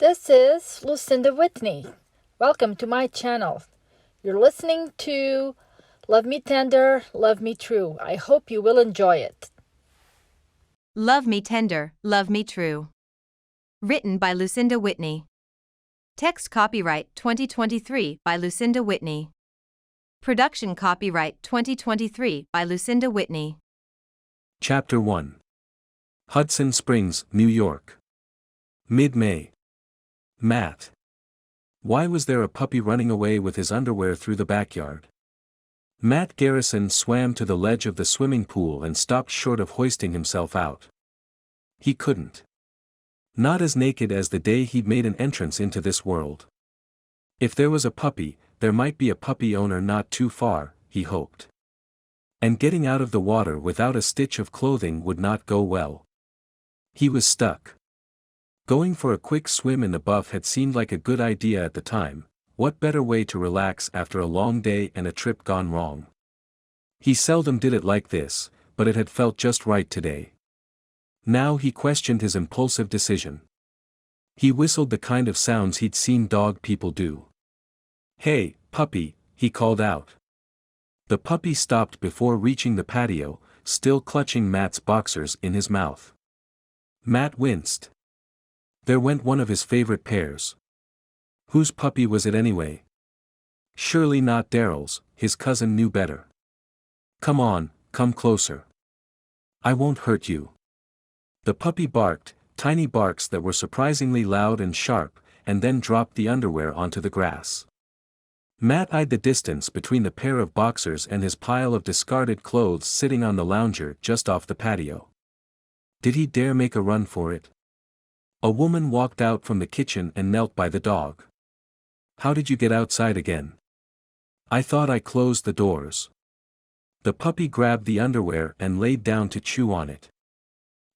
This is Lucinda Whitney. Welcome to my channel. You're listening to Love Me Tender, Love Me True. I hope you will enjoy it. Love Me Tender, Love Me True. Written by Lucinda Whitney. Text copyright 2023 by Lucinda Whitney. Production copyright 2023 by Lucinda Whitney. Chapter 1. Hudson Springs, New York. Mid-May. Matt. Why was there a puppy running away with his underwear through the backyard? Matt Garrison swam to the ledge of the swimming pool and stopped short of hoisting himself out. He couldn't. Not as naked as the day he'd made an entrance into this world. If there was a puppy, there might be a puppy owner not too far, he hoped. And getting out of the water without a stitch of clothing would not go well. He was stuck. Going for a quick swim in the Buff had seemed like a good idea at the time. What better way to relax after a long day and a trip gone wrong? He seldom did it like this, but it had felt just right today. Now he questioned his impulsive decision. He whistled the kind of sounds he'd seen dog people do. "Hey, puppy," he called out. The puppy stopped before reaching the patio, still clutching Matt's boxers in his mouth. Matt winced. There went one of his favorite pairs. Whose puppy was it anyway? Surely not Daryl's. His cousin knew better. "Come on, come closer. I won't hurt you." The puppy barked, tiny barks that were surprisingly loud and sharp, and then dropped the underwear onto the grass. Matt eyed the distance between the pair of boxers and his pile of discarded clothes sitting on the lounger just off the patio. Did he dare make a run for it? A woman walked out from the kitchen and knelt by the dog. "How did you get outside again?" "I thought I closed the doors." The puppy grabbed the underwear and laid down to chew on it.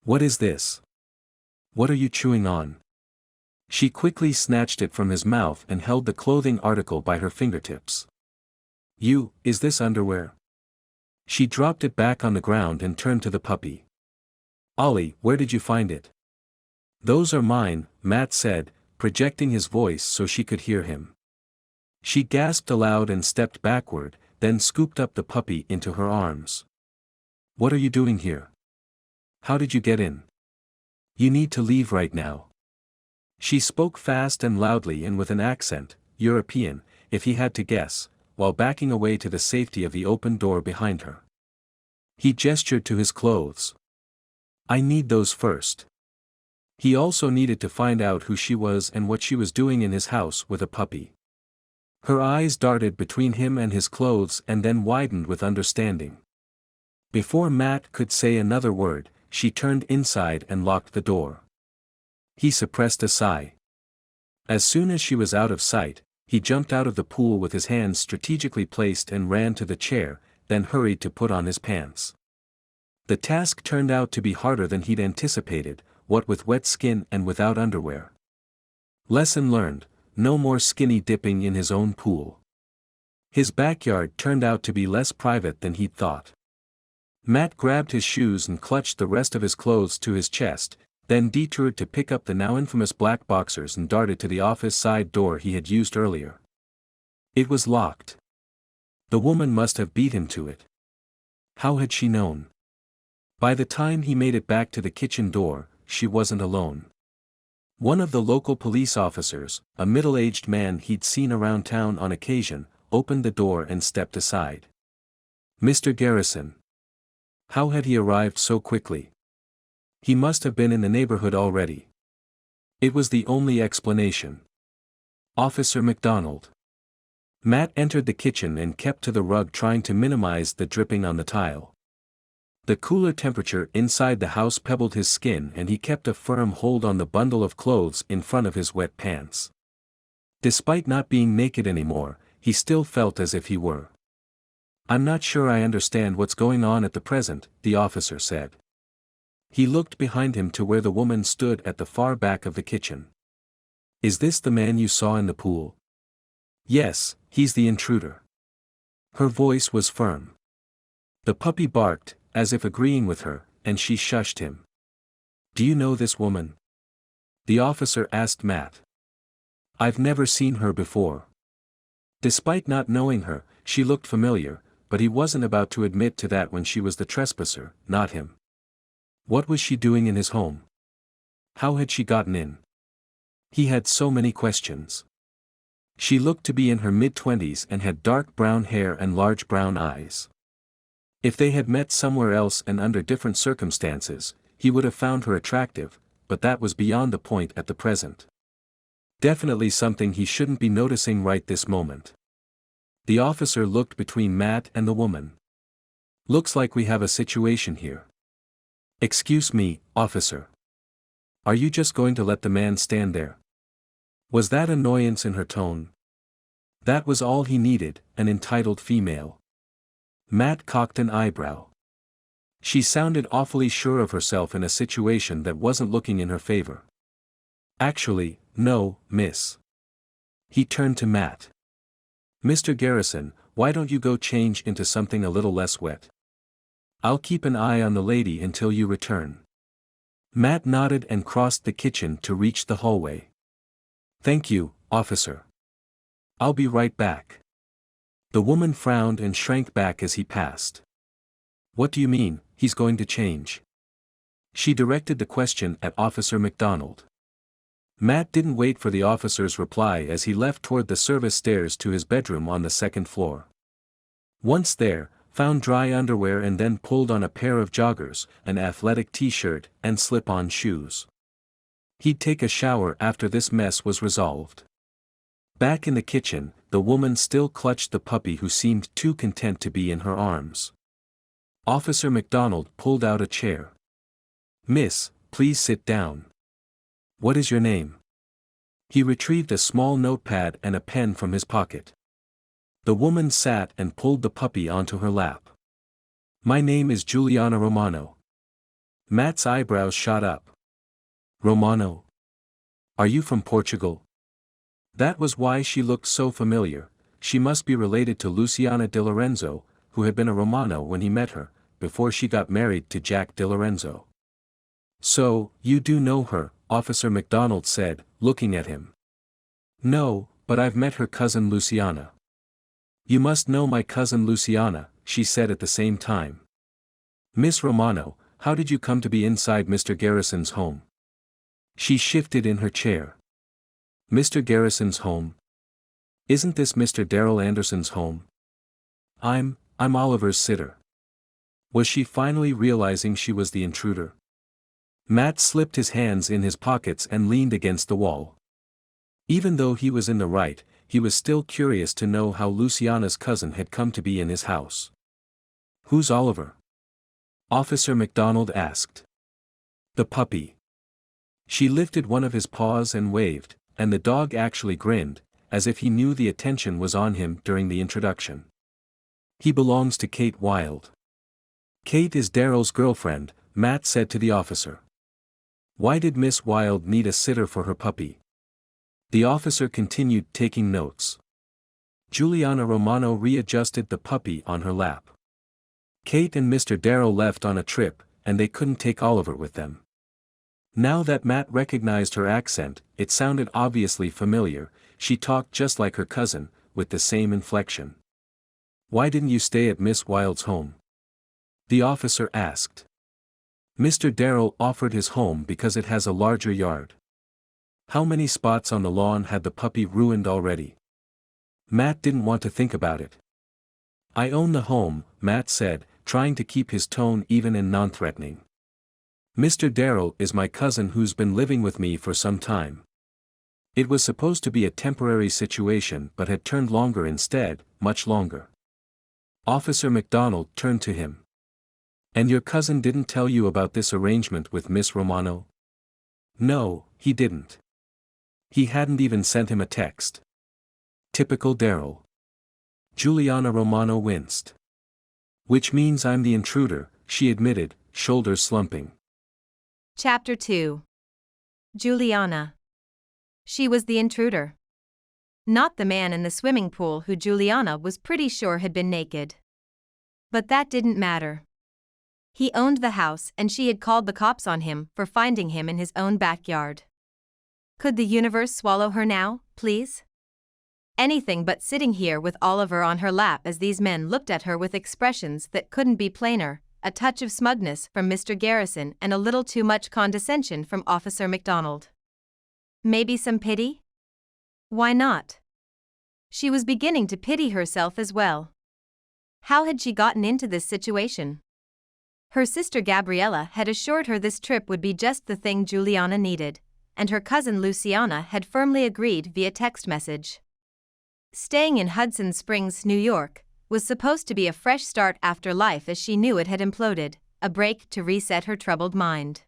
"What is this? What are you chewing on?" She quickly snatched it from his mouth and held the clothing article by her fingertips. Is this underwear?" She dropped it back on the ground and turned to the puppy. "Ollie, where did you find it?" "Those are mine," Matt said, projecting his voice so she could hear him. She gasped aloud and stepped backward, then scooped up the puppy into her arms. "What are you doing here? How did you get in? You need to leave right now." She spoke fast and loudly and with an accent, European, if he had to guess, while backing away to the safety of the open door behind her. He gestured to his clothes. "I need those first." He also needed to find out who she was and what she was doing in his house with a puppy. Her eyes darted between him and his clothes and then widened with understanding. Before Matt could say another word, she turned inside and locked the door. He suppressed a sigh. As soon as she was out of sight, he jumped out of the pool with his hands strategically placed and ran to the chair, then hurried to put on his pants. The task turned out to be harder than he'd anticipated, what with wet skin and without underwear. Lesson learned, no more skinny dipping in his own pool. His backyard turned out to be less private than he'd thought. Matt grabbed his shoes and clutched the rest of his clothes to his chest, then detoured to pick up the now infamous black boxers and darted to the office side door he had used earlier. It was locked. The woman must have beat him to it. How had she known? By the time he made it back to the kitchen door, she wasn't alone. One of the local police officers, a middle-aged man he'd seen around town on occasion, opened the door and stepped aside. "Mr. Garrison." How had he arrived so quickly? He must have been in the neighborhood already. It was the only explanation. "Officer McDonald." Matt entered the kitchen and kept to the rug, trying to minimize the dripping on the tile. The cooler temperature inside the house pebbled his skin and he kept a firm hold on the bundle of clothes in front of his wet pants. Despite not being naked anymore, he still felt as if he were. "I'm not sure I understand what's going on at the present," the officer said. He looked behind him to where the woman stood at the far back of the kitchen. "Is this the man you saw in the pool?" "Yes, he's the intruder." Her voice was firm. The puppy barked, as if agreeing with her, and she shushed him. "Do you know this woman?" the officer asked Matt. I've never seen her before. Despite not knowing her, she looked familiar, but he wasn't about to admit to that when she was the trespasser, not him. What was she doing in his home? How had she gotten in? He had so many questions. She looked to be in her mid-20s and had dark brown hair and large brown eyes. If they had met somewhere else and under different circumstances, he would have found her attractive, but that was beyond the point at the present. Definitely something he shouldn't be noticing right this moment. The officer looked between Matt and the woman. Looks like we have a situation here. Excuse me, officer. Are you just going to let the man stand there? Was that annoyance in her tone? That was all he needed, an entitled female. Matt cocked an eyebrow. She sounded awfully sure of herself in a situation that wasn't looking in her favor. Actually, no, miss. He turned to Matt. Mr. Garrison, why don't you go change into something a little less wet? I'll keep an eye on the lady until you return. Matt nodded and crossed the kitchen to reach the hallway. Thank you, officer. I'll be right back. The woman frowned and shrank back as he passed. What do you mean, he's going to change? She directed the question at Officer McDonald. Matt didn't wait for the officer's reply as he left toward the service stairs to his bedroom on the second floor. Once there, found dry underwear and then pulled on a pair of joggers, an athletic t-shirt, and slip-on shoes. He'd take a shower after this mess was resolved. Back in the kitchen, the woman still clutched the puppy who seemed too content to be in her arms. Officer McDonald pulled out a chair. Miss, please sit down. What is your name? He retrieved a small notepad and a pen from his pocket. The woman sat and pulled the puppy onto her lap. My name is Juliana Romano. Matt's eyebrows shot up. Romano? Are you from Portugal? That was why she looked so familiar. She must be related to Luciana Di Lorenzo, who had been a Romano when he met her, before she got married to Jack Di Lorenzo. So, you do know her, Officer McDonald said, looking at him. No, but I've met her cousin Luciana. You must know my cousin Luciana, she said at the same time. Miss Romano, how did you come to be inside Mr. Garrison's home? She shifted in her chair. Mr. Garrison's home? Isn't this Mr. Darrell Anderson's home? I'm Oliver's sitter. Was she finally realizing she was the intruder? Matt slipped his hands in his pockets and leaned against the wall. Even though he was in the right, he was still curious to know how Luciana's cousin had come to be in his house. Who's Oliver? Officer McDonald asked. The puppy. She lifted one of his paws and waved, and the dog actually grinned, as if he knew the attention was on him during the introduction. He belongs to Kate Wilde. Kate is Darrell's girlfriend, Matt said to the officer. Why did Miss Wilde need a sitter for her puppy? The officer continued taking notes. Juliana Romano readjusted the puppy on her lap. Kate and Mr. Darrell left on a trip, and they couldn't take Oliver with them. Now that Matt recognized her accent, it sounded obviously familiar. She talked just like her cousin, with the same inflection. Why didn't you stay at Miss Wilde's home? The officer asked. Mr. Darrell offered his home because it has a larger yard. How many spots on the lawn had the puppy ruined already? Matt didn't want to think about it. I own the home, Matt said, trying to keep his tone even and non-threatening. Mr. Darrell is my cousin who's been living with me for some time. It was supposed to be a temporary situation but had turned longer instead, much longer. Officer McDonald turned to him. And your cousin didn't tell you about this arrangement with Miss Romano? No, he didn't. He hadn't even sent him a text. Typical Darrell. Juliana Romano winced. Which means I'm the intruder, she admitted, shoulders slumping. Chapter 2. Juliana. She was the intruder. Not the man in the swimming pool who Juliana was pretty sure had been naked. But that didn't matter. He owned the house and she had called the cops on him for finding him in his own backyard. Could the universe swallow her now, please? Anything but sitting here with Oliver on her lap as these men looked at her with expressions that couldn't be plainer, a touch of smugness from Mr. Garrison and a little too much condescension from Officer MacDonald. Maybe some pity? Why not? She was beginning to pity herself as well. How had she gotten into this situation? Her sister Gabriella had assured her this trip would be just the thing Juliana needed, and her cousin Luciana had firmly agreed via text message. Staying in Hudson Springs, New York, was supposed to be a fresh start after life as she knew it had imploded, a break to reset her troubled mind.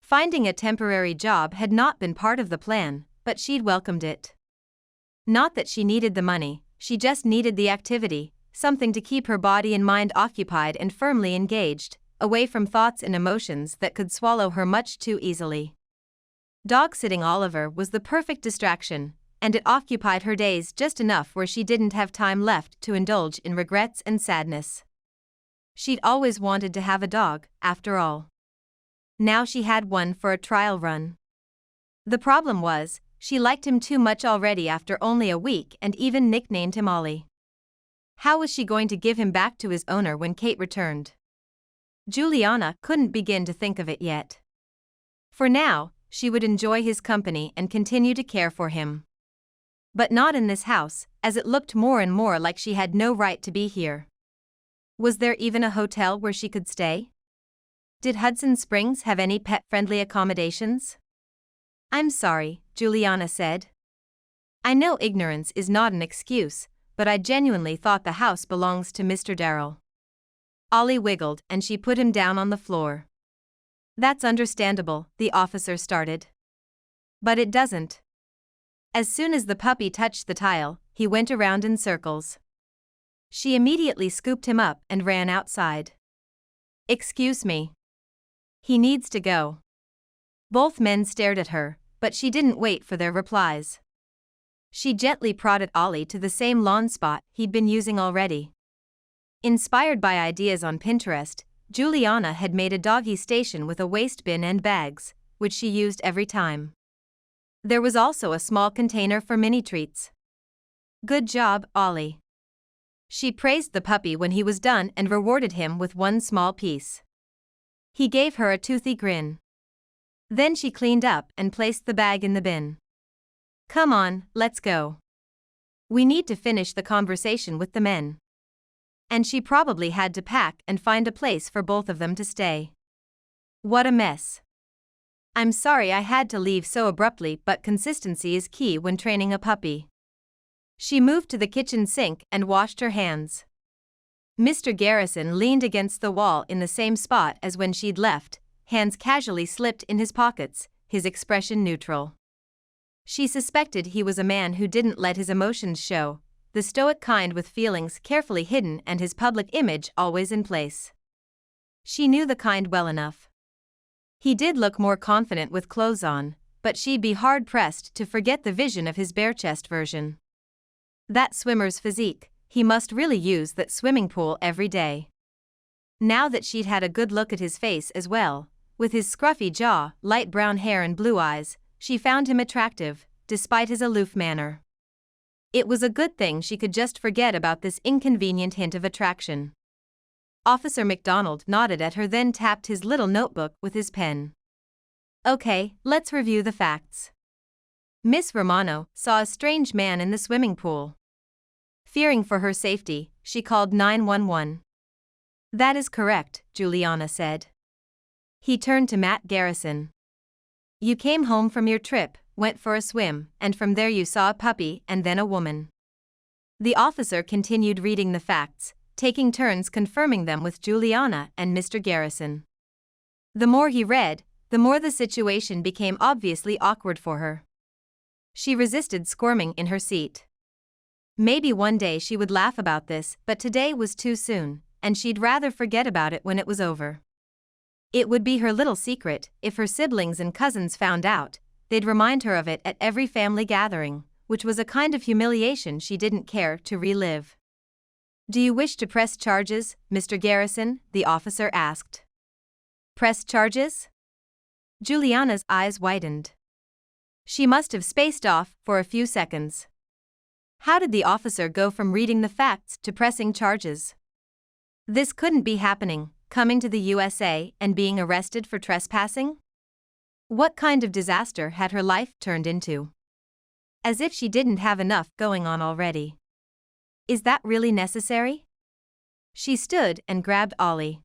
Finding a temporary job had not been part of the plan, but she'd welcomed it. Not that she needed the money, she just needed the activity, something to keep her body and mind occupied and firmly engaged, away from thoughts and emotions that could swallow her much too easily. Dog-sitting Oliver was the perfect distraction, and it occupied her days just enough where she didn't have time left to indulge in regrets and sadness. She'd always wanted to have a dog, after all. Now she had one for a trial run. The problem was, she liked him too much already after only a week and even nicknamed him Ollie. How was she going to give him back to his owner when Kate returned? Juliana couldn't begin to think of it yet. For now, she would enjoy his company and continue to care for him. But not in this house, as it looked more and more like she had no right to be here. Was there even a hotel where she could stay? Did Hudson Springs have any pet-friendly accommodations? "I'm sorry," Juliana said. "I know ignorance is not an excuse, but I genuinely thought the house belongs to Mr. Darrell." Ollie wiggled and she put him down on the floor. "That's understandable," the officer started. "But it doesn't." As soon as the puppy touched the tile, he went around in circles. She immediately scooped him up and ran outside. "Excuse me. He needs to go." Both men stared at her, but she didn't wait for their replies. She gently prodded Ollie to the same lawn spot he'd been using already. Inspired by ideas on Pinterest, Juliana had made a doggy station with a waste bin and bags, which she used every time. There was also a small container for mini treats. "Good job, Ollie." She praised the puppy when he was done and rewarded him with one small piece. He gave her a toothy grin. Then she cleaned up and placed the bag in the bin. "Come on, let's go. We need to finish the conversation with the men." And she probably had to pack and find a place for both of them to stay. What a mess. "I'm sorry I had to leave so abruptly, but consistency is key when training a puppy." She moved to the kitchen sink and washed her hands. Mr. Garrison leaned against the wall in the same spot as when she'd left, hands casually slipped in his pockets, his expression neutral. She suspected he was a man who didn't let his emotions show, the stoic kind with feelings carefully hidden and his public image always in place. She knew the kind well enough. He did look more confident with clothes on, but she'd be hard-pressed to forget the vision of his bare-chest version. That swimmer's physique, he must really use that swimming pool every day. Now that she'd had a good look at his face as well, with his scruffy jaw, light brown hair and blue eyes, she found him attractive, despite his aloof manner. It was a good thing she could just forget about this inconvenient hint of attraction. Officer MacDonald nodded at her, then tapped his little notebook with his pen. "Okay, let's review the facts. Miss Romano saw a strange man in the swimming pool. Fearing for her safety, she called 911. "That is correct," Juliana said. He turned to Matt Garrison. "You came home from your trip, went for a swim, and from there you saw a puppy and then a woman." The officer continued reading the facts, taking turns confirming them with Juliana and Mr. Garrison. The more he read, the more the situation became obviously awkward for her. She resisted squirming in her seat. Maybe one day she would laugh about this, but today was too soon, and she'd rather forget about it when it was over. It would be her little secret. If her siblings and cousins found out, they'd remind her of it at every family gathering, which was a kind of humiliation she didn't care to relive. "Do you wish to press charges, Mr. Garrison?" the officer asked. "Press charges?" Juliana's eyes widened. She must have spaced off for a few seconds. How did the officer go from reading the facts to pressing charges? This couldn't be happening, coming to the USA and being arrested for trespassing? What kind of disaster had her life turned into? As if she didn't have enough going on already. Is that really necessary? She stood and grabbed Ollie.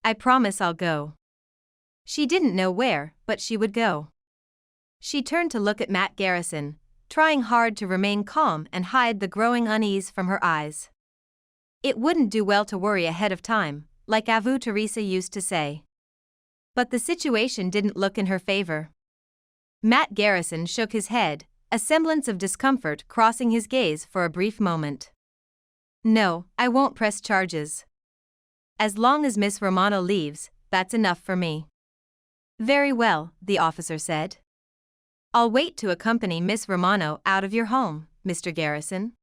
I promise I'll go. She didn't know where, but she would go. She turned to look at Matt Garrison, trying hard to remain calm and hide the growing unease from her eyes. It wouldn't do well to worry ahead of time, like Avu Teresa used to say. But the situation didn't look in her favor. Matt Garrison shook his head, a semblance of discomfort crossing his gaze for a brief moment. No, I won't press charges. As long as Miss Romano leaves, that's enough for me. Very well, the officer said. I'll wait to accompany Miss Romano out of your home, Mr. Garrison.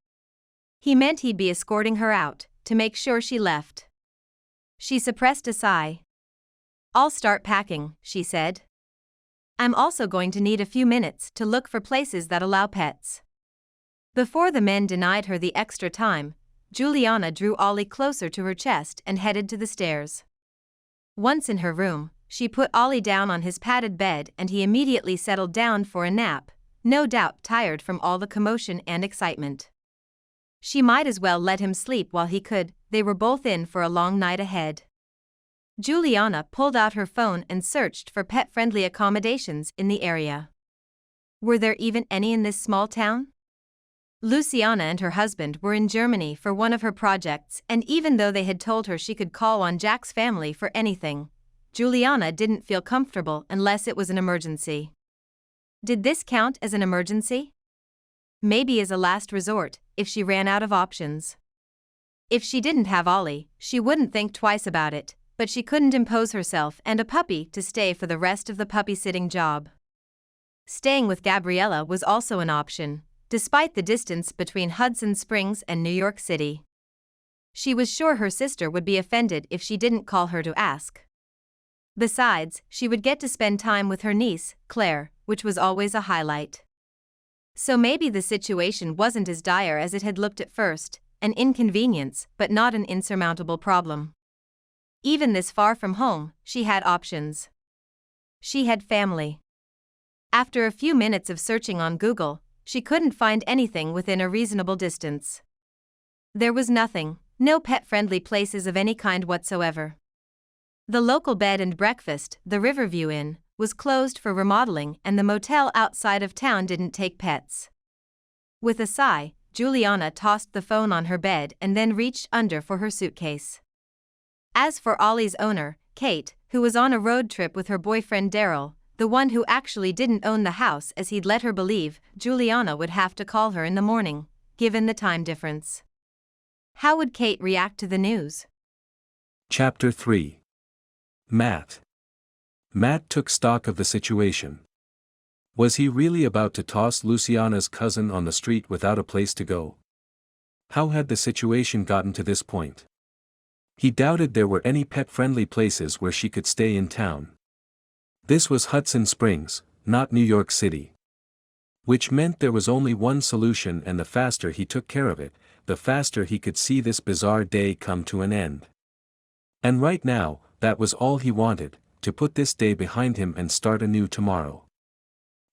He meant he'd be escorting her out, to make sure she left. She suppressed a sigh. I'll start packing, she said. I'm also going to need a few minutes to look for places that allow pets. Before the men denied her the extra time, Juliana drew Ollie closer to her chest and headed to the stairs. Once in her room, she put Ollie down on his padded bed and he immediately settled down for a nap, no doubt tired from all the commotion and excitement. She might as well let him sleep while he could, they were both in for a long night ahead. Juliana pulled out her phone and searched for pet-friendly accommodations in the area. Were there even any in this small town? Luciana and her husband were in Germany for one of her projects, and even though they had told her she could call on Jack's family for anything, Juliana didn't feel comfortable unless it was an emergency. Did this count as an emergency? Maybe as a last resort, if she ran out of options. If she didn't have Ollie, she wouldn't think twice about it, but she couldn't impose herself and a puppy to stay for the rest of the puppy-sitting job. Staying with Gabriella was also an option, despite the distance between Hudson Springs and New York City. She was sure her sister would be offended if she didn't call her to ask. Besides, she would get to spend time with her niece, Claire, which was always a highlight. So maybe the situation wasn't as dire as it had looked at first, an inconvenience but not an insurmountable problem. Even this far from home, she had options. She had family. After a few minutes of searching on Google, she couldn't find anything within a reasonable distance. There was nothing, no pet-friendly places of any kind whatsoever. The local bed and breakfast, the Riverview Inn, was closed for remodeling and the motel outside of town didn't take pets. With a sigh, Juliana tossed the phone on her bed and then reached under for her suitcase. As for Ollie's owner, Kate, who was on a road trip with her boyfriend Daryl, the one who actually didn't own the house as he'd let her believe, Juliana would have to call her in the morning, given the time difference. How would Kate react to the news? Chapter 3. Matt. Matt took stock of the situation. Was he really about to toss Luciana's cousin on the street without a place to go? How had the situation gotten to this point? He doubted there were any pet-friendly places where she could stay in town. This was Hudson Springs, not New York City. Which meant there was only one solution, and the faster he took care of it, the faster he could see this bizarre day come to an end. And right now, that was all he wanted, to put this day behind him and start anew tomorrow.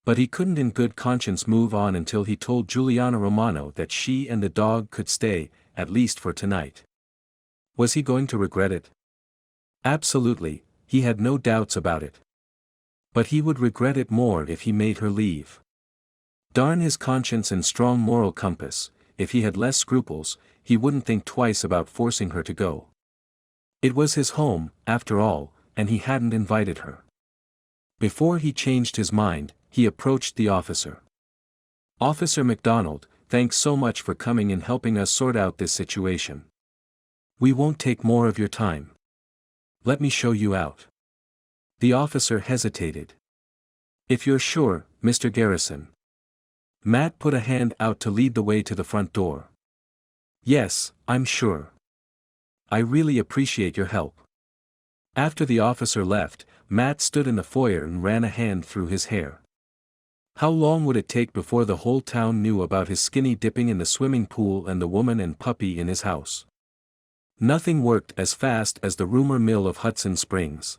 But he couldn't in good conscience move on until he told Juliana Romano that she and the dog could stay, at least for tonight. Was he going to regret it? Absolutely, he had no doubts about it. But he would regret it more if he made her leave. Darn his conscience and strong moral compass, if he had less scruples, he wouldn't think twice about forcing her to go. It was his home, after all, and he hadn't invited her. Before he changed his mind, he approached the officer. Officer McDonald, thanks so much for coming and helping us sort out this situation. We won't take more of your time. Let me show you out. The officer hesitated. If you're sure, Mr. Garrison. Matt put a hand out to lead the way to the front door. Yes, I'm sure. I really appreciate your help. After the officer left, Matt stood in the foyer and ran a hand through his hair. How long would it take before the whole town knew about his skinny dipping in the swimming pool and the woman and puppy in his house? Nothing worked as fast as the rumor mill of Hudson Springs.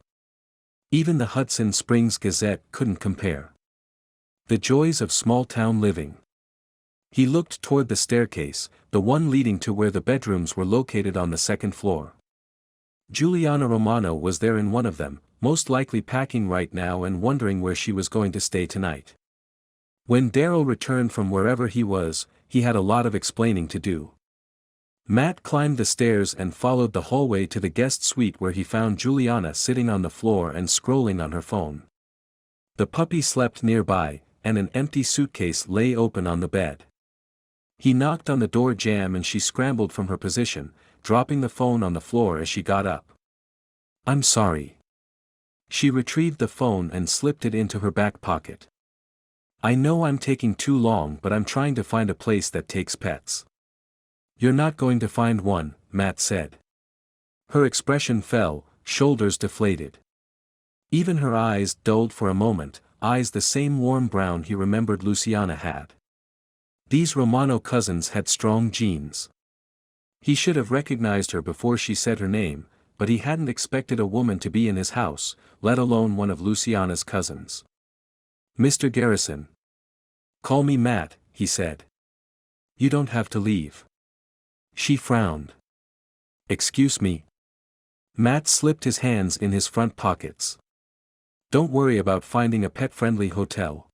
Even the Hudson Springs Gazette couldn't compare. The joys of small-town living. He looked toward the staircase, the one leading to where the bedrooms were located on the second floor. Juliana Romano was there in one of them, most likely packing right now and wondering where she was going to stay tonight. When Darryl returned from wherever he was, he had a lot of explaining to do. Matt climbed the stairs and followed the hallway to the guest suite where he found Juliana sitting on the floor and scrolling on her phone. The puppy slept nearby, and an empty suitcase lay open on the bed. He knocked on the door jamb and she scrambled from her position, dropping the phone on the floor as she got up. "I'm sorry." She retrieved the phone and slipped it into her back pocket. "I know I'm taking too long, but I'm trying to find a place that takes pets." "You're not going to find one," Matt said. Her expression fell, shoulders deflated. Even her eyes dulled for a moment, eyes the same warm brown he remembered Luciana had. These Romano cousins had strong genes. He should have recognized her before she said her name, but he hadn't expected a woman to be in his house, let alone one of Luciana's cousins. "Mr. Garrison." "Call me Matt," he said. "You don't have to leave." She frowned. "Excuse me." Matt slipped his hands in his front pockets. "Don't worry about finding a pet-friendly hotel.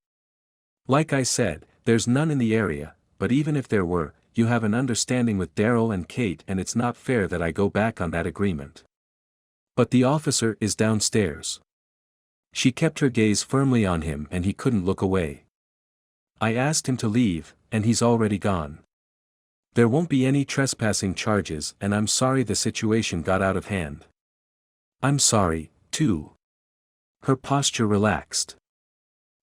Like I said, there's none in the area, but even if there were, you have an understanding with Darryl and Kate and it's not fair that I go back on that agreement. But the officer is downstairs." She kept her gaze firmly on him and he couldn't look away. "I asked him to leave, and he's already gone. There won't be any trespassing charges and I'm sorry the situation got out of hand." "I'm sorry, too." Her posture relaxed.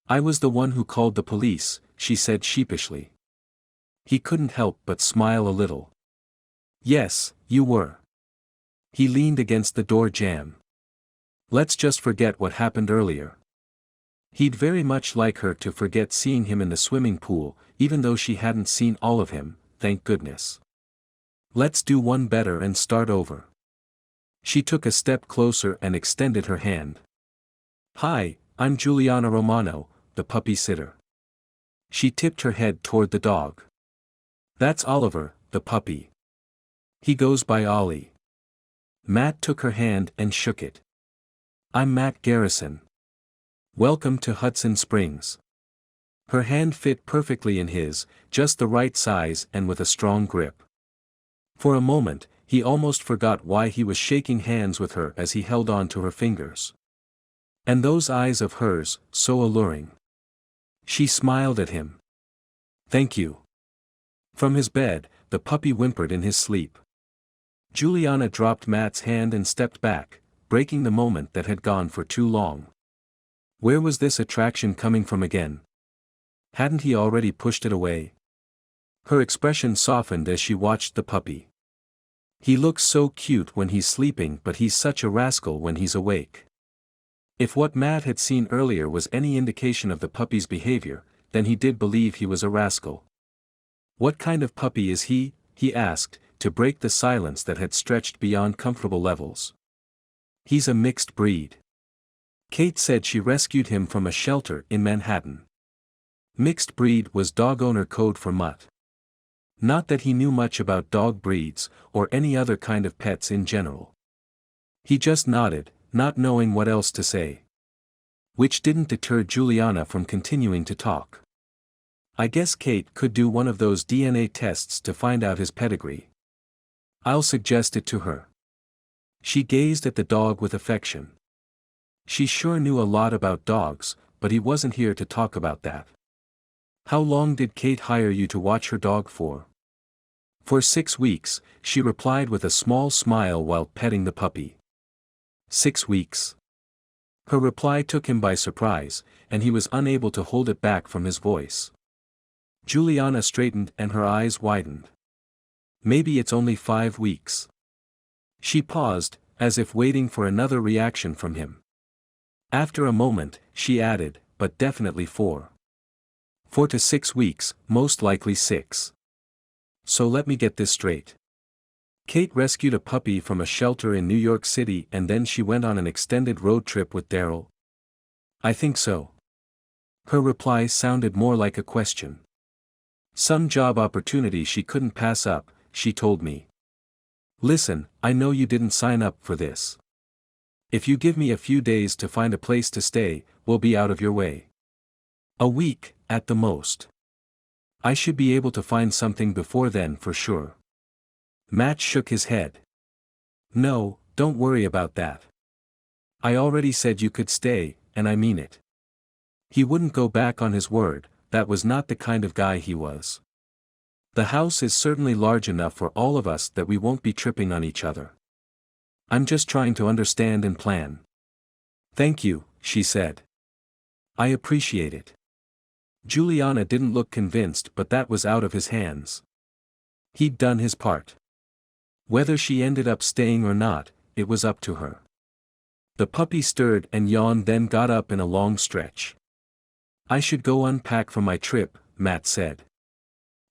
"I was the one who called the police," she said sheepishly. He couldn't help but smile a little. "Yes, you were." He leaned against the door jamb. "Let's just forget what happened earlier." He'd very much like her to forget seeing him in the swimming pool, even though she hadn't seen all of him, thank goodness. "Let's do one better and start over." She took a step closer and extended her hand. "Hi, I'm Juliana Romano, the puppy sitter." She tipped her head toward the dog. "That's Oliver, the puppy. He goes by Ollie." Matt took her hand and shook it. "I'm Matt Garrison. Welcome to Hudson Springs." Her hand fit perfectly in his, just the right size and with a strong grip. For a moment, he almost forgot why he was shaking hands with her as he held on to her fingers. And those eyes of hers, so alluring. She smiled at him. "Thank you." From his bed, the puppy whimpered in his sleep. Juliana dropped Matt's hand and stepped back, breaking the moment that had gone for too long. Where was this attraction coming from again? Hadn't he already pushed it away? Her expression softened as she watched the puppy. "He looks so cute when he's sleeping, but he's such a rascal when he's awake." If what Matt had seen earlier was any indication of the puppy's behavior, then he did believe he was a rascal. "What kind of puppy is he?" he asked, to break the silence that had stretched beyond comfortable levels. "He's a mixed breed. Kate said she rescued him from a shelter in Manhattan." Mixed breed was dog owner code for mutt. Not that he knew much about dog breeds, or any other kind of pets in general. He just nodded, not knowing what else to say. Which didn't deter Juliana from continuing to talk. "I guess Kate could do one of those DNA tests to find out his pedigree. I'll suggest it to her." She gazed at the dog with affection. She sure knew a lot about dogs, but he wasn't here to talk about that. "How long did Kate hire you to watch her dog for?" "For 6 weeks," she replied with a small smile while petting the puppy. 6 weeks. Her reply took him by surprise, and he was unable to hold it back from his voice. Juliana straightened and her eyes widened. "Maybe it's only 5 weeks." She paused, as if waiting for another reaction from him. After a moment, she added, "But definitely 4." 4 to 6 weeks, most likely 6. So let me get this straight. Kate rescued a puppy from a shelter in New York City and then she went on an extended road trip with Daryl? I think so. Her reply sounded more like a question. Some job opportunity she couldn't pass up, she told me. Listen, I know you didn't sign up for this. If you give me a few days to find a place to stay, we'll be out of your way. A week, at the most. I should be able to find something before then for sure. Matt shook his head. No, don't worry about that. I already said you could stay, and I mean it. He wouldn't go back on his word, that was not the kind of guy he was. The house is certainly large enough for all of us that we won't be tripping on each other. I'm just trying to understand and plan. Thank you, she said. I appreciate it. Juliana didn't look convinced, but that was out of his hands. He'd done his part. Whether she ended up staying or not, it was up to her. The puppy stirred and yawned, then got up in a long stretch. I should go unpack for my trip, Matt said.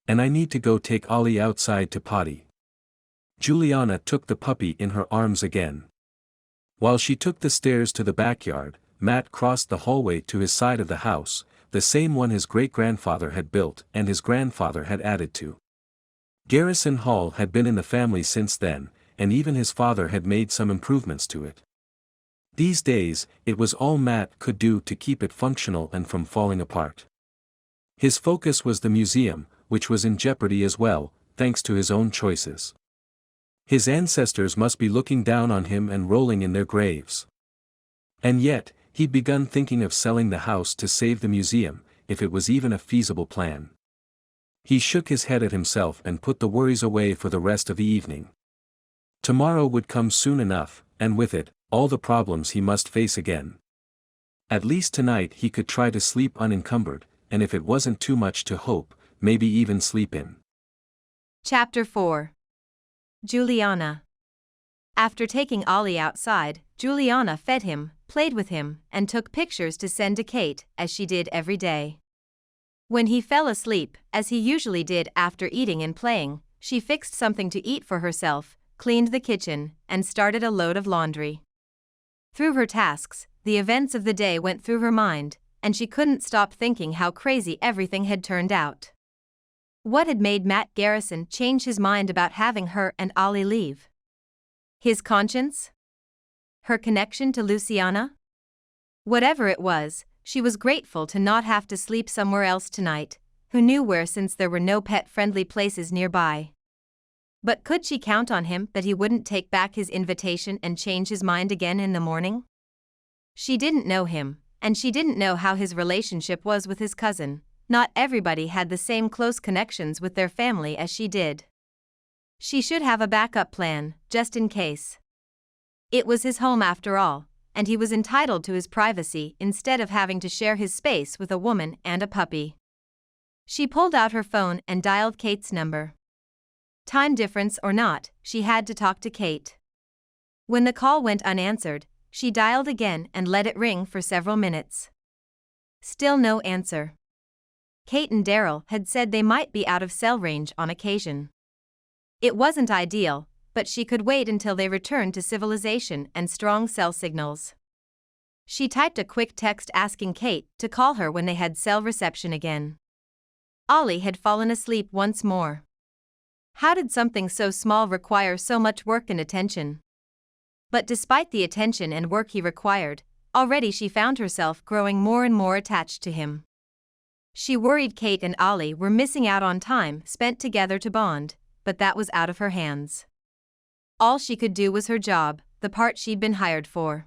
And I need to go take Ollie outside to potty. Juliana took the puppy in her arms again. While she took the stairs to the backyard, Matt crossed the hallway to his side of the house, the same one his great-grandfather had built and his grandfather had added to. Garrison Hall had been in the family since then, and even his father had made some improvements to it. These days, it was all Matt could do to keep it functional and from falling apart. His focus was the museum, which was in jeopardy as well, thanks to his own choices. His ancestors must be looking down on him and rolling in their graves. And yet, he'd begun thinking of selling the house to save the museum, if it was even a feasible plan. He shook his head at himself and put the worries away for the rest of the evening. Tomorrow would come soon enough, and with it, all the problems he must face again. At least tonight he could try to sleep unencumbered, and if it wasn't too much to hope, maybe even sleep in. Chapter 4. Juliana. After taking Ollie outside, Juliana fed him, played with him, and took pictures to send to Kate, as she did every day. When he fell asleep, as he usually did after eating and playing, she fixed something to eat for herself, cleaned the kitchen, and started a load of laundry. Through her tasks, the events of the day went through her mind, and she couldn't stop thinking how crazy everything had turned out. What had made Matt Garrison change his mind about having her and Ollie leave? His conscience? Her connection to Luciana? Whatever it was, she was grateful to not have to sleep somewhere else tonight, who knew where since there were no pet-friendly places nearby. But could she count on him that he wouldn't take back his invitation and change his mind again in the morning? She didn't know him, and she didn't know how his relationship was with his cousin. Not everybody had the same close connections with their family as she did. She should have a backup plan, just in case. It was his home after all, and he was entitled to his privacy instead of having to share his space with a woman and a puppy. She pulled out her phone and dialed Kate's number. Time difference or not, she had to talk to Kate. When the call went unanswered, she dialed again and let it ring for several minutes. Still no answer. Kate and Daryl had said they might be out of cell range on occasion. It wasn't ideal, but she could wait until they returned to civilization and strong cell signals. She typed a quick text asking Kate to call her when they had cell reception again. Ollie had fallen asleep once more. How did something so small require so much work and attention? But despite the attention and work he required, already she found herself growing more and more attached to him. She worried Kate and Ollie were missing out on time spent together to bond, but that was out of her hands. All she could do was her job, the part she'd been hired for.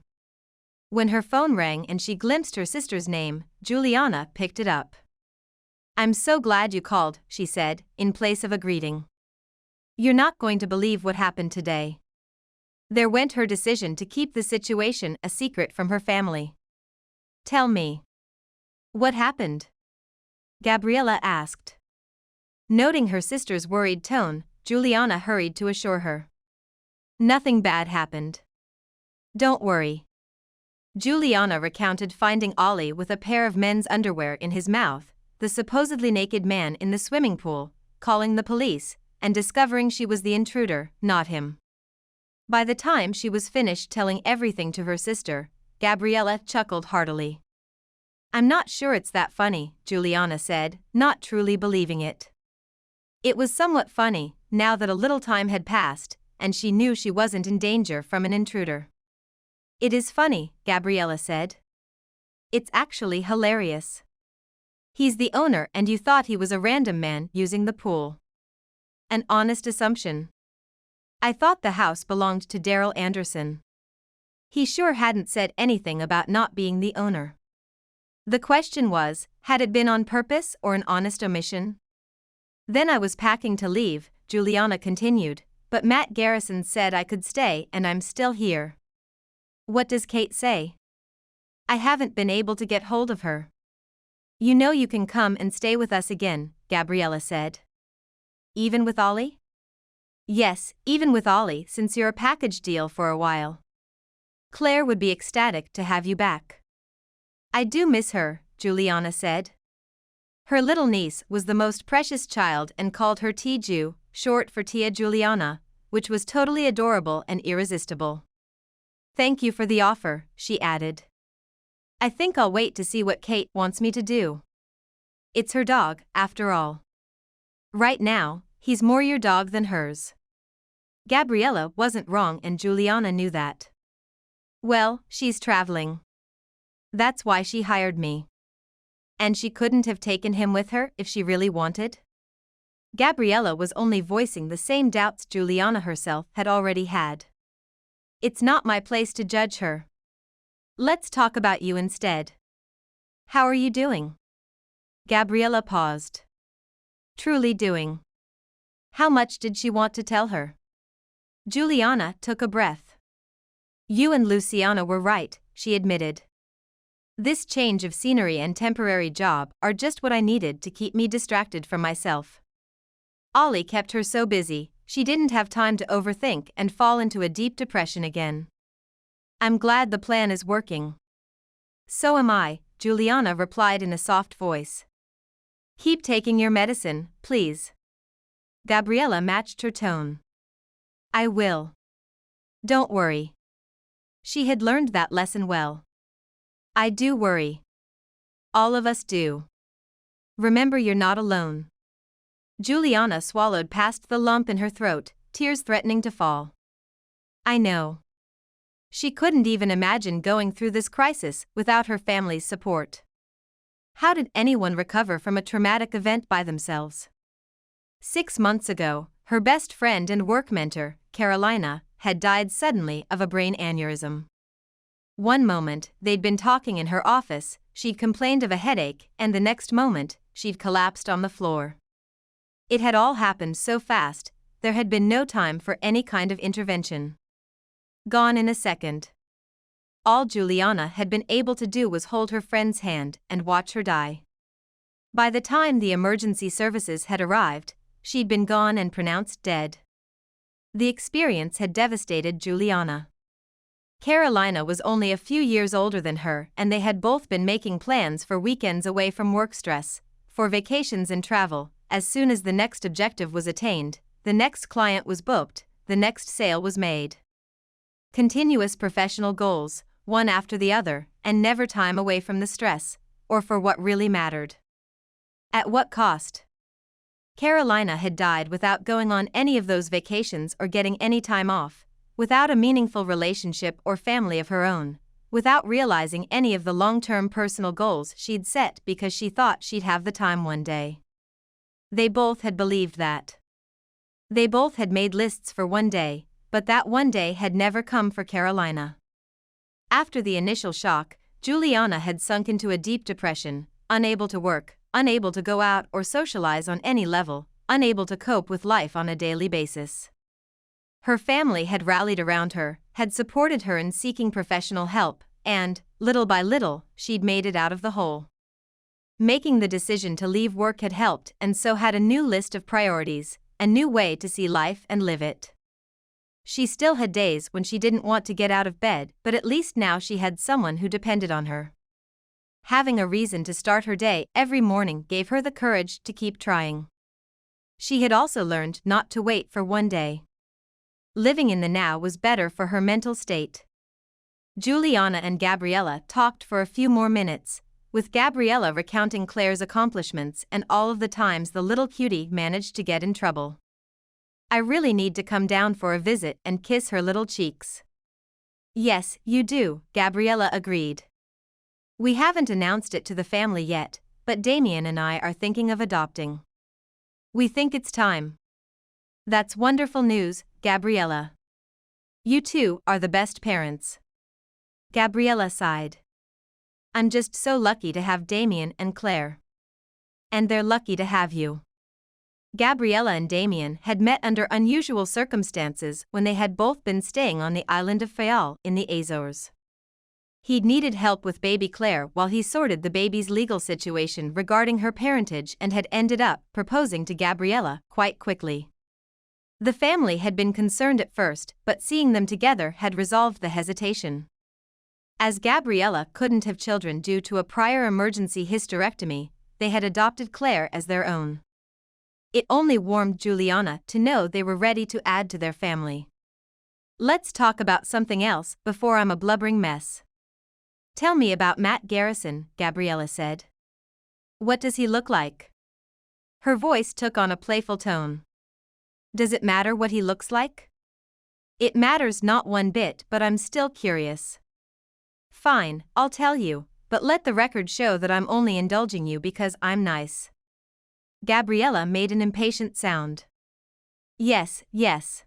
When her phone rang and she glimpsed her sister's name, Juliana picked it up. "I'm so glad you called," she said, in place of a greeting. "You're not going to believe what happened today." There went her decision to keep the situation a secret from her family. "Tell me. What happened?" Gabriella asked. Noting her sister's worried tone, Juliana hurried to assure her. "Nothing bad happened. Don't worry." Juliana recounted finding Ollie with a pair of men's underwear in his mouth, the supposedly naked man in the swimming pool, calling the police, and discovering she was the intruder, not him. By the time she was finished telling everything to her sister, Gabriella chuckled heartily. "I'm not sure it's that funny," Juliana said, not truly believing it. It was somewhat funny, now that a little time had passed, and she knew she wasn't in danger from an intruder. "It is funny," Gabriella said. "It's actually hilarious. He's the owner and you thought he was a random man using the pool. An honest assumption. I thought the house belonged to Daryl Anderson. He sure hadn't said anything about not being the owner. The question was, had it been on purpose or an honest omission? Then I was packing to leave," Juliana continued, "but Matt Garrison said I could stay and I'm still here." "What does Kate say?" "I haven't been able to get hold of her." "You know you can come and stay with us again," Gabriella said. "Even with Ollie?" "Yes, even with Ollie, since you're a package deal for a while. Claire would be ecstatic to have you back." "I do miss her," Juliana said. Her little niece was the most precious child and called her Tiju, short for Tia Juliana, which was totally adorable and irresistible. "Thank you for the offer," she added. "I think I'll wait to see what Kate wants me to do. It's her dog, after all. Right now, he's more your dog than hers." Gabriella wasn't wrong and Juliana knew that. "Well, she's traveling. That's why she hired me. And she couldn't have taken him with her if she really wanted?" Gabriella was only voicing the same doubts Juliana herself had already had. "It's not my place to judge her. Let's talk about you instead. How are you doing?" Gabriella paused. Truly doing. How much did she want to tell her? Juliana took a breath. "You and Luciana were right," she admitted. "This change of scenery and temporary job are just what I needed to keep me distracted from myself. Ollie kept her so busy, she didn't have time to overthink and fall into a deep depression again. I'm glad the plan is working." "So am I," Juliana replied in a soft voice. "Keep taking your medicine, please." Gabriella matched her tone. "I will. Don't worry." She had learned that lesson well. "I do worry. All of us do. Remember, you're not alone." Juliana swallowed past the lump in her throat, tears threatening to fall. "I know." She couldn't even imagine going through this crisis without her family's support. How did anyone recover from a traumatic event by themselves? 6 months ago, her best friend and work mentor, Carolina, had died suddenly of a brain aneurysm. One moment, they'd been talking in her office, she'd complained of a headache, and the next moment, she'd collapsed on the floor. It had all happened so fast, there had been no time for any kind of intervention. Gone in a second. All Juliana had been able to do was hold her friend's hand and watch her die. By the time the emergency services had arrived, she'd been gone and pronounced dead. The experience had devastated Juliana. Carolina was only a few years older than her, and they had both been making plans for weekends away from work stress, for vacations and travel. As soon as the next objective was attained, the next client was booked, the next sale was made. Continuous professional goals, one after the other, and never time away from the stress, or for what really mattered. At what cost? Carolina had died without going on any of those vacations or getting any time off, without a meaningful relationship or family of her own, without realizing any of the long-term personal goals she'd set because she thought she'd have the time one day. They both had believed that. They both had made lists for one day, but that one day had never come for Carolina. After the initial shock, Juliana had sunk into a deep depression, unable to work, unable to go out or socialize on any level, unable to cope with life on a daily basis. Her family had rallied around her, had supported her in seeking professional help, and, little by little, she'd made it out of the hole. Making the decision to leave work had helped, and so had a new list of priorities, a new way to see life and live it. She still had days when she didn't want to get out of bed, but at least now she had someone who depended on her. Having a reason to start her day every morning gave her the courage to keep trying. She had also learned not to wait for one day. Living in the now was better for her mental state. Juliana and Gabriella talked for a few more minutes, with Gabriella recounting Claire's accomplishments and all of the times the little cutie managed to get in trouble. "I really need to come down for a visit and kiss her little cheeks." "Yes, you do," Gabriella agreed. "We haven't announced it to the family yet, but Damien and I are thinking of adopting. We think it's time." "That's wonderful news, Gabriella. You two are the best parents." Gabriella sighed. "I'm just so lucky to have Damien and Claire. And they're lucky to have you." Gabriella and Damien had met under unusual circumstances when they had both been staying on the island of Fayal in the Azores. He'd needed help with baby Claire while he sorted the baby's legal situation regarding her parentage and had ended up proposing to Gabriella quite quickly. The family had been concerned at first, but seeing them together had resolved the hesitation. As Gabriella couldn't have children due to a prior emergency hysterectomy, they had adopted Claire as their own. It only warmed Juliana to know they were ready to add to their family. "Let's talk about something else before I'm a blubbering mess. Tell me about Matt Garrison," Gabriella said. "What does he look like?" Her voice took on a playful tone. "Does it matter what he looks like?" "It matters not one bit, but I'm still curious." "Fine, I'll tell you, but let the record show that I'm only indulging you because I'm nice." Gabriella made an impatient sound. "Yes, yes.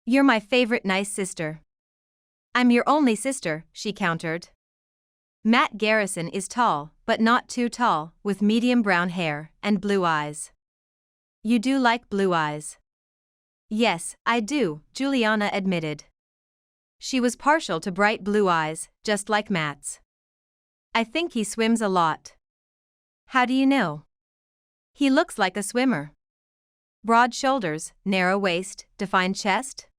You're my favorite nice sister." "I'm your only sister," she countered. Matt Garrison is tall, but not too tall, with medium brown hair and blue eyes. "You do like blue eyes?" "Yes, I do," Juliana admitted. She was partial to bright blue eyes, just like Matt's. "I think he swims a lot." "How do you know?" "He looks like a swimmer." "Broad shoulders, narrow waist, defined chest?"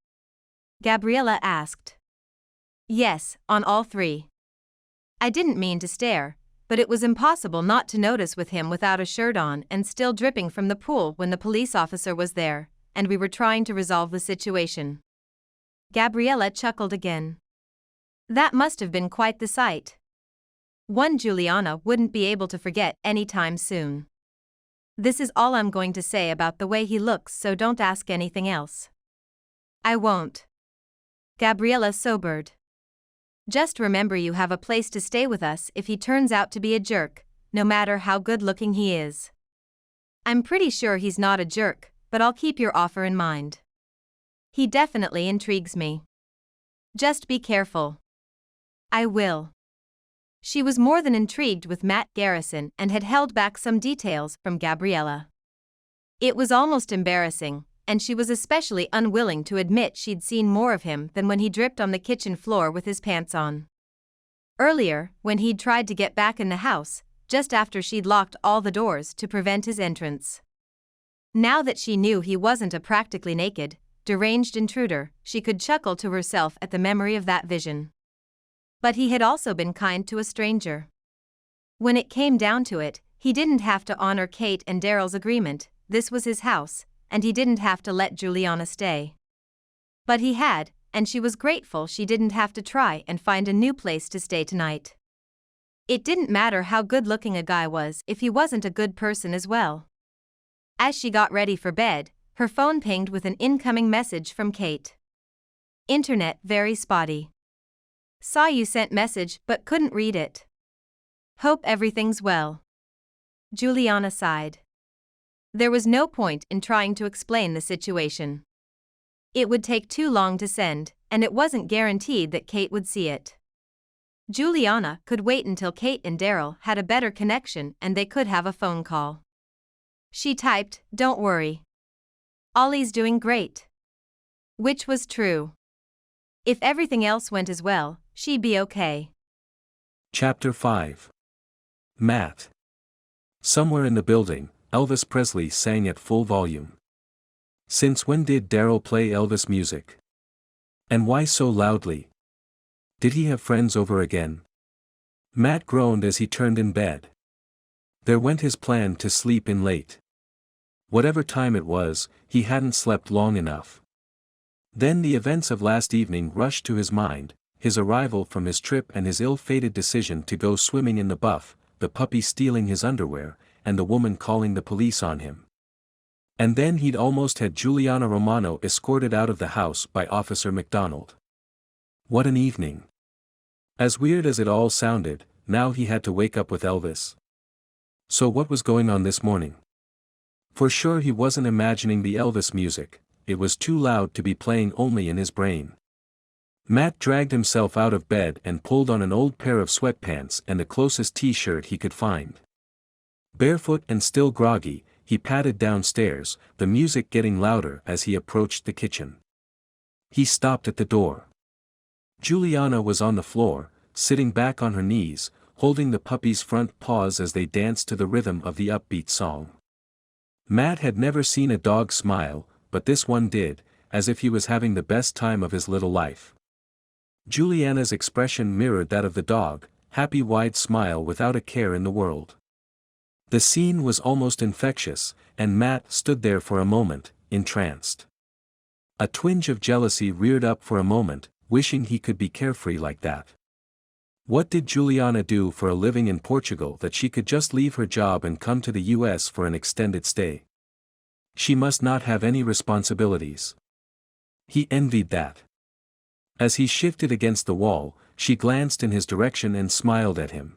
Gabriella asked. "Yes, on all three." I didn't mean to stare, but it was impossible not to notice with him without a shirt on and still dripping from the pool when the police officer was there, and we were trying to resolve the situation. Gabriella chuckled again. That must have been quite the sight. One Juliana wouldn't be able to forget any time soon. "This is all I'm going to say about the way he looks, so don't ask anything else." "I won't." Gabriella sobered. "Just remember you have a place to stay with us if he turns out to be a jerk, no matter how good-looking he is." "I'm pretty sure he's not a jerk, but I'll keep your offer in mind." "He definitely intrigues me." "Just be careful." "I will." She was more than intrigued with Matt Garrison and had held back some details from Gabriella. It was almost embarrassing, and she was especially unwilling to admit she'd seen more of him than when he dripped on the kitchen floor with his pants on. Earlier, when he'd tried to get back in the house, just after she'd locked all the doors to prevent his entrance. Now that she knew he wasn't a practically naked, deranged intruder, she could chuckle to herself at the memory of that vision. But he had also been kind to a stranger. When it came down to it, he didn't have to honor Kate and Daryl's agreement. This was his house, and he didn't have to let Juliana stay. But he had, and she was grateful she didn't have to try and find a new place to stay tonight. It didn't matter how good-looking a guy was if he wasn't a good person as well. As she got ready for bed, her phone pinged with an incoming message from Kate. "Internet very spotty. Saw you sent message but couldn't read it. Hope everything's well." Juliana sighed. There was no point in trying to explain the situation. It would take too long to send, and it wasn't guaranteed that Kate would see it. Juliana could wait until Kate and Daryl had a better connection and they could have a phone call. She typed, "Don't worry. Ollie's doing great." Which was true. If everything else went as well, she'd be okay. Chapter 5. Matt. Somewhere in the building, Elvis Presley sang at full volume. Since when did Daryl play Elvis music? And why so loudly? Did he have friends over again? Matt groaned as he turned in bed. There went his plan to sleep in late. Whatever time it was, he hadn't slept long enough. Then the events of last evening rushed to his mind, his arrival from his trip and his ill-fated decision to go swimming in the Buff, the puppy stealing his underwear, and the woman calling the police on him. And then he'd almost had Juliana Romano escorted out of the house by Officer McDonald. What an evening. As weird as it all sounded, now he had to wake up with Elvis. So what was going on this morning? For sure he wasn't imagining the Elvis music, it was too loud to be playing only in his brain. Matt dragged himself out of bed and pulled on an old pair of sweatpants and the closest t-shirt he could find. Barefoot and still groggy, he padded downstairs, the music getting louder as he approached the kitchen. He stopped at the door. Juliana was on the floor, sitting back on her knees, holding the puppy's front paws as they danced to the rhythm of the upbeat song. Matt had never seen a dog smile, but this one did, as if he was having the best time of his little life. Juliana's expression mirrored that of the dog, happy wide smile without a care in the world. The scene was almost infectious, and Matt stood there for a moment, entranced. A twinge of jealousy reared up for a moment, wishing he could be carefree like that. What did Juliana do for a living in Portugal that she could just leave her job and come to the US for an extended stay? She must not have any responsibilities. He envied that. As he shifted against the wall, she glanced in his direction and smiled at him.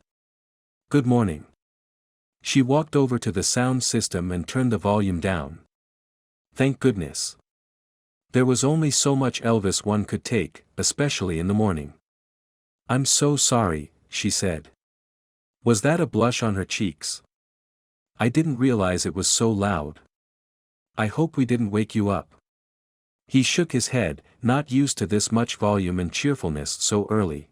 Good morning. She walked over to the sound system and turned the volume down. Thank goodness. There was only so much Elvis one could take, especially in the morning. I'm so sorry, she said. Was that a blush on her cheeks? I didn't realize it was so loud. I hope we didn't wake you up. He shook his head, not used to this much volume and cheerfulness so early.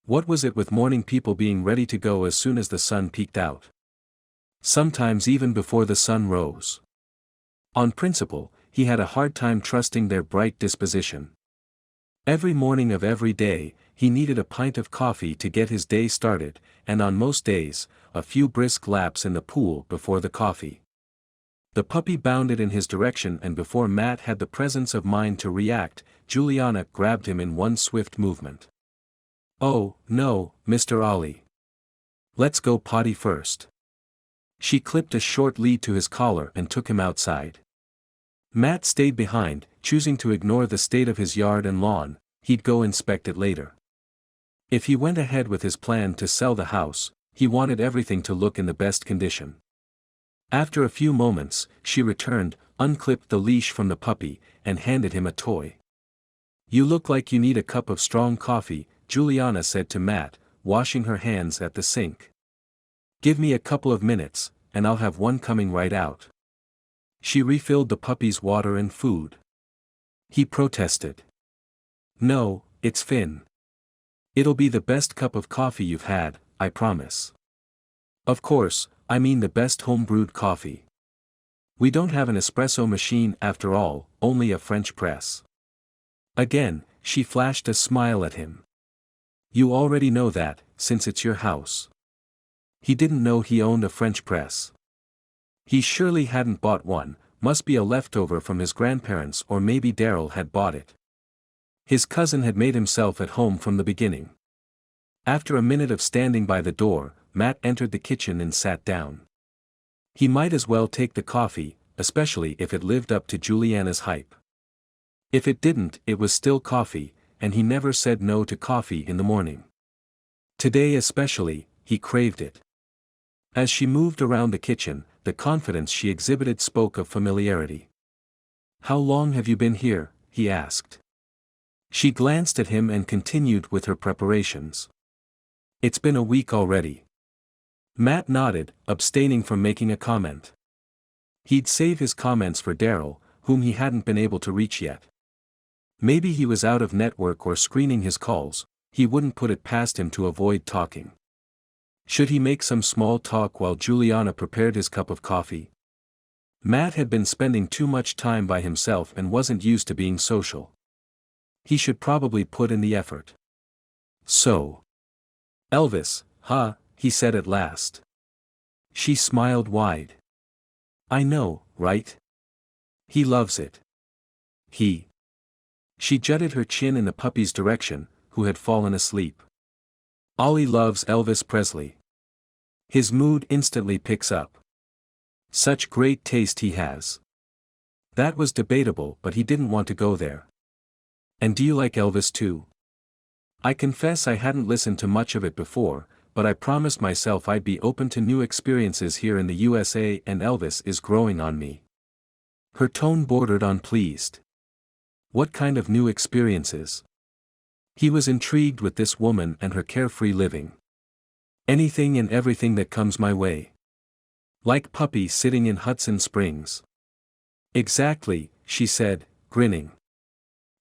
What was it with morning people being ready to go as soon as the sun peeked out? Sometimes even before the sun rose. On principle, he had a hard time trusting their bright disposition. Every morning of every day, he needed a pint of coffee to get his day started, and on most days, a few brisk laps in the pool before the coffee. The puppy bounded in his direction, and before Matt had the presence of mind to react, Juliana grabbed him in one swift movement. Oh, no, Mr. Ollie. Let's go potty first. She clipped a short lead to his collar and took him outside. Matt stayed behind, choosing to ignore the state of his yard and lawn. He'd go inspect it later. If he went ahead with his plan to sell the house, he wanted everything to look in the best condition. After a few moments, she returned, unclipped the leash from the puppy, and handed him a toy. You look like you need a cup of strong coffee, Juliana said to Matt, washing her hands at the sink. Give me a couple of minutes, and I'll have one coming right out. She refilled the puppy's water and food. He protested. No, it's Finn. It'll be the best cup of coffee you've had, I promise. Of course, I mean the best home-brewed coffee. We don't have an espresso machine after all, only a French press. Again, she flashed a smile at him. You already know that, since it's your house. He didn't know he owned a French press. He surely hadn't bought one, must be a leftover from his grandparents, or maybe Daryl had bought it. His cousin had made himself at home from the beginning. After a minute of standing by the door, Matt entered the kitchen and sat down. He might as well take the coffee, especially if it lived up to Juliana's hype. If it didn't, it was still coffee, and he never said no to coffee in the morning. Today especially, he craved it. As she moved around the kitchen, the confidence she exhibited spoke of familiarity. How long have you been here? He asked. She glanced at him and continued with her preparations. It's been a week already. Matt nodded, abstaining from making a comment. He'd save his comments for Daryl, whom he hadn't been able to reach yet. Maybe he was out of network or screening his calls, he wouldn't put it past him to avoid talking. Should he make some small talk while Juliana prepared his cup of coffee? Matt had been spending too much time by himself and wasn't used to being social. He should probably put in the effort. So. Elvis, "Ha," he said at last. She smiled wide. "I know, right? He loves it. He." She jutted her chin in the puppy's direction, who had fallen asleep. "Ollie loves Elvis Presley. His mood instantly picks up. Such great taste he has." That was debatable, but he didn't want to go there. "And do you like Elvis too?" I confess I hadn't listened to much of it before, but I promised myself I'd be open to new experiences here in the USA, and Elvis is growing on me. Her tone bordered on pleased. What kind of new experiences? He was intrigued with this woman and her carefree living. "Anything and everything that comes my way. Like puppy sitting in Hudson Springs." "Exactly," she said, grinning.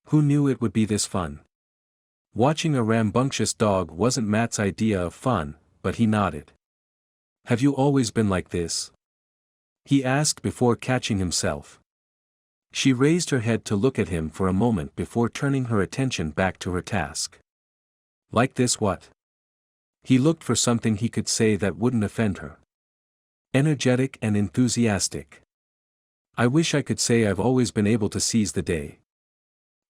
Who knew it would be this fun? Watching a rambunctious dog wasn't Matt's idea of fun, but he nodded. "Have you always been like this?" he asked before catching himself. She raised her head to look at him for a moment before turning her attention back to her task. "Like this what?" He looked for something he could say that wouldn't offend her. "Energetic and enthusiastic. I wish I could say I've always been able to seize the day.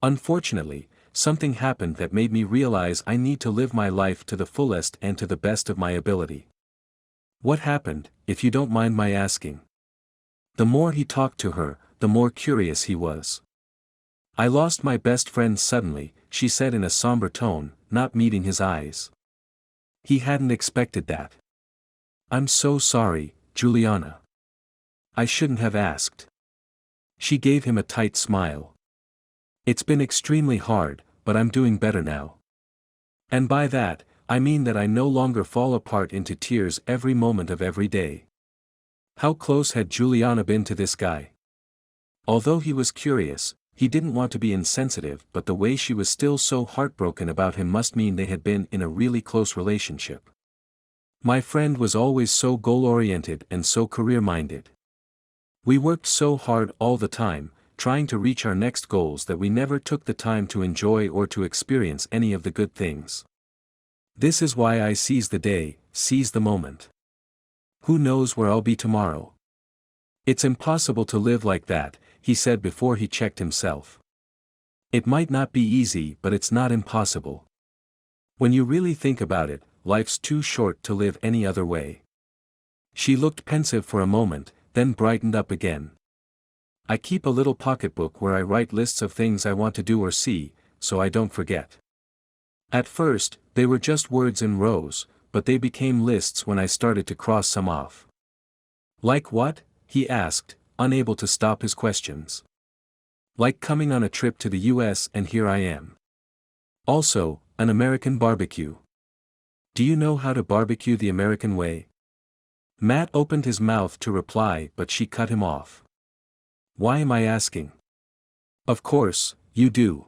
Unfortunately, something happened that made me realize I need to live my life to the fullest and to the best of my ability." "What happened, if you don't mind my asking?" The more he talked to her, the more curious he was. "I lost my best friend suddenly," she said in a somber tone, not meeting his eyes. He hadn't expected that. "I'm so sorry, Juliana. I shouldn't have asked." She gave him a tight smile. "It's been extremely hard, but I'm doing better now. And by that, I mean that I no longer fall apart into tears every moment of every day." How close had Juliana been to this guy? Although he was curious, he didn't want to be insensitive, but the way she was still so heartbroken about him must mean they had been in a really close relationship. "My friend was always so goal-oriented and so career-minded. We worked so hard all the time, trying to reach our next goals, that we never took the time to enjoy or to experience any of the good things. This is why I seize the day, seize the moment. Who knows where I'll be tomorrow? It's impossible to live like that," he said before he checked himself. "It might not be easy, but it's not impossible. When you really think about it, life's too short to live any other way." She looked pensive for a moment, then brightened up again. "I keep a little pocketbook where I write lists of things I want to do or see, so I don't forget. At first, they were just words in rows, but they became lists when I started to cross some off." "Like what?" he asked, unable to stop his questions. "Like coming on a trip to the US and here I am. Also, an American barbecue. Do you know how to barbecue the American way?" Matt opened his mouth to reply, but she cut him off. "Why am I asking? Of course, you do.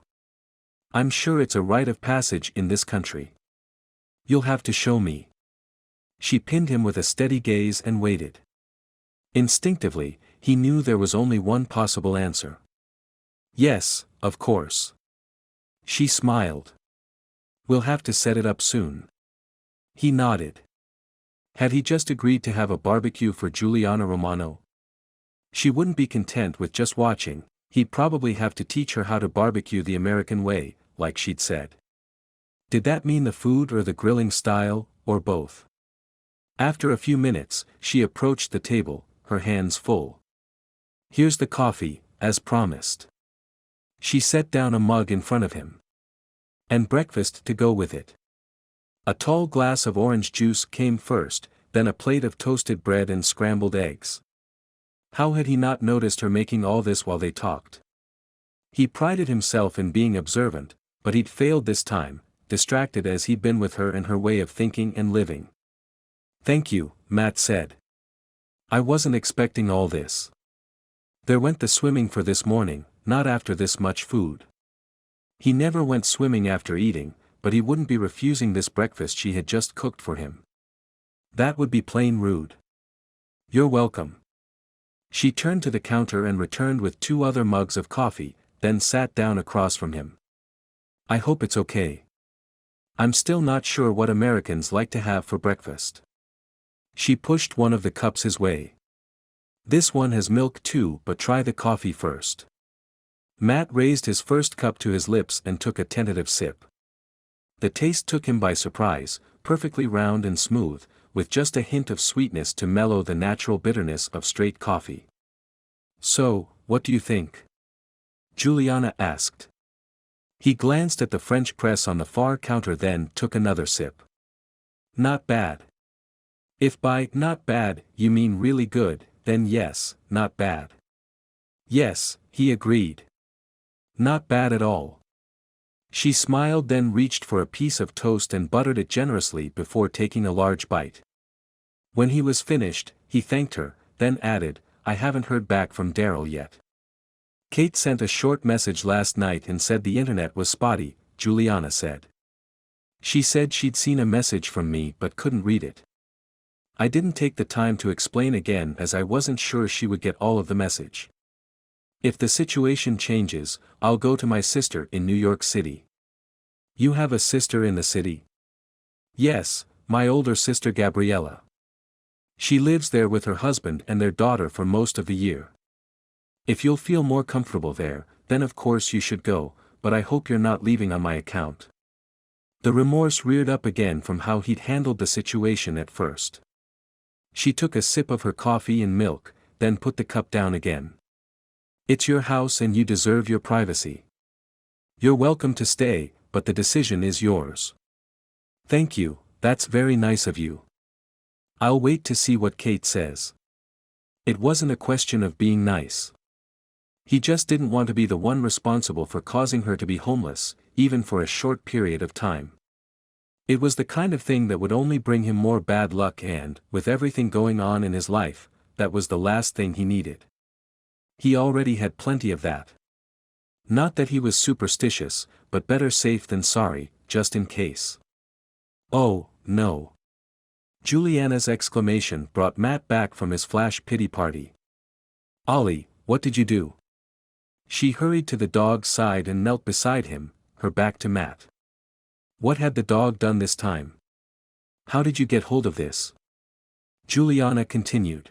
I'm sure it's a rite of passage in this country. You'll have to show me." She pinned him with a steady gaze and waited. Instinctively, he knew there was only one possible answer. "Yes, of course." She smiled. "We'll have to set it up soon." He nodded. Had he just agreed to have a barbecue for Juliana Romano? She wouldn't be content with just watching, he'd probably have to teach her how to barbecue the American way, like she'd said. Did that mean the food or the grilling style, or both? After a few minutes, she approached the table, her hands full. "Here's the coffee, as promised." She set down a mug in front of him. "And breakfast to go with it." A tall glass of orange juice came first, then a plate of toasted bread and scrambled eggs. How had he not noticed her making all this while they talked? He prided himself in being observant, but he'd failed this time, distracted as he'd been with her and her way of thinking and living. "Thank you," Matt said. "I wasn't expecting all this. There went the swimming for this morning, not after this much food." He never went swimming after eating, but he wouldn't be refusing this breakfast she had just cooked for him. That would be plain rude. "You're welcome." She turned to the counter and returned with 2 other mugs of coffee, then sat down across from him. "I hope it's okay." I'm still not sure what Americans like to have for breakfast. She pushed one of the cups his way. This one has milk too, but try the coffee first. Matt raised his first cup to his lips and took a tentative sip. The taste took him by surprise, perfectly round and smooth, with just a hint of sweetness to mellow the natural bitterness of straight coffee. So, what do you think? Juliana asked. He glanced at the French press on the far counter, then took another sip. Not bad. If by not bad you mean really good, then yes, not bad. Yes, he agreed. Not bad at all. She smiled, then reached for a piece of toast and buttered it generously before taking a large bite. When he was finished, he thanked her, then added, I haven't heard back from Daryl yet. Kate sent a short message last night and said the internet was spotty, Juliana said. She said she'd seen a message from me but couldn't read it. I didn't take the time to explain again as I wasn't sure she would get all of the message. If the situation changes, I'll go to my sister in New York City. You have a sister in the city? Yes, my older sister Gabriella. She lives there with her husband and their daughter for most of the year. If you'll feel more comfortable there, then of course you should go, but I hope you're not leaving on my account. The remorse reared up again from how he'd handled the situation at first. She took a sip of her coffee and milk, then put the cup down again. It's your house and you deserve your privacy. You're welcome to stay, but the decision is yours. Thank you, that's very nice of you. I'll wait to see what Kate says. It wasn't a question of being nice. He just didn't want to be the one responsible for causing her to be homeless, even for a short period of time. It was the kind of thing that would only bring him more bad luck, and, with everything going on in his life, that was the last thing he needed. He already had plenty of that. Not that he was superstitious, but better safe than sorry, just in case. Oh, no. Juliana's exclamation brought Matt back from his flash pity party. Ollie, what did you do? She hurried to the dog's side and knelt beside him, her back to Matt. What had the dog done this time? How did you get hold of this? Juliana continued.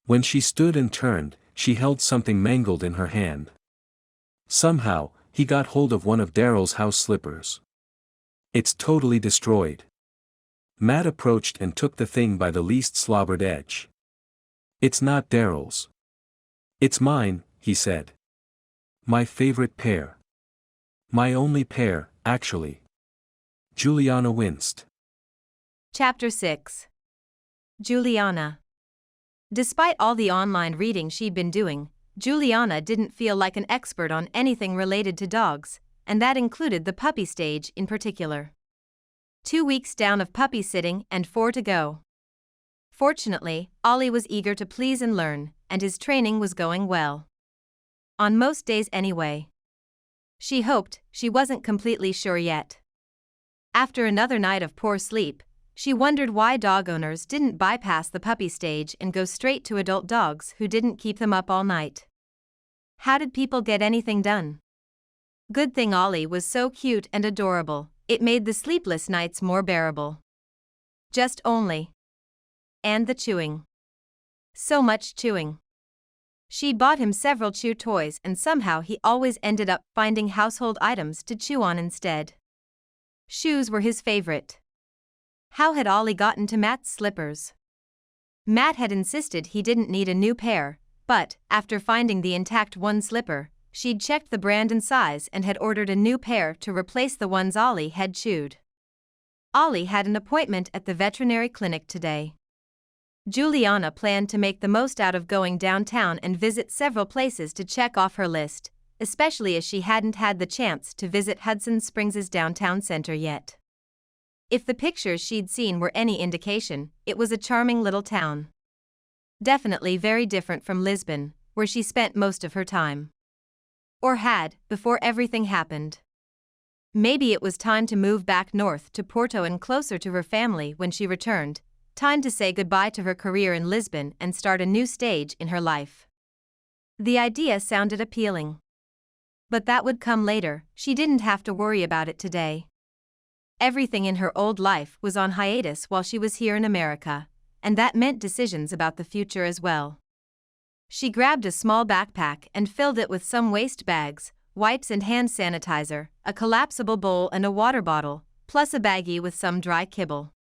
When she stood and turned, she held something mangled in her hand. Somehow, he got hold of one of Daryl's house slippers. It's totally destroyed. Matt approached and took the thing by the least slobbered edge. It's not Daryl's. It's mine, he said. My favorite pair. My only pair, actually. Juliana winced. Chapter 6. Juliana. Despite all the online reading she'd been doing, Juliana didn't feel like an expert on anything related to dogs, and that included the puppy stage in particular. 2 weeks down of puppy sitting and 4 to go. Fortunately, Ollie was eager to please and learn, and his training was going well. On most days anyway. She hoped, she wasn't completely sure yet. After another night of poor sleep, she wondered why dog owners didn't bypass the puppy stage and go straight to adult dogs who didn't keep them up all night. How did people get anything done? Good thing Ollie was so cute and adorable, it made the sleepless nights more bearable. Just only. And the chewing. So much chewing. She'd bought him several chew toys and somehow he always ended up finding household items to chew on instead. Shoes were his favorite. How had Ollie gotten to Matt's slippers? Matt had insisted he didn't need a new pair, but, after finding the intact one slipper, she'd checked the brand and size and had ordered a new pair to replace the ones Ollie had chewed. Ollie had an appointment at the veterinary clinic today. Juliana planned to make the most out of going downtown and visit several places to check off her list, especially as she hadn't had the chance to visit Hudson Springs' downtown center yet. If the pictures she'd seen were any indication, it was a charming little town. Definitely very different from Lisbon, where she spent most of her time. Or had, before everything happened. Maybe it was time to move back north to Porto and closer to her family when she returned, time to say goodbye to her career in Lisbon and start a new stage in her life. The idea sounded appealing. But that would come later, she didn't have to worry about it today. everything in her old life was on hiatus while she was here in America, and that meant decisions about the future as well. She grabbed a small backpack and filled it with some waste bags, wipes and hand sanitizer, a collapsible bowl and a water bottle, plus a baggie with some dry kibble.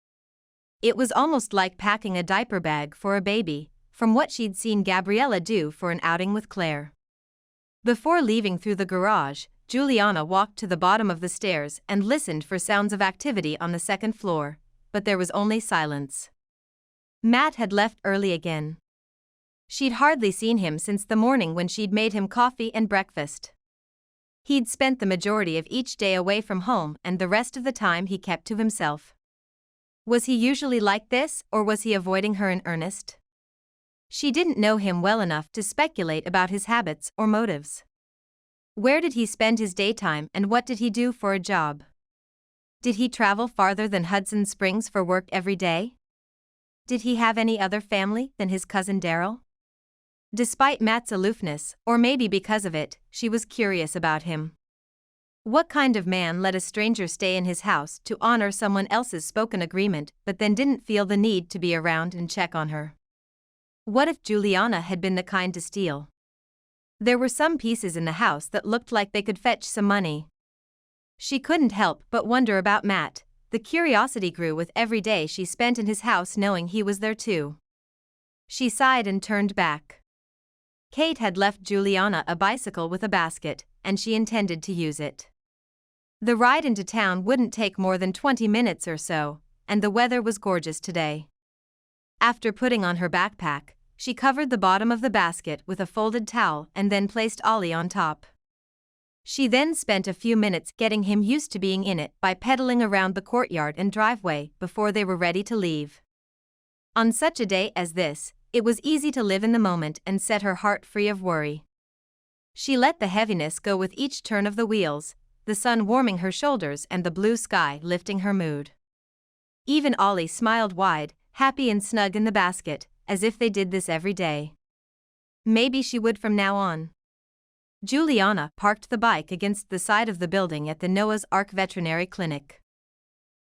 It was almost like packing a diaper bag for a baby, from what she'd seen Gabriella do for an outing with Claire. Before leaving through the garage, Juliana walked to the bottom of the stairs and listened for sounds of activity on the second floor, but there was only silence. Matt had left early again. She'd hardly seen him since the morning when she'd made him coffee and breakfast. He'd spent the majority of each day away from home and the rest of the time he kept to himself. Was he usually like this, or was he avoiding her in earnest? She didn't know him well enough to speculate about his habits or motives. Where did he spend his daytime and what did he do for a job? Did he travel farther than Hudson Springs for work every day? Did he have any other family than his cousin Daryl? Despite Matt's aloofness, or maybe because of it, she was curious about him. What kind of man let a stranger stay in his house to honor someone else's spoken agreement but then didn't feel the need to be around and check on her? What if Juliana had been the kind to steal? There were some pieces in the house that looked like they could fetch some money. She couldn't help but wonder about Matt. The curiosity grew with every day she spent in his house knowing he was there too. She sighed and turned back. Kate had left Juliana a bicycle with a basket, and she intended to use it. The ride into town wouldn't take more than 20 minutes or so, and the weather was gorgeous today. After putting on her backpack, she covered the bottom of the basket with a folded towel and then placed Ollie on top. She then spent a few minutes getting him used to being in it by pedaling around the courtyard and driveway before they were ready to leave. On such a day as this, it was easy to live in the moment and set her heart free of worry. She let the heaviness go with each turn of the wheels, the sun warming her shoulders and the blue sky lifting her mood. Even Ollie smiled wide, happy and snug in the basket, as if they did this every day. Maybe she would from now on. Juliana parked the bike against the side of the building at the Noah's Ark Veterinary Clinic.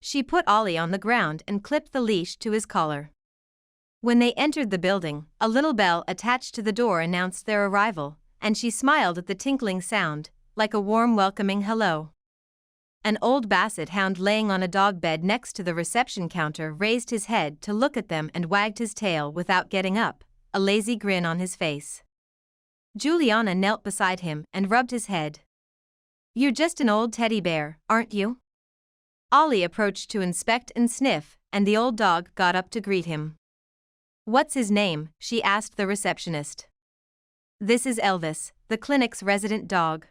She put Ollie on the ground and clipped the leash to his collar. When they entered the building, a little bell attached to the door announced their arrival, and she smiled at the tinkling sound, like a warm welcoming hello. An old basset hound laying on a dog bed next to the reception counter raised his head to look at them and wagged his tail without getting up, a lazy grin on his face. Juliana knelt beside him and rubbed his head. "You're just an old teddy bear, aren't you?" Ollie approached to inspect and sniff, and the old dog got up to greet him. "What's his name?" she asked the receptionist. "This is Elvis, the clinic's resident dog."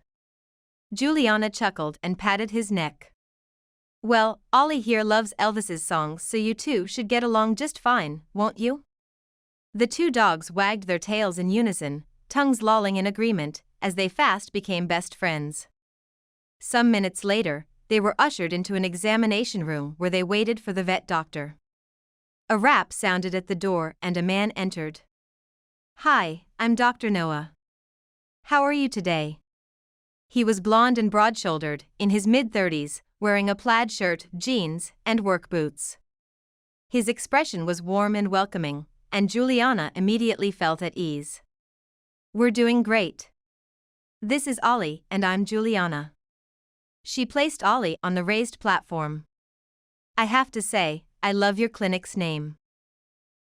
Juliana chuckled and patted his neck. "Well, Ollie here loves Elvis's songs, so you two should get along just fine, won't you?" The two dogs wagged their tails in unison, tongues lolling in agreement, as they fast became best friends. Some minutes later, they were ushered into an examination room where they waited for the vet doctor. A rap sounded at the door and a man entered. "Hi, I'm Dr. Noah. How are you today?" He was blond and broad-shouldered, in his mid-30s, wearing a plaid shirt, jeans, and work boots. His expression was warm and welcoming, and Juliana immediately felt at ease. "We're doing great. This is Ollie, and I'm Juliana." She placed Ollie on the raised platform. "I have to say, I love your clinic's name.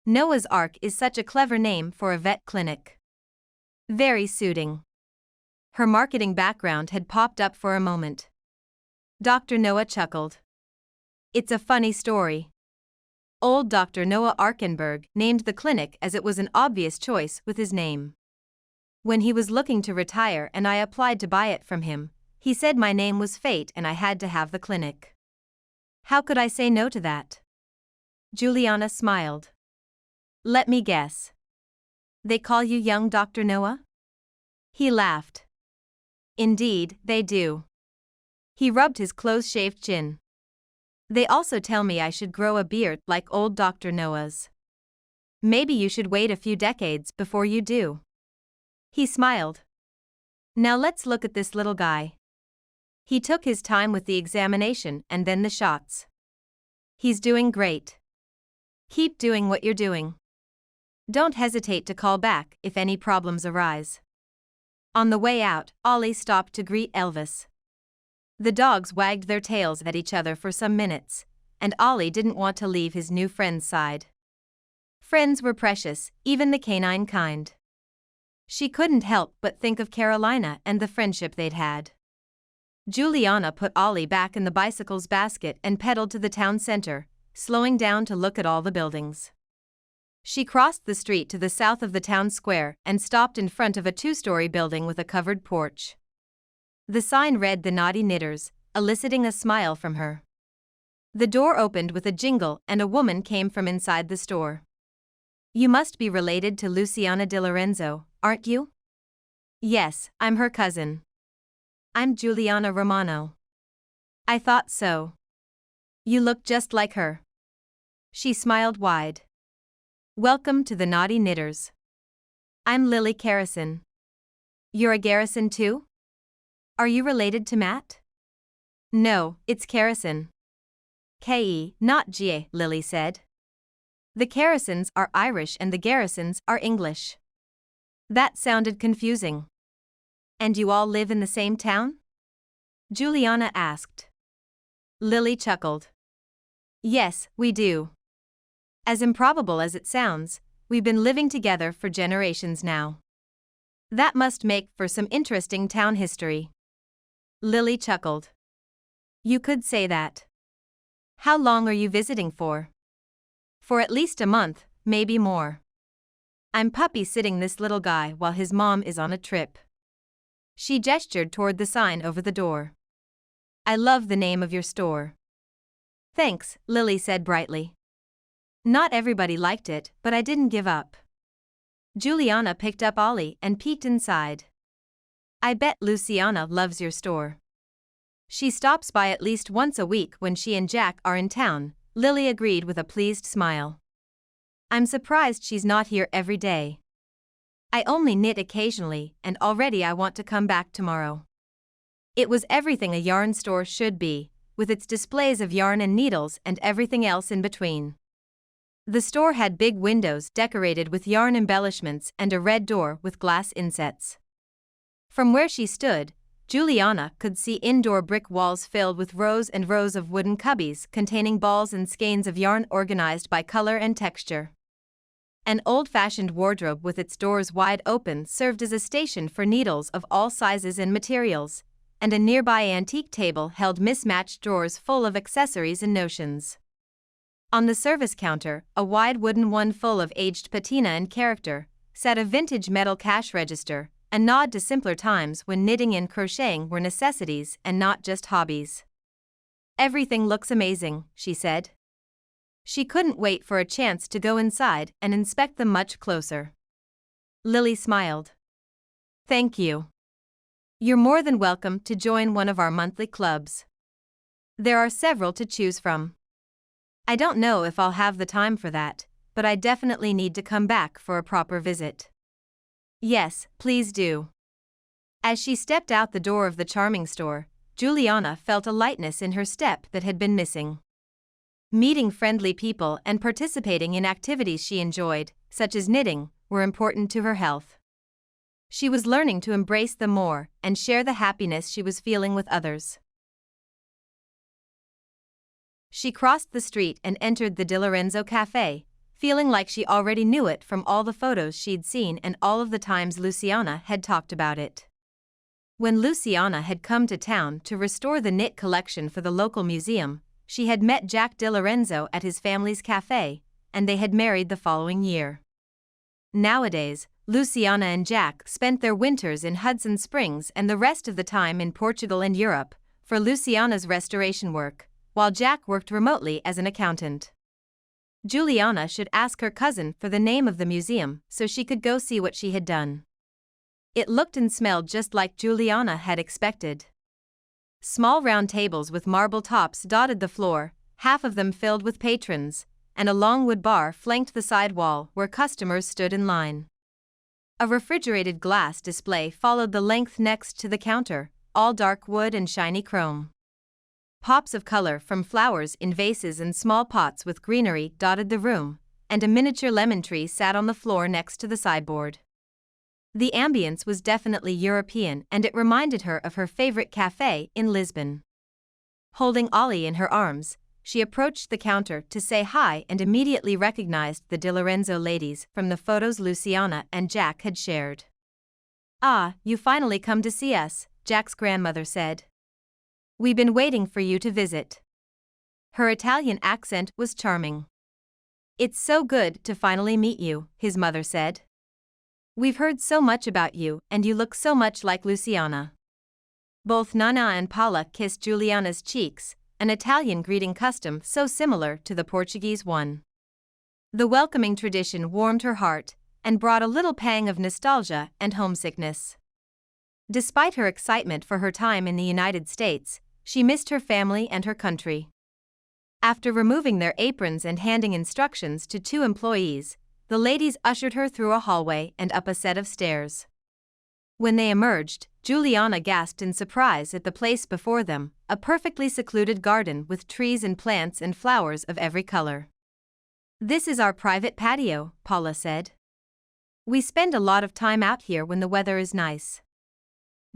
Noah's Ark is such a clever name for a vet clinic. Very suiting." Her marketing background had popped up for a moment. Dr. Noah chuckled. "It's a funny story. Old Dr. Noah Arkenberg named the clinic as it was an obvious choice with his name. When he was looking to retire and I applied to buy it from him, he said my name was fate and I had to have the clinic. How could I say no to that?" Juliana smiled. "Let me guess. They call you young Dr. Noah?" He laughed. "Indeed, they do." He rubbed his close-shaved chin. "They also tell me I should grow a beard like old Dr. Noah's. Maybe you should wait a few decades before you do." He smiled. "Now let's look at this little guy." He took his time with the examination and then the shots. He's doing great. Keep doing what you're doing. Don't hesitate to call back if any problems arise. On the way out, Ollie stopped to greet Elvis. The dogs wagged their tails at each other for some minutes, and Ollie didn't want to leave his new friend's side. Friends were precious, even the canine kind. She couldn't help but think of Carolina and the friendship they'd had. Juliana put Ollie back in the bicycle's basket and pedaled to the town center, slowing down to look at all the buildings. She crossed the street to the south of the town square and stopped in front of a two-story building with a covered porch. The sign read "The Naughty Knitters," eliciting a smile from her. The door opened with a jingle and a woman came from inside the store. "You must be related to Luciana Di Lorenzo, aren't you?" "Yes, I'm her cousin. I'm Juliana Romano." "I thought so. You look just like her." She smiled wide. "Welcome to the Naughty Knitters. I'm Lily Garrison." "You're a Garrison too? Are you related to Matt?" "No, it's Garrison." "K-E, not G-A," Lily said. "The Garrisons are Irish and the Garrisons are English." That sounded confusing. "And you all live in the same town?" Juliana asked. Lily chuckled. "Yes, we do. As improbable as it sounds, we've been living together for generations now. That must make for some interesting town history." Lily chuckled. "You could say that. How long are you visiting for?" "For at least a month, maybe more. I'm puppy-sitting this little guy while his mom is on a trip." She gestured toward the sign over the door. "I love the name of your store." "Thanks," Lily said brightly. "Not everybody liked it, but I didn't give up." Juliana picked up Ollie and peeked inside. "I bet Luciana loves your store. She stops by at least once a week when she and Jack are in town," Lily agreed with a pleased smile. "I'm surprised she's not here every day. I only knit occasionally, and already I want to come back tomorrow." It was everything a yarn store should be, with its displays of yarn and needles and everything else in between. The store had big windows decorated with yarn embellishments and a red door with glass insets. From where she stood, Juliana could see indoor brick walls filled with rows and rows of wooden cubbies containing balls and skeins of yarn organized by color and texture. An old-fashioned wardrobe with its doors wide open served as a station for needles of all sizes and materials, and a nearby antique table held mismatched drawers full of accessories and notions. On the service counter, a wide wooden one full of aged patina and character, sat a vintage metal cash register, a nod to simpler times when knitting and crocheting were necessities and not just hobbies. "Everything looks amazing," she said. She couldn't wait for a chance to go inside and inspect them much closer. Lily smiled. "Thank you. You're more than welcome to join one of our monthly clubs. There are several to choose from. I don't know if I'll have the time for that, but I definitely need to come back for a proper visit." "Yes, please do." As she stepped out the door of the charming store, Juliana felt a lightness in her step that had been missing. Meeting friendly people and participating in activities she enjoyed, such as knitting, were important to her health. She was learning to embrace them more and share the happiness she was feeling with others. She crossed the street and entered the Di Lorenzo Cafe, feeling like she already knew it from all the photos she'd seen and all of the times Luciana had talked about it. When Luciana had come to town to restore the knit collection for the local museum, she had met Jack Di Lorenzo at his family's cafe, and they had married the following year. Nowadays, Luciana and Jack spent their winters in Hudson Springs and the rest of the time in Portugal and Europe for Luciana's restoration work, while Jack worked remotely as an accountant. Juliana should ask her cousin for the name of the museum so she could go see what she had done. It looked and smelled just like Juliana had expected. Small round tables with marble tops dotted the floor, half of them filled with patrons, and a long wood bar flanked the side wall where customers stood in line. A refrigerated glass display followed the length next to the counter, all dark wood and shiny chrome. Pops of color from flowers in vases and small pots with greenery dotted the room, and a miniature lemon tree sat on the floor next to the sideboard. The ambience was definitely European, and it reminded her of her favorite cafe in Lisbon. Holding Ollie in her arms, she approached the counter to say hi and immediately recognized the Di Lorenzo ladies from the photos Luciana and Jack had shared. "Ah, you finally come to see us," Jack's grandmother said. "We've been waiting for you to visit." Her Italian accent was charming. "It's so good to finally meet you," his mother said. "We've heard so much about you, and you look so much like Luciana." Both Nana and Paula kissed Juliana's cheeks, an Italian greeting custom so similar to the Portuguese one. The welcoming tradition warmed her heart and brought a little pang of nostalgia and homesickness. Despite her excitement for her time in the United States, she missed her family and her country. After removing their aprons and handing instructions to 2 employees, the ladies ushered her through a hallway and up a set of stairs. When they emerged, Juliana gasped in surprise at the place before them, a perfectly secluded garden with trees and plants and flowers of every color. "This is our private patio," Paula said. "We spend a lot of time out here when the weather is nice."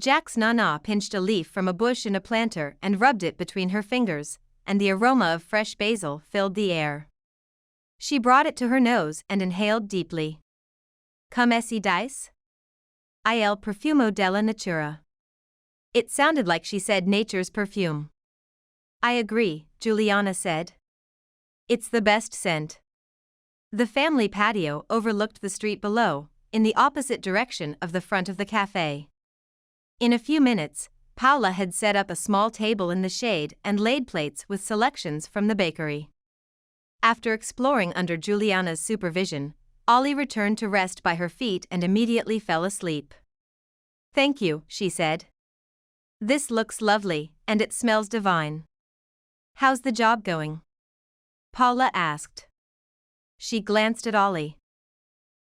Jack's Nana pinched a leaf from a bush in a planter and rubbed it between her fingers, and the aroma of fresh basil filled the air. She brought it to her nose and inhaled deeply. "Come si dice? Il profumo della natura." It sounded like she said nature's perfume. "I agree," Juliana said. "It's the best scent." The family patio overlooked the street below, in the opposite direction of the front of the cafe. In a few minutes, Paula had set up a small table in the shade and laid plates with selections from the bakery. After exploring under Juliana's supervision, Ollie returned to rest by her feet and immediately fell asleep. "Thank you," she said. "This looks lovely, and it smells divine." "How's the job going?" Paula asked. She glanced at Ollie.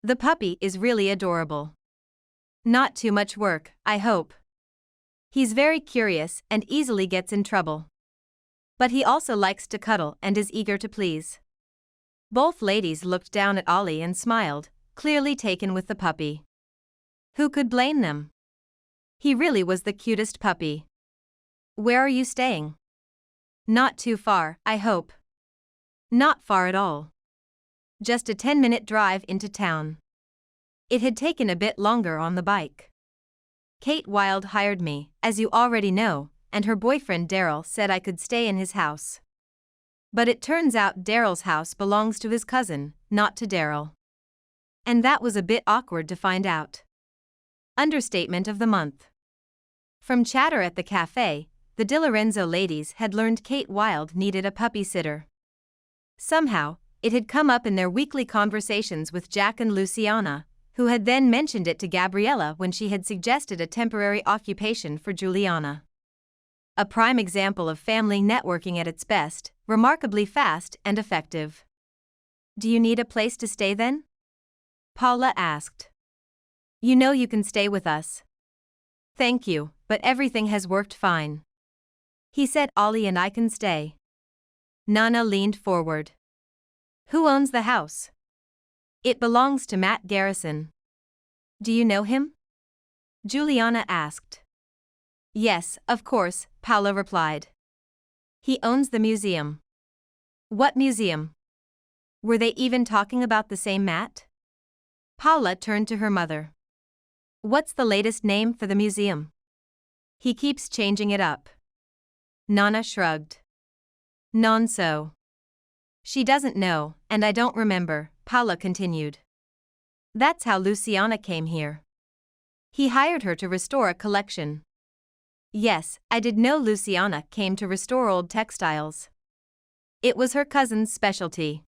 "The puppy is really adorable. Not too much work, I hope. He's very curious and easily gets in trouble. But he also likes to cuddle and is eager to please." Both ladies looked down at Ollie and smiled, clearly taken with the puppy. Who could blame them? He really was the cutest puppy. "Where are you staying?" "Not too far, I hope." "Not far at all. Just a 10-minute drive into town." It had taken a bit longer on the bike. "Kate Wilde hired me, as you already know, and her boyfriend Daryl said I could stay in his house. But it turns out Daryl's house belongs to his cousin, not to Daryl. And that was a bit awkward to find out." Understatement of the month. From chatter at the cafe, the Di Lorenzo ladies had learned Kate Wilde needed a puppy sitter. Somehow, it had come up in their weekly conversations with Jack and Luciana, who had then mentioned it to Gabriella when she had suggested a temporary occupation for Juliana. A prime example of family networking at its best, remarkably fast and effective. "Do you need a place to stay then?" Paula asked. "You know you can stay with us." "Thank you, but everything has worked fine." He said Ollie and I can stay. Nana leaned forward. "Who owns the house?" "It belongs to Matt Garrison." "Do you know him?" Juliana asked. "Yes, of course," Paula replied. "He owns the museum." "What museum?" Were they even talking about the same Matt? Paula turned to her mother. "What's the latest name for the museum?" "He keeps changing it up." Nana shrugged. "Non so." "She doesn't know, and I don't remember," Paula continued. "That's how Luciana came here. He hired her to restore a collection." "Yes, I did know Luciana came to restore old textiles. It was her cousin's specialty.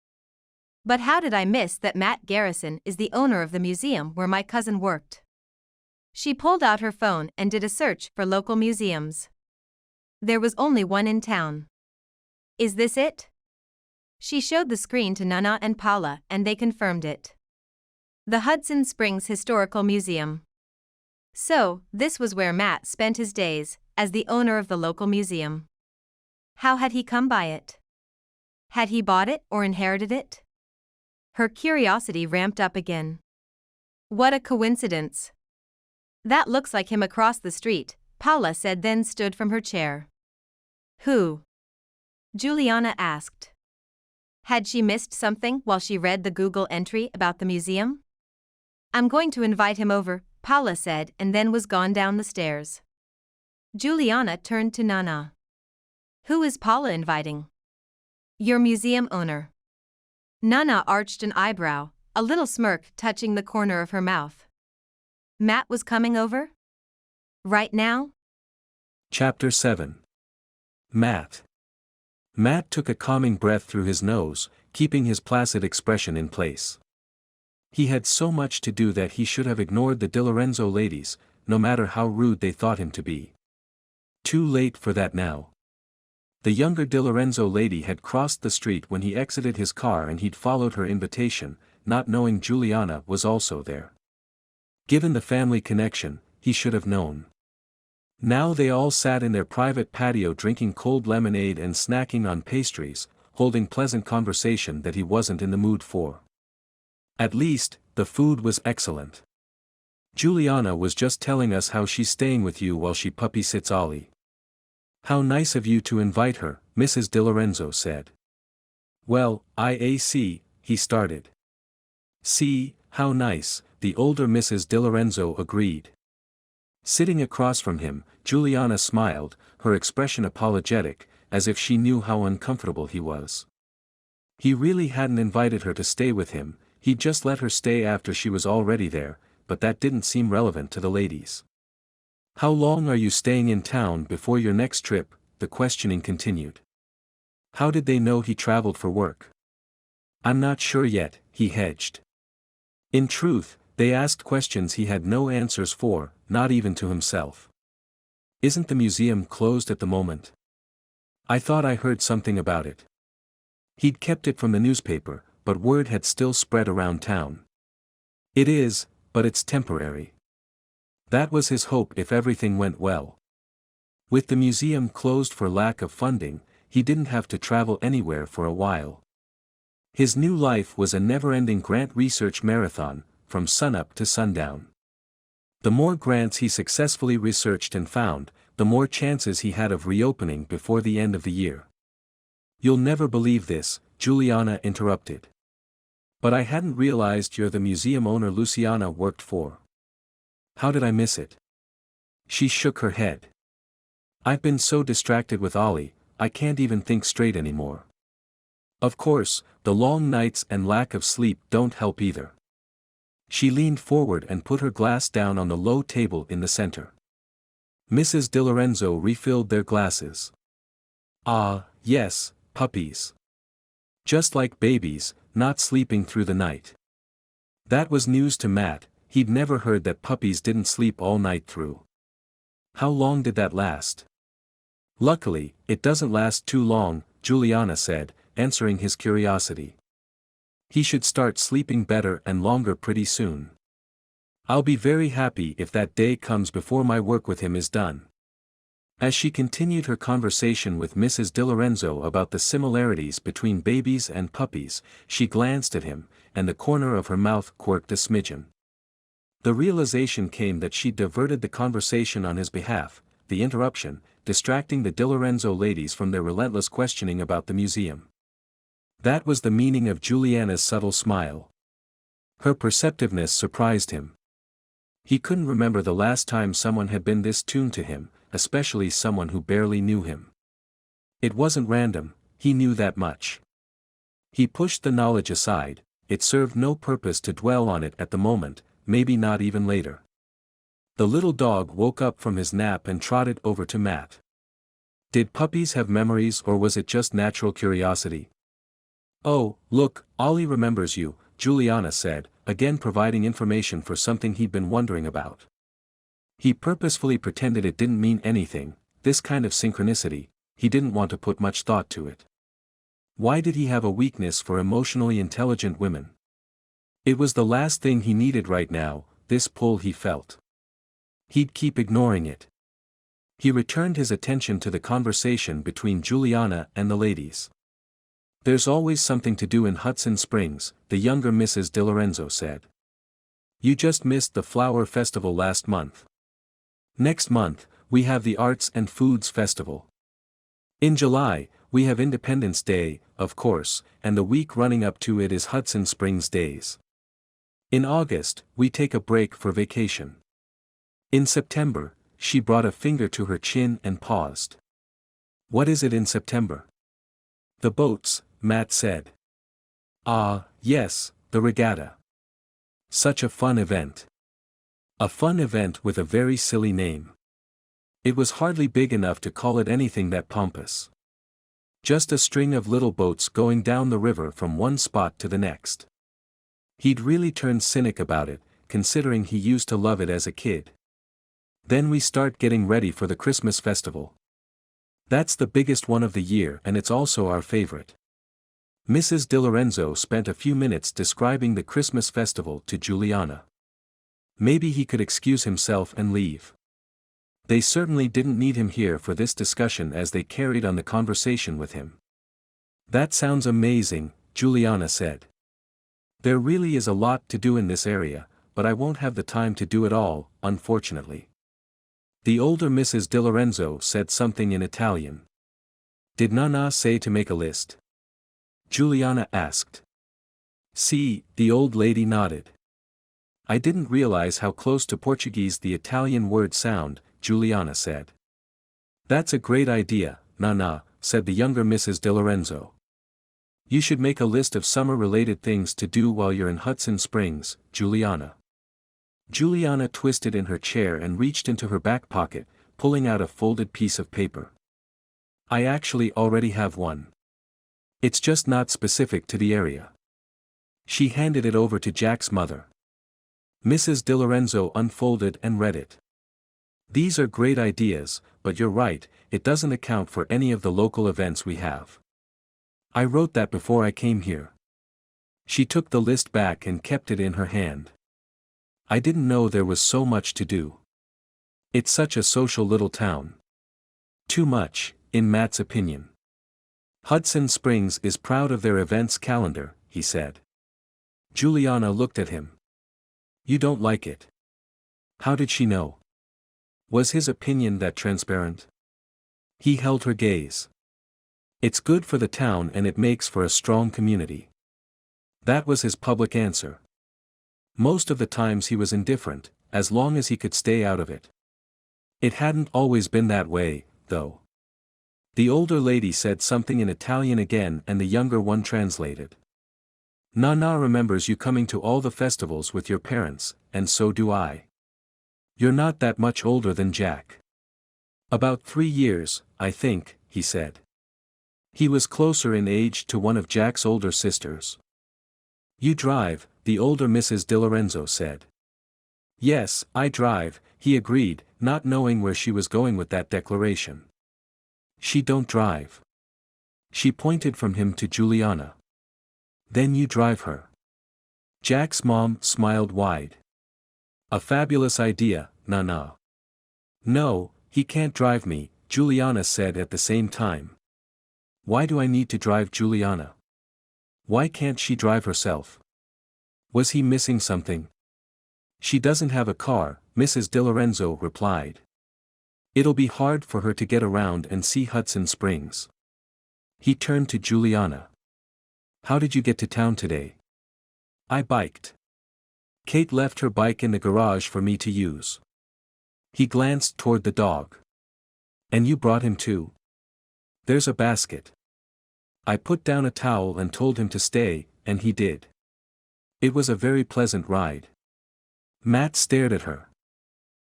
But how did I miss that Matt Garrison is the owner of the museum where my cousin worked?" She pulled out her phone and did a search for local museums. There was only one in town. "Is this it?" She showed the screen to Nana and Paula and they confirmed it. The Hudson Springs Historical Museum. So, this was where Matt spent his days, as the owner of the local museum. How had he come by it? Had he bought it or inherited it? Her curiosity ramped up again. What a coincidence! That looks like him across the street, Paula said, then stood from her chair. Who? Juliana asked. Had she missed something while she read the Google entry about the museum? I'm going to invite him over, Paula said, and then was gone down the stairs. Juliana turned to Nana. Who is Paula inviting? Your museum owner. Nana arched an eyebrow, a little smirk touching the corner of her mouth. Matt was coming over? Right now? Chapter 7. Matt. Matt took a calming breath through his nose, keeping his placid expression in place. He had so much to do that he should have ignored the DiLorenzo ladies, no matter how rude they thought him to be. Too late for that now. The younger DiLorenzo lady had crossed the street when he exited his car, and he'd followed her invitation, not knowing Juliana was also there. Given the family connection, he should have known. Now they all sat in their private patio drinking cold lemonade and snacking on pastries, holding pleasant conversation that he wasn't in the mood for. At least, the food was excellent. Juliana was just telling us how she's staying with you while she puppy sits Ollie. How nice of you to invite her, Mrs. DiLorenzo said. Well, see, he started. See, how nice, the older Mrs. DiLorenzo agreed. Sitting across from him, Juliana smiled, her expression apologetic, as if she knew how uncomfortable he was. He really hadn't invited her to stay with him, he'd just let her stay after she was already there, but that didn't seem relevant to the ladies. How long are you staying in town before your next trip? The questioning continued. How did they know he traveled for work? I'm not sure yet, he hedged. In truth, they asked questions he had no answers for, not even to himself. Isn't the museum closed at the moment? I thought I heard something about it. He'd kept it from the newspaper, but word had still spread around town. It is, but it's temporary. That was his hope if everything went well. With the museum closed for lack of funding, he didn't have to travel anywhere for a while. His new life was a never-ending grant research marathon, from sunup to sundown. The more grants he successfully researched and found, the more chances he had of reopening before the end of the year. You'll never believe this, Juliana interrupted. But I hadn't realized you're the museum owner Luciana worked for. How did I miss it? She shook her head. I've been so distracted with Ollie, I can't even think straight anymore. Of course, the long nights and lack of sleep don't help either. She leaned forward and put her glass down on the low table in the center. Mrs. DiLorenzo refilled their glasses. Ah, yes, puppies. Just like babies, not sleeping through the night. That was news to Matt, he'd never heard that puppies didn't sleep all night through. How long did that last? Luckily, it doesn't last too long, Juliana said, answering his curiosity. He should start sleeping better and longer pretty soon. I'll be very happy if that day comes before my work with him is done. As she continued her conversation with Mrs. DiLorenzo about the similarities between babies and puppies, she glanced at him, and the corner of her mouth quirked a smidgen. The realization came that she'd diverted the conversation on his behalf, the interruption, distracting the DiLorenzo ladies from their relentless questioning about the museum. That was the meaning of Juliana's subtle smile. Her perceptiveness surprised him. He couldn't remember the last time someone had been this tuned to him, especially someone who barely knew him. It wasn't random, he knew that much. He pushed the knowledge aside, it served no purpose to dwell on it at the moment, maybe not even later. The little dog woke up from his nap and trotted over to Matt. Did puppies have memories, or was it just natural curiosity? Oh, look, Ollie remembers you, Juliana said, again providing information for something he'd been wondering about. He purposefully pretended it didn't mean anything, this kind of synchronicity, he didn't want to put much thought to it. Why did he have a weakness for emotionally intelligent women? It was the last thing he needed right now, this pull he felt. He'd keep ignoring it. He returned his attention to the conversation between Juliana and the ladies. "There's always something to do in Hudson Springs," the younger Mrs. DiLorenzo said. "You just missed the Flower Festival last month. Next month, we have the Arts and Foods Festival. In July, we have Independence Day, of course, and the week running up to it is Hudson Springs Days. In August, we take a break for vacation. In September," she brought a finger to her chin and paused. "What is it in September?" "The boats," Matt said. "Ah, yes, the regatta. Such a fun event. A fun event with a very silly name. It was hardly big enough to call it anything that pompous. Just a string of little boats going down the river from one spot to the next." He'd really turned cynic about it, considering he used to love it as a kid. "Then we start getting ready for the Christmas festival. That's the biggest one of the year and it's also our favorite." Mrs. DiLorenzo spent a few minutes describing the Christmas festival to Juliana. Maybe he could excuse himself and leave. They certainly didn't need him here for this discussion as they carried on the conversation with him. "That sounds amazing," Juliana said. "There really is a lot to do in this area, but I won't have the time to do it all, unfortunately." The older Mrs. DiLorenzo said something in Italian. "Did Nana say to make a list?" Juliana asked. "See," the old lady nodded. "I didn't realize how close to Portuguese the Italian words sound," Juliana said. "That's a great idea, Nana," said the younger Mrs. DiLorenzo. "You should make a list of summer-related things to do while you're in Hudson Springs, Juliana." Juliana twisted in her chair and reached into her back pocket, pulling out a folded piece of paper. "I actually already have one. It's just not specific to the area." She handed it over to Jack's mother. Mrs. DiLorenzo unfolded and read it. "These are great ideas, but you're right, it doesn't account for any of the local events we have. I wrote that before I came here." She took the list back and kept it in her hand. "I didn't know there was so much to do. It's such a social little town. Too much, in Matt's opinion. Hudson Springs is proud of their events calendar," he said. Juliana looked at him. "You don't like it?" How did she know? Was his opinion that transparent? He held her gaze. "It's good for the town and it makes for a strong community." That was his public answer. Most of the times he was indifferent, as long as he could stay out of it. It hadn't always been that way, though. The older lady said something in Italian again and the younger one translated. "Nana remembers you coming to all the festivals with your parents, and so do I. You're not that much older than Jack." "About 3 years, I think," he said. He was closer in age to one of Jack's older sisters. "You drive," the older Mrs. DiLorenzo said. "Yes, I drive," he agreed, not knowing where she was going with that declaration. "She don't drive." She pointed from him to Juliana. "Then you drive her." Jack's mom smiled wide. "A fabulous idea, Nana." "No, he can't drive me," Juliana said at the same time. Why do I need to drive Juliana? Why can't she drive herself? Was he missing something? "She doesn't have a car," Mrs. DiLorenzo replied. "It'll be hard for her to get around and see Hudson Springs." He turned to Juliana. "How did you get to town today?" "I biked. Kate left her bike in the garage for me to use." He glanced toward the dog. "And you brought him too?" "There's a basket." I put down a towel and told him to stay, and he did. It was a very pleasant ride. Matt stared at her.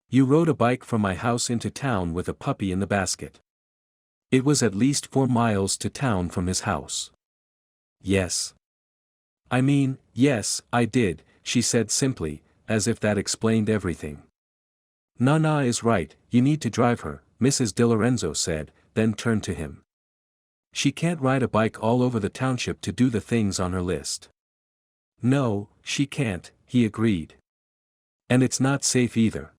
"You rode a bike from my house into town with a puppy in the basket." It was at least 4 miles to town from his house. "Yes. I mean, yes, I did," she said simply, as if that explained everything. "Nana is right, you need to drive her," Mrs. DiLorenzo said, then turned to him. "She can't ride a bike all over the township to do the things on her list." "No, she can't," he agreed. "And it's not safe either.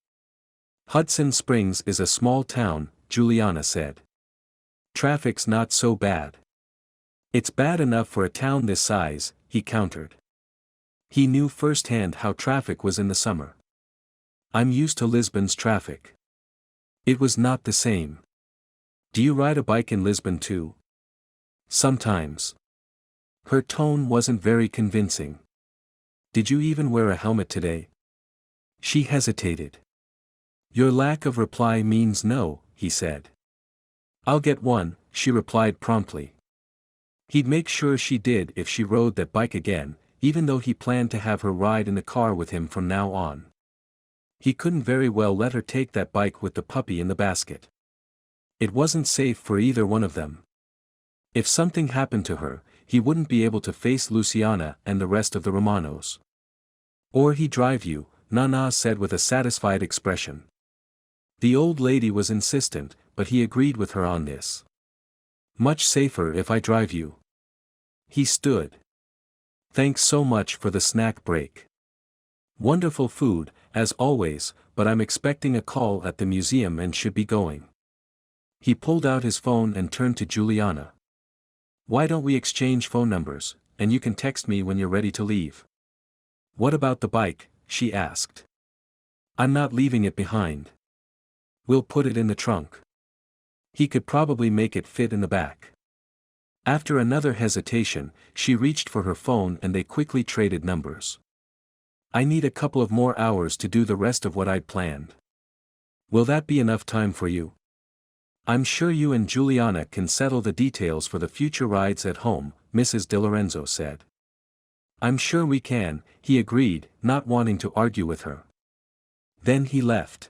Hudson Springs is a small town," Juliana said. Traffic's not so bad. It's bad enough for a town this size, he countered. He knew firsthand how traffic was in the summer. I'm used to Lisbon's traffic. It was not the same. Do you ride a bike in Lisbon too? Sometimes. Her tone wasn't very convincing. Did you even wear a helmet today? She hesitated. Your lack of reply means no, he said. I'll get one, she replied promptly. He'd make sure she did if she rode that bike again, even though he planned to have her ride in the car with him from now on. He couldn't very well let her take that bike with the puppy in the basket. It wasn't safe for either one of them. If something happened to her, he wouldn't be able to face Luciana and the rest of the Romanos. Or he'd drive you, Nana said with a satisfied expression. The old lady was insistent, but he agreed with her on this. Much safer if I drive you. He stood. Thanks so much for the snack break. Wonderful food, as always, but I'm expecting a call at the museum and should be going. He pulled out his phone and turned to Juliana. Why don't we exchange phone numbers, and you can text me when you're ready to leave? What about the bike? She asked. I'm not leaving it behind. We'll put it in the trunk. He could probably make it fit in the back. After another hesitation, she reached for her phone and they quickly traded numbers. I need a couple of more hours to do the rest of what I'd planned. Will that be enough time for you? I'm sure you and Juliana can settle the details for the future rides at home, Mrs. De Lorenzo said. I'm sure we can, he agreed, not wanting to argue with her. Then he left.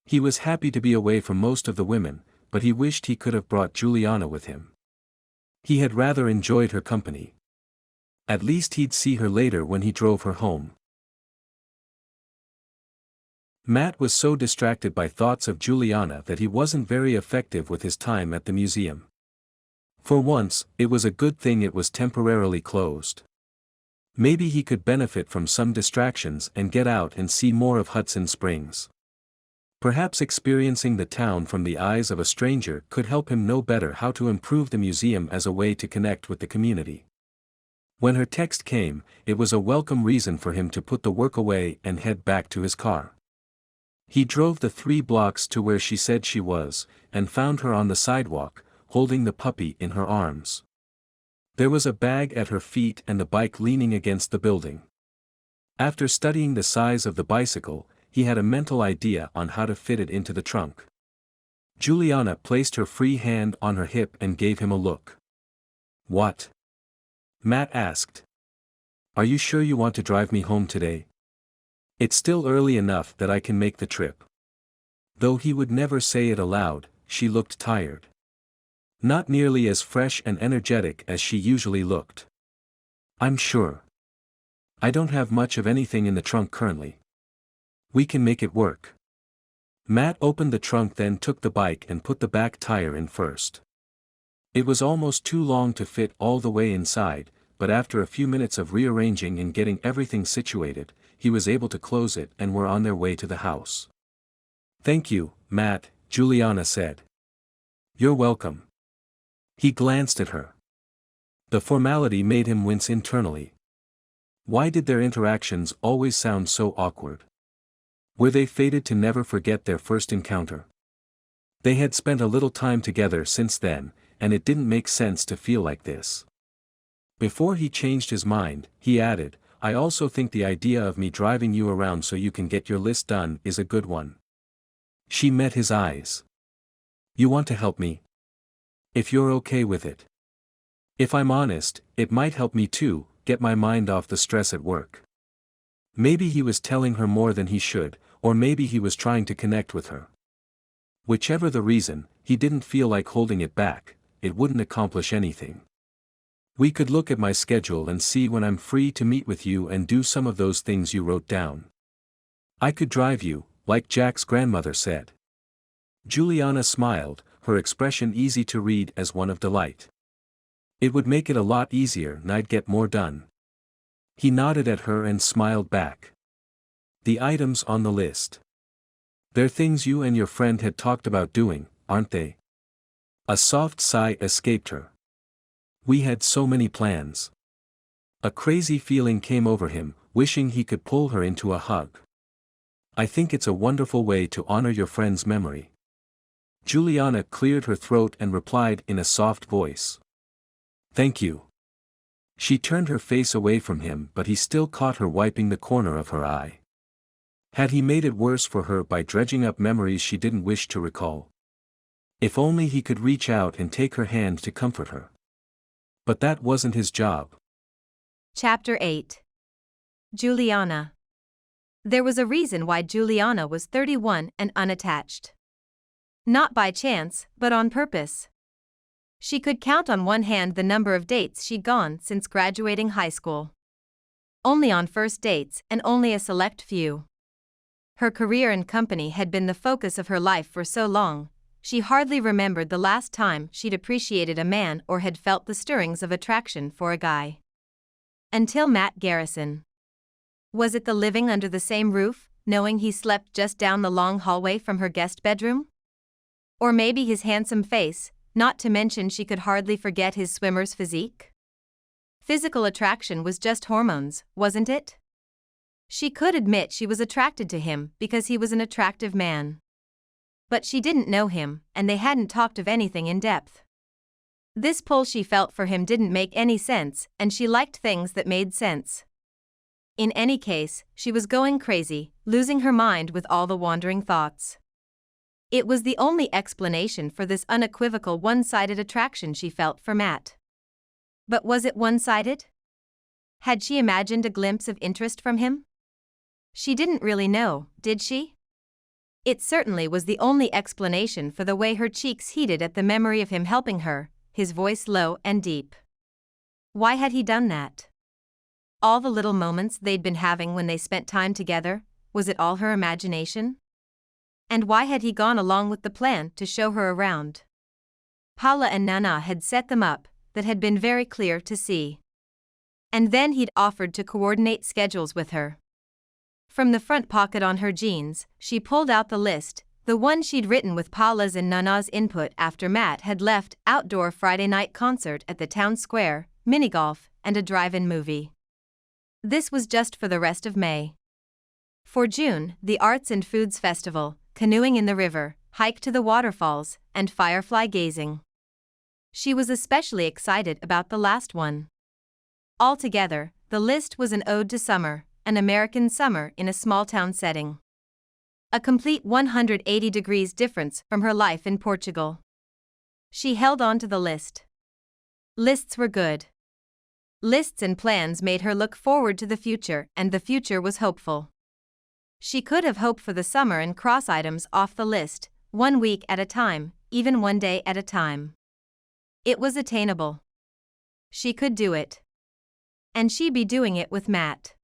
He was happy to be away from most of the women, but he wished he could have brought Juliana with him. He had rather enjoyed her company. At least he'd see her later when he drove her home. Matt was so distracted by thoughts of Juliana that he wasn't very effective with his time at the museum. For once, it was a good thing it was temporarily closed. Maybe he could benefit from some distractions and get out and see more of Hudson Springs. Perhaps experiencing the town from the eyes of a stranger could help him know better how to improve the museum as a way to connect with the community. When her text came, it was a welcome reason for him to put the work away and head back to his car. He drove the 3 blocks to where she said she was, and found her on the sidewalk, holding the puppy in her arms. There was a bag at her feet and the bike leaning against the building. After studying the size of the bicycle, he had a mental idea on how to fit it into the trunk. Juliana placed her free hand on her hip and gave him a look. What? Matt asked. Are you sure you want to drive me home today? It's still early enough that I can make the trip. Though he would never say it aloud, she looked tired. Not nearly as fresh and energetic as she usually looked. I'm sure. I don't have much of anything in the trunk currently. We can make it work. Matt opened the trunk, then took the bike and put the back tire in first. It was almost too long to fit all the way inside, but after a few minutes of rearranging and getting everything situated, he was able to close it and were on their way to the house. Thank you, Matt, Juliana said. You're welcome. He glanced at her. The formality made him wince internally. Why did their interactions always sound so awkward? Were they fated to never forget their first encounter? They had spent a little time together since then, and it didn't make sense to feel like this. Before he changed his mind, he added, I also think the idea of me driving you around so you can get your list done is a good one. She met his eyes. You want to help me? If you're okay with it. If I'm honest, it might help me too, get my mind off the stress at work. Maybe he was telling her more than he should, or maybe he was trying to connect with her. Whichever the reason, he didn't feel like holding it back, it wouldn't accomplish anything. We could look at my schedule and see when I'm free to meet with you and do some of those things you wrote down. I could drive you, like Jack's grandmother said. Juliana smiled, her expression easy to read as one of delight. It would make it a lot easier and I'd get more done. He nodded at her and smiled back. The items on the list. They're things you and your friend had talked about doing, aren't they? A soft sigh escaped her. We had so many plans. A crazy feeling came over him, wishing he could pull her into a hug. I think it's a wonderful way to honor your friend's memory. Juliana cleared her throat and replied in a soft voice. Thank you. She turned her face away from him, but he still caught her wiping the corner of her eye. Had he made it worse for her by dredging up memories she didn't wish to recall? If only he could reach out and take her hand to comfort her. But that wasn't his job. Chapter 8. Juliana. There was a reason why Juliana was 31 and unattached. Not by chance, but on purpose. She could count on one hand the number of dates she'd gone since graduating high school. Only on first dates, and only a select few. Her career and company had been the focus of her life for so long, she hardly remembered the last time she'd appreciated a man or had felt the stirrings of attraction for a guy. Until Matt Garrison. Was it the living under the same roof, knowing he slept just down the long hallway from her guest bedroom? Or maybe his handsome face, not to mention she could hardly forget his swimmer's physique? Physical attraction was just hormones, wasn't it? She could admit she was attracted to him because he was an attractive man. But she didn't know him, and they hadn't talked of anything in depth. This pull she felt for him didn't make any sense, and she liked things that made sense. In any case, she was going crazy, losing her mind with all the wandering thoughts. It was the only explanation for this unequivocal one-sided attraction she felt for Matt. But was it one-sided? Had she imagined a glimpse of interest from him? She didn't really know, did she? It certainly was the only explanation for the way her cheeks heated at the memory of him helping her, his voice low and deep. Why had he done that? All the little moments they'd been having when they spent time together, was it all her imagination? And why had he gone along with the plan to show her around? Paula and Nana had set them up, that had been very clear to see. And then he'd offered to coordinate schedules with her. From the front pocket on her jeans, she pulled out the list, the one she'd written with Paula's and Nana's input after Matt had left: outdoor Friday night concert at the town square, minigolf, and a drive-in movie. This was just for the rest of May. For June, the Arts and Foods Festival, canoeing in the river, hike to the waterfalls, and firefly gazing. She was especially excited about the last one. Altogether, the list was an ode to summer, an American summer in a small-town setting. A complete 180 degrees difference from her life in Portugal. She held on to the list. Lists were good. Lists and plans made her look forward to the future, and the future was hopeful. She could have hoped for the summer and cross items off the list, 1 week at a time, even 1 day at a time. It was attainable. She could do it. And she'd be doing it with Matt.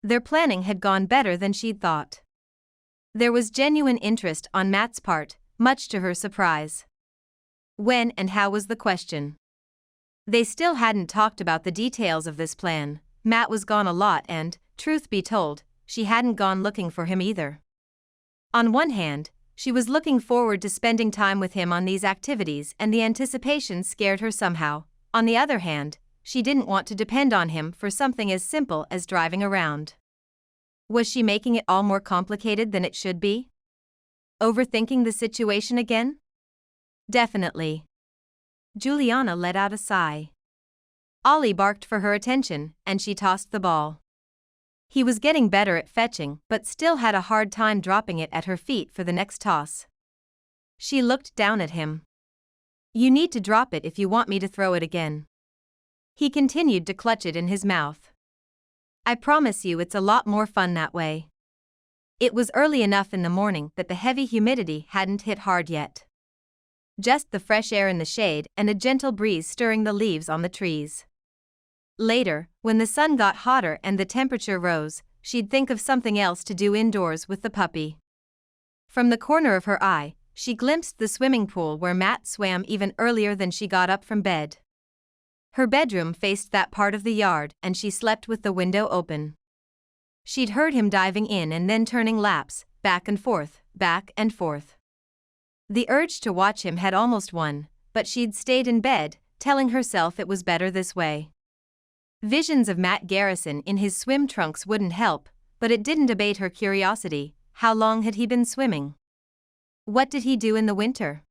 Their planning had gone better than she'd thought. There was genuine interest on Matt's part, much to her surprise. When and how was the question. They still hadn't talked about the details of this plan. Matt was gone a lot and, truth be told, she hadn't gone looking for him either. On one hand, she was looking forward to spending time with him on these activities, and the anticipation scared her somehow. On the other hand, she didn't want to depend on him for something as simple as driving around. Was she making it all more complicated than it should be? Overthinking the situation again? Definitely. Juliana let out a sigh. Ollie barked for her attention, and she tossed the ball. He was getting better at fetching, but still had a hard time dropping it at her feet for the next toss. She looked down at him. "You need to drop it if you want me to throw it again." He continued to clutch it in his mouth. "I promise you it's a lot more fun that way." It was early enough in the morning that the heavy humidity hadn't hit hard yet. Just the fresh air in the shade and a gentle breeze stirring the leaves on the trees. Later, when the sun got hotter and the temperature rose, she'd think of something else to do indoors with the puppy. From the corner of her eye, she glimpsed the swimming pool where Matt swam even earlier than she got up from bed. Her bedroom faced that part of the yard, and she slept with the window open. She'd heard him diving in and then turning laps, back and forth, back and forth. The urge to watch him had almost won, but she'd stayed in bed, telling herself it was better this way. Visions of Matt Garrison in his swim trunks wouldn't help, but it didn't abate her curiosity. How long had he been swimming? What did he do in the winter?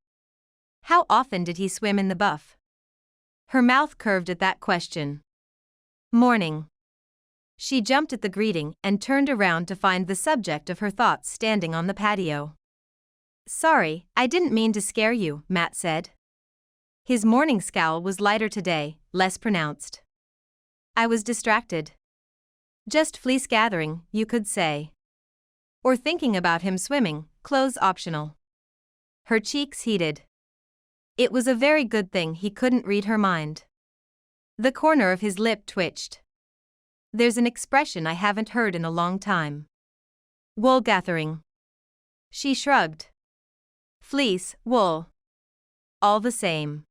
How often did he swim in the Buff? Her mouth curved at that question. Morning. She jumped at the greeting and turned around to find the subject of her thoughts standing on the patio. Sorry, I didn't mean to scare you, Matt said. His morning scowl was lighter today, less pronounced. I was distracted. Just fleece gathering, you could say. Or thinking about him swimming, clothes optional. Her cheeks heated. It was a very good thing he couldn't read her mind. The corner of his lip twitched. There's an expression I haven't heard in a long time. Wool gathering. She shrugged. Fleece, wool. All the same.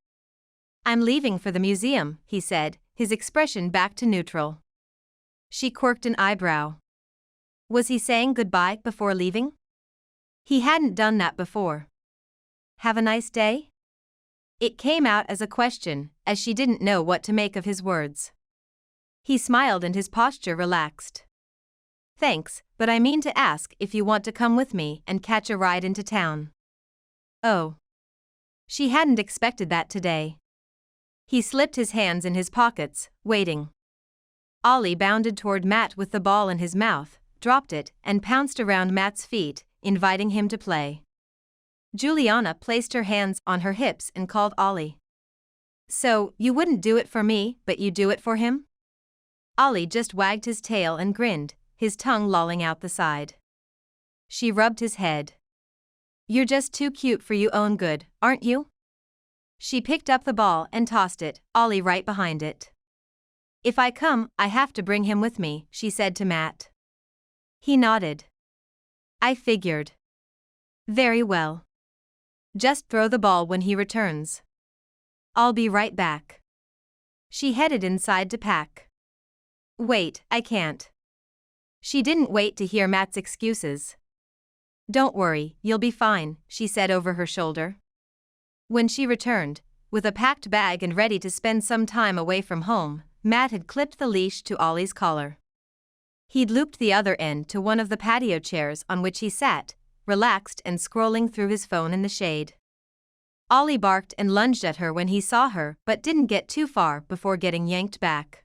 I'm leaving for the museum, he said, his expression back to neutral. She quirked an eyebrow. Was he saying goodbye before leaving? He hadn't done that before. Have a nice day? It came out as a question, as she didn't know what to make of his words. He smiled and his posture relaxed. Thanks, but I mean to ask if you want to come with me and catch a ride into town. Oh. She hadn't expected that today. He slipped his hands in his pockets, waiting. Ollie bounded toward Matt with the ball in his mouth, dropped it, and pounced around Matt's feet, inviting him to play. Juliana placed her hands on her hips and called Ollie. So, you wouldn't do it for me, but you do it for him? Ollie just wagged his tail and grinned, his tongue lolling out the side. She rubbed his head. You're just too cute for your own good, aren't you? She picked up the ball and tossed it, Ollie right behind it. If I come, I have to bring him with me, she said to Matt. He nodded. I figured. Very well. Just throw the ball when he returns. I'll be right back. She headed inside to pack. Wait, I can't. She didn't wait to hear Matt's excuses. Don't worry, you'll be fine, she said over her shoulder. When she returned, with a packed bag and ready to spend some time away from home, Matt had clipped the leash to Ollie's collar. He'd looped the other end to one of the patio chairs on which he sat, relaxed and scrolling through his phone in the shade. Ollie barked and lunged at her when he saw her but didn't get too far before getting yanked back.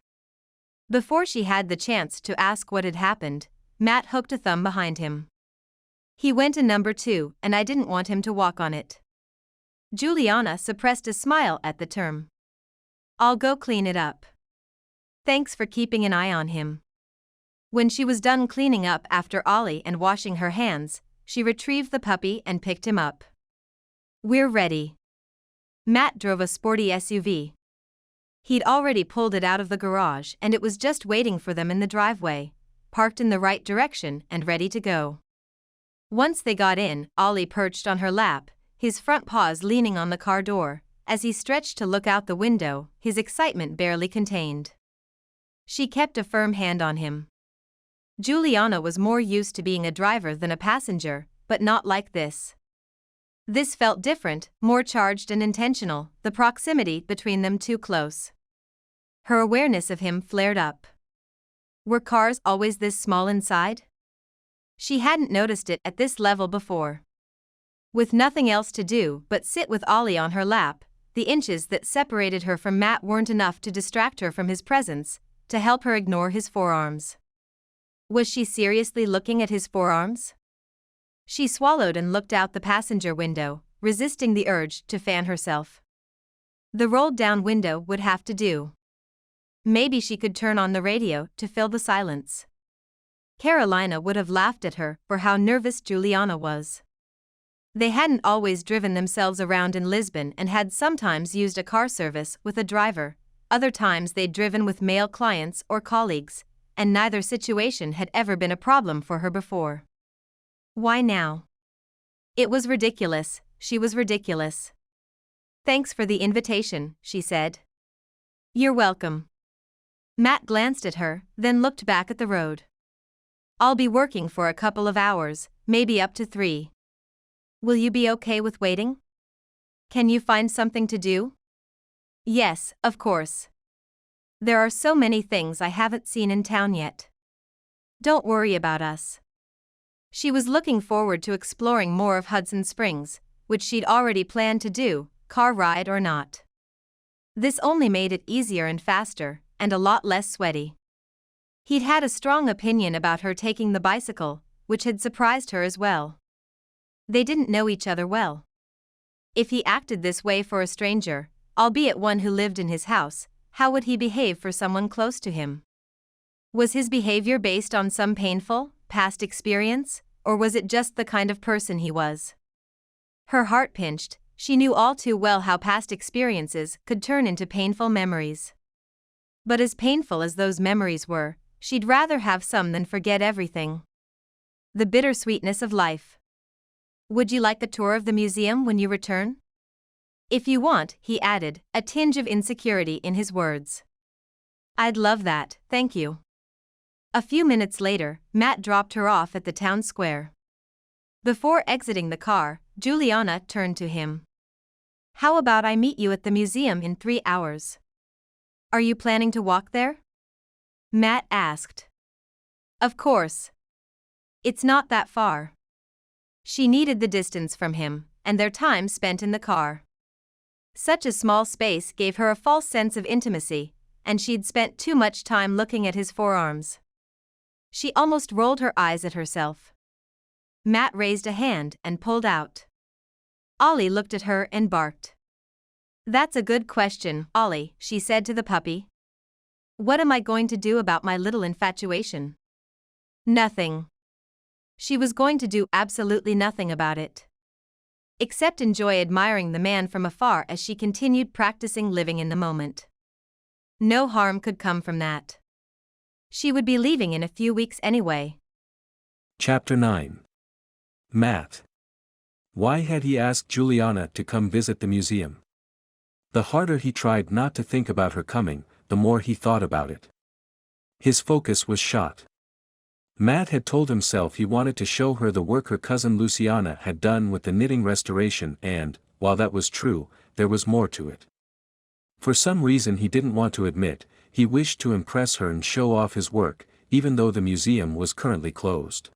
Before she had the chance to ask what had happened, Matt hooked a thumb behind him. He went to number 2 and I didn't want him to walk on it. Juliana suppressed a smile at the term. I'll go clean it up. Thanks for keeping an eye on him. When she was done cleaning up after Ollie and washing her hands, she retrieved the puppy and picked him up. We're ready. Matt drove a sporty SUV. He'd already pulled it out of the garage and it was just waiting for them in the driveway, parked in the right direction and ready to go. Once they got in, Ollie perched on her lap, his front paws leaning on the car door. As he stretched to look out the window, his excitement barely contained. She kept a firm hand on him. Juliana was more used to being a driver than a passenger, but not like this. This felt different, more charged and intentional, the proximity between them too close. Her awareness of him flared up. Were cars always this small inside? She hadn't noticed it at this level before. With nothing else to do but sit with Ollie on her lap, the inches that separated her from Matt weren't enough to distract her from his presence, to help her ignore his forearms. Was she seriously looking at his forearms? She swallowed and looked out the passenger window, resisting the urge to fan herself. The rolled-down window would have to do. Maybe she could turn on the radio to fill the silence. Carolina would have laughed at her for how nervous Juliana was. They hadn't always driven themselves around in Lisbon and had sometimes used a car service with a driver, other times they'd driven with male clients or colleagues, and neither situation had ever been a problem for her before. Why now? It was ridiculous, she was ridiculous. Thanks for the invitation, she said. You're welcome. Matt glanced at her, then looked back at the road. I'll be working for a couple of hours, maybe up to 3. Will you be okay with waiting? Can you find something to do? Yes, of course. There are so many things I haven't seen in town yet. Don't worry about us. She was looking forward to exploring more of Hudson Springs, which she'd already planned to do, car ride or not. This only made it easier and faster, and a lot less sweaty. He'd had a strong opinion about her taking the bicycle, which had surprised her as well. They didn't know each other well. If he acted this way for a stranger, albeit one who lived in his house, how would he behave for someone close to him? Was his behavior based on some painful, past experience, or was it just the kind of person he was? Her heart pinched. She knew all too well how past experiences could turn into painful memories. But as painful as those memories were, she'd rather have some than forget everything. The bittersweetness of life. Would you like the tour of the museum when you return? If you want, he added, a tinge of insecurity in his words. I'd love that, thank you. A few minutes later, Matt dropped her off at the town square. Before exiting the car, Juliana turned to him. How about I meet you at the museum in 3 hours? Are you planning to walk there? Matt asked. Of course. It's not that far. She needed the distance from him, and their time spent in the car. Such a small space gave her a false sense of intimacy, and she'd spent too much time looking at his forearms. She almost rolled her eyes at herself. Matt raised a hand and pulled out. Ollie looked at her and barked. That's a good question, Ollie, she said to the puppy. What am I going to do about my little infatuation? Nothing. She was going to do absolutely nothing about it. Except enjoy admiring the man from afar as she continued practicing living in the moment. No harm could come from that. She would be leaving in a few weeks anyway. Chapter 9. Matt. Why had he asked Juliana to come visit the museum? The harder he tried not to think about her coming, the more he thought about it. His focus was shot. Matt had told himself he wanted to show her the work her cousin Luciana had done with the knitting restoration and, while that was true, there was more to it. For some reason he didn't want to admit, he wished to impress her and show off his work, even though the museum was currently closed.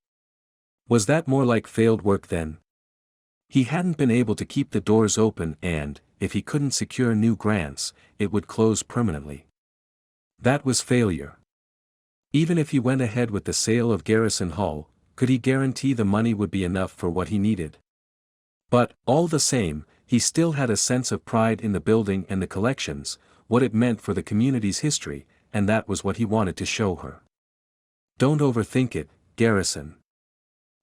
Was that more like failed work then? He hadn't been able to keep the doors open and, if he couldn't secure new grants, it would close permanently. That was failure. Even if he went ahead with the sale of Garrison Hall, could he guarantee the money would be enough for what he needed? But, all the same, he still had a sense of pride in the building and the collections, what it meant for the community's history, and that was what he wanted to show her. Don't overthink it, Garrison.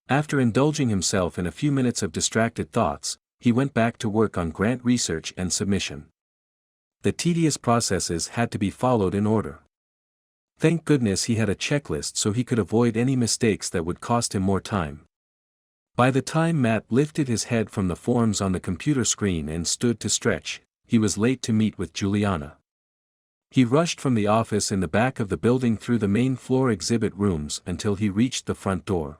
After indulging himself in a few minutes of distracted thoughts, he went back to work on grant research and submission. The tedious processes had to be followed in order. Thank goodness he had a checklist so he could avoid any mistakes that would cost him more time. By the time Matt lifted his head from the forms on the computer screen and stood to stretch, he was late to meet with Juliana. He rushed from the office in the back of the building through the main floor exhibit rooms until he reached the front door.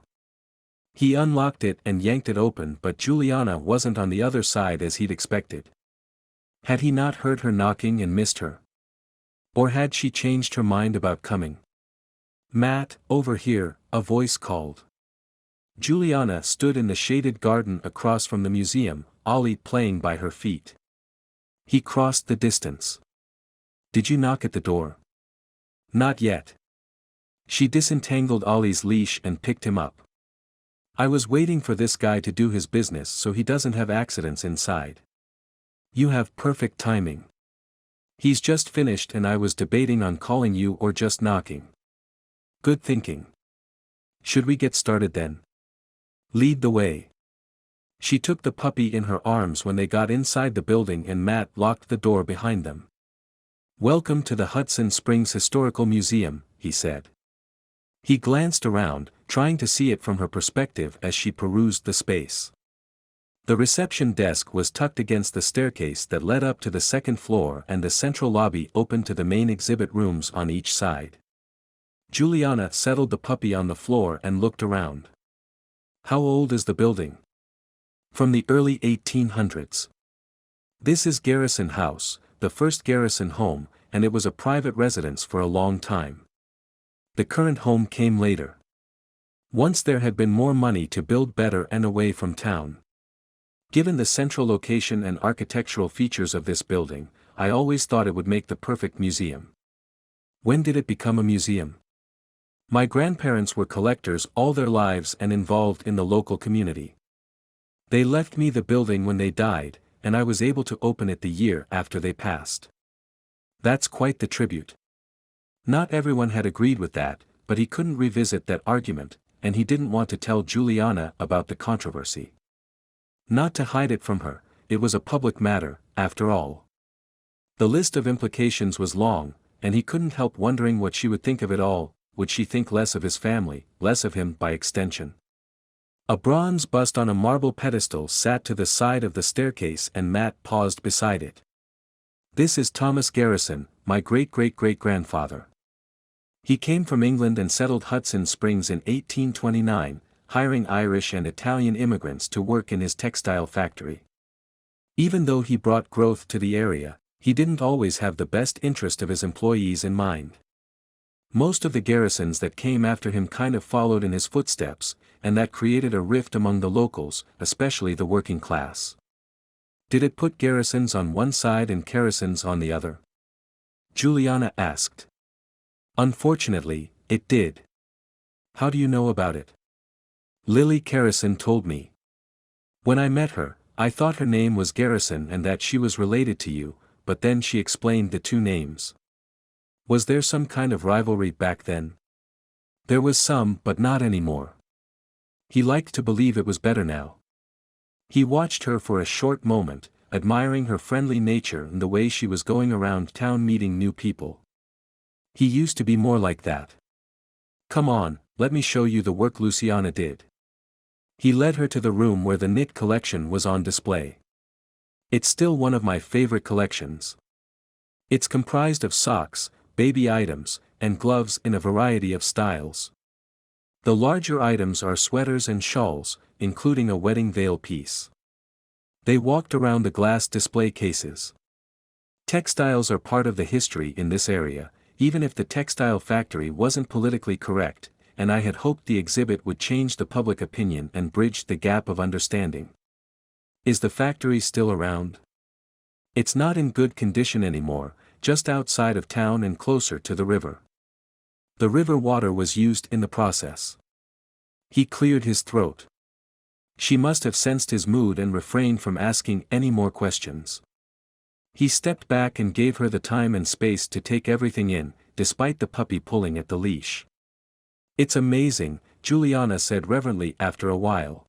He unlocked it and yanked it open, but Juliana wasn't on the other side as he'd expected. Had he not heard her knocking and missed her? Or had she changed her mind about coming? Matt, over here, a voice called. Juliana stood in the shaded garden across from the museum, Ollie playing by her feet. He crossed the distance. Did you knock at the door? Not yet. She disentangled Ollie's leash and picked him up. I was waiting for this guy to do his business so he doesn't have accidents inside. You have perfect timing. He's just finished and I was debating on calling you or just knocking. Good thinking. Should we get started then? Lead the way. She took the puppy in her arms when they got inside the building and Matt locked the door behind them. Welcome to the Hudson Springs Historical Museum, he said. He glanced around, trying to see it from her perspective as she perused the space. The reception desk was tucked against the staircase that led up to the second floor and the central lobby opened to the main exhibit rooms on each side. Juliana settled the puppy on the floor and looked around. How old is the building? From the early 1800s. This is Garrison House, the first Garrison home, and it was a private residence for a long time. The current home came later. Once there had been more money to build better and away from town. Given the central location and architectural features of this building, I always thought it would make the perfect museum. When did it become a museum? My grandparents were collectors all their lives and involved in the local community. They left me the building when they died, and I was able to open it the year after they passed. That's quite the tribute. Not everyone had agreed with that, but he couldn't revisit that argument, and he didn't want to tell Juliana about the controversy. Not to hide it from her, it was a public matter, after all. The list of implications was long, and he couldn't help wondering what she would think of it all. Would she think less of his family, less of him by extension? A bronze bust on a marble pedestal sat to the side of the staircase and Matt paused beside it. This is Thomas Garrison, my great-great-great-grandfather. He came from England and settled Hudson Springs in 1829, hiring Irish and Italian immigrants to work in his textile factory. Even though he brought growth to the area, he didn't always have the best interest of his employees in mind. Most of the Garrisons that came after him kind of followed in his footsteps, and that created a rift among the locals, especially the working class. Did it put Garrisons on one side and Garrisons on the other? Juliana asked. Unfortunately, it did. How do you know about it? Lily Garrison told me. When I met her, I thought her name was Garrison and that she was related to you, but then she explained the two names. Was there some kind of rivalry back then? There was some, but not anymore. He liked to believe it was better now. He watched her for a short moment, admiring her friendly nature and the way she was going around town meeting new people. He used to be more like that. Come on, let me show you the work Luciana did. He led her to the room where the knit collection was on display. It's still one of my favorite collections. It's comprised of socks, baby items, and gloves in a variety of styles. The larger items are sweaters and shawls, including a wedding veil piece. They walked around the glass display cases. Textiles are part of the history in this area, even if the textile factory wasn't politically correct, and I had hoped the exhibit would change the public opinion and bridge the gap of understanding. Is the factory still around? It's not in good condition anymore, just outside of town and closer to the river. The river water was used in the process. He cleared his throat. She must have sensed his mood and refrained from asking any more questions. He stepped back and gave her the time and space to take everything in, despite the puppy pulling at the leash. It's amazing, Juliana said reverently after a while.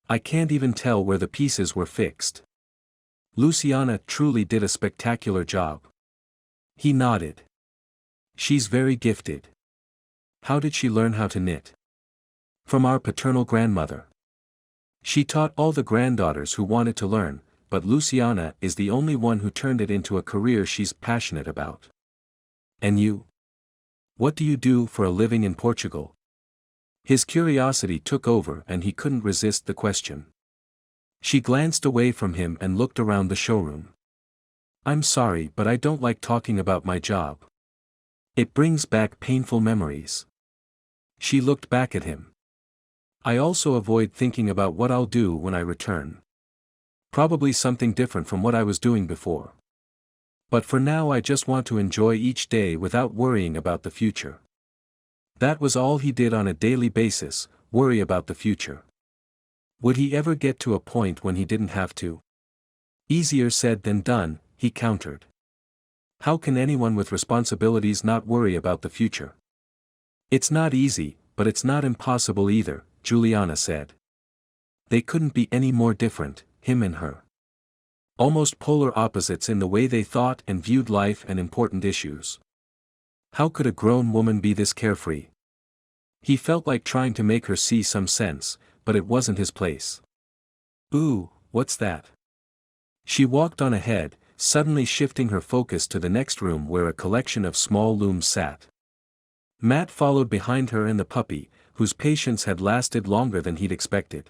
I can't even tell where the pieces were fixed. Luciana truly did a spectacular job. He nodded. She's very gifted. How did she learn how to knit? From our paternal grandmother. She taught all the granddaughters who wanted to learn, but Luciana is the only one who turned it into a career she's passionate about. And you? What do you do for a living in Portugal? His curiosity took over and he couldn't resist the question. She glanced away from him and looked around the showroom. I'm sorry, but I don't like talking about my job. It brings back painful memories. She looked back at him. I also avoid thinking about what I'll do when I return. Probably something different from what I was doing before. But for now I just want to enjoy each day without worrying about the future. That was all he did on a daily basis, worry about the future. Would he ever get to a point when he didn't have to? Easier said than done, he countered. How can anyone with responsibilities not worry about the future? It's not easy, but it's not impossible either, Juliana said. They couldn't be any more different, him and her. Almost polar opposites in the way they thought and viewed life and important issues. How could a grown woman be this carefree? He felt like trying to make her see some sense, but it wasn't his place. Ooh, what's that? She walked on ahead, suddenly shifting her focus to the next room where a collection of small looms sat. Matt followed behind her and the puppy, whose patience had lasted longer than he'd expected.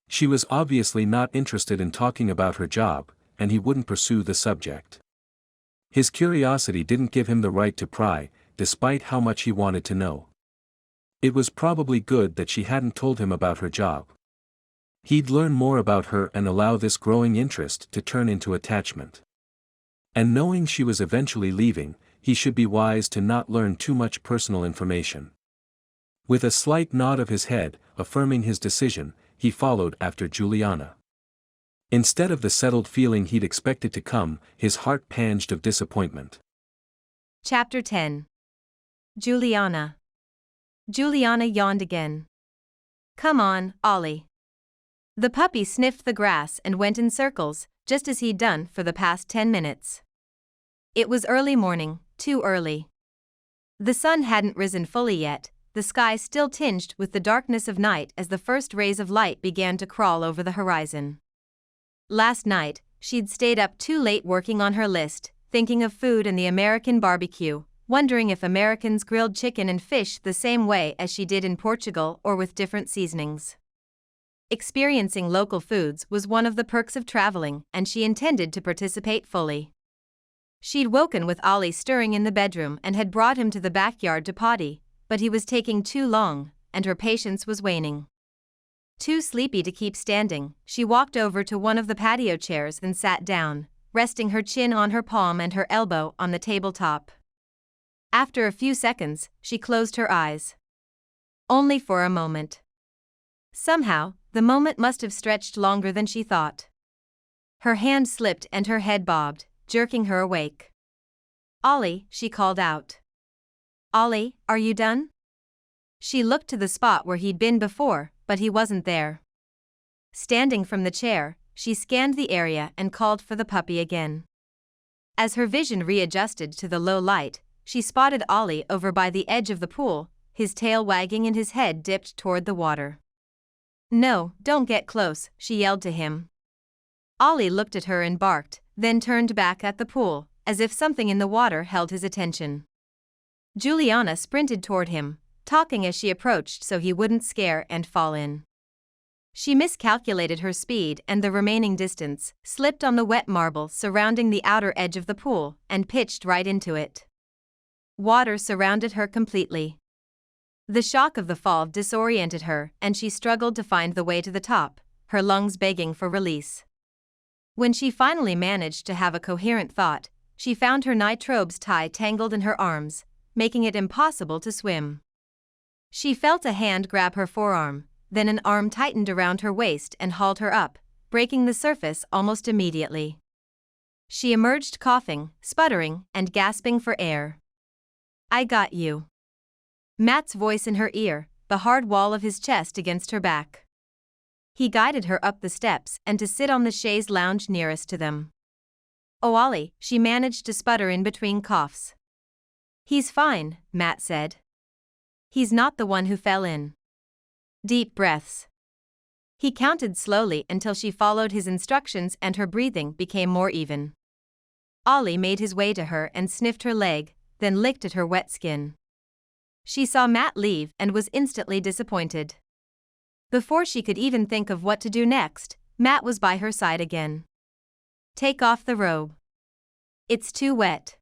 She was obviously not interested in talking about her job, and he wouldn't pursue the subject. His curiosity didn't give him the right to pry, despite how much he wanted to know. It was probably good that she hadn't told him about her job. He'd learn more about her and allow this growing interest to turn into attachment. And knowing she was eventually leaving, he should be wise to not learn too much personal information. With a slight nod of his head, affirming his decision, he followed after Juliana. Instead of the settled feeling he'd expected to come, his heart panged of disappointment. Chapter 10. Juliana. Juliana yawned again. Come on, Ollie. The puppy sniffed the grass and went in circles, just as he'd done for the past 10 minutes. It was early morning, too early. The sun hadn't risen fully yet, the sky still tinged with the darkness of night as the first rays of light began to crawl over the horizon. Last night, she'd stayed up too late working on her list, thinking of food and the American barbecue, wondering if Americans grilled chicken and fish the same way as she did in Portugal or with different seasonings. Experiencing local foods was one of the perks of traveling, and she intended to participate fully. She'd woken with Ollie stirring in the bedroom and had brought him to the backyard to potty, but he was taking too long, and her patience was waning. Too sleepy to keep standing, she walked over to one of the patio chairs and sat down, resting her chin on her palm and her elbow on the tabletop. After a few seconds, she closed her eyes. Only for a moment. Somehow, the moment must have stretched longer than she thought. Her hand slipped and her head bobbed, jerking her awake. Ollie, she called out. Ollie, are you done? She looked to the spot where he'd been before, but he wasn't there. Standing from the chair, she scanned the area and called for the puppy again. As her vision readjusted to the low light, she spotted Ollie over by the edge of the pool, his tail wagging and his head dipped toward the water. No, don't get close, she yelled to him. Ollie looked at her and barked, then turned back at the pool, as if something in the water held his attention. Juliana sprinted toward him, talking as she approached so he wouldn't scare and fall in. She miscalculated her speed and the remaining distance, slipped on the wet marble surrounding the outer edge of the pool, and pitched right into it. Water surrounded her completely. The shock of the fall disoriented her, and she struggled to find the way to the top, her lungs begging for release. When she finally managed to have a coherent thought, she found her nitrobes tie tangled in her arms, making it impossible to swim. She felt a hand grab her forearm, then an arm tightened around her waist and hauled her up, breaking the surface almost immediately. She emerged coughing, sputtering, and gasping for air. I got you. Matt's voice in her ear, the hard wall of his chest against her back. He guided her up the steps and to sit on the chaise lounge nearest to them. Oh, Ollie, she managed to sputter in between coughs. He's fine, Matt said. He's not the one who fell in. Deep breaths. He counted slowly until she followed his instructions and her breathing became more even. Ollie made his way to her and sniffed her leg, then licked at her wet skin. She saw Matt leave and was instantly disappointed. Before she could even think of what to do next, Matt was by her side again. Take off the robe. It's too wet.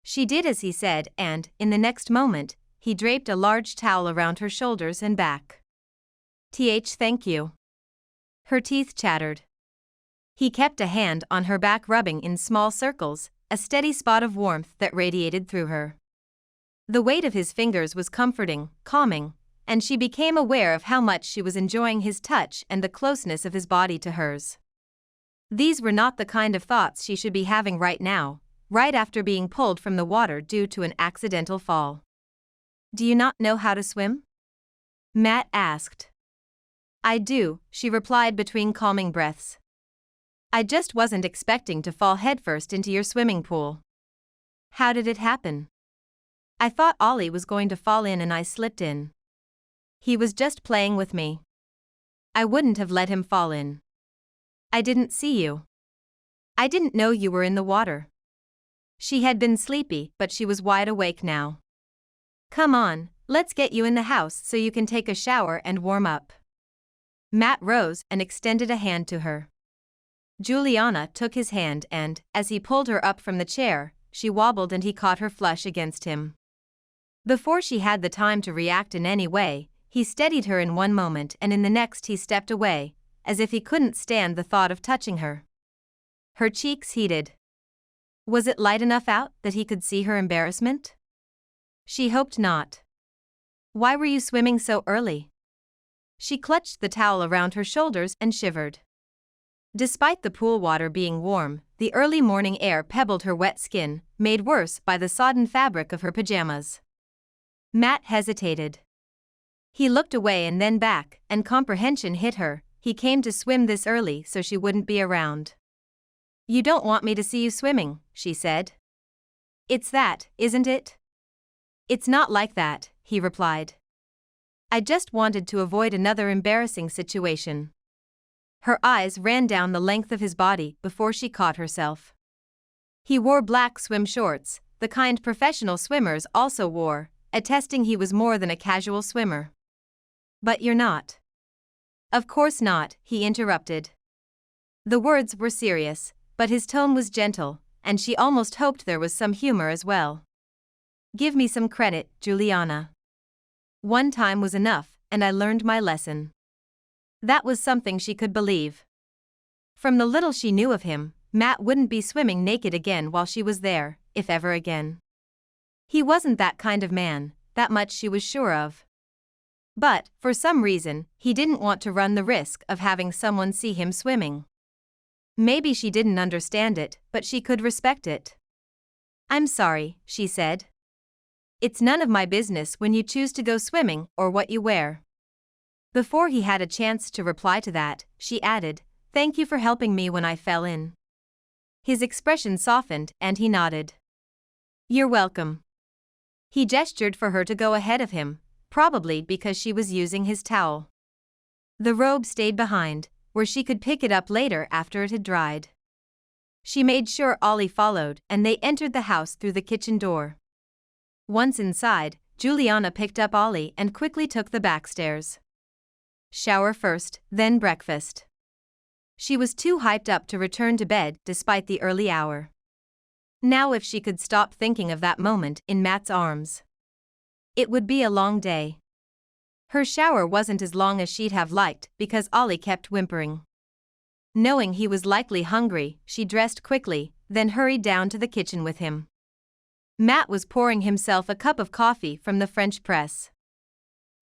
She did as he said and, in the next moment, he draped a large towel around her shoulders and back. Thank you. Her teeth chattered. He kept a hand on her back rubbing in small circles, a steady spot of warmth that radiated through her. The weight of his fingers was comforting, calming, and she became aware of how much she was enjoying his touch and the closeness of his body to hers. These were not the kind of thoughts she should be having right now, right after being pulled from the water due to an accidental fall. Do you not know how to swim? Matt asked. I do, she replied between calming breaths. I just wasn't expecting to fall headfirst into your swimming pool. How did it happen? I thought Ollie was going to fall in and I slipped in. He was just playing with me. I wouldn't have let him fall in. I didn't see you. I didn't know you were in the water. She had been sleepy, but she was wide awake now. Come on, let's get you in the house so you can take a shower and warm up. Matt rose and extended a hand to her. Juliana took his hand and, as he pulled her up from the chair, she wobbled and he caught her flush against him. Before she had the time to react in any way, he steadied her in one moment and in the next he stepped away, as if he couldn't stand the thought of touching her. Her cheeks heated. Was it light enough out that he could see her embarrassment? She hoped not. Why were you swimming so early? She clutched the towel around her shoulders and shivered. Despite the pool water being warm, the early morning air pebbled her wet skin, made worse by the sodden fabric of her pajamas. Matt hesitated. He looked away and then back, and comprehension hit her. He came to swim this early so she wouldn't be around. You don't want me to see you swimming, she said. It's that, isn't it? It's not like that, he replied. I just wanted to avoid another embarrassing situation. Her eyes ran down the length of his body before she caught herself. He wore black swim shorts, the kind professional swimmers also wore, attesting he was more than a casual swimmer. But you're not. Of course not, he interrupted. The words were serious, but his tone was gentle, and she almost hoped there was some humor as well. Give me some credit, Juliana. One time was enough, and I learned my lesson. That was something she could believe. From the little she knew of him, Matt wouldn't be swimming naked again while she was there, if ever again. He wasn't that kind of man, that much she was sure of. But, for some reason, he didn't want to run the risk of having someone see him swimming. Maybe she didn't understand it, but she could respect it. I'm sorry, she said. It's none of my business when you choose to go swimming or what you wear. Before he had a chance to reply to that, she added, Thank you for helping me when I fell in. His expression softened and he nodded. You're welcome. He gestured for her to go ahead of him, probably because she was using his towel. The robe stayed behind, where she could pick it up later after it had dried. She made sure Ollie followed and they entered the house through the kitchen door. Once inside, Juliana picked up Ollie and quickly took the back stairs. Shower first, then breakfast. She was too hyped up to return to bed despite the early hour. Now if she could stop thinking of that moment in Matt's arms. It would be a long day. Her shower wasn't as long as she'd have liked because Ollie kept whimpering. Knowing he was likely hungry, she dressed quickly, then hurried down to the kitchen with him. Matt was pouring himself a cup of coffee from the French press.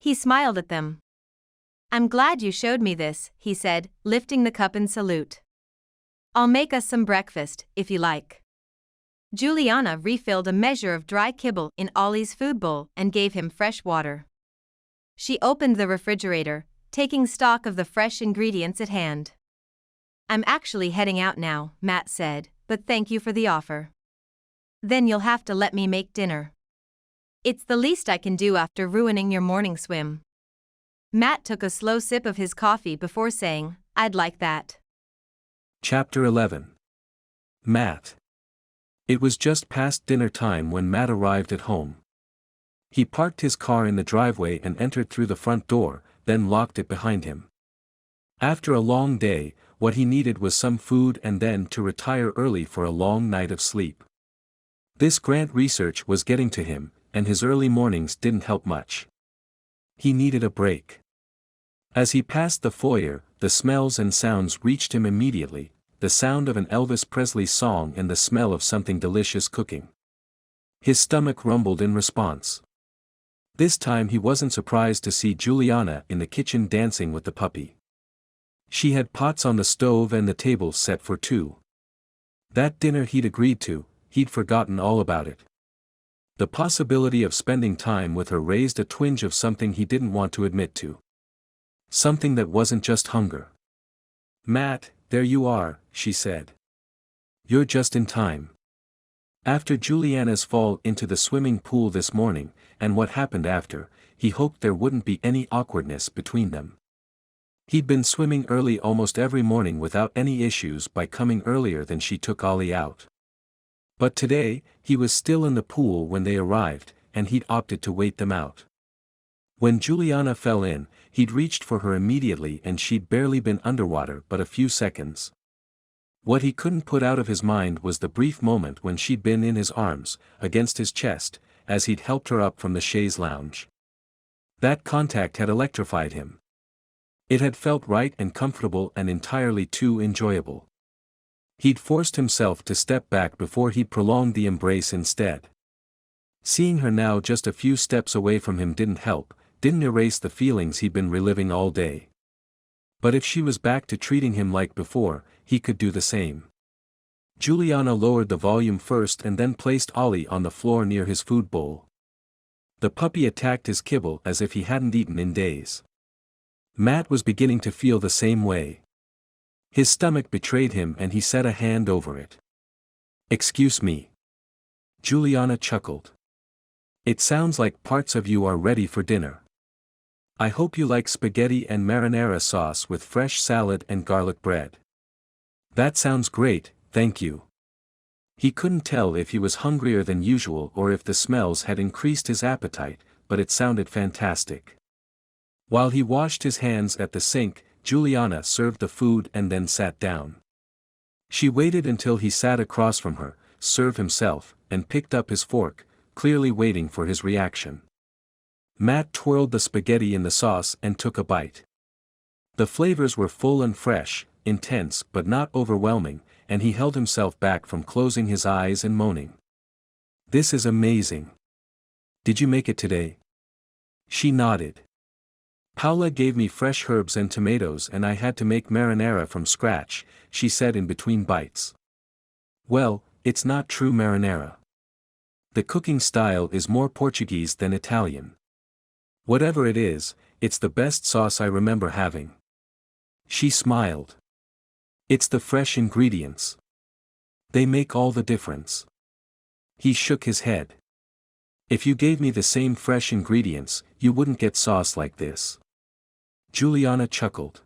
He smiled at them. I'm glad you showed me this, he said, lifting the cup in salute. I'll make us some breakfast, if you like. Juliana refilled a measure of dry kibble in Ollie's food bowl and gave him fresh water. She opened the refrigerator, taking stock of the fresh ingredients at hand. I'm actually heading out now, Matt said, but thank you for the offer. Then you'll have to let me make dinner. It's the least I can do after ruining your morning swim. Matt took a slow sip of his coffee before saying, I'd like that. Chapter 11. Matt. It was just past dinner time when Matt arrived at home. He parked his car in the driveway and entered through the front door, then locked it behind him. After a long day, what he needed was some food and then to retire early for a long night of sleep. This grant research was getting to him, and his early mornings didn't help much. He needed a break. As he passed the foyer, the smells and sounds reached him immediately, the sound of an Elvis Presley song and the smell of something delicious cooking. His stomach rumbled in response. This time he wasn't surprised to see Juliana in the kitchen dancing with the puppy. She had pots on the stove and the table set for two. That dinner he'd agreed to, he'd forgotten all about it. The possibility of spending time with her raised a twinge of something he didn't want to admit to. Something that wasn't just hunger. Matt, there you are, she said. You're just in time. After Juliana's fall into the swimming pool this morning, and what happened after, he hoped there wouldn't be any awkwardness between them. He'd been swimming early almost every morning without any issues by coming earlier than she took Ollie out. But today, he was still in the pool when they arrived, and he'd opted to wait them out. When Juliana fell in, He'd reached for her immediately and she'd barely been underwater but a few seconds. What he couldn't put out of his mind was the brief moment when she'd been in his arms, against his chest, as he'd helped her up from the chaise lounge. That contact had electrified him. It had felt right and comfortable and entirely too enjoyable. He'd forced himself to step back before he'd prolonged the embrace instead. Seeing her now just a few steps away from him didn't help, didn't erase the feelings he'd been reliving all day. But if she was back to treating him like before, he could do the same. Juliana lowered the volume first and then placed Ollie on the floor near his food bowl. The puppy attacked his kibble as if he hadn't eaten in days. Matt was beginning to feel the same way. His stomach betrayed him and he set a hand over it. "Excuse me." Juliana chuckled. "It sounds like parts of you are ready for dinner. I hope you like spaghetti and marinara sauce with fresh salad and garlic bread." "That sounds great, thank you." He couldn't tell if he was hungrier than usual or if the smells had increased his appetite, but it sounded fantastic. While he washed his hands at the sink, Juliana served the food and then sat down. She waited until he sat across from her, served himself, and picked up his fork, clearly waiting for his reaction. Matt twirled the spaghetti in the sauce and took a bite. The flavors were full and fresh, intense but not overwhelming, and he held himself back from closing his eyes and moaning. "This is amazing. Did you make it today?" She nodded. "Paula gave me fresh herbs and tomatoes and I had to make marinara from scratch," she said in between bites. "Well, it's not true marinara. The cooking style is more Portuguese than Italian. Whatever it is, it's the best sauce I remember having." She smiled. "It's the fresh ingredients. They make all the difference." He shook his head. "If you gave me the same fresh ingredients, you wouldn't get sauce like this." Juliana chuckled.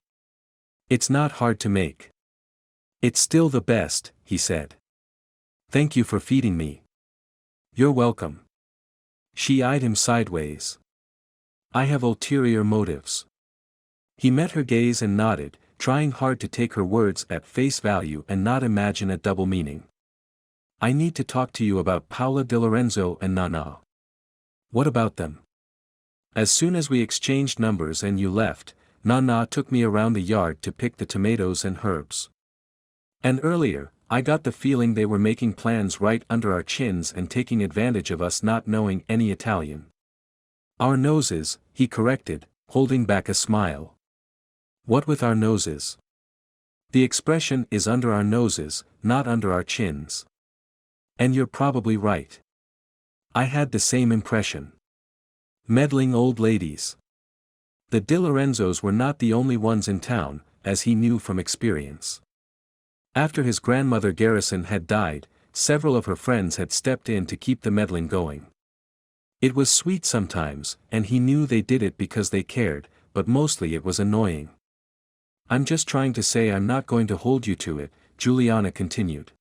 "It's not hard to make. It's still the best," he said. "Thank you for feeding me." "You're welcome." She eyed him sideways. "I have ulterior motives." He met her gaze and nodded, trying hard to take her words at face value and not imagine a double meaning. "I need to talk to you about Paula Di Lorenzo and Nana." "What about them?" "As soon as we exchanged numbers and you left, Nana took me around the yard to pick the tomatoes and herbs. And earlier, I got the feeling they were making plans right under our chins and taking advantage of us not knowing any Italian." "Our noses," he corrected, holding back a smile. "What with our noses?" "The expression is under our noses, not under our chins." "And you're probably right. I had the same impression. Meddling old ladies." The Di Lorenzos were not the only ones in town, as he knew from experience. After his grandmother Garrison had died, several of her friends had stepped in to keep the meddling going. It was sweet sometimes, and he knew they did it because they cared, but mostly it was annoying. "I'm just trying to say I'm not going to hold you to it," Juliana continued.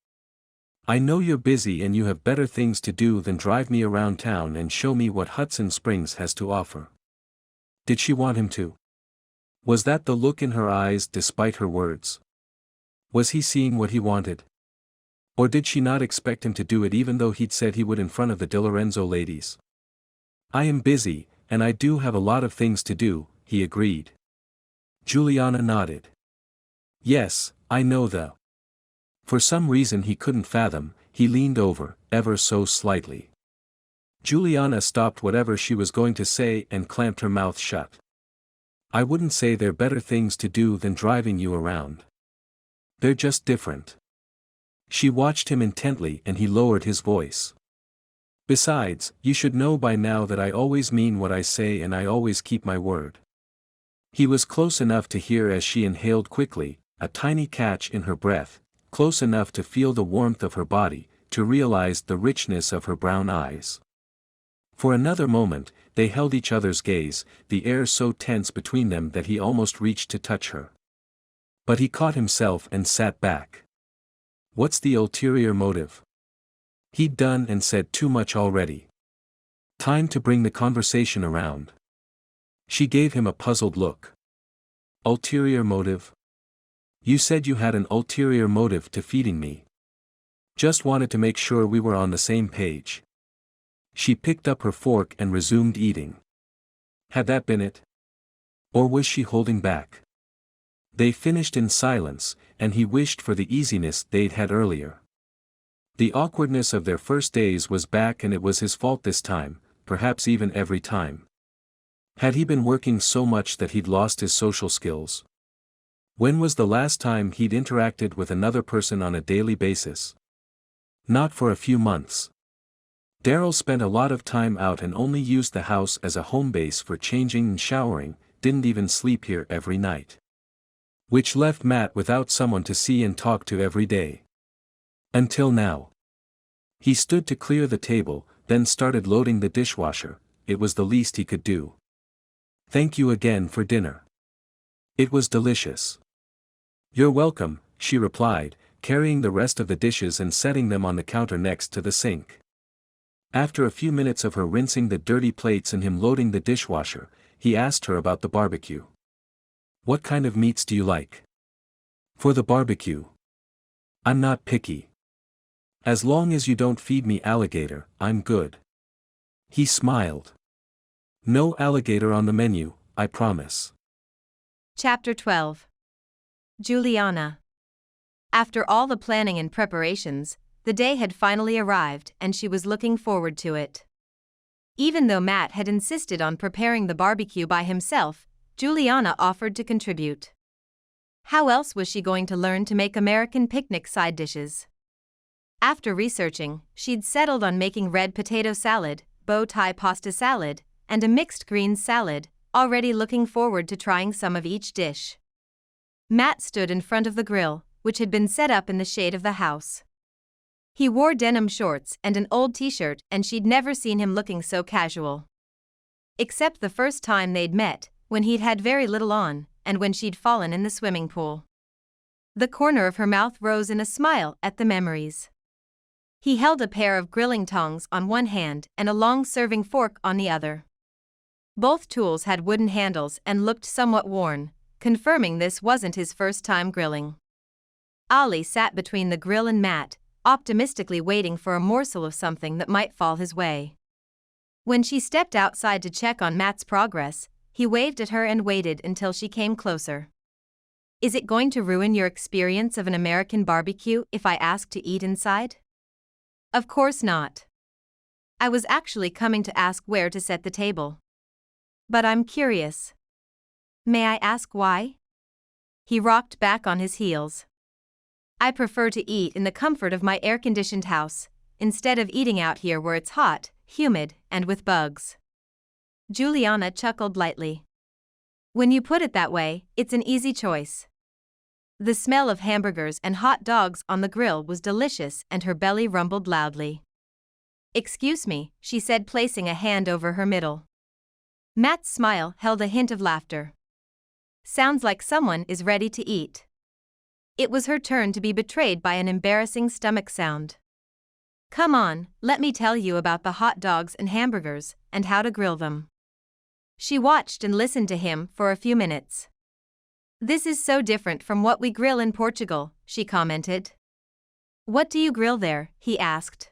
"I know you're busy and you have better things to do than drive me around town and show me what Hudson Springs has to offer." Did she want him to? Was that the look in her eyes despite her words? Was he seeing what he wanted? Or did she not expect him to do it even though he'd said he would in front of the Di Lorenzo ladies? "I am busy, and I do have a lot of things to do," he agreed. Juliana nodded. "Yes, I know the." For some reason he couldn't fathom, he leaned over, ever so slightly. Juliana stopped whatever she was going to say and clamped her mouth shut. "I wouldn't say they're better things to do than driving you around. They're just different." She watched him intently and he lowered his voice. "Besides, you should know by now that I always mean what I say and I always keep my word." He was close enough to hear as she inhaled quickly, a tiny catch in her breath, close enough to feel the warmth of her body, to realize the richness of her brown eyes. For another moment, they held each other's gaze, the air so tense between them that he almost reached to touch her. But he caught himself and sat back. What's the ulterior motive? He'd done and said too much already. Time to bring the conversation around. She gave him a puzzled look. Ulterior motive? You said you had an ulterior motive to feeding me. Just wanted to make sure we were on the same page. She picked up her fork and resumed eating. Had that been it? Or was she holding back? They finished in silence, and he wished for the easiness they'd had earlier. The awkwardness of their first days was back, and it was his fault this time, perhaps even every time. Had he been working so much that he'd lost his social skills? When was the last time he'd interacted with another person on a daily basis? Not for a few months. Daryl spent a lot of time out and only used the house as a home base for changing and showering, didn't even sleep here every night. Which left Matt without someone to see and talk to every day. Until now. He stood to clear the table, then started loading the dishwasher. It was the least he could do. Thank you again for dinner. It was delicious. You're welcome, she replied, carrying the rest of the dishes and setting them on the counter next to the sink. After a few minutes of her rinsing the dirty plates and him loading the dishwasher, he asked her about the barbecue. What kind of meats do you like? For the barbecue. I'm not picky. As long as you don't feed me alligator, I'm good. He smiled. No alligator on the menu, I promise. Chapter 12. Juliana. After all the planning and preparations, the day had finally arrived and she was looking forward to it. Even though Matt had insisted on preparing the barbecue by himself, Juliana offered to contribute. How else was she going to learn to make American picnic side dishes? After researching, she'd settled on making red potato salad, bow tie pasta salad, and a mixed greens salad, already looking forward to trying some of each dish. Matt stood in front of the grill, which had been set up in the shade of the house. He wore denim shorts and an old t-shirt, and she'd never seen him looking so casual. Except the first time they'd met, when he'd had very little on, and when she'd fallen in the swimming pool. The corner of her mouth rose in a smile at the memories. He held a pair of grilling tongs on one hand and a long serving fork on the other. Both tools had wooden handles and looked somewhat worn, confirming this wasn't his first time grilling. Ollie sat between the grill and Matt, optimistically waiting for a morsel of something that might fall his way. When she stepped outside to check on Matt's progress, he waved at her and waited until she came closer. Is it going to ruin your experience of an American barbecue if I ask to eat inside? Of course not. I was actually coming to ask where to set the table. But I'm curious. May I ask why? He rocked back on his heels. I prefer to eat in the comfort of my air-conditioned house, instead of eating out here where it's hot, humid, and with bugs. Juliana chuckled lightly. When you put it that way, it's an easy choice. The smell of hamburgers and hot dogs on the grill was delicious and her belly rumbled loudly. Excuse me, she said, placing a hand over her middle. Matt's smile held a hint of laughter. Sounds like someone is ready to eat. It was her turn to be betrayed by an embarrassing stomach sound. Come on, let me tell you about the hot dogs and hamburgers, and how to grill them. She watched and listened to him for a few minutes. This is so different from what we grill in Portugal, she commented. What do you grill there? He asked.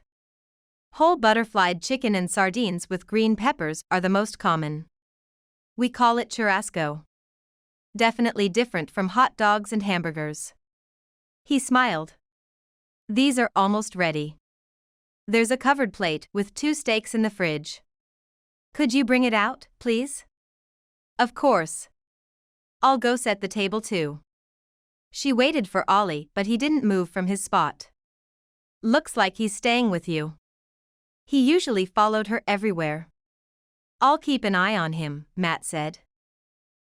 Whole butterflied chicken and sardines with green peppers are the most common. We call it churrasco. Definitely different from hot dogs and hamburgers. He smiled. These are almost ready. There's a covered plate with 2 steaks in the fridge. Could you bring it out, please? Of course. I'll go set the table too. She waited for Ollie, but he didn't move from his spot. Looks like he's staying with you. He usually followed her everywhere. I'll keep an eye on him, Matt said.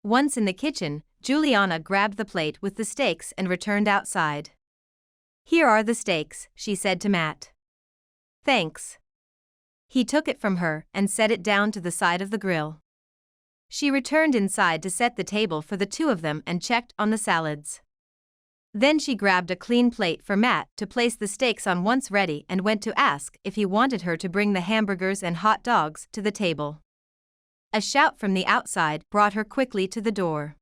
Once in the kitchen, Juliana grabbed the plate with the steaks and returned outside. Here are the steaks, she said to Matt. Thanks. He took it from her and set it down to the side of the grill. She returned inside to set the table for the two of them and checked on the salads. Then she grabbed a clean plate for Matt to place the steaks on once ready and went to ask if he wanted her to bring the hamburgers and hot dogs to the table. A shout from the outside brought her quickly to the door.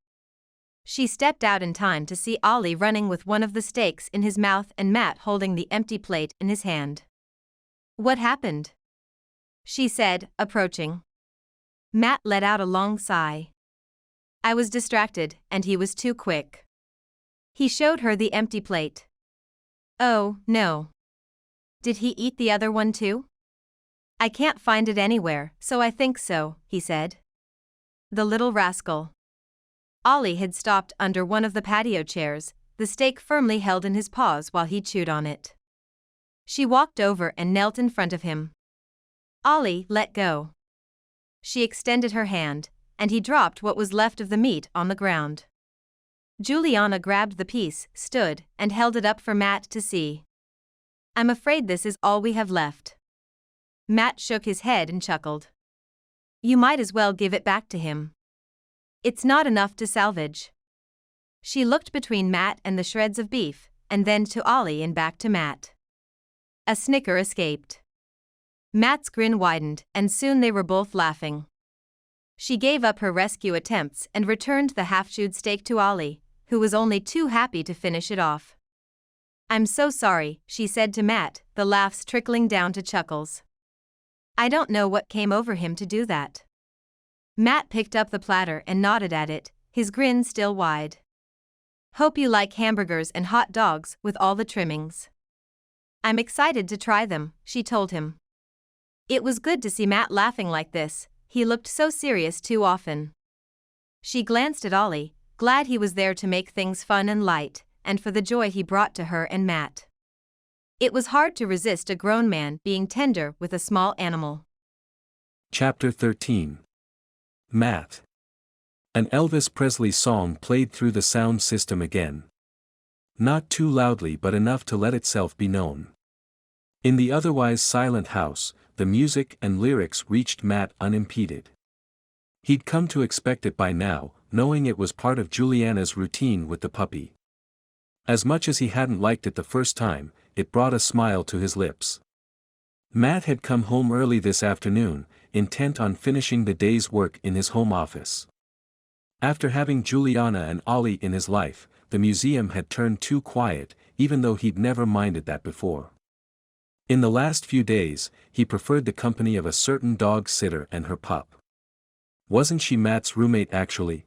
She stepped out in time to see Ollie running with one of the steaks in his mouth and Matt holding the empty plate in his hand. "What happened?" she said, approaching. Matt let out a long sigh. "I was distracted, and he was too quick." He showed her the empty plate. "Oh, no. Did he eat the other one too?" "I can't find it anywhere, so I think so," he said. The little rascal. Ollie had stopped under one of the patio chairs, the steak firmly held in his paws while he chewed on it. She walked over and knelt in front of him. "Ollie, let go." She extended her hand, and he dropped what was left of the meat on the ground. Juliana grabbed the piece, stood, and held it up for Matt to see. "I'm afraid this is all we have left." Matt shook his head and chuckled. "You might as well give it back to him. It's not enough to salvage." She looked between Matt and the shreds of beef, and then to Ollie and back to Matt. A snicker escaped. Matt's grin widened, and soon they were both laughing. She gave up her rescue attempts and returned the half-chewed steak to Ollie, who was only too happy to finish it off. "I'm so sorry," she said to Matt, the laughs trickling down to chuckles. "I don't know what came over him to do that." Matt picked up the platter and nodded at it, his grin still wide. "Hope you like hamburgers and hot dogs with all the trimmings." "I'm excited to try them," she told him. It was good to see Matt laughing like this, he looked so serious too often. She glanced at Ollie, glad he was there to make things fun and light, and for the joy he brought to her and Matt. It was hard to resist a grown man being tender with a small animal. Chapter 13. Matt. An Elvis Presley song played through the sound system again. Not too loudly but enough to let itself be known. In the otherwise silent house, the music and lyrics reached Matt unimpeded. He'd come to expect it by now, knowing it was part of Juliana's routine with the puppy. As much as he hadn't liked it the first time, it brought a smile to his lips. Matt had come home early this afternoon, intent on finishing the day's work in his home office. After having Juliana and Ollie in his life, the museum had turned too quiet, even though he'd never minded that before. In the last few days, he preferred the company of a certain dog sitter and her pup. Wasn't she Matt's roommate actually?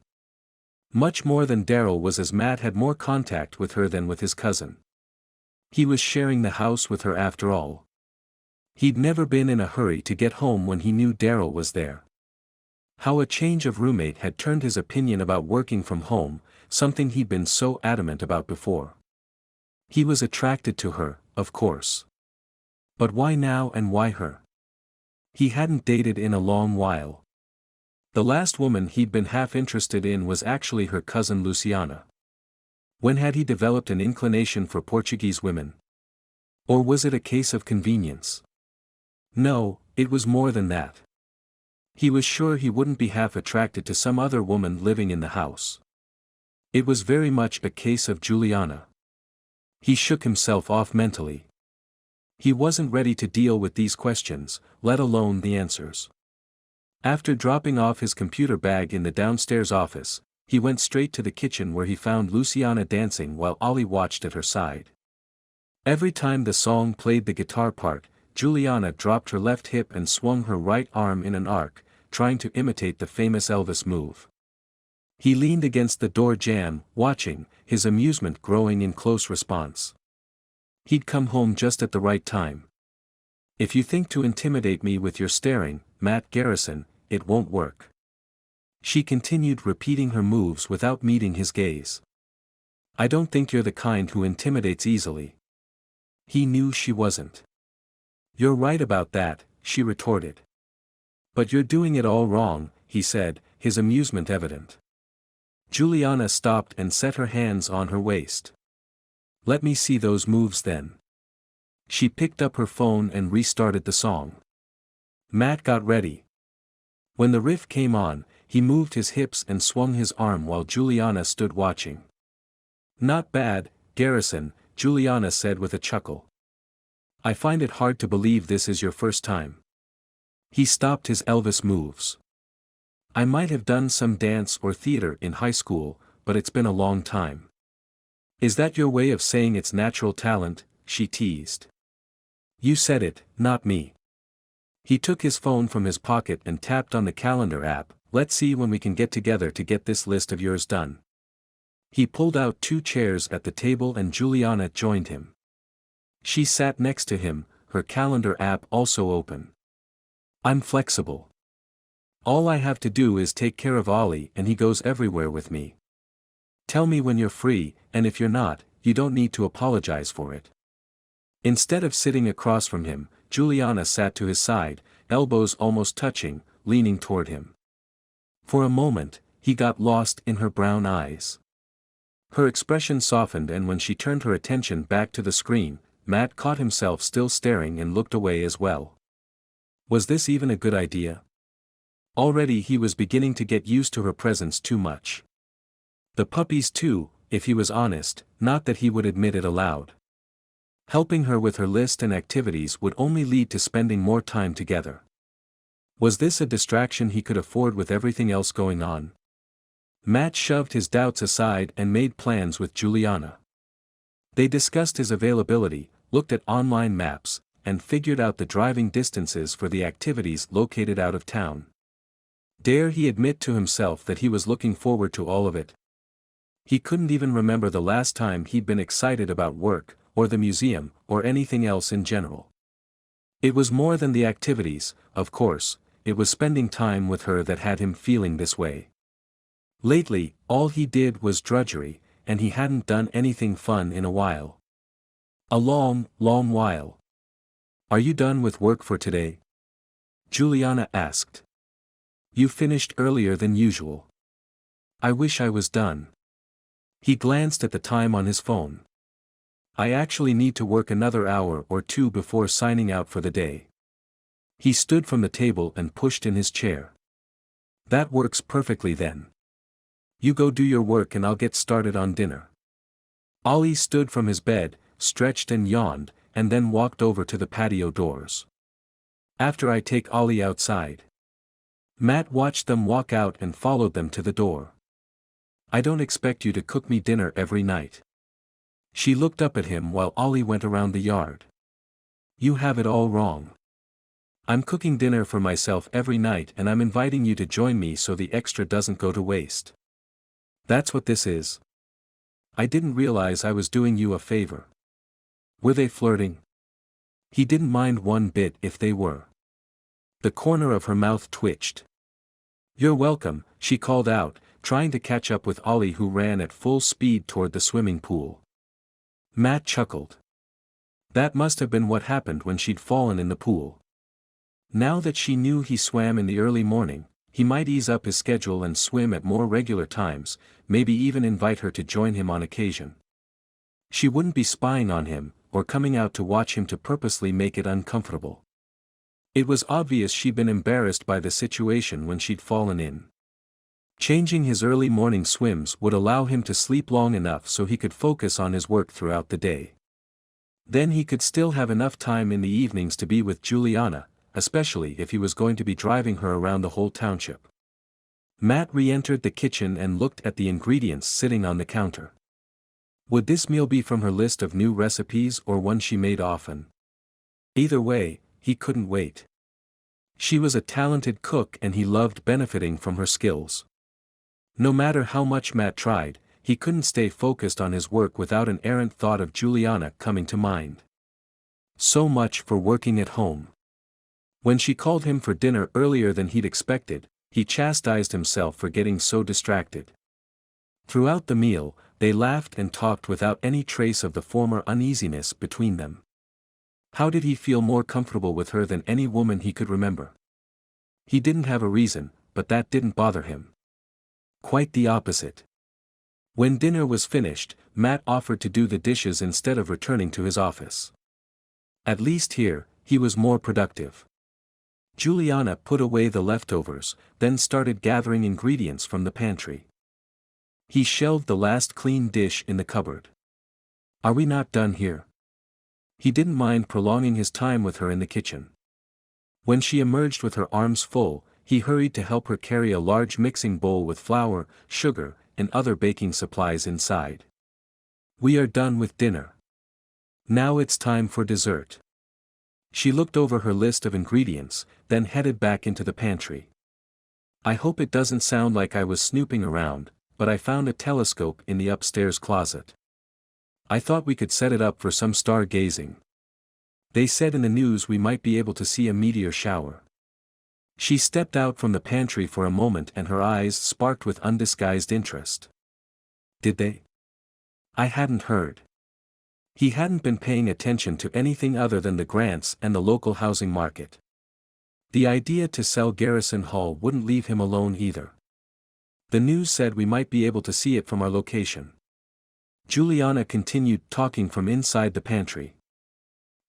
Much more than Daryl was, as Matt had more contact with her than with his cousin. He was sharing the house with her after all. He'd never been in a hurry to get home when he knew Daryl was there. How a change of roommate had turned his opinion about working from home, something he'd been so adamant about before. He was attracted to her, of course. But why now and why her? He hadn't dated in a long while. The last woman he'd been half interested in was actually her cousin Luciana. When had he developed an inclination for Portuguese women? Or was it a case of convenience? No, it was more than that. He was sure he wouldn't be half attracted to some other woman living in the house. It was very much a case of Juliana. He shook himself off mentally. He wasn't ready to deal with these questions, let alone the answers. After dropping off his computer bag in the downstairs office, he went straight to the kitchen where he found Luciana dancing while Ollie watched at her side. Every time the song played the guitar part, Juliana dropped her left hip and swung her right arm in an arc, trying to imitate the famous Elvis move. He leaned against the door jamb, watching, his amusement growing in close response. He'd come home just at the right time. If you think to intimidate me with your staring, Matt Garrison, it won't work. She continued repeating her moves without meeting his gaze. I don't think you're the kind who intimidates easily. He knew she wasn't. You're right about that, she retorted. But you're doing it all wrong, he said, his amusement evident. Juliana stopped and set her hands on her waist. Let me see those moves then. She picked up her phone and restarted the song. Matt got ready. When the riff came on, he moved his hips and swung his arm while Juliana stood watching. Not bad, Garrison, Juliana said with a chuckle. I find it hard to believe this is your first time. He stopped his Elvis moves. I might have done some dance or theater in high school, but it's been a long time. Is that your way of saying it's natural talent? She teased. You said it, not me. He took his phone from his pocket and tapped on the calendar app. Let's see when we can get together to get this list of yours done. He pulled out 2 chairs at the table and Juliana joined him. She sat next to him, her calendar app also open. I'm flexible. All I have to do is take care of Ollie and he goes everywhere with me. Tell me when you're free, and if you're not, you don't need to apologize for it. Instead of sitting across from him, Juliana sat to his side, elbows almost touching, leaning toward him. For a moment, he got lost in her brown eyes. Her expression softened, and when she turned her attention back to the screen, Matt caught himself still staring and looked away as well. Was this even a good idea? Already he was beginning to get used to her presence too much. The puppies too, if he was honest, not that he would admit it aloud. Helping her with her list and activities would only lead to spending more time together. Was this a distraction he could afford with everything else going on? Matt shoved his doubts aside and made plans with Juliana. They discussed his availability, looked at online maps, and figured out the driving distances for the activities located out of town. Dare he admit to himself that he was looking forward to all of it? He couldn't even remember the last time he'd been excited about work, or the museum, or anything else in general. It was more than the activities, of course, it was spending time with her that had him feeling this way. Lately, all he did was drudgery, and he hadn't done anything fun in a while. A long, long while. Are you done with work for today? Juliana asked. You finished earlier than usual. I wish I was done. He glanced at the time on his phone. I actually need to work another hour or 2 before signing out for the day. He stood from the table and pushed in his chair. That works perfectly then. You go do your work and I'll get started on dinner. Ollie stood from his bed, stretched and yawned, and then walked over to the patio doors. After I take Ollie outside. Matt watched them walk out and followed them to the door. I don't expect you to cook me dinner every night. She looked up at him while Ollie went around the yard. You have it all wrong. I'm cooking dinner for myself every night and I'm inviting you to join me so the extra doesn't go to waste. That's what this is. I didn't realize I was doing you a favor. Were they flirting? He didn't mind one bit if they were. The corner of her mouth twitched. You're welcome, she called out, trying to catch up with Ollie who ran at full speed toward the swimming pool. Matt chuckled. That must have been what happened when she'd fallen in the pool. Now that she knew he swam in the early morning, he might ease up his schedule and swim at more regular times, maybe even invite her to join him on occasion. She wouldn't be spying on him, or coming out to watch him to purposely make it uncomfortable. It was obvious she'd been embarrassed by the situation when she'd fallen in. Changing his early morning swims would allow him to sleep long enough so he could focus on his work throughout the day. Then he could still have enough time in the evenings to be with Juliana, especially if he was going to be driving her around the whole township. Matt re-entered the kitchen and looked at the ingredients sitting on the counter. Would this meal be from her list of new recipes or one she made often? Either way, he couldn't wait. She was a talented cook and he loved benefiting from her skills. No matter how much Matt tried, he couldn't stay focused on his work without an errant thought of Juliana coming to mind. So much for working at home. When she called him for dinner earlier than he'd expected, he chastised himself for getting so distracted. Throughout the meal, they laughed and talked without any trace of the former uneasiness between them. How did he feel more comfortable with her than any woman he could remember? He didn't have a reason, but that didn't bother him. Quite the opposite. When dinner was finished, Matt offered to do the dishes instead of returning to his office. At least here, he was more productive. Juliana put away the leftovers, then started gathering ingredients from the pantry. He shelved the last clean dish in the cupboard. Are we not done here? He didn't mind prolonging his time with her in the kitchen. When she emerged with her arms full, He hurried to help her carry a large mixing bowl with flour, sugar, and other baking supplies inside. "We are done with dinner. Now it's time for dessert." She looked over her list of ingredients, then headed back into the pantry. "I hope it doesn't sound like I was snooping around, but I found a telescope in the upstairs closet. I thought we could set it up for some stargazing. They said in the news we might be able to see a meteor shower." She stepped out from the pantry for a moment and her eyes sparkled with undisguised interest. "Did they?" I hadn't heard. He hadn't been paying attention to anything other than the grants and the local housing market. The idea to sell Garrison Hall wouldn't leave him alone either. "The news said we might be able to see it from our location." Juliana continued talking from inside the pantry.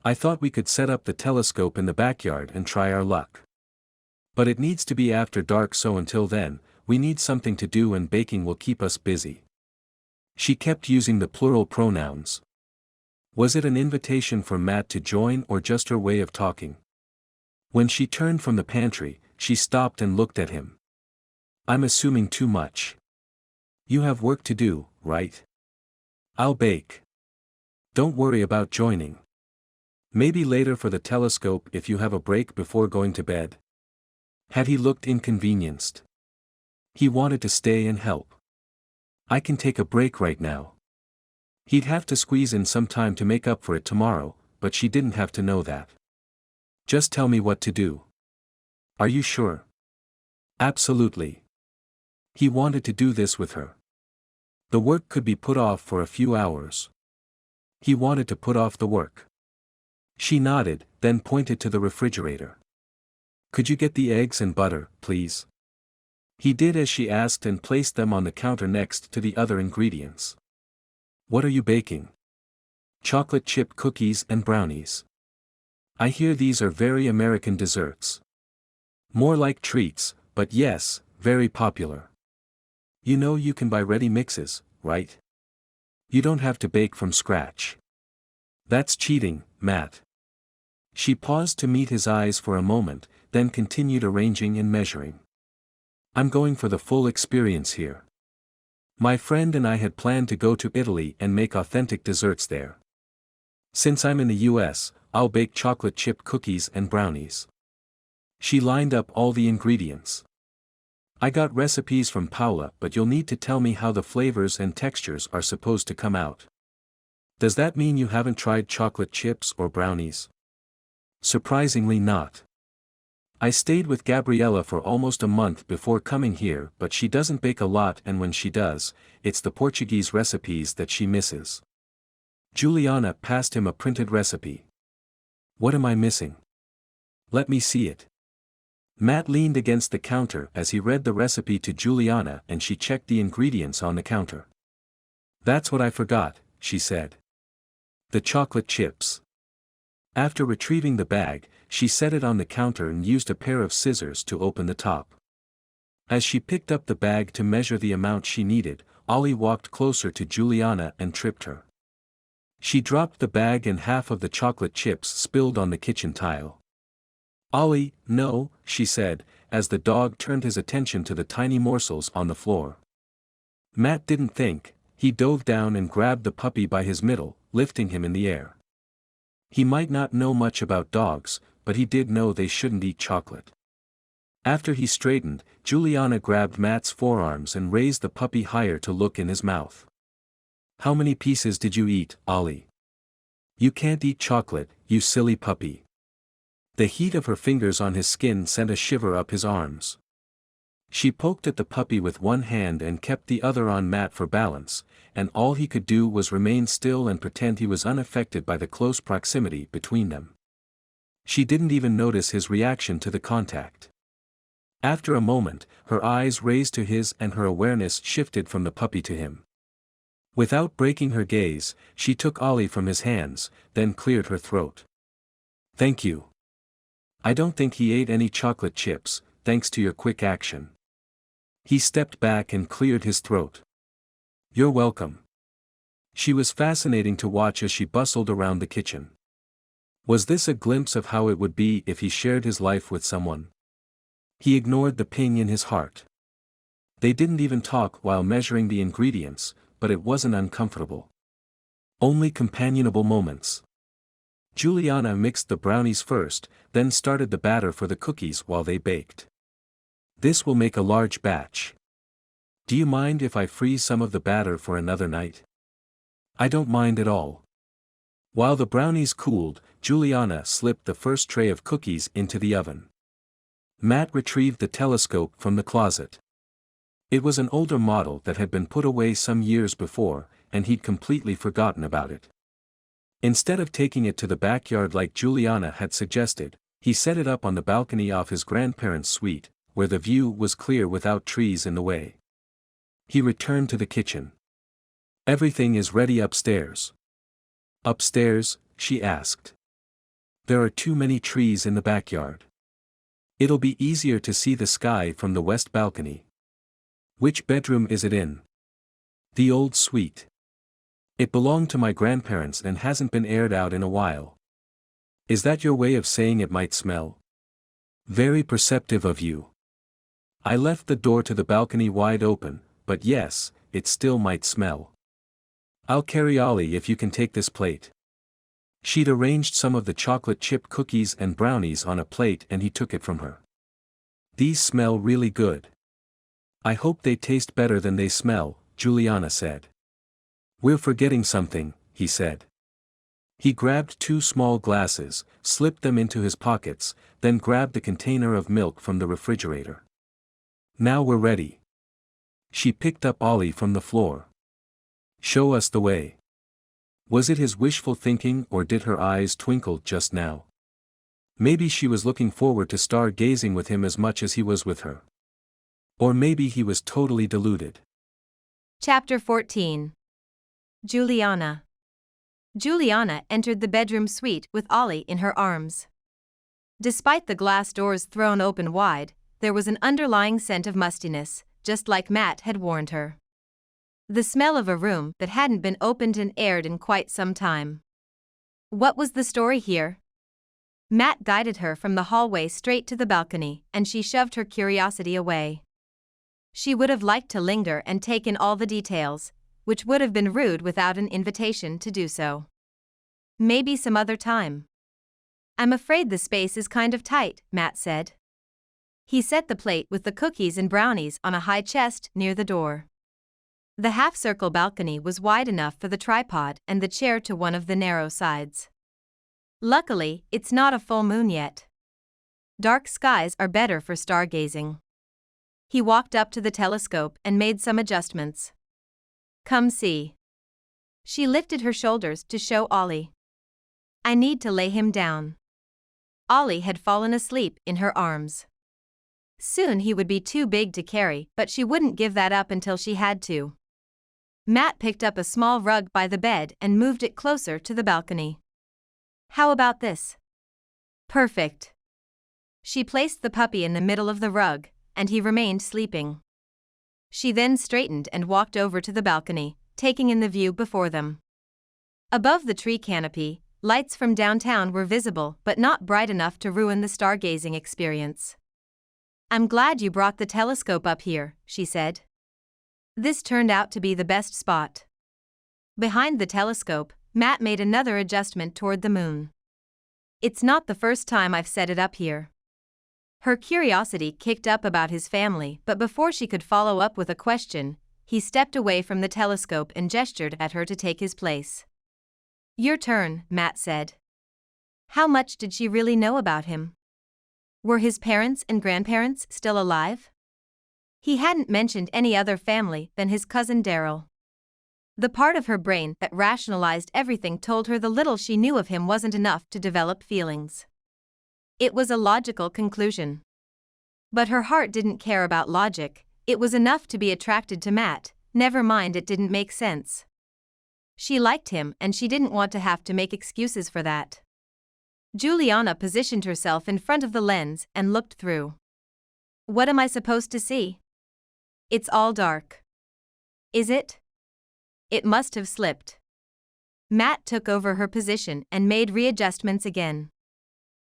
"I thought we could set up the telescope in the backyard and try our luck. But it needs to be after dark, so until then, we need something to do and baking will keep us busy." She kept using the plural pronouns. Was it an invitation for Matt to join or just her way of talking? When she turned from the pantry, she stopped and looked at him. "I'm assuming too much. You have work to do, right? I'll bake. Don't worry about joining. Maybe later for the telescope if you have a break before going to bed." Had he looked inconvenienced? He wanted to stay and help. "I can take a break right now." He'd have to squeeze in some time to make up for it tomorrow, but she didn't have to know that. "Just tell me what to do." "Are you sure?" "Absolutely." He wanted to do this with her. The work could be put off for a few hours. He wanted to put off the work. She nodded, then pointed to the refrigerator. "Could you get the eggs and butter, please?" He did as she asked and placed them on the counter next to the other ingredients. "What are you baking?" "Chocolate chip cookies and brownies. I hear these are very American desserts. More like treats, but yes, very popular. You know you can buy ready mixes, right? You don't have to bake from scratch." "That's cheating, Matt." She paused to meet his eyes for a moment, then continued arranging and measuring. "I'm going for the full experience here. My friend and I had planned to go to Italy and make authentic desserts there. Since I'm in the US, I'll bake chocolate chip cookies and brownies." She lined up all the ingredients. "I got recipes from Paula, but you'll need to tell me how the flavors and textures are supposed to come out." "Does that mean you haven't tried chocolate chips or brownies?" "Surprisingly not. I stayed with Gabriella for almost a month before coming here, but she doesn't bake a lot, and when she does, it's the Portuguese recipes that she misses." Juliana passed him a printed recipe. "What am I missing? Let me see it." Matt leaned against the counter as he read the recipe to Juliana and she checked the ingredients on the counter. "That's what I forgot," she said. "The chocolate chips." After retrieving the bag, she set it on the counter and used a pair of scissors to open the top. As she picked up the bag to measure the amount she needed, Ollie walked closer to Juliana and tripped her. She dropped the bag and half of the chocolate chips spilled on the kitchen tile. "Ollie, no," she said, as the dog turned his attention to the tiny morsels on the floor. Matt didn't think, he dove down and grabbed the puppy by his middle, lifting him in the air. He might not know much about dogs, but he did know they shouldn't eat chocolate. After he straightened, Juliana grabbed Matt's forearms and raised the puppy higher to look in his mouth. "How many pieces did you eat, Ollie? You can't eat chocolate, you silly puppy." The heat of her fingers on his skin sent a shiver up his arms. She poked at the puppy with one hand and kept the other on Matt for balance, and all he could do was remain still and pretend he was unaffected by the close proximity between them. She didn't even notice his reaction to the contact. After a moment, her eyes raised to his and her awareness shifted from the puppy to him. Without breaking her gaze, she took Ollie from his hands, then cleared her throat. "Thank you. I don't think he ate any chocolate chips, thanks to your quick action." He stepped back and cleared his throat. "You're welcome." She was fascinating to watch as she bustled around the kitchen. Was this a glimpse of how it would be if he shared his life with someone? He ignored the ping in his heart. They didn't even talk while measuring the ingredients, but it wasn't uncomfortable. Only companionable moments. Juliana mixed the brownies first, then started the batter for the cookies while they baked. This will make a large batch. Do you mind if I freeze some of the batter for another night? I don't mind at all. While the brownies cooled, Juliana slipped the first tray of cookies into the oven. Matt retrieved the telescope from the closet. It was an older model that had been put away some years before, and he'd completely forgotten about it. Instead of taking it to the backyard like Juliana had suggested, he set it up on the balcony off his grandparents' suite, where the view was clear without trees in the way. He returned to the kitchen. Everything is ready upstairs. Upstairs? She asked. There are too many trees in the backyard. It'll be easier to see the sky from the west balcony. Which bedroom is it in? The old suite. It belonged to my grandparents and hasn't been aired out in a while. Is that your way of saying it might smell? Very perceptive of you. I left the door to the balcony wide open, but yes, it still might smell. I'll carry Ollie if you can take this plate. She'd arranged some of the chocolate chip cookies and brownies on a plate and he took it from her. These smell really good. I hope they taste better than they smell, Juliana said. We're forgetting something, he said. He grabbed 2 small glasses, slipped them into his pockets, then grabbed the container of milk from the refrigerator. Now we're ready. She picked up Ollie from the floor. Show us the way. Was it his wishful thinking or did her eyes twinkle just now? Maybe she was looking forward to stargazing with him as much as he was with her. Or maybe he was totally deluded. Chapter 14. Juliana. Juliana entered the bedroom suite with Ollie in her arms. Despite the glass doors thrown open wide, there was an underlying scent of mustiness, just like Matt had warned her. The smell of a room that hadn't been opened and aired in quite some time. What was the story here? Matt guided her from the hallway straight to the balcony, and she shoved her curiosity away. She would have liked to linger and take in all the details, which would have been rude without an invitation to do so. Maybe some other time. I'm afraid the space is kind of tight, Matt said. He set the plate with the cookies and brownies on a high chest near the door. The half-circle balcony was wide enough for the tripod and the chair to one of the narrow sides. Luckily, it's not a full moon yet. Dark skies are better for stargazing. He walked up to the telescope and made some adjustments. Come see. She lifted her shoulders to show Ollie. I need to lay him down. Ollie had fallen asleep in her arms. Soon he would be too big to carry, but she wouldn't give that up until she had to. Matt picked up a small rug by the bed and moved it closer to the balcony. How about this? Perfect. She placed the puppy in the middle of the rug, and he remained sleeping. She then straightened and walked over to the balcony, taking in the view before them. Above the tree canopy, lights from downtown were visible but not bright enough to ruin the stargazing experience. I'm glad you brought the telescope up here, she said. This turned out to be the best spot. Behind the telescope, Matt made another adjustment toward the moon. It's not the first time I've set it up here. Her curiosity kicked up about his family, but before she could follow up with a question, he stepped away from the telescope and gestured at her to take his place. Your turn, Matt said. How much did she really know about him? Were his parents and grandparents still alive? He hadn't mentioned any other family than his cousin Daryl. The part of her brain that rationalized everything told her the little she knew of him wasn't enough to develop feelings. It was a logical conclusion. But her heart didn't care about logic, it was enough to be attracted to Matt, never mind it didn't make sense. She liked him and she didn't want to have to make excuses for that. Juliana positioned herself in front of the lens and looked through. What am I supposed to see? It's all dark. Is it? It must have slipped. Matt took over her position and made readjustments again.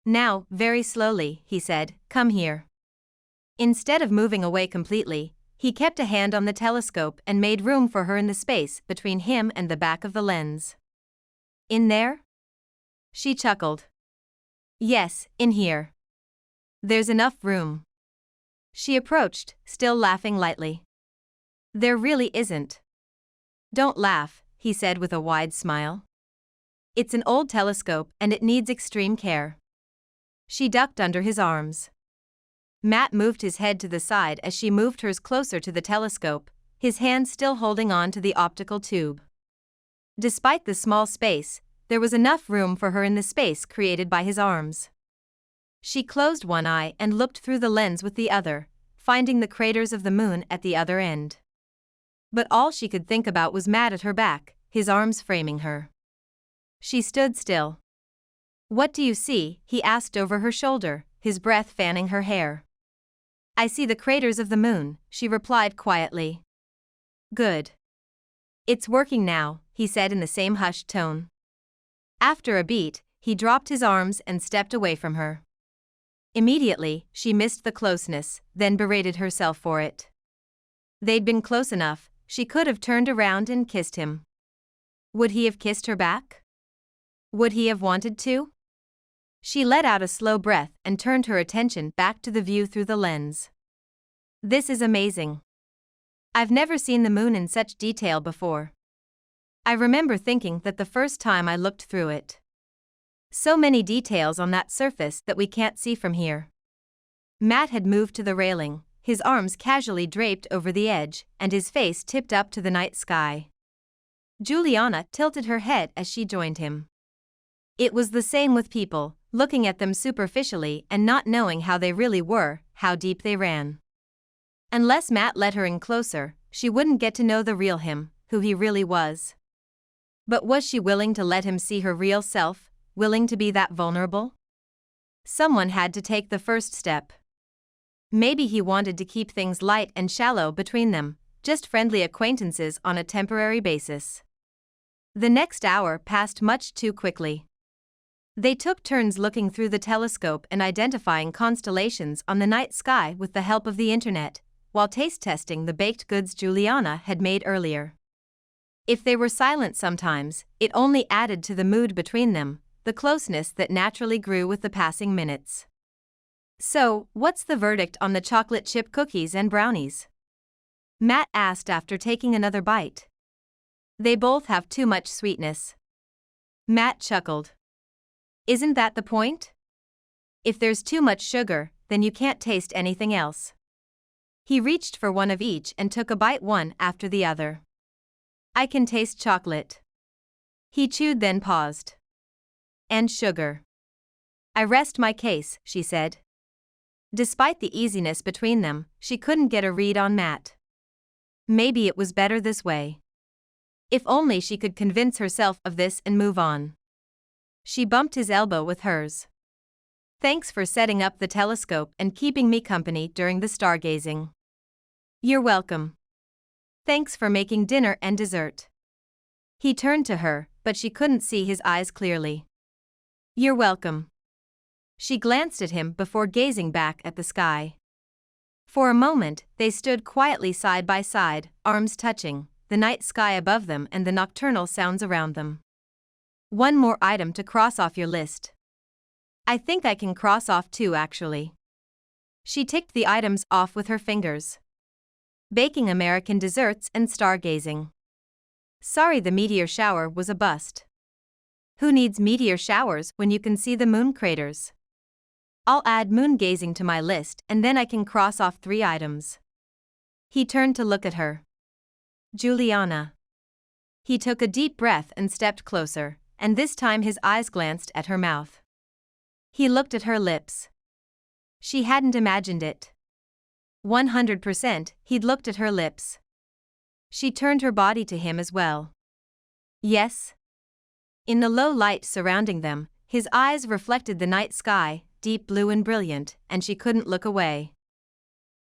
Now, very slowly, he said, come here. Instead of moving away completely, he kept a hand on the telescope and made room for her in the space between him and the back of the lens. In there? She chuckled. Yes, in here. There's enough room. She approached, still laughing lightly. There really isn't. Don't laugh, he said with a wide smile. It's an old telescope and it needs extreme care. She ducked under his arms. Matt moved his head to the side as she moved hers closer to the telescope, his hand still holding on to the optical tube. Despite the small space, there was enough room for her in the space created by his arms. She closed one eye and looked through the lens with the other, finding the craters of the moon at the other end. But all she could think about was Matt at her back, his arms framing her. She stood still. What do you see? He asked over her shoulder, his breath fanning her hair. I see the craters of the moon, she replied quietly. Good. It's working now, he said in the same hushed tone. After a beat, he dropped his arms and stepped away from her. Immediately, she missed the closeness, then berated herself for it. They'd been close enough, she could have turned around and kissed him. Would he have kissed her back? Would he have wanted to? She let out a slow breath and turned her attention back to the view through the lens. This is amazing. I've never seen the moon in such detail before. I remember thinking that the first time I looked through it. So many details on that surface that we can't see from here. Matt had moved to the railing, his arms casually draped over the edge, and his face tipped up to the night sky. Juliana tilted her head as she joined him. It was the same with people, looking at them superficially and not knowing how they really were, how deep they ran. Unless Matt let her in closer, she wouldn't get to know the real him, who he really was. But was she willing to let him see her real self, willing to be that vulnerable? Someone had to take the first step. Maybe he wanted to keep things light and shallow between them, just friendly acquaintances on a temporary basis. The next hour passed much too quickly. They took turns looking through the telescope and identifying constellations on the night sky with the help of the internet, while taste testing the baked goods Juliana had made earlier. If they were silent sometimes, it only added to the mood between them, the closeness that naturally grew with the passing minutes. So, what's the verdict on the chocolate chip cookies and brownies? Matt asked after taking another bite. They both have too much sweetness. Matt chuckled. Isn't that the point? If there's too much sugar, then you can't taste anything else. He reached for one of each and took a bite one after the other. I can taste chocolate. He chewed, then paused. And sugar. I rest my case, she said. Despite the easiness between them, she couldn't get a read on Matt. Maybe it was better this way. If only she could convince herself of this and move on. She bumped his elbow with hers. Thanks for setting up the telescope and keeping me company during the stargazing. You're welcome. Thanks for making dinner and dessert. He turned to her, but she couldn't see his eyes clearly. You're welcome. She glanced at him before gazing back at the sky. For a moment, they stood quietly side by side, arms touching, the night sky above them and the nocturnal sounds around them. One more item to cross off your list. I think I can cross off two actually. She ticked the items off with her fingers. Baking American desserts and stargazing. Sorry, the meteor shower was a bust. Who needs meteor showers when you can see the moon craters? I'll add moon gazing to my list and then I can cross off 3 items. He turned to look at her. Juliana. He took a deep breath and stepped closer, and this time his eyes glanced at her mouth. He looked at her lips. She hadn't imagined it. 100%, he'd looked at her lips. She turned her body to him as well. Yes? In the low light surrounding them, his eyes reflected the night sky, deep blue and brilliant, and she couldn't look away.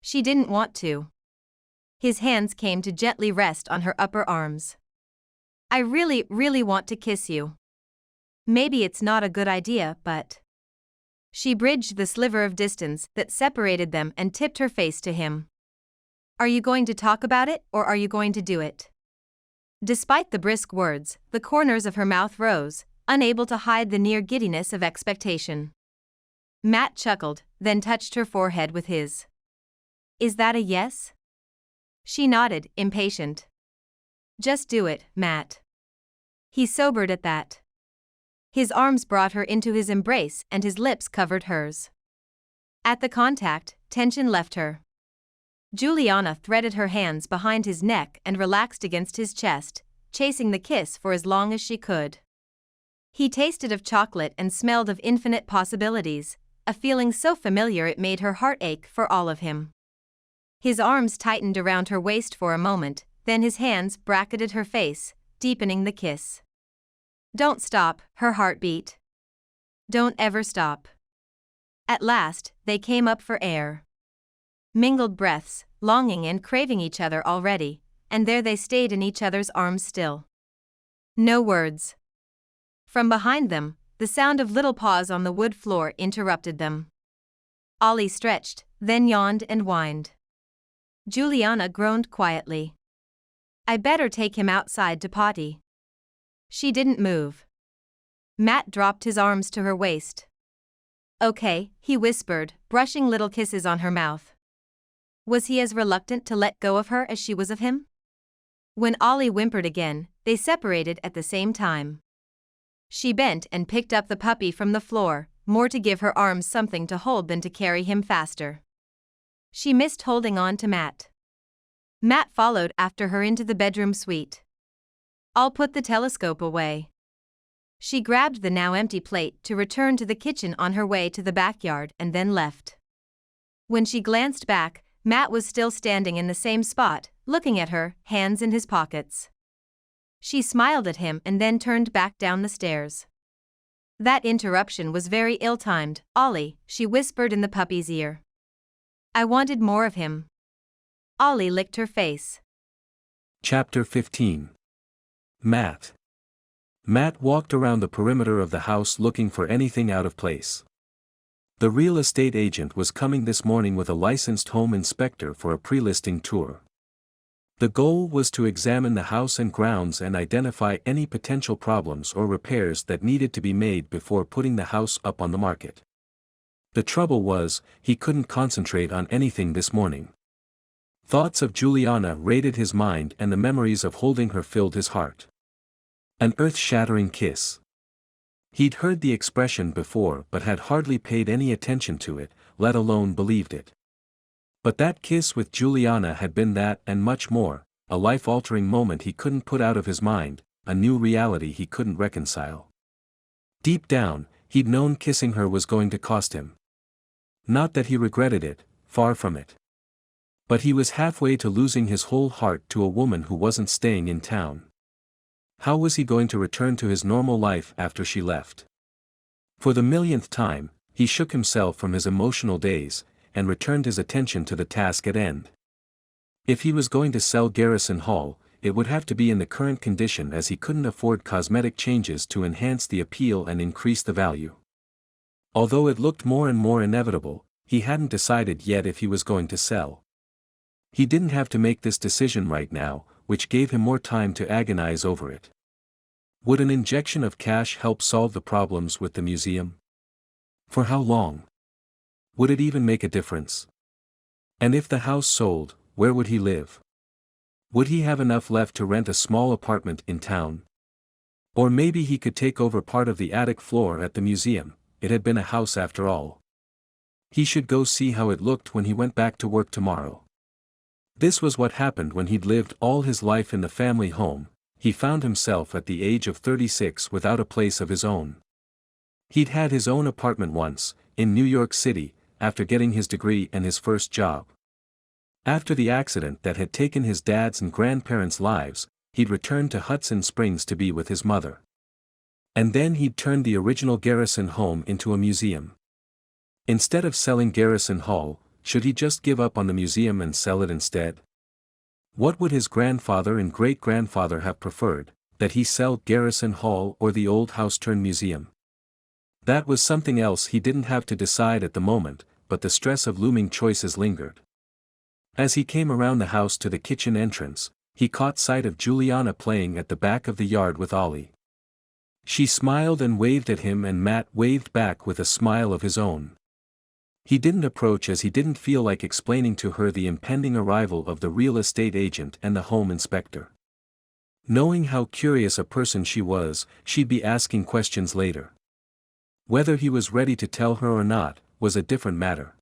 She didn't want to. His hands came to gently rest on her upper arms. I really, really want to kiss you. Maybe it's not a good idea, but... She bridged the sliver of distance that separated them and tipped her face to him. Are you going to talk about it, or are you going to do it? Despite the brisk words, the corners of her mouth rose, unable to hide the near giddiness of expectation. Matt chuckled, then touched her forehead with his. Is that a yes? She nodded, impatient. Just do it, Matt. He sobered at that. His arms brought her into his embrace and his lips covered hers. At the contact, tension left her. Juliana threaded her hands behind his neck and relaxed against his chest, chasing the kiss for as long as she could. He tasted of chocolate and smelled of infinite possibilities, a feeling so familiar it made her heart ache for all of him. His arms tightened around her waist for a moment, then his hands bracketed her face, deepening the kiss. Don't stop, her heart beat. Don't ever stop. At last, they came up for air. Mingled breaths, longing and craving each other already, and there they stayed in each other's arms still. No words. From behind them, the sound of little paws on the wood floor interrupted them. Ollie stretched, then yawned and whined. Juliana groaned quietly. I better take him outside to potty. She didn't move. Matt dropped his arms to her waist. Okay, he whispered, brushing little kisses on her mouth. Was he as reluctant to let go of her as she was of him? When Ollie whimpered again, they separated at the same time. She bent and picked up the puppy from the floor, more to give her arms something to hold than to carry him faster. She missed holding on to Matt. Matt followed after her into the bedroom suite. I'll put the telescope away. She grabbed the now empty plate to return to the kitchen on her way to the backyard and then left. When she glanced back, Matt was still standing in the same spot, looking at her, hands in his pockets. She smiled at him and then turned back down the stairs. That interruption was very ill-timed, Ollie, she whispered in the puppy's ear. I wanted more of him. Ollie licked her face. Chapter 15. Matt. Matt walked around the perimeter of the house looking for anything out of place. The real estate agent was coming this morning with a licensed home inspector for a pre-listing tour. The goal was to examine the house and grounds and identify any potential problems or repairs that needed to be made before putting the house up on the market. The trouble was, he couldn't concentrate on anything this morning. Thoughts of Juliana raided his mind and the memories of holding her filled his heart. An earth-shattering kiss. He'd heard the expression before but had hardly paid any attention to it, let alone believed it. But that kiss with Juliana had been that and much more, a life-altering moment he couldn't put out of his mind, a new reality he couldn't reconcile. Deep down, he'd known kissing her was going to cost him. Not that he regretted it, far from it. But he was halfway to losing his whole heart to a woman who wasn't staying in town. How was he going to return to his normal life after she left? For the millionth time, he shook himself from his emotional daze, and returned his attention to the task at end. If he was going to sell Garrison Hall, it would have to be in the current condition as he couldn't afford cosmetic changes to enhance the appeal and increase the value. Although it looked more and more inevitable, he hadn't decided yet if he was going to sell. He didn't have to make this decision right now, which gave him more time to agonize over it. Would an injection of cash help solve the problems with the museum? For how long? Would it even make a difference? And if the house sold, where would he live? Would he have enough left to rent a small apartment in town? Or maybe he could take over part of the attic floor at the museum, it had been a house after all. He should go see how it looked when he went back to work tomorrow. This was what happened when he'd lived all his life in the family home. He found himself at the age of 36 without a place of his own. He'd had his own apartment once, in New York City, after getting his degree and his first job. After the accident that had taken his dad's and grandparents' lives, he'd returned to Hudson Springs to be with his mother. And then he'd turned the original Garrison home into a museum. Instead of selling Garrison Hall, should he just give up on the museum and sell it instead? What would his grandfather and great-grandfather have preferred, that he sell Garrison Hall or the old house-turned museum? That was something else he didn't have to decide at the moment, but the stress of looming choices lingered. As he came around the house to the kitchen entrance, he caught sight of Juliana playing at the back of the yard with Ollie. She smiled and waved at him, and Matt waved back with a smile of his own. He didn't approach as he didn't feel like explaining to her the impending arrival of the real estate agent and the home inspector. Knowing how curious a person she was, she'd be asking questions later. Whether he was ready to tell her or not, was a different matter.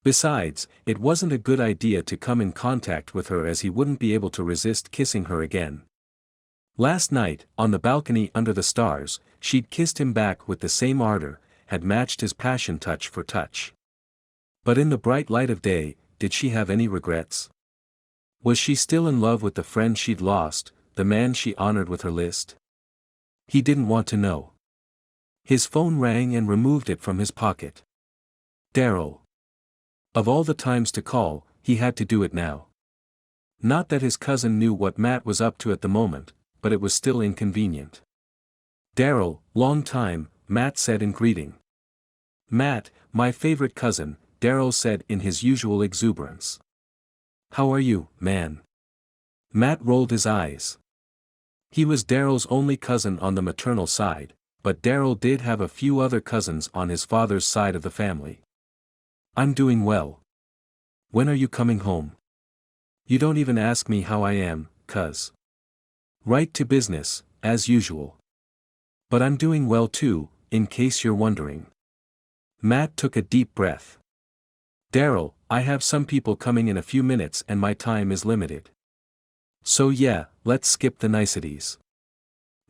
Besides, it wasn't a good idea to come in contact with her as he wouldn't be able to resist kissing her again. Last night, on the balcony under the stars, she'd kissed him back with the same ardor, had matched his passion touch for touch. But in the bright light of day, did she have any regrets? Was she still in love with the friend she'd lost, the man she honored with her list? He didn't want to know. His phone rang and removed it from his pocket. Daryl. Of all the times to call, he had to do it now. Not that his cousin knew what Matt was up to at the moment, but it was still inconvenient. Daryl, long time, Matt said in greeting. Matt, my favorite cousin, Daryl said in his usual exuberance. How are you, man? Matt rolled his eyes. He was Daryl's only cousin on the maternal side, but Daryl did have a few other cousins on his father's side of the family. I'm doing well. When are you coming home? You don't even ask me how I am, cuz. Right to business, as usual. But I'm doing well too, in case you're wondering. Matt took a deep breath. Daryl, I have some people coming in a few minutes and my time is limited. So yeah, let's skip the niceties.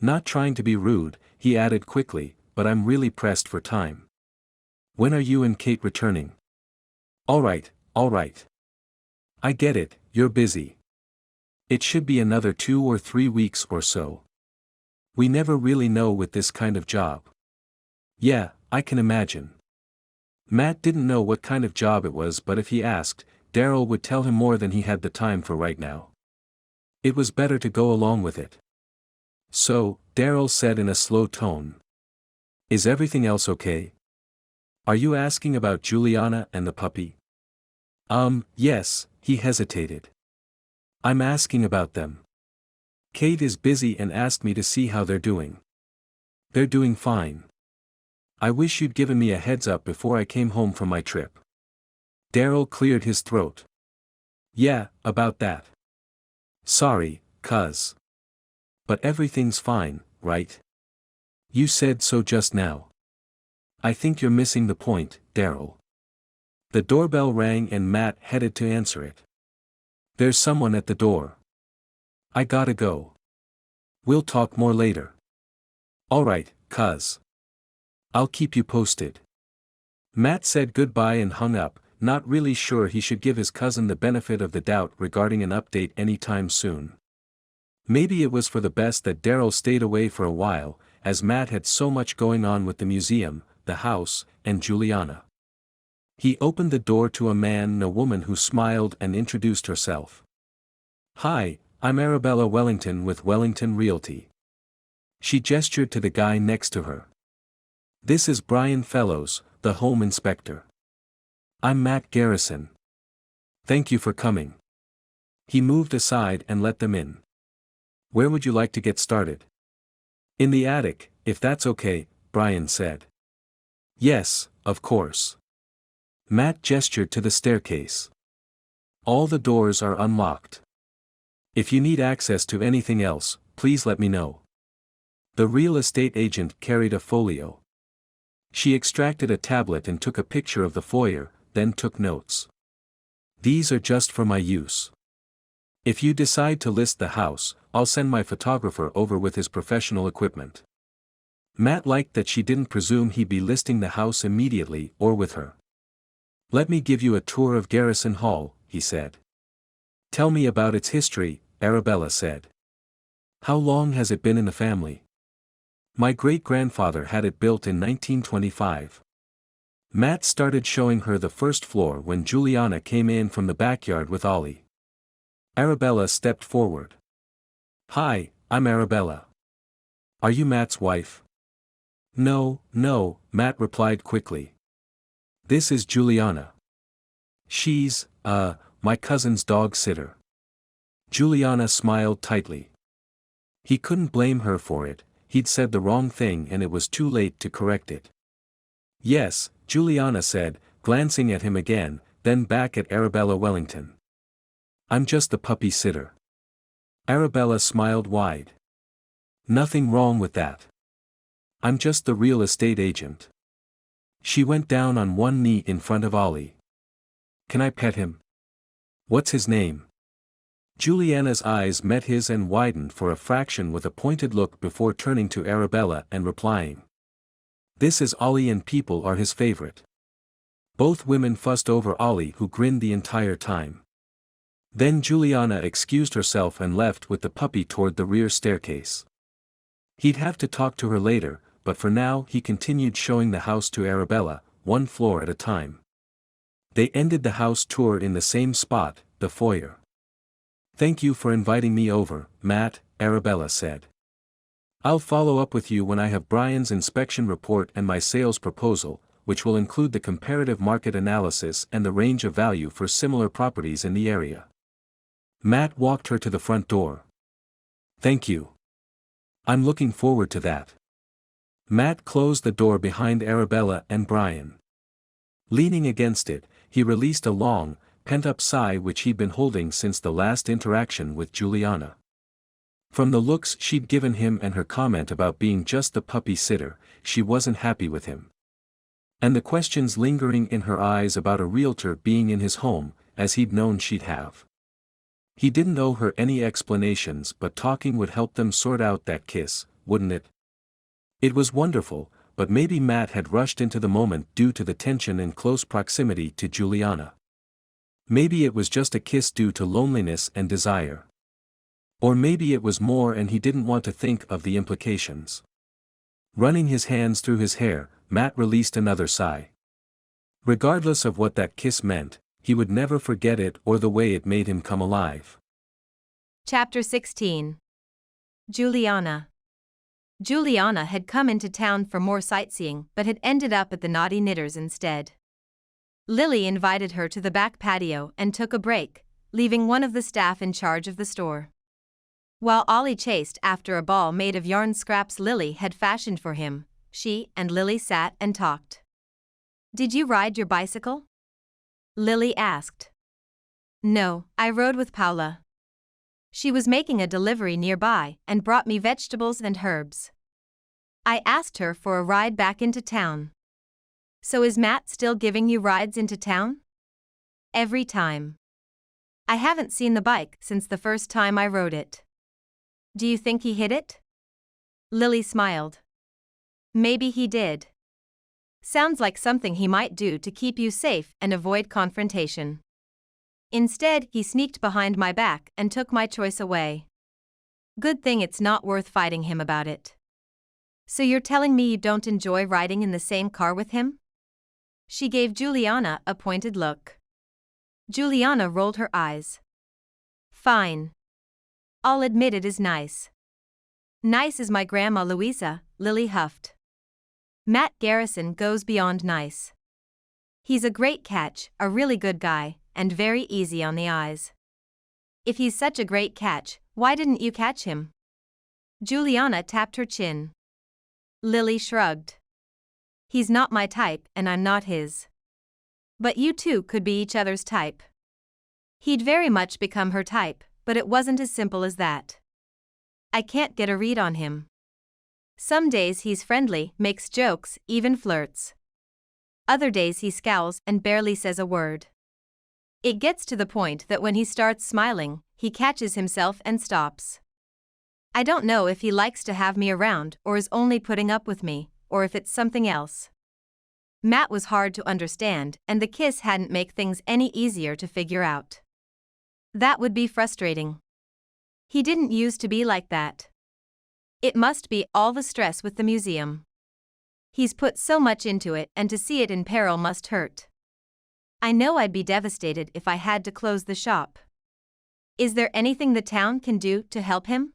Not trying to be rude, he added quickly, but I'm really pressed for time. When are you and Kate returning? All right. I get it, you're busy. It should be another 2 or 3 weeks or so. We never really know with this kind of job. Yeah, I can imagine. Matt didn't know what kind of job it was, but if he asked, Daryl would tell him more than he had the time for right now. It was better to go along with it. So, Daryl said in a slow tone. Is everything else okay? Are you asking about Juliana and the puppy? Yes, he hesitated. I'm asking about them. Kate is busy and asked me to see how they're doing. They're doing fine. I wish you'd given me a heads up before I came home from my trip. Daryl cleared his throat. Yeah, about that. Sorry, cuz. But everything's fine, right? You said so just now. I think you're missing the point, Daryl. The doorbell rang and Matt headed to answer it. There's someone at the door. I gotta go. We'll talk more later. Alright, cuz. I'll keep you posted. Matt said goodbye and hung up, not really sure he should give his cousin the benefit of the doubt regarding an update anytime soon. Maybe it was for the best that Daryl stayed away for a while, as Matt had so much going on with the museum, the house, and Juliana. He opened the door to a man and a woman who smiled and introduced herself. Hi, I'm Arabella Wellington with Wellington Realty. She gestured to the guy next to her. This is Brian Fellows, the home inspector. I'm Matt Garrison. Thank you for coming. He moved aside and let them in. Where would you like to get started? In the attic, if that's okay, Brian said. Yes, of course. Matt gestured to the staircase. All the doors are unlocked. If you need access to anything else, please let me know. The real estate agent carried a folio. She extracted a tablet and took a picture of the foyer, then took notes. These are just for my use. If you decide to list the house, I'll send my photographer over with his professional equipment. Matt liked that she didn't presume he'd be listing the house immediately or with her. Let me give you a tour of Garrison Hall, he said. Tell me about its history, Arabella said. How long has it been in the family? My great-grandfather had it built in 1925. Matt started showing her the first floor when Juliana came in from the backyard with Ollie. Arabella stepped forward. Hi, I'm Arabella. Are you Matt's wife? No, no, Matt replied quickly. This is Juliana. She's, my cousin's dog sitter. Juliana smiled tightly. He couldn't blame her for it, he'd said the wrong thing and it was too late to correct it. Yes, Juliana said, glancing at him again, then back at Arabella Wellington. I'm just the puppy sitter. Arabella smiled wide. Nothing wrong with that. I'm just the real estate agent. She went down on one knee in front of Ollie. Can I pet him? What's his name? Juliana's eyes met his and widened for a fraction with a pointed look before turning to Arabella and replying. This is Ollie and people are his favorite. Both women fussed over Ollie, who grinned the entire time. Then Juliana excused herself and left with the puppy toward the rear staircase. He'd have to talk to her later, but for now he continued showing the house to Arabella, one floor at a time. They ended the house tour in the same spot, the foyer. Thank you for inviting me over, Matt, Arabella said. I'll follow up with you when I have Brian's inspection report and my sales proposal, which will include the comparative market analysis and the range of value for similar properties in the area. Matt walked her to the front door. Thank you. I'm looking forward to that. Matt closed the door behind Arabella and Brian. Leaning against it, he released a long, pent-up sigh which he'd been holding since the last interaction with Juliana. From the looks she'd given him and her comment about being just the puppy sitter, she wasn't happy with him. And the questions lingering in her eyes about a realtor being in his home, as he'd known she'd have. He didn't owe her any explanations, but talking would help them sort out that kiss, wouldn't it? It was wonderful, but maybe Matt had rushed into the moment due to the tension and close proximity to Juliana. Maybe it was just a kiss due to loneliness and desire. Or maybe it was more and he didn't want to think of the implications. Running his hands through his hair, Matt released another sigh. Regardless of what that kiss meant, he would never forget it or the way it made him come alive. Chapter 16. Juliana. Juliana had come into town for more sightseeing but had ended up at the Naughty Knitters instead. Lily invited her to the back patio and took a break, leaving one of the staff in charge of the store. While Ollie chased after a ball made of yarn scraps Lily had fashioned for him, she and Lily sat and talked. Did you ride your bicycle? Lily asked. No, I rode with Paula. She was making a delivery nearby and brought me vegetables and herbs. I asked her for a ride back into town. So is Matt still giving you rides into town? Every time. I haven't seen the bike since the first time I rode it. Do you think he hit it? Lily smiled. Maybe he did. Sounds like something he might do to keep you safe and avoid confrontation. Instead, he sneaked behind my back and took my choice away. Good thing it's not worth fighting him about it. So you're telling me you don't enjoy riding in the same car with him? She gave Juliana a pointed look. Juliana rolled her eyes. Fine. I'll admit it is nice. Nice as my grandma Louisa, Lily huffed. Matt Garrison goes beyond nice. He's a great catch, a really good guy, and very easy on the eyes. If he's such a great catch, why didn't you catch him? Juliana tapped her chin. Lily shrugged. He's not my type and I'm not his. But you two could be each other's type. He'd very much become her type, but it wasn't as simple as that. I can't get a read on him. Some days he's friendly, makes jokes, even flirts. Other days he scowls and barely says a word. It gets to the point that when he starts smiling, he catches himself and stops. I don't know if he likes to have me around or is only putting up with me, or if it's something else. Matt was hard to understand and the kiss hadn't made things any easier to figure out. That would be frustrating. He didn't used to be like that. It must be all the stress with the museum. He's put so much into it and to see it in peril must hurt. I know I'd be devastated if I had to close the shop. Is there anything the town can do to help him?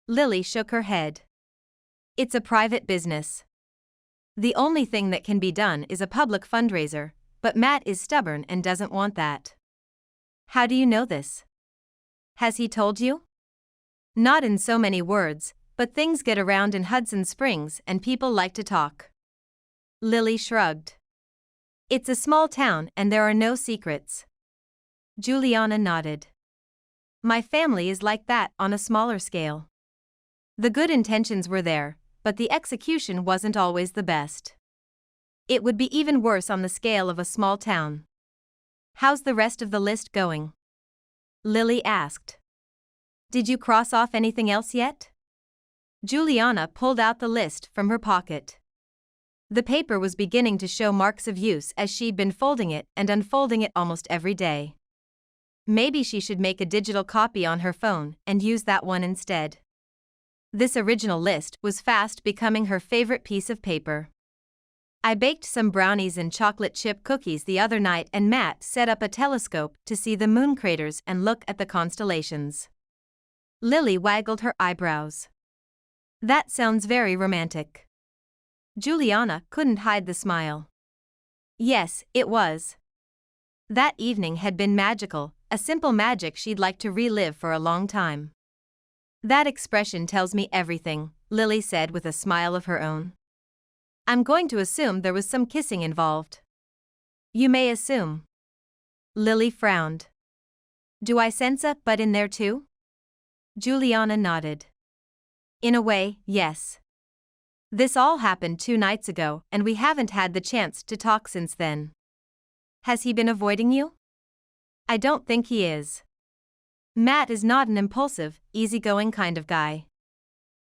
Lily shook her head. It's a private business. The only thing that can be done is a public fundraiser, but Matt is stubborn and doesn't want that. How do you know this? Has he told you? Not in so many words, but things get around in Hudson Springs and people like to talk. Lily shrugged. It's a small town and there are no secrets. Juliana nodded. My family is like that on a smaller scale. The good intentions were there, but the execution wasn't always the best. It would be even worse on the scale of a small town. How's the rest of the list going? Lily asked. Did you cross off anything else yet? Juliana pulled out the list from her pocket. The paper was beginning to show marks of use as she'd been folding it and unfolding it almost every day. Maybe she should make a digital copy on her phone and use that one instead. This original list was fast becoming her favorite piece of paper. I baked some brownies and chocolate chip cookies the other night and Matt set up a telescope to see the moon craters and look at the constellations. Lily waggled her eyebrows. That sounds very romantic. Juliana couldn't hide the smile. Yes, it was. That evening had been magical, a simple magic she'd like to relive for a long time. That expression tells me everything, Lily said with a smile of her own. I'm going to assume there was some kissing involved. You may assume. Lily frowned. Do I sense a but in there too? Juliana nodded. In a way, yes. This all happened 2 nights ago and we haven't had the chance to talk since then. Has he been avoiding you? I don't think he is. Matt is not an impulsive, easygoing kind of guy.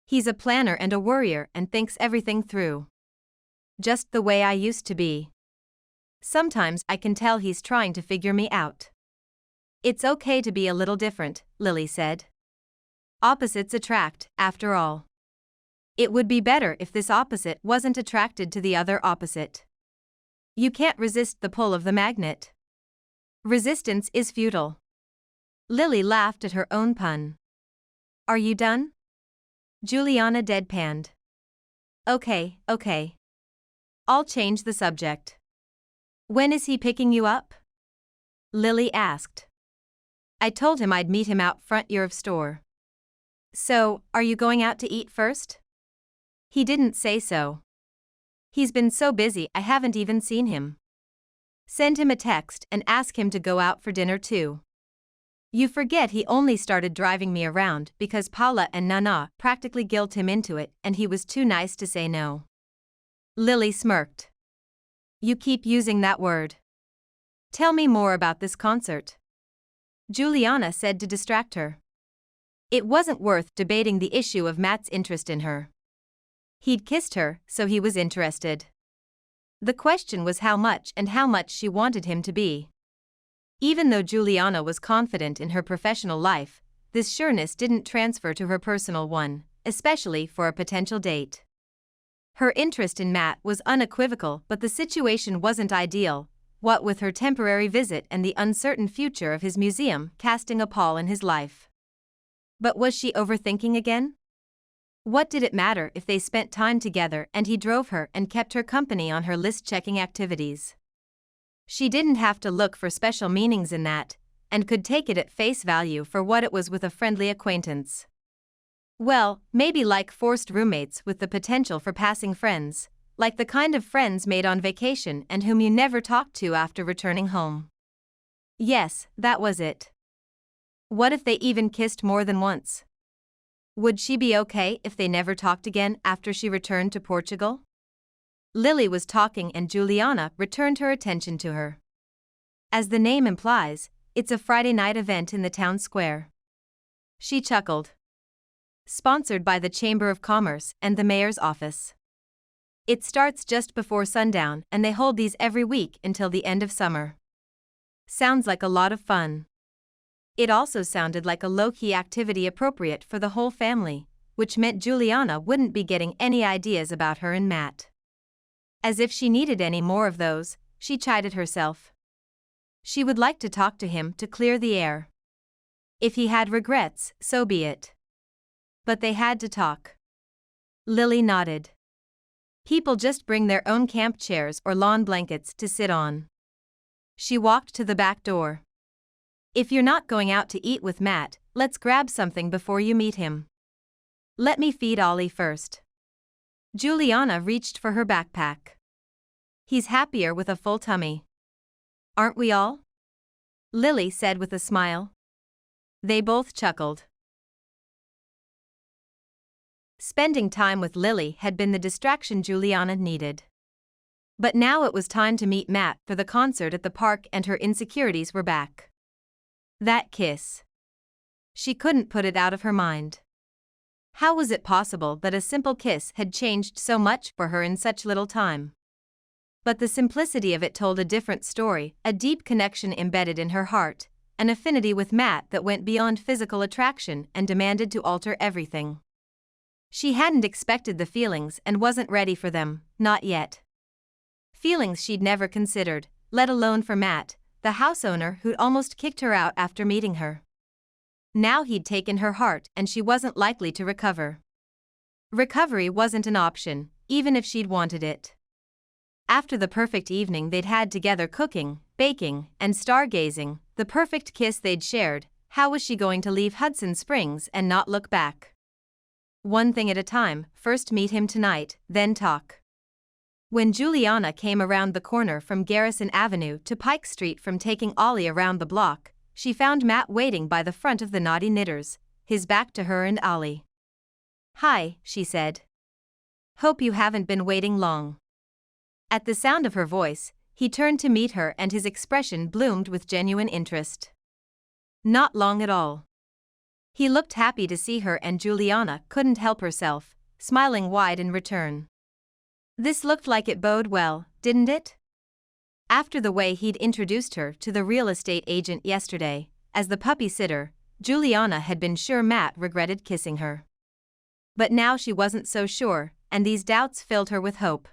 He's a planner and a worrier and thinks everything through. Just the way I used to be. Sometimes I can tell he's trying to figure me out. It's okay to be a little different, Lily said. Opposites attract, after all. It would be better if this opposite wasn't attracted to the other opposite. You can't resist the pull of the magnet. Resistance is futile. Lily laughed at her own pun. Are you done? Juliana deadpanned. Okay. I'll change the subject. When is he picking you up? Lily asked. I told him I'd meet him out front your store. So, are you going out to eat first? He didn't say so. He's been so busy I haven't even seen him. Send him a text and ask him to go out for dinner too. You forget he only started driving me around because Paula and Nana practically guilt him into it and he was too nice to say no. Lily smirked. You keep using that word. Tell me more about this concert. Juliana said to distract her. It wasn't worth debating the issue of Matt's interest in her. He'd kissed her, so he was interested. The question was how much and how much she wanted him to be. Even though Juliana was confident in her professional life, this sureness didn't transfer to her personal one, especially for a potential date. Her interest in Matt was unequivocal, but the situation wasn't ideal, what with her temporary visit and the uncertain future of his museum casting a pall in his life. But was she overthinking again? What did it matter if they spent time together and he drove her and kept her company on her list-checking activities? She didn't have to look for special meanings in that, and could take it at face value for what it was with a friendly acquaintance. Well, maybe like forced roommates with the potential for passing friends, like the kind of friends made on vacation and whom you never talked to after returning home. Yes, that was it. What if they even kissed more than once? Would she be okay if they never talked again after she returned to Portugal? Lily was talking and Juliana returned her attention to her. As the name implies, it's a Friday night event in the town square. She chuckled. Sponsored by the Chamber of Commerce and the mayor's office. It starts just before sundown and they hold these every week until the end of summer. Sounds like a lot of fun. It also sounded like a low-key activity appropriate for the whole family, which meant Juliana wouldn't be getting any ideas about her and Matt. As if she needed any more of those, she chided herself. She would like to talk to him to clear the air. If he had regrets, so be it. But they had to talk. Lily nodded. People just bring their own camp chairs or lawn blankets to sit on. She walked to the back door. If you're not going out to eat with Matt, let's grab something before you meet him. Let me feed Ollie first. Juliana reached for her backpack. He's happier with a full tummy. Aren't we all? Lily said with a smile. They both chuckled. Spending time with Lily had been the distraction Juliana needed. But now it was time to meet Matt for the concert at the park, and her insecurities were back. That kiss. She couldn't put it out of her mind. How was it possible that a simple kiss had changed so much for her in such little time? But the simplicity of it told a different story, a deep connection embedded in her heart, an affinity with Matt that went beyond physical attraction and demanded to alter everything. She hadn't expected the feelings and wasn't ready for them, not yet. Feelings she'd never considered, let alone for Matt, the house owner who'd almost kicked her out after meeting her. Now he'd taken her heart and she wasn't likely to recover. Recovery wasn't an option, even if she'd wanted it. After the perfect evening they'd had together, cooking, baking, and stargazing, the perfect kiss they'd shared, how was she going to leave Hudson Springs and not look back? One thing at a time, first meet him tonight, then talk. When Juliana came around the corner from Garrison Avenue to Pike Street from taking Ollie around the block, she found Matt waiting by the front of the Naughty Knitters, his back to her and Ollie. "Hi," she said. "Hope you haven't been waiting long." At the sound of her voice, he turned to meet her and his expression bloomed with genuine interest. Not long at all. He looked happy to see her and Juliana couldn't help herself, smiling wide in return. This looked like it bode well, didn't it? After the way he'd introduced her to the real estate agent yesterday, as the puppy sitter, Juliana had been sure Matt regretted kissing her. But now she wasn't so sure, and these doubts filled her with hope.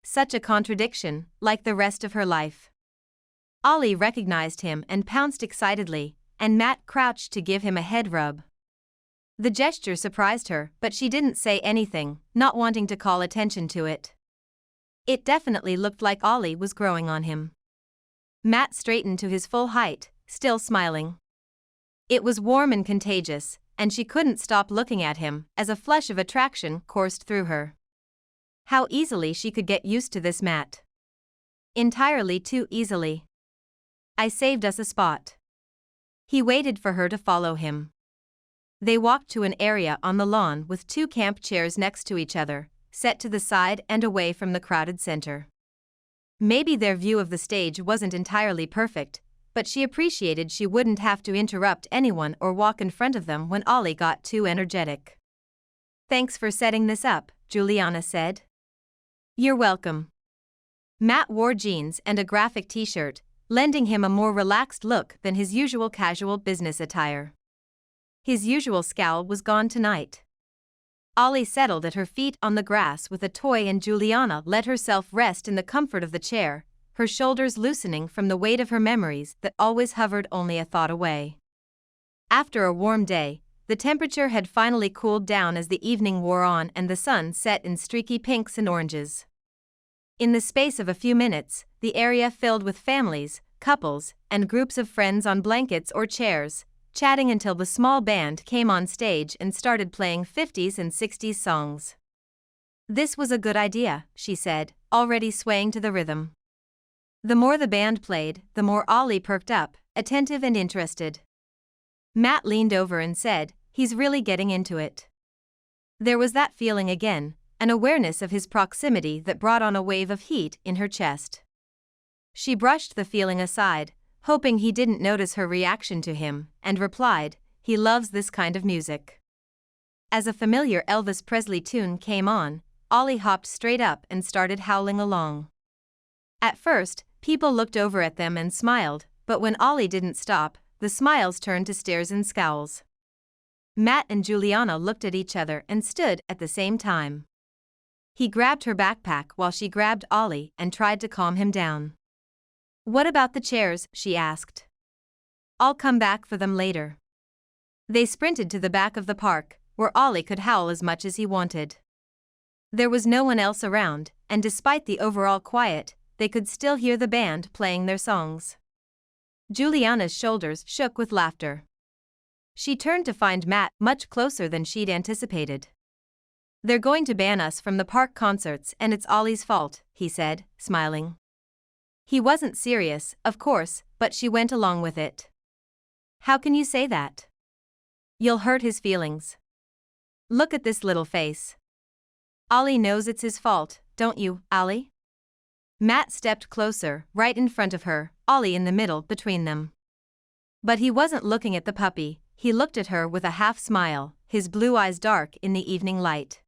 Such a contradiction, like the rest of her life. Ollie recognized him and pounced excitedly, and Matt crouched to give him a head rub. The gesture surprised her, but she didn't say anything, not wanting to call attention to it. It definitely looked like Ollie was growing on him. Matt straightened to his full height, still smiling. It was warm and contagious, and she couldn't stop looking at him as a flush of attraction coursed through her. How easily she could get used to this Matt. Entirely too easily. "I saved us a spot." He waited for her to follow him. They walked to an area on the lawn with two camp chairs next to each other, set to the side and away from the crowded center. Maybe their view of the stage wasn't entirely perfect, but she appreciated she wouldn't have to interrupt anyone or walk in front of them when Ollie got too energetic. "Thanks for setting this up," Juliana said. "You're welcome." Matt wore jeans and a graphic t-shirt, lending him a more relaxed look than his usual casual business attire. His usual scowl was gone tonight. Ollie settled at her feet on the grass with a toy and Juliana let herself rest in the comfort of the chair, her shoulders loosening from the weight of her memories that always hovered only a thought away. After a warm day, the temperature had finally cooled down as the evening wore on and the sun set in streaky pinks and oranges. In the space of a few minutes, the area filled with families, couples, and groups of friends on blankets or chairs, chatting until the small band came on stage and started playing 50s and 60s songs. "This was a good idea," she said, already swaying to the rhythm. The more the band played, the more Ollie perked up, attentive and interested. Matt leaned over and said, "He's really getting into it." There was that feeling again, an awareness of his proximity that brought on a wave of heat in her chest. She brushed the feeling aside, hoping he didn't notice her reaction to him, and replied, "He loves this kind of music." As a familiar Elvis Presley tune came on, Ollie hopped straight up and started howling along. At first, people looked over at them and smiled, but when Ollie didn't stop, the smiles turned to stares and scowls. Matt and Juliana looked at each other and stood at the same time. He grabbed her backpack while she grabbed Ollie and tried to calm him down. "What about the chairs?" she asked. "I'll come back for them later." They sprinted to the back of the park, where Ollie could howl as much as he wanted. There was no one else around, and despite the overall quiet, they could still hear the band playing their songs. Juliana's shoulders shook with laughter. She turned to find Matt much closer than she'd anticipated. "They're going to ban us from the park concerts and it's Ollie's fault," he said, smiling. He wasn't serious, of course, but she went along with it. "How can you say that? You'll hurt his feelings. Look at this little face. Ollie knows it's his fault, don't you, Ollie?" Matt stepped closer, right in front of her, Ollie in the middle between them. But he wasn't looking at the puppy, he looked at her with a half smile, his blue eyes dark in the evening light.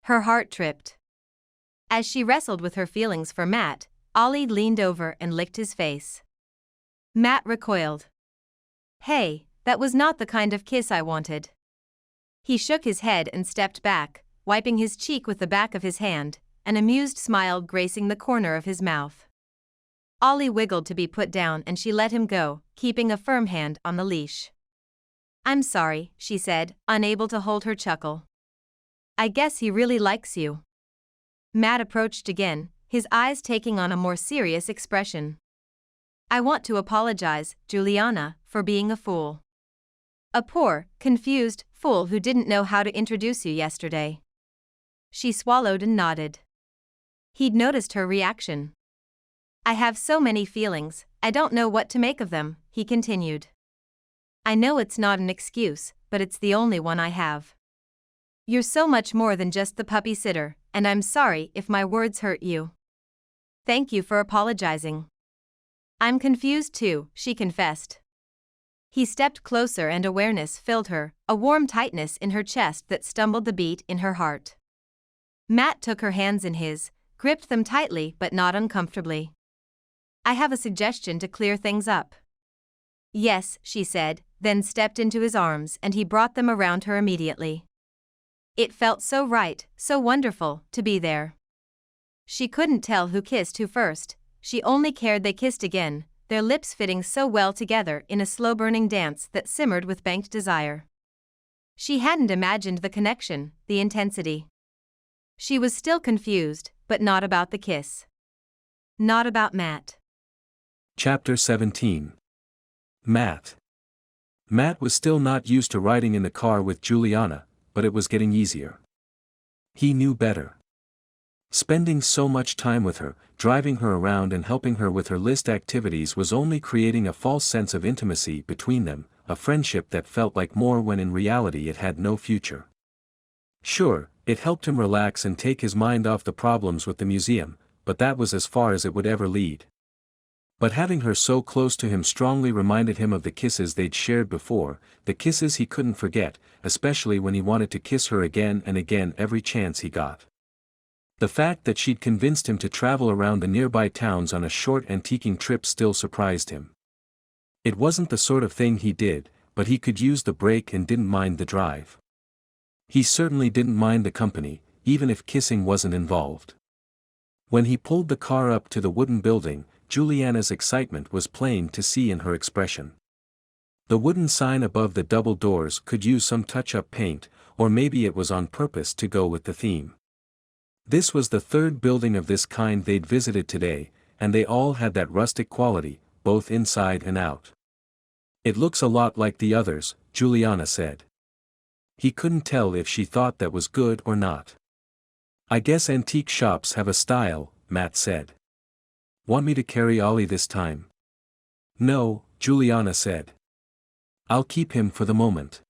Her heart tripped. As she wrestled with her feelings for Matt, Ollie leaned over and licked his face. Matt recoiled. "Hey, that was not the kind of kiss I wanted." He shook his head and stepped back, wiping his cheek with the back of his hand, an amused smile gracing the corner of his mouth. Ollie wiggled to be put down and she let him go, keeping a firm hand on the leash. "I'm sorry," she said, unable to hold her chuckle. "I guess he really likes you." Matt approached again, his eyes taking on a more serious expression. "I want to apologize, Juliana, for being a fool. A poor, confused fool who didn't know how to introduce you yesterday." She swallowed and nodded. He'd noticed her reaction. "I have so many feelings, I don't know what to make of them," he continued. "I know it's not an excuse, but it's the only one I have. You're so much more than just the puppy sitter, and I'm sorry if my words hurt you. Thank you for apologizing." "I'm confused too," she confessed. He stepped closer and awareness filled her, a warm tightness in her chest that stumbled the beat in her heart. Matt took her hands in his, gripped them tightly but not uncomfortably. "I have a suggestion to clear things up." "Yes," she said, then stepped into his arms and he brought them around her immediately. It felt so right, so wonderful, to be there. She couldn't tell who kissed who first, she only cared they kissed again, their lips fitting so well together in a slow-burning dance that simmered with banked desire. She hadn't imagined the connection, the intensity. She was still confused, but not about the kiss. Not about Matt. Chapter 17. Matt. Matt was still not used to riding in the car with Juliana, but it was getting easier. He knew better. Spending so much time with her, driving her around and helping her with her list activities was only creating a false sense of intimacy between them, a friendship that felt like more when in reality it had no future. Sure, it helped him relax and take his mind off the problems with the museum, but that was as far as it would ever lead. But having her so close to him strongly reminded him of the kisses they'd shared before, the kisses he couldn't forget, especially when he wanted to kiss her again and again every chance he got. The fact that she'd convinced him to travel around the nearby towns on a short antiquing trip still surprised him. It wasn't the sort of thing he did, but he could use the break and didn't mind the drive. He certainly didn't mind the company, even if kissing wasn't involved. When he pulled the car up to the wooden building, Juliana's excitement was plain to see in her expression. The wooden sign above the double doors could use some touch-up paint, or maybe it was on purpose to go with the theme. This was the third building of this kind they'd visited today, and they all had that rustic quality, both inside and out. "It looks a lot like the others," Juliana said. He couldn't tell if she thought that was good or not. "I guess antique shops have a style," Matt said. "Want me to carry Ollie this time?" "No," Juliana said. "I'll keep him for the moment.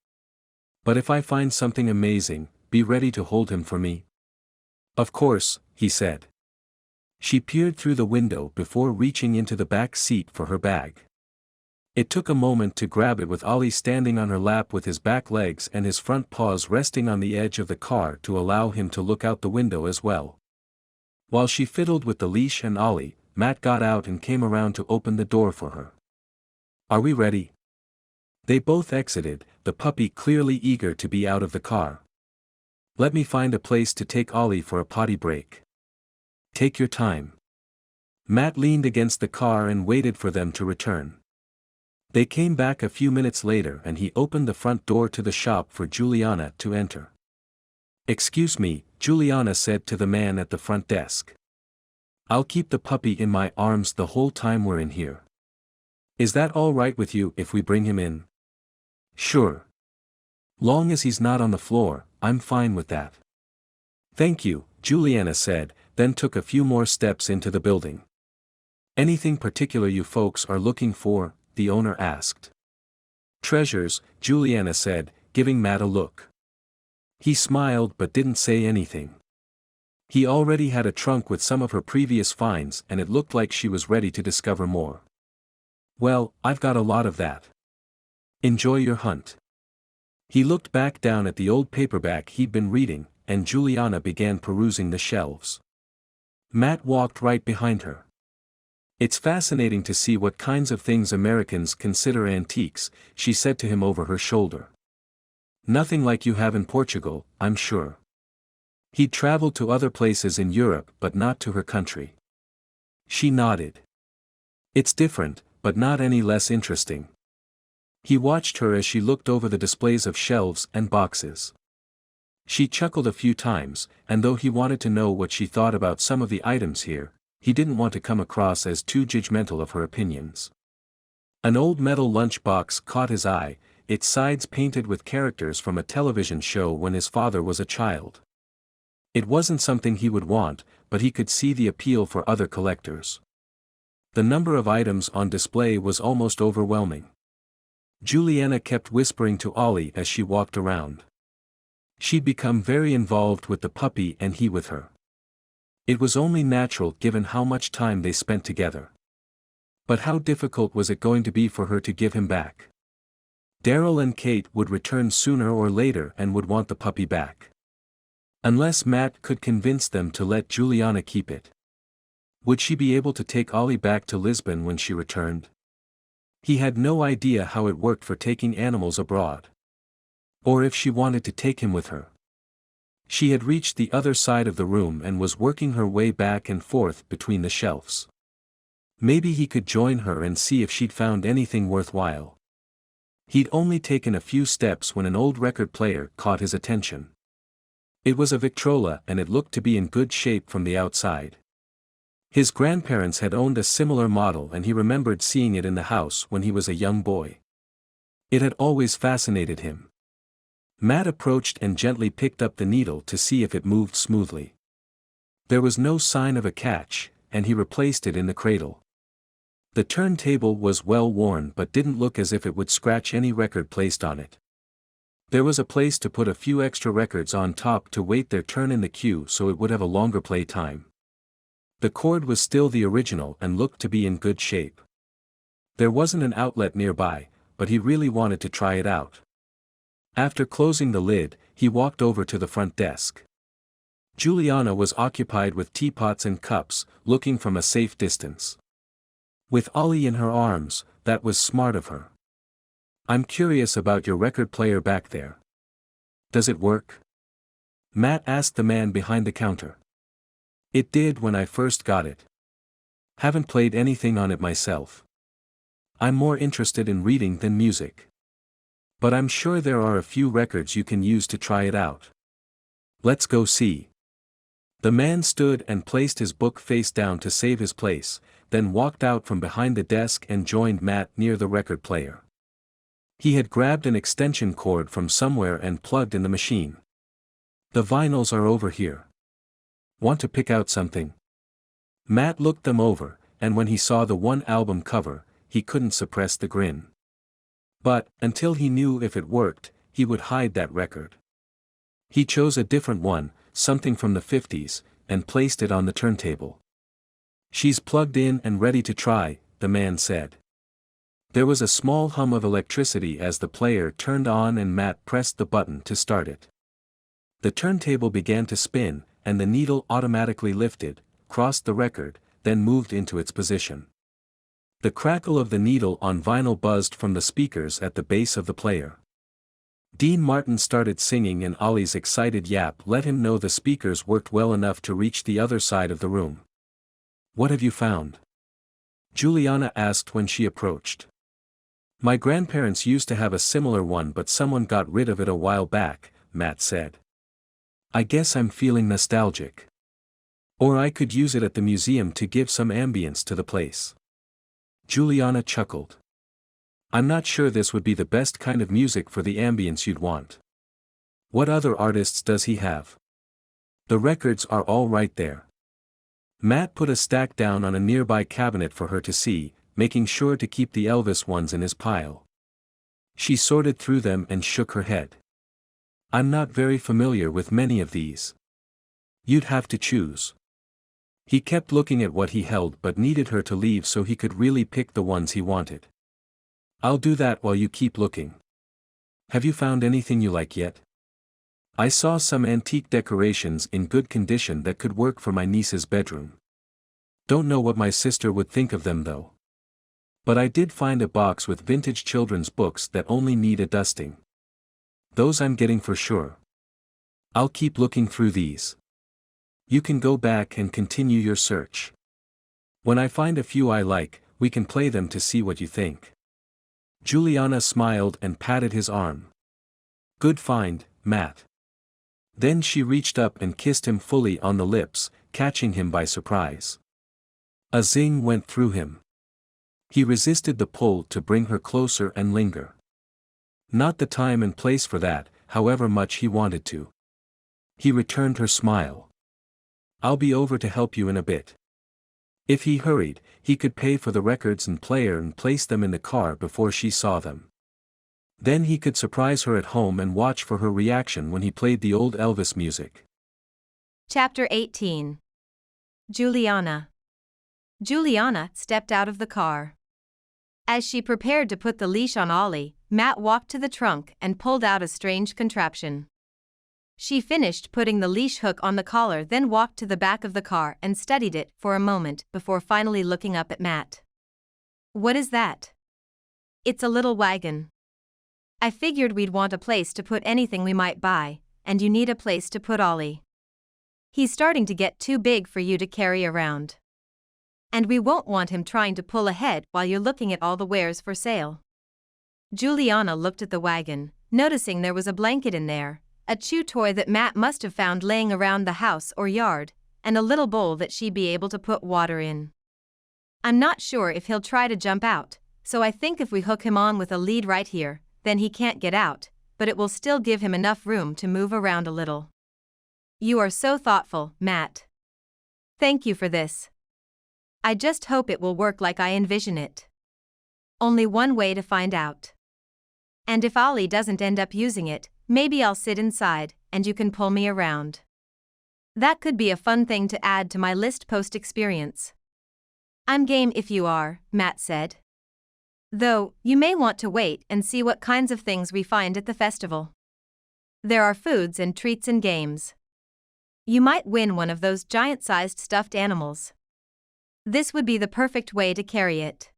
But if I find something amazing, be ready to hold him for me." "Of course," he said. She peered through the window before reaching into the back seat for her bag. It took a moment to grab it with Ollie standing on her lap with his back legs and his front paws resting on the edge of the car to allow him to look out the window as well. While she fiddled with the leash and Ollie, Matt got out and came around to open the door for her. "Are we ready?" They both exited, the puppy clearly eager to be out of the car. "Let me find a place to take Ollie for a potty break." "Take your time." Matt leaned against the car and waited for them to return. They came back a few minutes later and he opened the front door to the shop for Juliana to enter. "Excuse me," Juliana said to the man at the front desk. "I'll keep the puppy in my arms the whole time we're in here. Is that all right with you if we bring him in?" "Sure. Long as he's not on the floor, I'm fine with that." "Thank you," Juliana said, then took a few more steps into the building. "Anything particular you folks are looking for?" the owner asked. "Treasures," Juliana said, giving Matt a look. He smiled but didn't say anything. He already had a trunk with some of her previous finds and it looked like she was ready to discover more. "Well, I've got a lot of that. Enjoy your hunt." He looked back down at the old paperback he'd been reading, and Juliana began perusing the shelves. Matt walked right behind her. "It's fascinating to see what kinds of things Americans consider antiques," she said to him over her shoulder. "Nothing like you have in Portugal, I'm sure." He'd traveled to other places in Europe but not to her country. She nodded. "It's different, but not any less interesting." He watched her as she looked over the displays of shelves and boxes. She chuckled a few times, and though he wanted to know what she thought about some of the items here, he didn't want to come across as too judgmental of her opinions. An old metal lunch box caught his eye, its sides painted with characters from a television show when his father was a child. It wasn't something he would want, but he could see the appeal for other collectors. The number of items on display was almost overwhelming. Juliana kept whispering to Ollie as she walked around. She'd become very involved with the puppy and he with her. It was only natural given how much time they spent together. But how difficult was it going to be for her to give him back? Daryl and Kate would return sooner or later and would want the puppy back. Unless Matt could convince them to let Juliana keep it. Would she be able to take Ollie back to Lisbon when she returned? He had no idea how it worked for taking animals abroad. Or if she wanted to take him with her. She had reached the other side of the room and was working her way back and forth between the shelves. Maybe he could join her and see if she'd found anything worthwhile. He'd only taken a few steps when an old record player caught his attention. It was a Victrola and it looked to be in good shape from the outside. His grandparents had owned a similar model and he remembered seeing it in the house when he was a young boy. It had always fascinated him. Matt approached and gently picked up the needle to see if it moved smoothly. There was no sign of a catch, and he replaced it in the cradle. The turntable was well worn but didn't look as if it would scratch any record placed on it. There was a place to put a few extra records on top to wait their turn in the queue so it would have a longer play time. The cord was still the original and looked to be in good shape. There wasn't an outlet nearby, but he really wanted to try it out. After closing the lid, he walked over to the front desk. Juliana was occupied with teapots and cups, looking from a safe distance. With Ollie in her arms, that was smart of her. "I'm curious about your record player back there. Does it work?" Matt asked the man behind the counter. "It did when I first got it. Haven't played anything on it myself. I'm more interested in reading than music. But I'm sure there are a few records you can use to try it out. Let's go see." The man stood and placed his book face down to save his place, then walked out from behind the desk and joined Matt near the record player. He had grabbed an extension cord from somewhere and plugged in the machine. "The vinyls are over here. Want to pick out something?" Matt looked them over, and when he saw the one album cover, he couldn't suppress the grin. But, until he knew if it worked, he would hide that record. He chose a different one, something from the 50s, and placed it on the turntable. "She's plugged in and ready to try," the man said. There was a small hum of electricity as the player turned on and Matt pressed the button to start it. The turntable began to spin, and the needle automatically lifted, crossed the record, then moved into its position. The crackle of the needle on vinyl buzzed from the speakers at the base of the player. Dean Martin started singing and Ollie's excited yap let him know the speakers worked well enough to reach the other side of the room. "What have you found?" Juliana asked when she approached. "My grandparents used to have a similar one but someone got rid of it a while back," Matt said. I guess I'm feeling nostalgic. Or I could use it at the museum to give some ambience to the place. Juliana chuckled. I'm not sure this would be the best kind of music for the ambience you'd want. What other artists does he have? The records are all right there. Matt put a stack down on a nearby cabinet for her to see, making sure to keep the Elvis ones in his pile. She sorted through them and shook her head. I'm not very familiar with many of these. You'd have to choose. He kept looking at what he held but needed her to leave so he could really pick the ones he wanted. I'll do that while you keep looking. Have you found anything you like yet? I saw some antique decorations in good condition that could work for my niece's bedroom. Don't know what my sister would think of them though. But I did find a box with vintage children's books that only need a dusting. Those I'm getting for sure. I'll keep looking through these. You can go back and continue your search. When I find a few I like, we can play them to see what you think. Juliana smiled and patted his arm. Good find, Matt. Then she reached up and kissed him fully on the lips, catching him by surprise. A zing went through him. He resisted the pull to bring her closer and linger. Not the time and place for that, however much he wanted to. He returned her smile. I'll be over to help you in a bit. If he hurried, he could pay for the records and player and place them in the car before she saw them. Then he could surprise her at home and watch for her reaction when he played the old Elvis music. Chapter 18. Juliana. Juliana stepped out of the car. As she prepared to put the leash on Ollie, Matt walked to the trunk and pulled out a strange contraption. She finished putting the leash hook on the collar, then walked to the back of the car and studied it for a moment before finally looking up at Matt. What is that? It's a little wagon. I figured we'd want a place to put anything we might buy, and you need a place to put Ollie. He's starting to get too big for you to carry around. And we won't want him trying to pull ahead while you're looking at all the wares for sale. Juliana looked at the wagon, noticing there was a blanket in there, a chew toy that Matt must have found laying around the house or yard, and a little bowl that she'd be able to put water in. I'm not sure if he'll try to jump out, so I think if we hook him on with a lead right here, then he can't get out, but it will still give him enough room to move around a little. You are so thoughtful, Matt. Thank you for this. I just hope it will work like I envision it. Only one way to find out. And if Ollie doesn't end up using it, maybe I'll sit inside, and you can pull me around. That could be a fun thing to add to my list post-experience. I'm game if you are, Matt said. Though, you may want to wait and see what kinds of things we find at the festival. There are foods and treats and games. You might win one of those giant-sized stuffed animals. This would be the perfect way to carry it.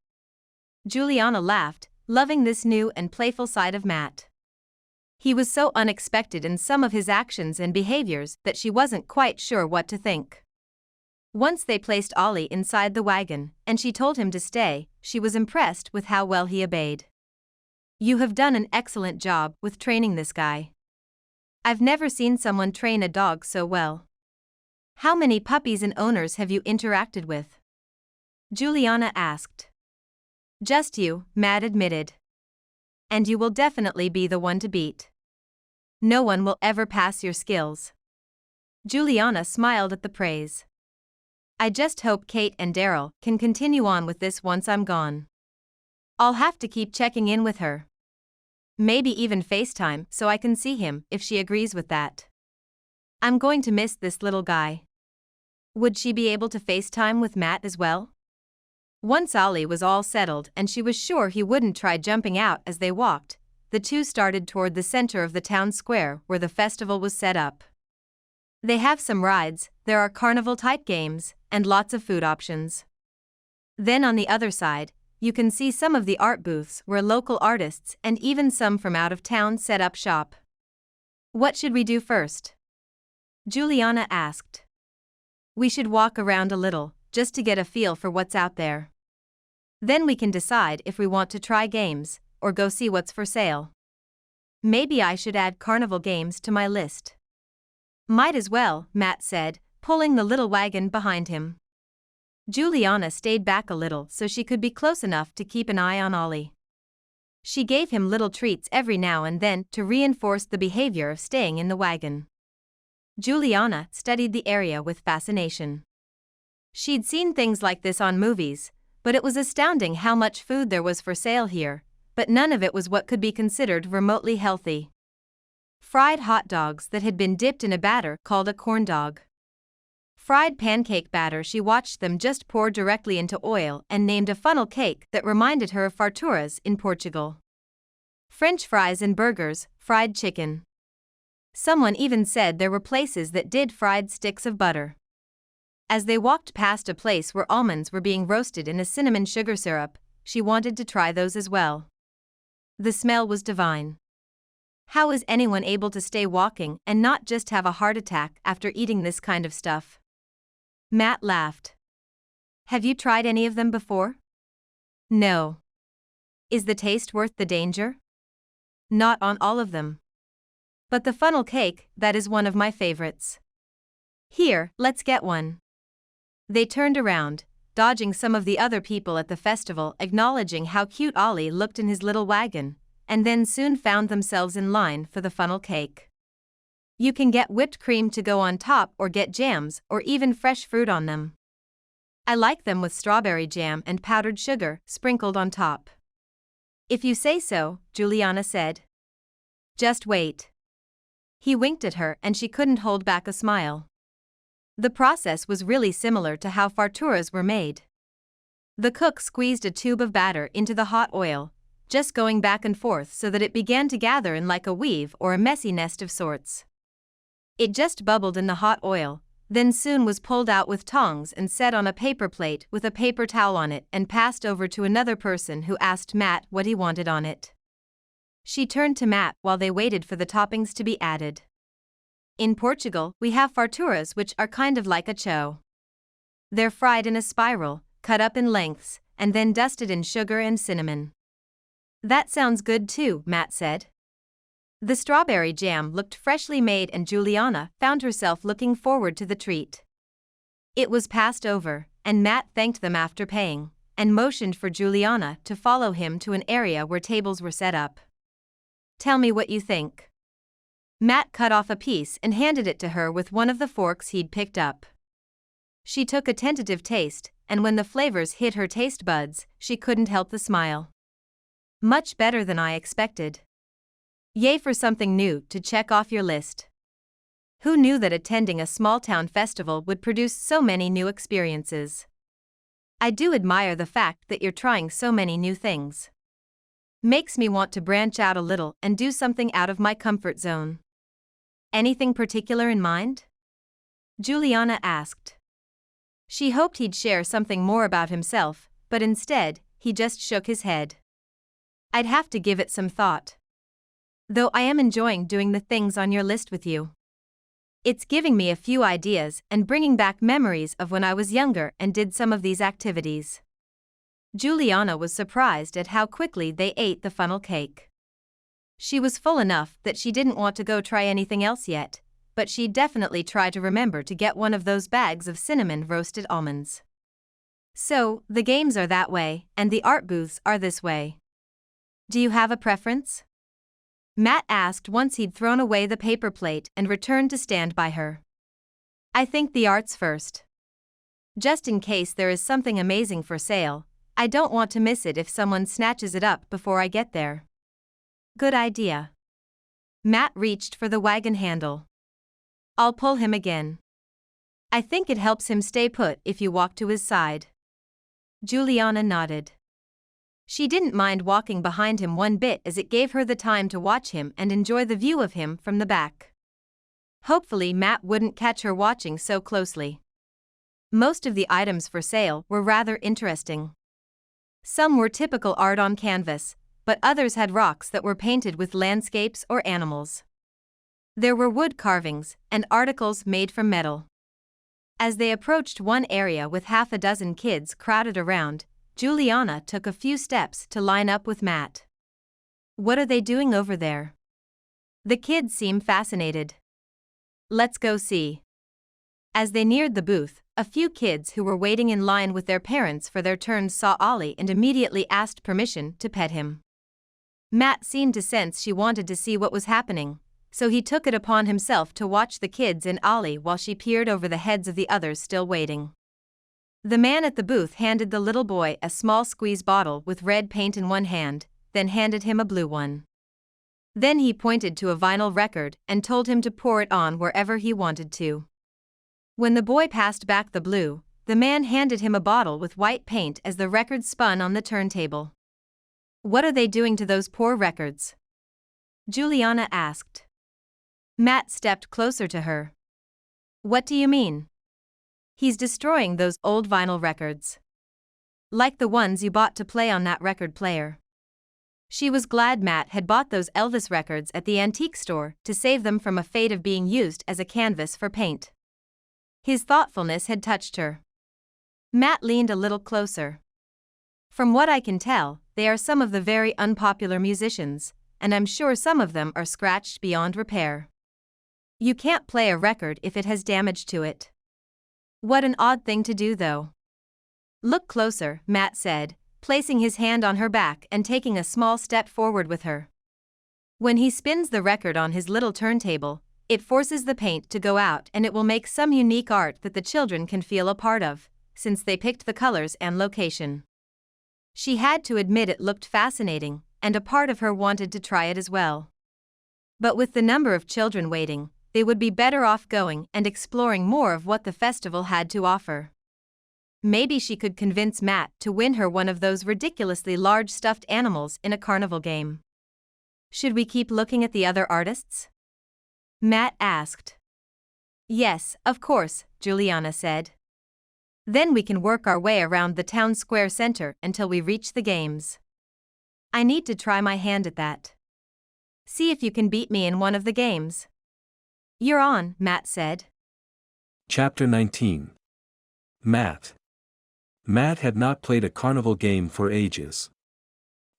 Juliana laughed, loving this new and playful side of Matt. He was so unexpected in some of his actions and behaviors that she wasn't quite sure what to think. Once they placed Ollie inside the wagon, and she told him to stay, she was impressed with how well he obeyed. You have done an excellent job with training this guy. I've never seen someone train a dog so well. How many puppies and owners have you interacted with? Juliana asked. Just you, Matt admitted. And you will definitely be the one to beat. No one will ever pass your skills. Juliana smiled at the praise. I just hope Kate and Daryl can continue on with this once I'm gone. I'll have to keep checking in with her. Maybe even FaceTime so I can see him if she agrees with that. I'm going to miss this little guy. Would she be able to FaceTime with Matt as well? Once Ollie was all settled and she was sure he wouldn't try jumping out as they walked, the two started toward the center of the town square where the festival was set up. They have some rides, there are carnival-type games, and lots of food options. Then on the other side, you can see some of the art booths where local artists and even some from out of town set up shop. What should we do first? Juliana asked. We should walk around a little, just to get a feel for what's out there. Then we can decide if we want to try games, or go see what's for sale. Maybe I should add carnival games to my list. Might as well, Matt said, pulling the little wagon behind him. Juliana stayed back a little so she could be close enough to keep an eye on Ollie. She gave him little treats every now and then to reinforce the behavior of staying in the wagon. Juliana studied the area with fascination. She'd seen things like this on movies, but it was astounding how much food there was for sale here, but none of it was what could be considered remotely healthy. Fried hot dogs that had been dipped in a batter called a corn dog. Fried pancake batter she watched them just pour directly into oil and named a funnel cake that reminded her of farturas in Portugal. French fries and burgers, fried chicken. Someone even said there were places that did fried sticks of butter. As they walked past a place where almonds were being roasted in a cinnamon sugar syrup, she wanted to try those as well. The smell was divine. How is anyone able to stay walking and not just have a heart attack after eating this kind of stuff? Matt laughed. Have you tried any of them before? No. Is the taste worth the danger? Not on all of them. But the funnel cake, that is one of my favorites. Here, let's get one. They turned around, dodging some of the other people at the festival, acknowledging how cute Ollie looked in his little wagon, and then soon found themselves in line for the funnel cake. You can get whipped cream to go on top or get jams or even fresh fruit on them. I like them with strawberry jam and powdered sugar sprinkled on top. If you say so, Juliana said. Just wait. He winked at her and she couldn't hold back a smile. The process was really similar to how farturas were made. The cook squeezed a tube of batter into the hot oil, just going back and forth so that it began to gather in like a weave or a messy nest of sorts. It just bubbled in the hot oil, then soon was pulled out with tongs and set on a paper plate with a paper towel on it and passed over to another person who asked Matt what he wanted on it. She turned to Matt while they waited for the toppings to be added. In Portugal, we have farturas which are kind of like a chow. They're fried in a spiral, cut up in lengths, and then dusted in sugar and cinnamon. That sounds good too, Matt said. The strawberry jam looked freshly made and Juliana found herself looking forward to the treat. It was passed over, and Matt thanked them after paying, and motioned for Juliana to follow him to an area where tables were set up. Tell me what you think. Matt cut off a piece and handed it to her with one of the forks he'd picked up. She took a tentative taste, and when the flavors hit her taste buds, she couldn't help the smile. Much better than I expected. Yay for something new to check off your list. Who knew that attending a small-town festival would produce so many new experiences? I do admire the fact that you're trying so many new things. Makes me want to branch out a little and do something out of my comfort zone. Anything particular in mind? Juliana asked. She hoped he'd share something more about himself, but instead, he just shook his head. I'd have to give it some thought. Though I am enjoying doing the things on your list with you. It's giving me a few ideas and bringing back memories of when I was younger and did some of these activities. Juliana was surprised at how quickly they ate the funnel cake. She was full enough that she didn't want to go try anything else yet, but she'd definitely try to remember to get one of those bags of cinnamon roasted almonds. So, the games are that way, and the art booths are this way. Do you have a preference? Matt asked once he'd thrown away the paper plate and returned to stand by her. I think the arts first. Just in case there is something amazing for sale, I don't want to miss it if someone snatches it up before I get there. Good idea. Matt reached for the wagon handle. I'll pull him again. I think it helps him stay put if you walk to his side. Juliana nodded. She didn't mind walking behind him one bit as it gave her the time to watch him and enjoy the view of him from the back. Hopefully Matt wouldn't catch her watching so closely. Most of the items for sale were rather interesting. Some were typical art on canvas, but others had rocks that were painted with landscapes or animals. There were wood carvings and articles made from metal. As they approached one area with half a dozen kids crowded around, Juliana took a few steps to line up with Matt. What are they doing over there? The kids seem fascinated. Let's go see. As they neared the booth, a few kids who were waiting in line with their parents for their turns saw Ollie and immediately asked permission to pet him. Matt seemed to sense she wanted to see what was happening, so he took it upon himself to watch the kids and Ollie while she peered over the heads of the others still waiting. The man at the booth handed the little boy a small squeeze bottle with red paint in one hand, then handed him a blue one. Then he pointed to a vinyl record and told him to pour it on wherever he wanted to. When the boy passed back the blue, the man handed him a bottle with white paint as the record spun on the turntable. "What are they doing to those poor records?" Juliana asked. Matt stepped closer to her. "What do you mean?" "He's destroying those old vinyl records. Like the ones you bought to play on that record player." She was glad Matt had bought those Elvis records at the antique store to save them from a fate of being used as a canvas for paint. His thoughtfulness had touched her. Matt leaned a little closer. "From what I can tell, they are some of the very unpopular musicians, and I'm sure some of them are scratched beyond repair. You can't play a record if it has damage to it." "What an odd thing to do, though." "Look closer," Matt said, placing his hand on her back and taking a small step forward with her. When he spins the record on his little turntable, it forces the paint to go out and it will make some unique art that the children can feel a part of, since they picked the colors and location. She had to admit it looked fascinating, and a part of her wanted to try it as well. But with the number of children waiting, they would be better off going and exploring more of what the festival had to offer. Maybe she could convince Matt to win her one of those ridiculously large stuffed animals in a carnival game. "Should we keep looking at the other artists?" Matt asked. "Yes, of course," Juliana said. "Then we can work our way around the town square center until we reach the games. I need to try my hand at that. See if you can beat me in one of the games." "You're on," Matt said. Chapter 19. Matt. Matt had not played a carnival game for ages.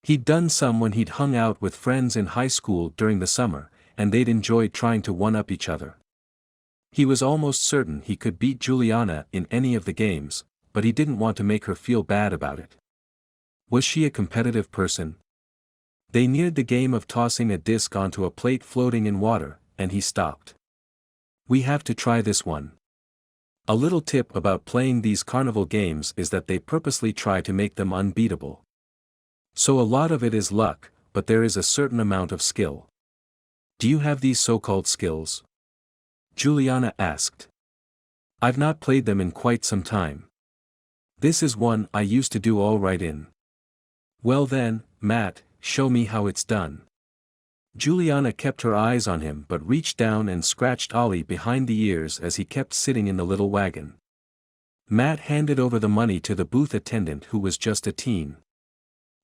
He'd done some when he'd hung out with friends in high school during the summer, and they'd enjoyed trying to one-up each other. He was almost certain he could beat Juliana in any of the games, but he didn't want to make her feel bad about it. Was she a competitive person? They neared the game of tossing a disc onto a plate floating in water, and he stopped. "We have to try this one." A little tip about playing these carnival games is that they purposely try to make them unbeatable. So a lot of it is luck, but there is a certain amount of skill. "Do you have these so-called skills?" Juliana asked. "I've not played them in quite some time. This is one I used to do all right in." "Well then, Matt, show me how it's done." Juliana kept her eyes on him but reached down and scratched Ollie behind the ears as he kept sitting in the little wagon. Matt handed over the money to the booth attendant who was just a teen.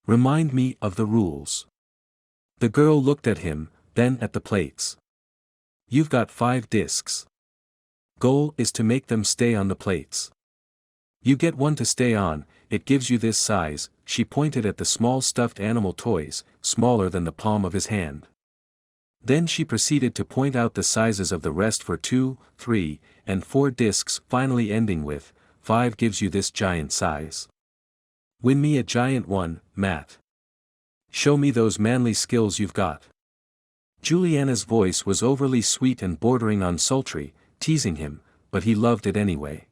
"Remind me of the rules." The girl looked at him, then at the plates. "You've got 5 discs. Goal is to make them stay on the plates. You get one to stay on, it gives you this size." She pointed at the small stuffed animal toys, smaller than the palm of his hand. Then she proceeded to point out the sizes of the rest for 2, 3, and 4 discs, finally ending with, 5 gives you this giant size. "Win me a giant one, Matt. Show me those manly skills you've got." Juliana's voice was overly sweet and bordering on sultry, teasing him, but he loved it anyway.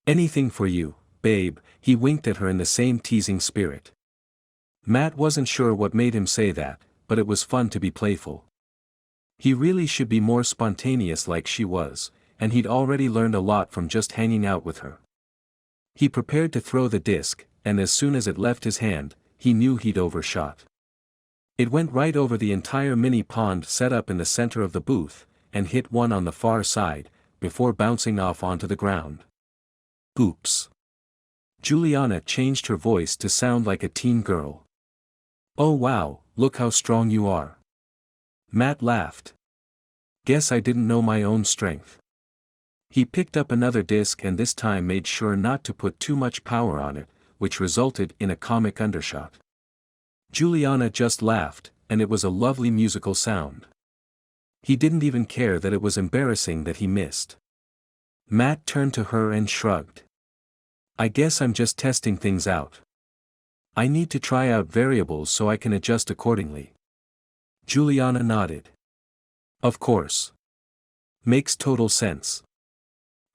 "Anything for you, babe," he winked at her in the same teasing spirit. Matt wasn't sure what made him say that, but it was fun to be playful. He really should be more spontaneous like she was, and he'd already learned a lot from just hanging out with her. He prepared to throw the disc, and as soon as it left his hand, he knew he'd overshot. It went right over the entire mini pond set up in the center of the booth, and hit one on the far side, before bouncing off onto the ground. "Oops." Juliana changed her voice to sound like a teen girl. "Oh wow, look how strong you are." Matt laughed. "Guess I didn't know my own strength." He picked up another disc and this time made sure not to put too much power on it, which resulted in a comic undershot. Juliana just laughed, and it was a lovely musical sound. He didn't even care that it was embarrassing that he missed. Matt turned to her and shrugged. I guess I'm just testing things out. I need to try out variables so I can adjust accordingly. Juliana nodded. Of course. Makes total sense.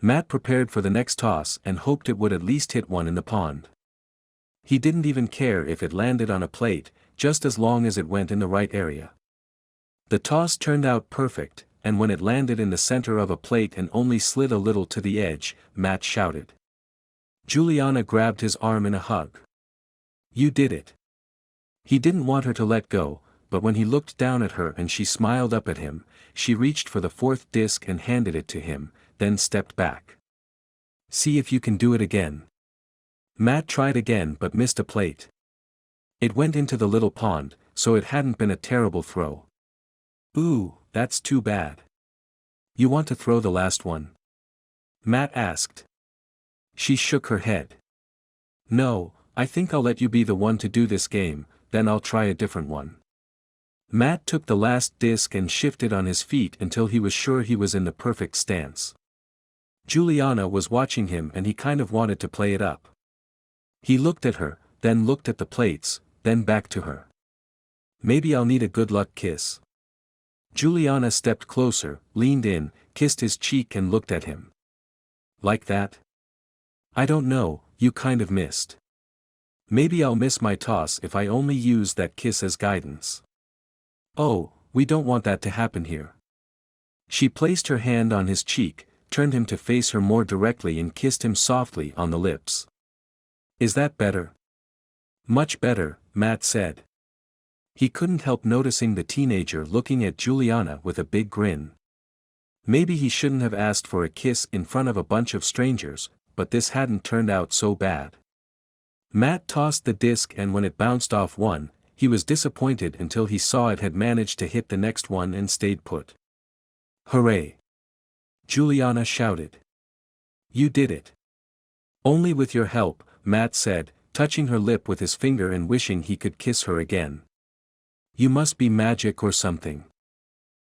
Matt prepared for the next toss and hoped it would at least hit one in the pond. He didn't even care if it landed on a plate, just as long as it went in the right area. The toss turned out perfect, and when it landed in the center of a plate and only slid a little to the edge, Matt shouted. Juliana grabbed his arm in a hug. You did it. He didn't want her to let go, but when he looked down at her and she smiled up at him, she reached for the fourth disc and handed it to him, then stepped back. See if you can do it again. Matt tried again but missed a plate. It went into the little pond, so it hadn't been a terrible throw. Ooh, that's too bad. You want to throw the last one? Matt asked. She shook her head. No, I think I'll let you be the one to do this game, then I'll try a different one. Matt took the last disc and shifted on his feet until he was sure he was in the perfect stance. Juliana was watching him and he kind of wanted to play it up. He looked at her, then looked at the plates, then back to her. Maybe I'll need a good luck kiss. Juliana stepped closer, leaned in, kissed his cheek and looked at him. Like that? I don't know, you kind of missed. Maybe I'll miss my toss if I only use that kiss as guidance. Oh, we don't want that to happen here. She placed her hand on his cheek, turned him to face her more directly and kissed him softly on the lips. Is that better? Much better, Matt said. He couldn't help noticing the teenager looking at Juliana with a big grin. Maybe he shouldn't have asked for a kiss in front of a bunch of strangers, but this hadn't turned out so bad. Matt tossed the disc and when it bounced off one, he was disappointed until he saw it had managed to hit the next one and stayed put. Hooray! Juliana shouted. You did it. Only with your help, Matt said, touching her lip with his finger and wishing he could kiss her again. You must be magic or something.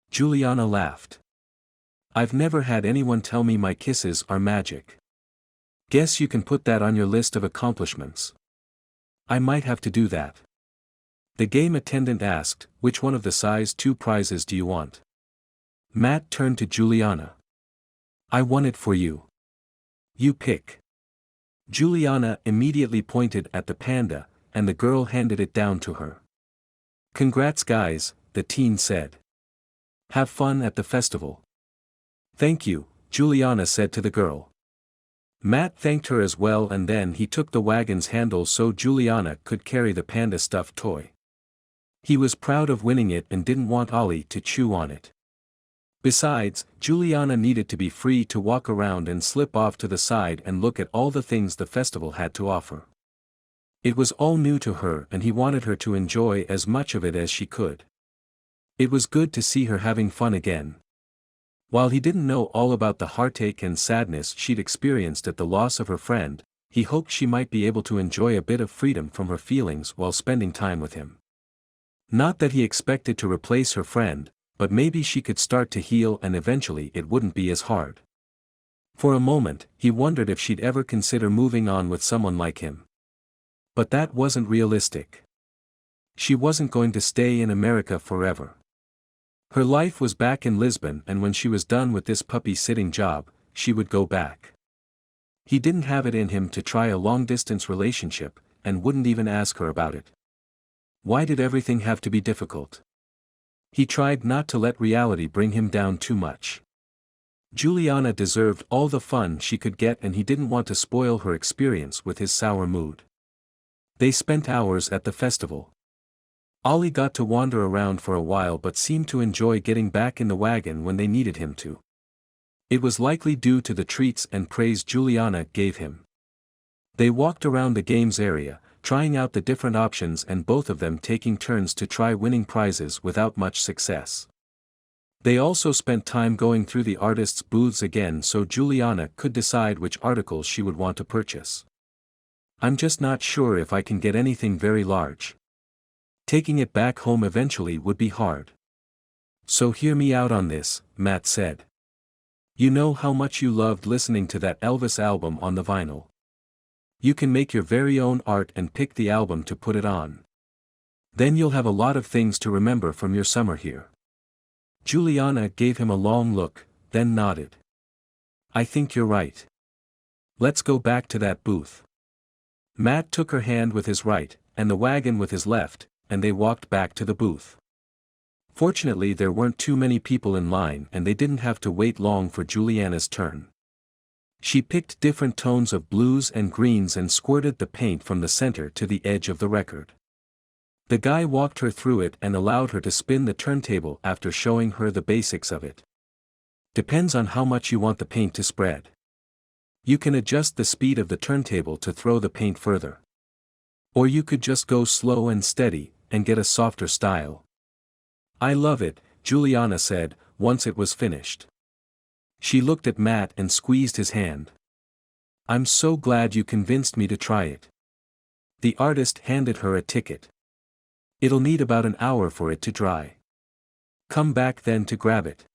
Juliana laughed. I've never had anyone tell me my kisses are magic. Guess you can put that on your list of accomplishments. I might have to do that. The game attendant asked, which one of the size 2 prizes do you want? Matt turned to Juliana. I want it for you. You pick. Juliana immediately pointed at the panda, and the girl handed it down to her. Congrats guys, the teen said. Have fun at the festival. Thank you, Juliana said to the girl. Matt thanked her as well and then he took the wagon's handle so Juliana could carry the panda stuffed toy. He was proud of winning it and didn't want Ollie to chew on it. Besides, Juliana needed to be free to walk around and slip off to the side and look at all the things the festival had to offer. It was all new to her and he wanted her to enjoy as much of it as she could. It was good to see her having fun again. While he didn't know all about the heartache and sadness she'd experienced at the loss of her friend, he hoped she might be able to enjoy a bit of freedom from her feelings while spending time with him. Not that he expected to replace her friend, but maybe she could start to heal and eventually it wouldn't be as hard. For a moment, he wondered if she'd ever consider moving on with someone like him. But that wasn't realistic. She wasn't going to stay in America forever. Her life was back in Lisbon and when she was done with this puppy-sitting job, she would go back. He didn't have it in him to try a long-distance relationship, and wouldn't even ask her about it. Why did everything have to be difficult? He tried not to let reality bring him down too much. Juliana deserved all the fun she could get and he didn't want to spoil her experience with his sour mood. They spent hours at the festival. Ollie got to wander around for a while but seemed to enjoy getting back in the wagon when they needed him to. It was likely due to the treats and praise Juliana gave him. They walked around the games area, trying out the different options and both of them taking turns to try winning prizes without much success. They also spent time going through the artists' booths again so Juliana could decide which articles she would want to purchase. I'm just not sure if I can get anything very large. Taking it back home eventually would be hard. So hear me out on this, Matt said. You know how much you loved listening to that Elvis album on the vinyl. You can make your very own art and pick the album to put it on. Then you'll have a lot of things to remember from your summer here. Juliana gave him a long look, then nodded. I think you're right. Let's go back to that booth. Matt took her hand with his right, and the wagon with his left, and they walked back to the booth. Fortunately, there weren't too many people in line and they didn't have to wait long for Juliana's turn. She picked different tones of blues and greens and squirted the paint from the center to the edge of the record. The guy walked her through it and allowed her to spin the turntable after showing her the basics of it. Depends on how much you want the paint to spread. You can adjust the speed of the turntable to throw the paint further. Or you could just go slow and steady, and get a softer style. I love it, Juliana said, once it was finished. She looked at Matt and squeezed his hand. I'm so glad you convinced me to try it. The artist handed her a ticket. It'll need about an hour for it to dry. Come back then to grab it.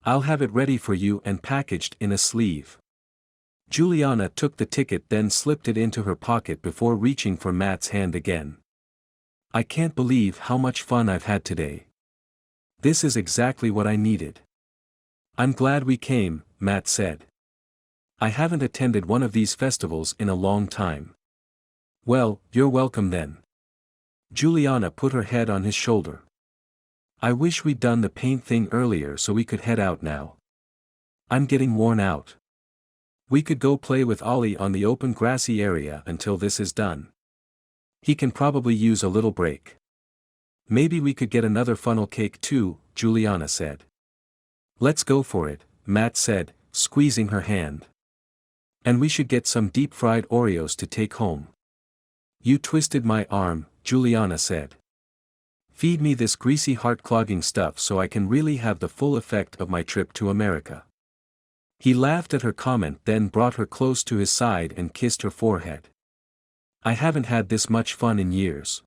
I'll have it ready for you and packaged in a sleeve. Juliana took the ticket then slipped it into her pocket before reaching for Matt's hand again. I can't believe how much fun I've had today. This is exactly what I needed. I'm glad we came, Matt said. I haven't attended one of these festivals in a long time. Well, you're welcome then. Juliana put her head on his shoulder. I wish we'd done the paint thing earlier so we could head out now. I'm getting worn out. We could go play with Ollie on the open grassy area until this is done. He can probably use a little break. Maybe we could get another funnel cake too, Juliana said. Let's go for it, Matt said, squeezing her hand. And we should get some deep-fried Oreos to take home. You twisted my arm, Juliana said. Feed me this greasy heart-clogging stuff so I can really have the full effect of my trip to America. He laughed at her comment then brought her close to his side and kissed her forehead. I haven't had this much fun in years.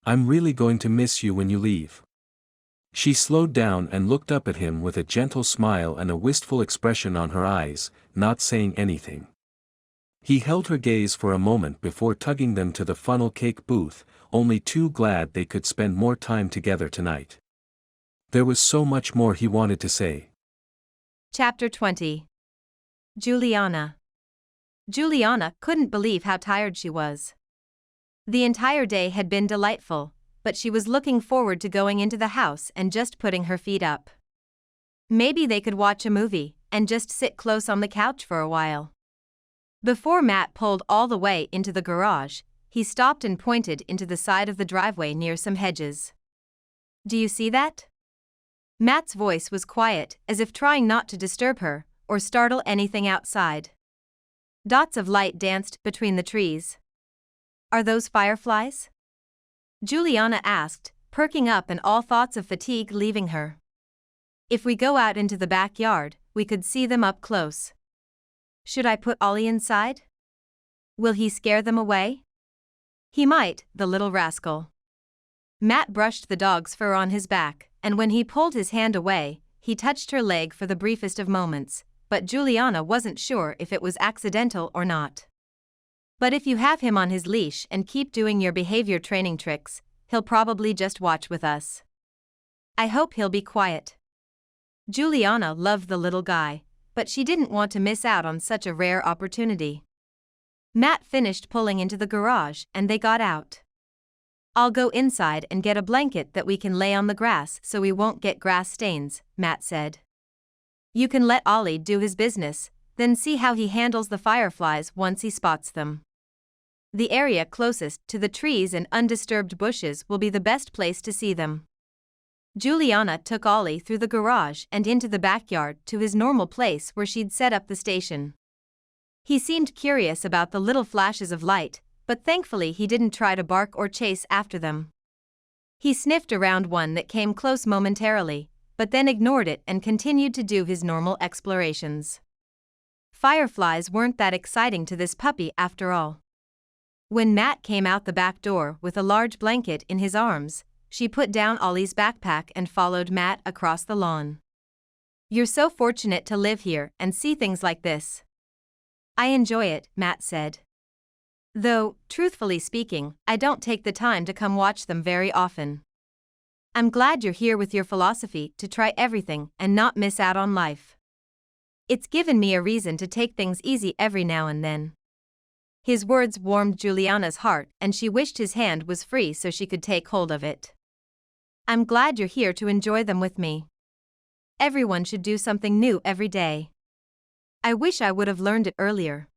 I'm really going to miss you when you leave. She slowed down and looked up at him with a gentle smile and a wistful expression on her eyes, not saying anything. He held her gaze for a moment before tugging them to the funnel cake booth, only too glad they could spend more time together tonight. There was so much more he wanted to say. Chapter 20. Juliana. Juliana couldn't believe how tired she was. The entire day had been delightful, but she was looking forward to going into the house and just putting her feet up. Maybe they could watch a movie and just sit close on the couch for a while. Before Matt pulled all the way into the garage, he stopped and pointed into the side of the driveway near some hedges. Do you see that? Matt's voice was quiet, as if trying not to disturb her or startle anything outside. Dots of light danced between the trees. Are those fireflies? Juliana asked, perking up and all thoughts of fatigue leaving her. If we go out into the backyard, we could see them up close. Should I put Ollie inside? Will he scare them away? He might, the little rascal. Matt brushed the dog's fur on his back, and when he pulled his hand away, he touched her leg for the briefest of moments, but Juliana wasn't sure if it was accidental or not. But if you have him on his leash and keep doing your behavior training tricks, he'll probably just watch with us. I hope he'll be quiet. Juliana loved the little guy, but she didn't want to miss out on such a rare opportunity. Matt finished pulling into the garage and they got out. I'll go inside and get a blanket that we can lay on the grass so we won't get grass stains, Matt said. You can let Ollie do his business, then see how he handles the fireflies once he spots them. The area closest to the trees and undisturbed bushes will be the best place to see them. Juliana took Ollie through the garage and into the backyard to his normal place where she'd set up the station. He seemed curious about the little flashes of light, but thankfully he didn't try to bark or chase after them. He sniffed around one that came close momentarily, but then ignored it and continued to do his normal explorations. Fireflies weren't that exciting to this puppy after all. When Matt came out the back door with a large blanket in his arms, she put down Ollie's backpack and followed Matt across the lawn. "You're so fortunate to live here and see things like this." "I enjoy it," Matt said. "Though, truthfully speaking, I don't take the time to come watch them very often. I'm glad you're here with your philosophy to try everything and not miss out on life. It's given me a reason to take things easy every now and then." His words warmed Juliana's heart and she wished his hand was free so she could take hold of it. "I'm glad you're here to enjoy them with me. Everyone should do something new every day. I wish I would have learned it earlier.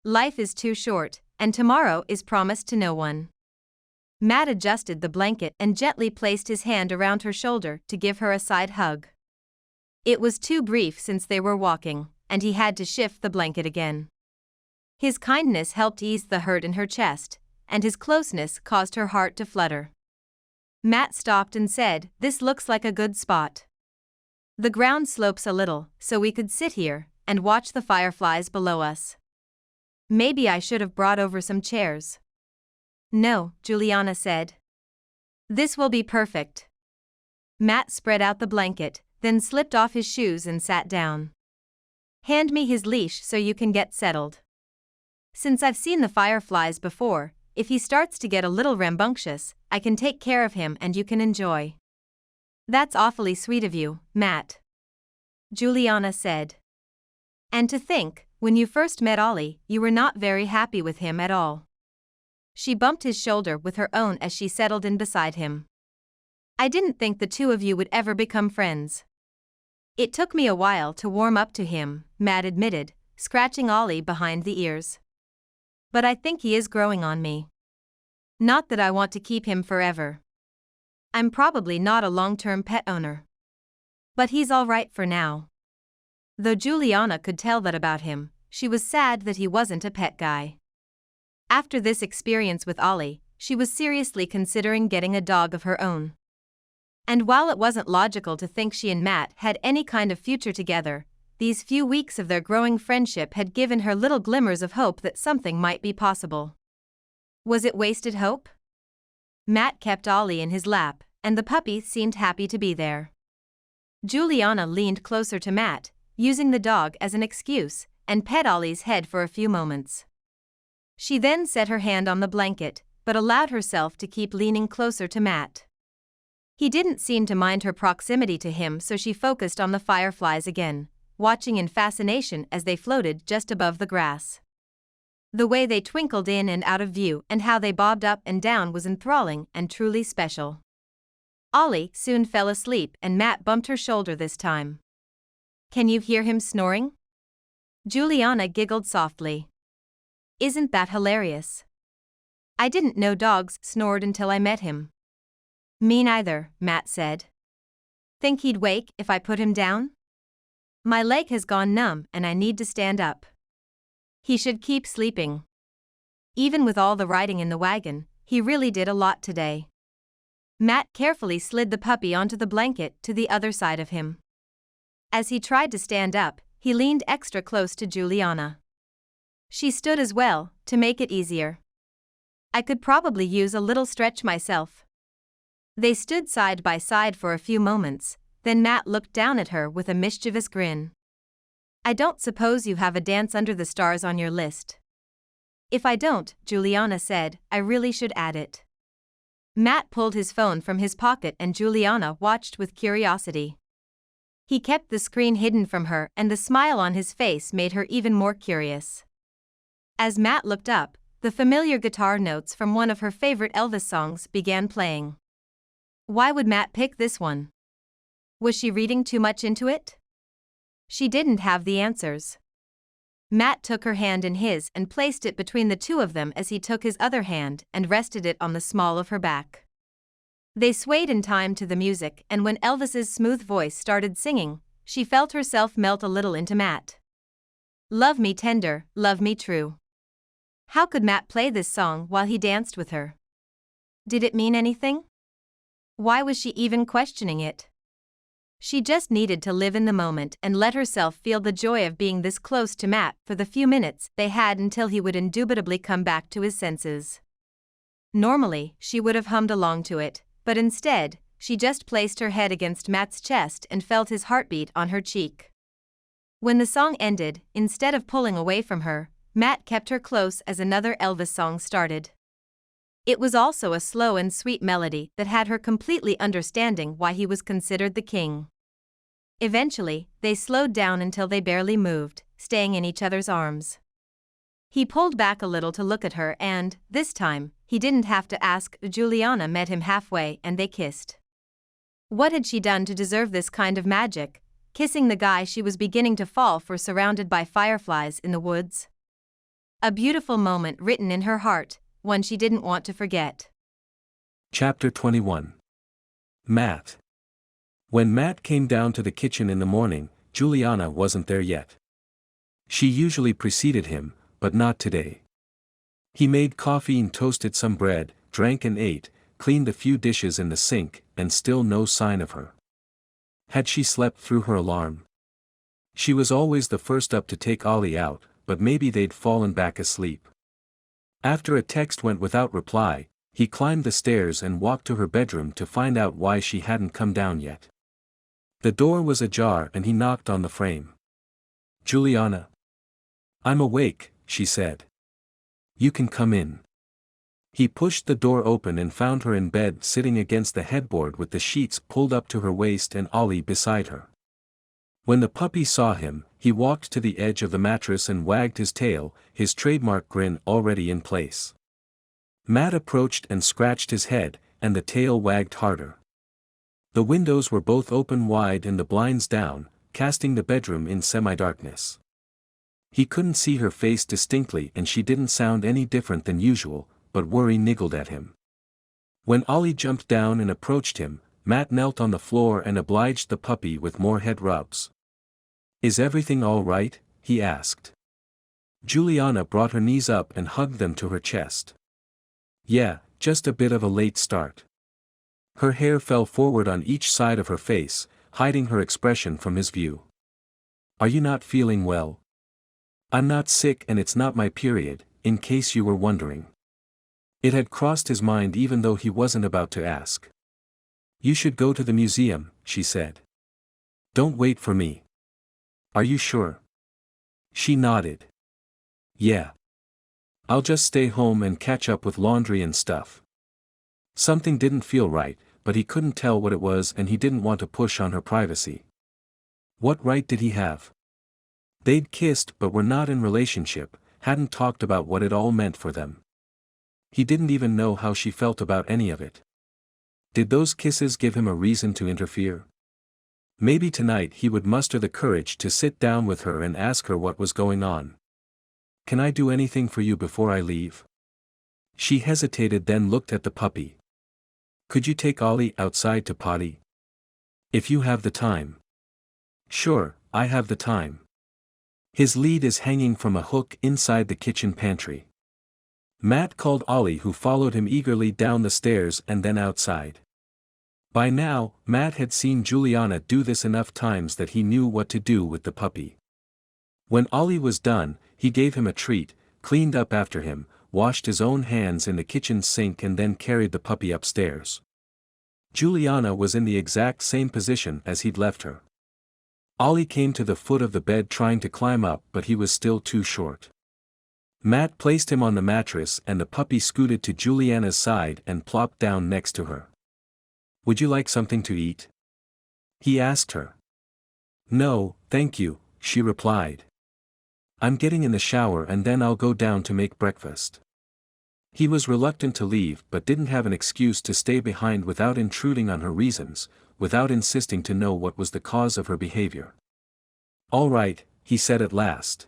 Life is too short, and tomorrow is promised to no one." Matt adjusted the blanket and gently placed his hand around her shoulder to give her a side hug. It was too brief since they were walking, and he had to shift the blanket again. His kindness helped ease the hurt in her chest, and his closeness caused her heart to flutter. Matt stopped and said, "This looks like a good spot. The ground slopes a little, so we could sit here and watch the fireflies below us. Maybe I should have brought over some chairs." "No," Juliana said. "This will be perfect." Matt spread out the blanket, then slipped off his shoes and sat down. "Hand me his leash so you can get settled. Since I've seen the fireflies before, if he starts to get a little rambunctious, I can take care of him and you can enjoy." "That's awfully sweet of you, Matt," Juliana said. "And to think, when you first met Ollie, you were not very happy with him at all." She bumped his shoulder with her own as she settled in beside him. "I didn't think the two of you would ever become friends." "It took me a while to warm up to him," Matt admitted, scratching Ollie behind the ears. "But I think he is growing on me. Not that I want to keep him forever. I'm probably not a long-term pet owner. But he's all right for now." Though Juliana could tell that about him, she was sad that he wasn't a pet guy. After this experience with Ollie, she was seriously considering getting a dog of her own. And while it wasn't logical to think she and Matt had any kind of future together, these few weeks of their growing friendship had given her little glimmers of hope that something might be possible. Was it wasted hope? Matt kept Ollie in his lap, and the puppy seemed happy to be there. Juliana leaned closer to Matt, using the dog as an excuse, and pet Ollie's head for a few moments. She then set her hand on the blanket, but allowed herself to keep leaning closer to Matt. He didn't seem to mind her proximity to him, so she focused on the fireflies again, watching in fascination as they floated just above the grass. The way they twinkled in and out of view and how they bobbed up and down was enthralling and truly special. Ollie soon fell asleep and Matt bumped her shoulder this time. "Can you hear him snoring?" Juliana giggled softly. "Isn't that hilarious? I didn't know dogs snored until I met him." "Me neither," Matt said. "Think he'd wake if I put him down? My leg has gone numb and I need to stand up. He should keep sleeping. Even with all the riding in the wagon, he really did a lot today." Matt carefully slid the puppy onto the blanket to the other side of him. As he tried to stand up, he leaned extra close to Juliana. She stood as well, to make it easier. "I could probably use a little stretch myself." They stood side by side for a few moments, then Matt looked down at her with a mischievous grin. "I don't suppose you have a Dance Under the Stars on your list?" "If I don't," Juliana said, "I really should add it." Matt pulled his phone from his pocket and Juliana watched with curiosity. He kept the screen hidden from her and the smile on his face made her even more curious. As Matt looked up, the familiar guitar notes from one of her favorite Elvis songs began playing. Why would Matt pick this one? Was she reading too much into it? She didn't have the answers. Matt took her hand in his and placed it between the two of them as he took his other hand and rested it on the small of her back. They swayed in time to the music, and when Elvis's smooth voice started singing, she felt herself melt a little into Matt. "Love me tender, love me true." How could Matt play this song while he danced with her? Did it mean anything? Why was she even questioning it? She just needed to live in the moment and let herself feel the joy of being this close to Matt for the few minutes they had until he would indubitably come back to his senses. Normally, she would have hummed along to it, but instead, she just placed her head against Matt's chest and felt his heartbeat on her cheek. When the song ended, instead of pulling away from her, Matt kept her close as another Elvis song started. It was also a slow and sweet melody that had her completely understanding why he was considered the king. Eventually, they slowed down until they barely moved, staying in each other's arms. He pulled back a little to look at her and, this time, he didn't have to ask. Juliana met him halfway and they kissed. What had she done to deserve this kind of magic, kissing the guy she was beginning to fall for surrounded by fireflies in the woods? A beautiful moment written in her heart, one she didn't want to forget. Chapter 21. Matt. When Matt came down to the kitchen in the morning, Juliana wasn't there yet. She usually preceded him, but not today. He made coffee and toasted some bread, drank and ate, cleaned a few dishes in the sink, and still no sign of her. Had she slept through her alarm? She was always the first up to take Ollie out, but maybe they'd fallen back asleep. After a text went without reply, he climbed the stairs and walked to her bedroom to find out why she hadn't come down yet. The door was ajar and he knocked on the frame. "Juliana." "I'm awake," she said. "You can come in." He pushed the door open and found her in bed sitting against the headboard with the sheets pulled up to her waist and Ollie beside her. When the puppy saw him, he walked to the edge of the mattress and wagged his tail, his trademark grin already in place. Matt approached and scratched his head, and the tail wagged harder. The windows were both open wide and the blinds down, casting the bedroom in semi-darkness. He couldn't see her face distinctly and she didn't sound any different than usual, but worry niggled at him. When Ollie jumped down and approached him, Matt knelt on the floor and obliged the puppy with more head rubs. "Is everything all right?" he asked. Juliana brought her knees up and hugged them to her chest. "Yeah, just a bit of a late start." Her hair fell forward on each side of her face, hiding her expression from his view. "Are you not feeling well?" "I'm not sick and it's not my period, in case you were wondering." It had crossed his mind even though he wasn't about to ask. "You should go to the museum," she said. "Don't wait for me." "Are you sure?" She nodded. "Yeah. I'll just stay home and catch up with laundry and stuff." Something didn't feel right, but he couldn't tell what it was and he didn't want to push on her privacy. What right did he have? They'd kissed but were not in relationship, hadn't talked about what it all meant for them. He didn't even know how she felt about any of it. Did those kisses give him a reason to interfere? Maybe tonight he would muster the courage to sit down with her and ask her what was going on. "Can I do anything for you before I leave?" She hesitated then looked at the puppy. "Could you take Ollie outside to potty? If you have the time." "Sure, I have the time." His lead is hanging from a hook inside the kitchen pantry. Matt called Ollie who followed him eagerly down the stairs and then outside. By now, Matt had seen Juliana do this enough times that he knew what to do with the puppy. When Ollie was done, he gave him a treat, cleaned up after him, washed his own hands in the kitchen sink and then carried the puppy upstairs. Juliana was in the exact same position as he'd left her. Ollie came to the foot of the bed trying to climb up but he was still too short. Matt placed him on the mattress and the puppy scooted to Juliana's side and plopped down next to her. "Would you like something to eat?" he asked her. "No, thank you," she replied. "I'm getting in the shower and then I'll go down to make breakfast." He was reluctant to leave but didn't have an excuse to stay behind without intruding on her reasons, without insisting to know what was the cause of her behavior. "All right," he said at last.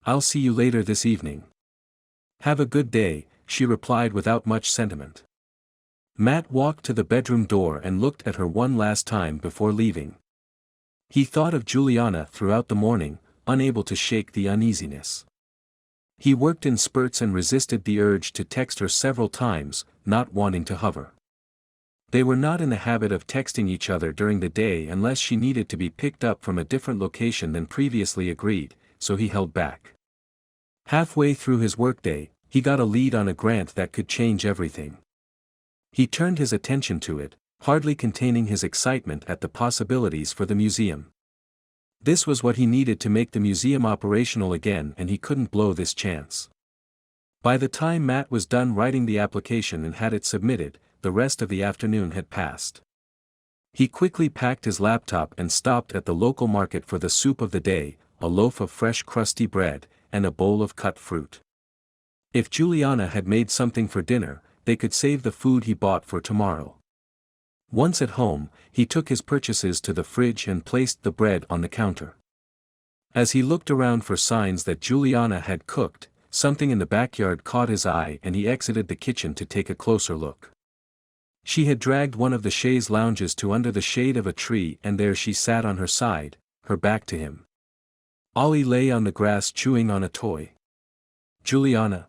"I'll see you later this evening." "Have a good day," she replied without much sentiment. Matt walked to the bedroom door and looked at her one last time before leaving. He thought of Juliana throughout the morning, unable to shake the uneasiness. He worked in spurts and resisted the urge to text her several times, not wanting to hover. They were not in the habit of texting each other during the day unless she needed to be picked up from a different location than previously agreed, so he held back. Halfway through his workday, he got a lead on a grant that could change everything. He turned his attention to it, hardly containing his excitement at the possibilities for the museum. This was what he needed to make the museum operational again, and he couldn't blow this chance. By the time Matt was done writing the application and had it submitted, the rest of the afternoon had passed. He quickly packed his laptop and stopped at the local market for the soup of the day, a loaf of fresh crusty bread, and a bowl of cut fruit. If Juliana had made something for dinner, they could save the food he bought for tomorrow. Once at home, he took his purchases to the fridge and placed the bread on the counter. As he looked around for signs that Juliana had cooked, something in the backyard caught his eye and he exited the kitchen to take a closer look. She had dragged one of the chaise lounges to under the shade of a tree, and there she sat on her side, her back to him. Ollie lay on the grass chewing on a toy. Juliana.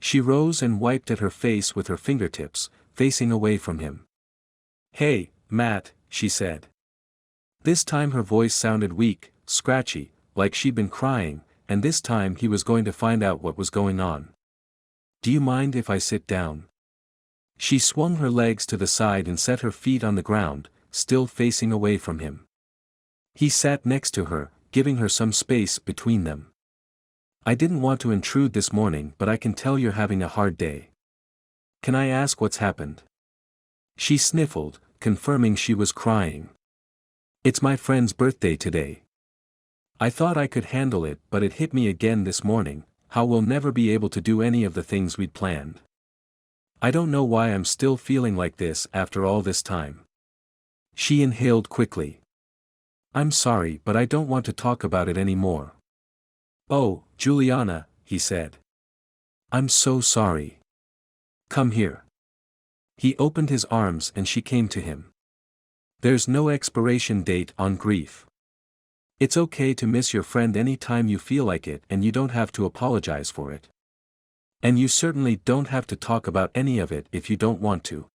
She rose and wiped at her face with her fingertips, facing away from him. Hey, Matt, she said. This time her voice sounded weak, scratchy, like she'd been crying, and this time he was going to find out what was going on. Do you mind if I sit down? She swung her legs to the side and set her feet on the ground, still facing away from him. He sat next to her, giving her some space between them. I didn't want to intrude this morning, but I can tell you're having a hard day. Can I ask what's happened? She sniffled, confirming she was crying. It's my friend's birthday today. I thought I could handle it, but it hit me again this morning, how we'll never be able to do any of the things we'd planned. I don't know why I'm still feeling like this after all this time. She inhaled quickly. I'm sorry, but I don't want to talk about it anymore. Oh, Juliana, he said. I'm so sorry. Come here. He opened his arms and she came to him. There's no expiration date on grief. It's okay to miss your friend any time you feel like it, and you don't have to apologize for it. And you certainly don't have to talk about any of it if you don't want to.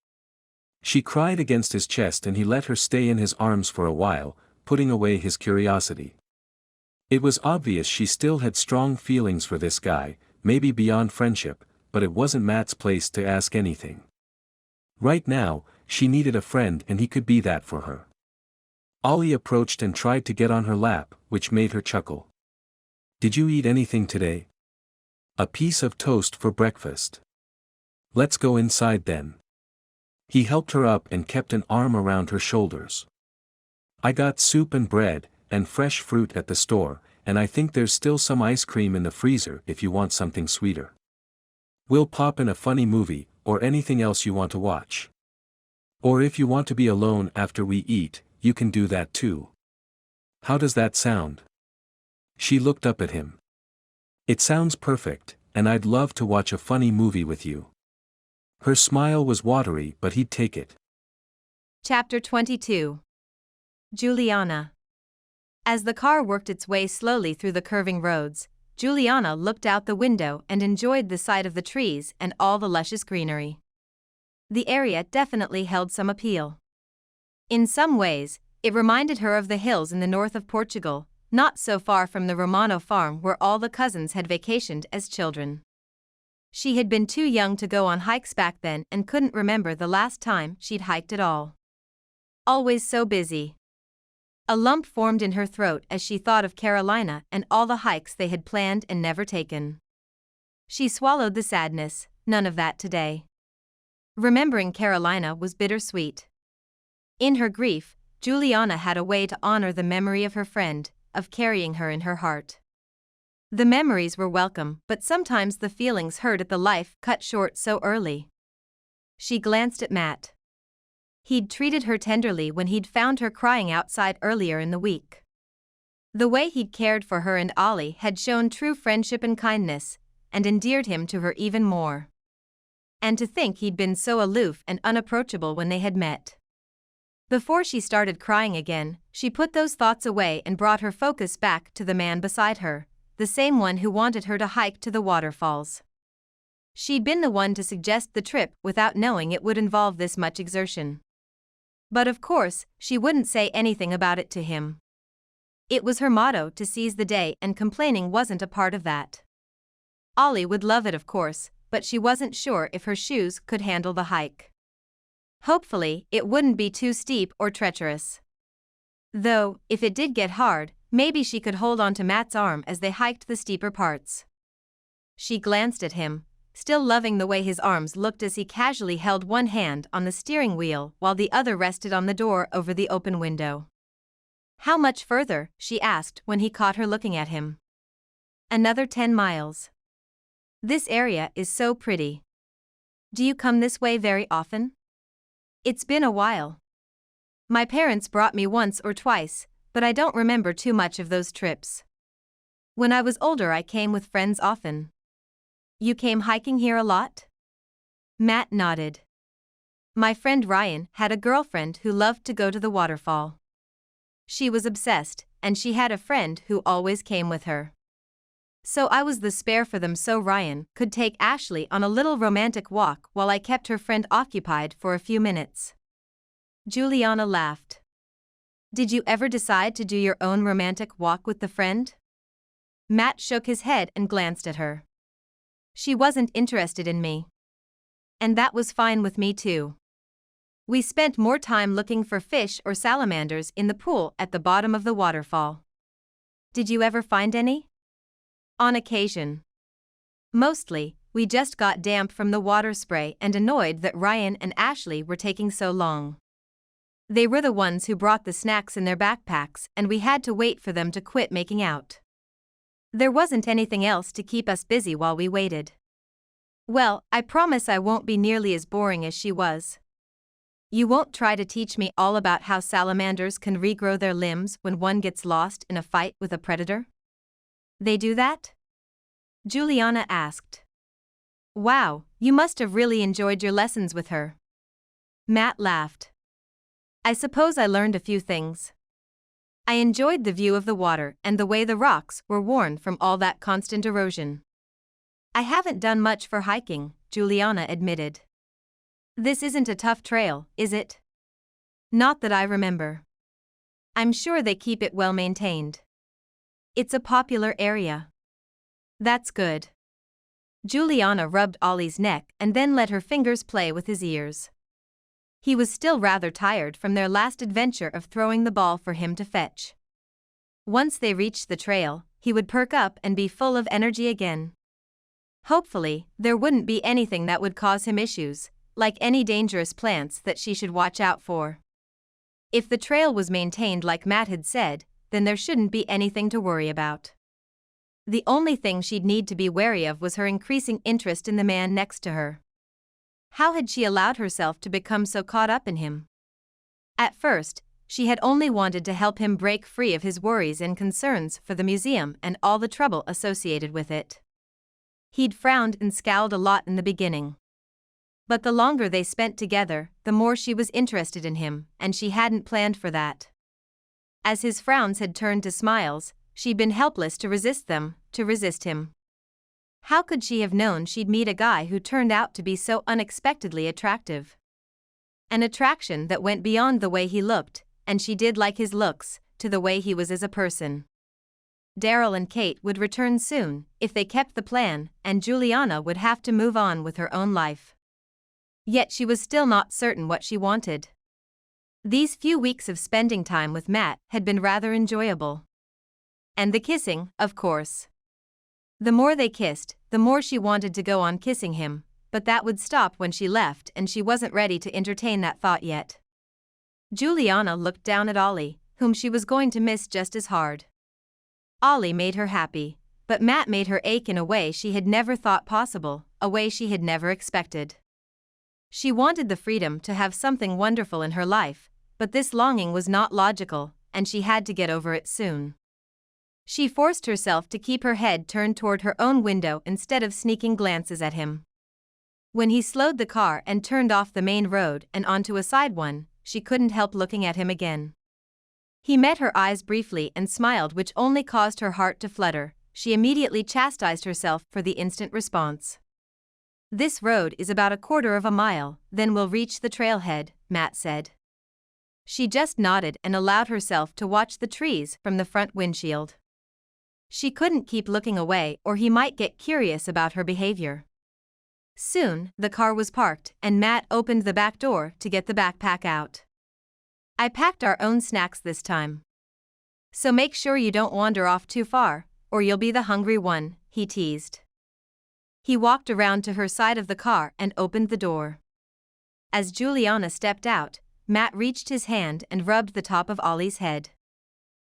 She cried against his chest and he let her stay in his arms for a while, putting away his curiosity. It was obvious she still had strong feelings for this guy, maybe beyond friendship, but it wasn't Matt's place to ask anything. Right now, she needed a friend and he could be that for her. Ollie approached and tried to get on her lap, which made her chuckle. Did you eat anything today? A piece of toast for breakfast. Let's go inside then. He helped her up and kept an arm around her shoulders. I got soup and bread, and fresh fruit at the store, and I think there's still some ice cream in the freezer if you want something sweeter. We'll pop in a funny movie, or anything else you want to watch. Or if you want to be alone after we eat, you can do that too. How does that sound? She looked up at him. It sounds perfect, and I'd love to watch a funny movie with you. Her smile was watery, but he'd take it. Chapter 22. Juliana. As the car worked its way slowly through the curving roads, Juliana looked out the window and enjoyed the sight of the trees and all the luscious greenery. The area definitely held some appeal. In some ways, it reminded her of the hills in the north of Portugal, not so far from the Romano farm where all the cousins had vacationed as children. She had been too young to go on hikes back then and couldn't remember the last time she'd hiked at all. Always so busy. A lump formed in her throat as she thought of Carolina and all the hikes they had planned and never taken. She swallowed the sadness, none of that today. Remembering Carolina was bittersweet. In her grief, Juliana had a way to honor the memory of her friend, of carrying her in her heart. The memories were welcome, but sometimes the feelings hurt at the life cut short so early. She glanced at Matt. He'd treated her tenderly when he'd found her crying outside earlier in the week. The way he'd cared for her and Ollie had shown true friendship and kindness, and endeared him to her even more. And to think he'd been so aloof and unapproachable when they had met. Before she started crying again, she put those thoughts away and brought her focus back to the man beside her, the same one who wanted her to hike to the waterfalls. She'd been the one to suggest the trip without knowing it would involve this much exertion. But of course, she wouldn't say anything about it to him. It was her motto to seize the day, and complaining wasn't a part of that. Ollie would love it, of course, but she wasn't sure if her shoes could handle the hike. Hopefully, it wouldn't be too steep or treacherous. Though, if it did get hard, maybe she could hold onto Matt's arm as they hiked the steeper parts. She glanced at him, still loving the way his arms looked as he casually held one hand on the steering wheel while the other rested on the door over the open window. "How much further?" she asked when he caught her looking at him. "Another 10 miles. This area is so pretty. Do you come this way very often?" "It's been a while. My parents brought me once or twice, but I don't remember too much of those trips. When I was older, I came with friends often." "You came hiking here a lot?" Matt nodded. "My friend Ryan had a girlfriend who loved to go to the waterfall. She was obsessed, and she had a friend who always came with her. So I was the spare for them so Ryan could take Ashley on a little romantic walk while I kept her friend occupied for a few minutes." Juliana laughed. "Did you ever decide to do your own romantic walk with the friend?" Matt shook his head and glanced at her. "She wasn't interested in me. And that was fine with me too. We spent more time looking for fish or salamanders in the pool at the bottom of the waterfall. Did you ever find any?" "On occasion. Mostly, we just got damp from the water spray and annoyed that Ryan and Ashley were taking so long. They were the ones who brought the snacks in their backpacks and we had to wait for them to quit making out. There wasn't anything else to keep us busy while we waited." "Well, I promise I won't be nearly as boring as she was. You won't try to teach me all about how salamanders can regrow their limbs when one gets lost in a fight with a predator?" "They do that?" Juliana asked. "Wow, you must have really enjoyed your lessons with her." Matt laughed. "I suppose I learned a few things. I enjoyed the view of the water and the way the rocks were worn from all that constant erosion." "I haven't done much for hiking," Juliana admitted. "This isn't a tough trail, is it?" "Not that I remember. I'm sure they keep it well maintained. It's a popular area." "That's good." Juliana rubbed Ollie's neck and then let her fingers play with his ears. He was still rather tired from their last adventure of throwing the ball for him to fetch. Once they reached the trail, he would perk up and be full of energy again. Hopefully, there wouldn't be anything that would cause him issues, like any dangerous plants that she should watch out for. If the trail was maintained like Matt had said, then there shouldn't be anything to worry about. The only thing she'd need to be wary of was her increasing interest in the man next to her. How had she allowed herself to become so caught up in him? At first, she had only wanted to help him break free of his worries and concerns for the museum and all the trouble associated with it. He'd frowned and scowled a lot in the beginning. But the longer they spent together, the more she was interested in him, and she hadn't planned for that. As his frowns had turned to smiles, she'd been helpless to resist them, to resist him. How could she have known she'd meet a guy who turned out to be so unexpectedly attractive? An attraction that went beyond the way he looked, and she did like his looks, to the way he was as a person. Daryl and Kate would return soon, if they kept the plan, and Juliana would have to move on with her own life. Yet she was still not certain what she wanted. These few weeks of spending time with Matt had been rather enjoyable. And the kissing, of course. The more they kissed, the more she wanted to go on kissing him, but that would stop when she left and she wasn't ready to entertain that thought yet. Juliana looked down at Ollie, whom she was going to miss just as hard. Ollie made her happy, but Matt made her ache in a way she had never thought possible, a way she had never expected. She wanted the freedom to have something wonderful in her life, but this longing was not logical, and she had to get over it soon. She forced herself to keep her head turned toward her own window instead of sneaking glances at him. When he slowed the car and turned off the main road and onto a side one, she couldn't help looking at him again. He met her eyes briefly and smiled, which only caused her heart to flutter. She immediately chastised herself for the instant response. "This road is about 1/4 of a mile, then we'll reach the trailhead," Matt said. She just nodded and allowed herself to watch the trees from the front windshield. She couldn't keep looking away or he might get curious about her behavior. Soon, the car was parked and Matt opened the back door to get the backpack out. I packed our own snacks this time. So make sure you don't wander off too far, or you'll be the hungry one, he teased. He walked around to her side of the car and opened the door. As Juliana stepped out, Matt reached his hand and rubbed the top of Ollie's head.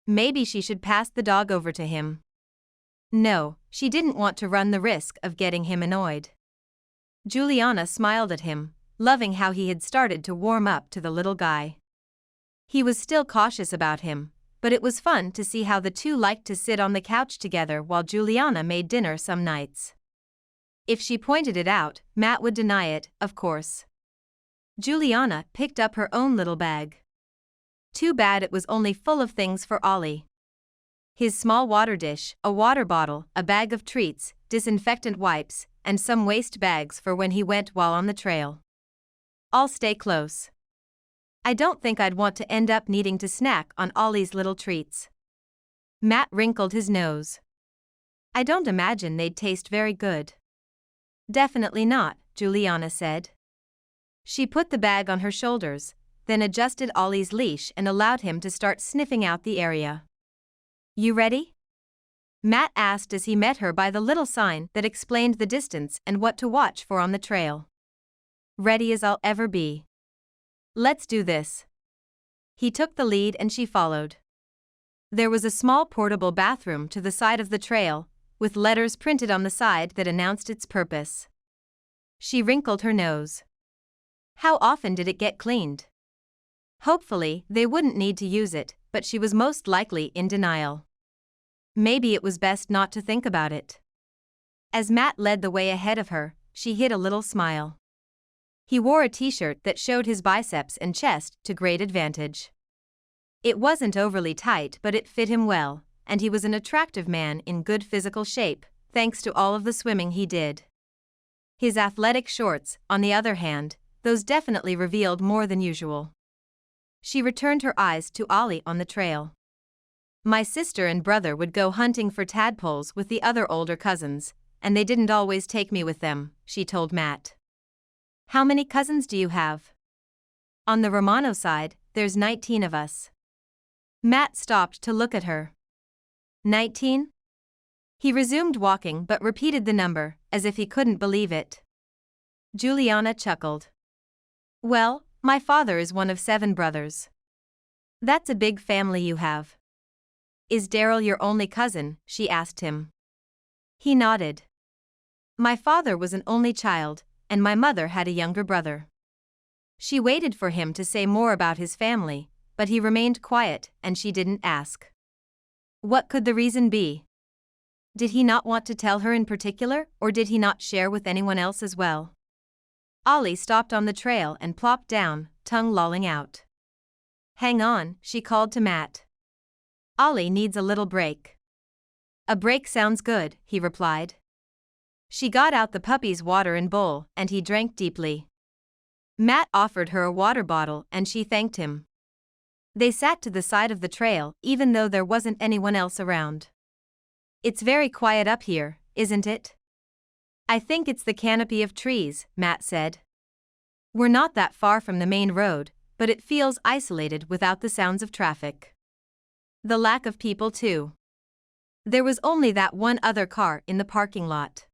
Maybe she should pass the dog over to him. No, she didn't want to run the risk of getting him annoyed. Juliana smiled at him, loving how he had started to warm up to the little guy. He was still cautious about him, but it was fun to see how the two liked to sit on the couch together while Juliana made dinner some nights. If she pointed it out, Matt would deny it, of course. Juliana picked up her own little bag. Too bad it was only full of things for Ollie. His small water dish, a water bottle, a bag of treats, disinfectant wipes, and some waste bags for when he went while on the trail. I'll stay close. I don't think I'd want to end up needing to snack on Ollie's little treats. Matt wrinkled his nose. I don't imagine they'd taste very good. Definitely not, Juliana said. She put the bag on her shoulders, then adjusted Ollie's leash and allowed him to start sniffing out the area. You ready? Matt asked as he met her by the little sign that explained the distance and what to watch for on the trail. Ready as I'll ever be. Let's do this. He took the lead and she followed. There was a small portable bathroom to the side of the trail, with letters printed on the side that announced its purpose. She wrinkled her nose. How often did it get cleaned? Hopefully, they wouldn't need to use it, but she was most likely in denial. Maybe it was best not to think about it. As Matt led the way ahead of her, she hid a little smile. He wore a t-shirt that showed his biceps and chest to great advantage. It wasn't overly tight, but it fit him well, and he was an attractive man in good physical shape, thanks to all of the swimming he did. His athletic shorts, on the other hand, those definitely revealed more than usual. She returned her eyes to Ollie on the trail. My sister and brother would go hunting for tadpoles with the other older cousins, and they didn't always take me with them, she told Matt. How many cousins do you have? On the Romano side, there's 19 of us. Matt stopped to look at her. 19? He resumed walking but repeated the number, as if he couldn't believe it. Juliana chuckled. Well, my father is one of 7 brothers. That's a big family you have. Is Daryl your only cousin? She asked him. He nodded. My father was an only child, and my mother had a younger brother. She waited for him to say more about his family, but he remained quiet and she didn't ask. What could the reason be? Did he not want to tell her in particular, or did he not share with anyone else as well? Ollie stopped on the trail and plopped down, tongue lolling out. Hang on, she called to Matt. Ollie needs a little break. A break sounds good, he replied. She got out the puppy's water and bowl, and he drank deeply. Matt offered her a water bottle and she thanked him. They sat to the side of the trail even though there wasn't anyone else around. It's very quiet up here, isn't it? I think it's the canopy of trees, Matt said. We're not that far from the main road, but it feels isolated without the sounds of traffic. The lack of people too. There was only that one other car in the parking lot.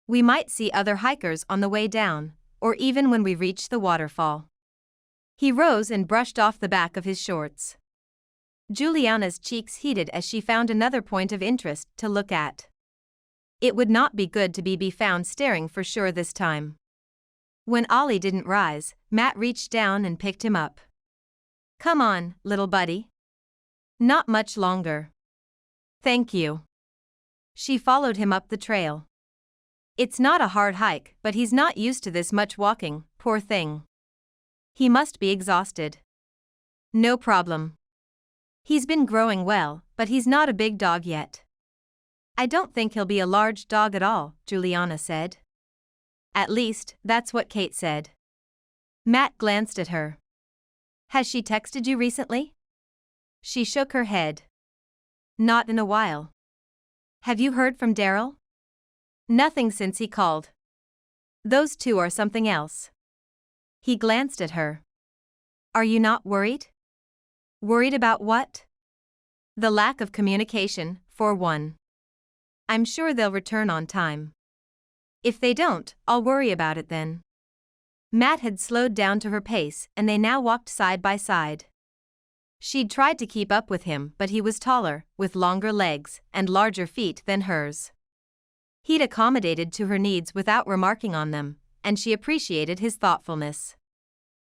We might see other hikers on the way down, or even when we reach the waterfall. He rose and brushed off the back of his shorts. Juliana's cheeks heated as she found another point of interest to look at. It would not be good to be found staring for sure this time. When Ollie didn't rise, Matt reached down and picked him up. Come on, little buddy. Not much longer. Thank you. She followed him up the trail. It's not a hard hike, but he's not used to this much walking, poor thing. He must be exhausted. No problem. He's been growing well, but he's not a big dog yet. I don't think he'll be a large dog at all, Juliana said. At least, that's what Kate said. Matt glanced at her. Has she texted you recently? She shook her head. Not in a while. Have you heard from Daryl? Nothing since he called. Those two are something else. He glanced at her. Are you not worried? Worried about what? The lack of communication, for one. I'm sure they'll return on time. If they don't, I'll worry about it then. Matt had slowed down to her pace and they now walked side by side. She'd tried to keep up with him, but he was taller, with longer legs and larger feet than hers. He'd accommodated to her needs without remarking on them, and she appreciated his thoughtfulness.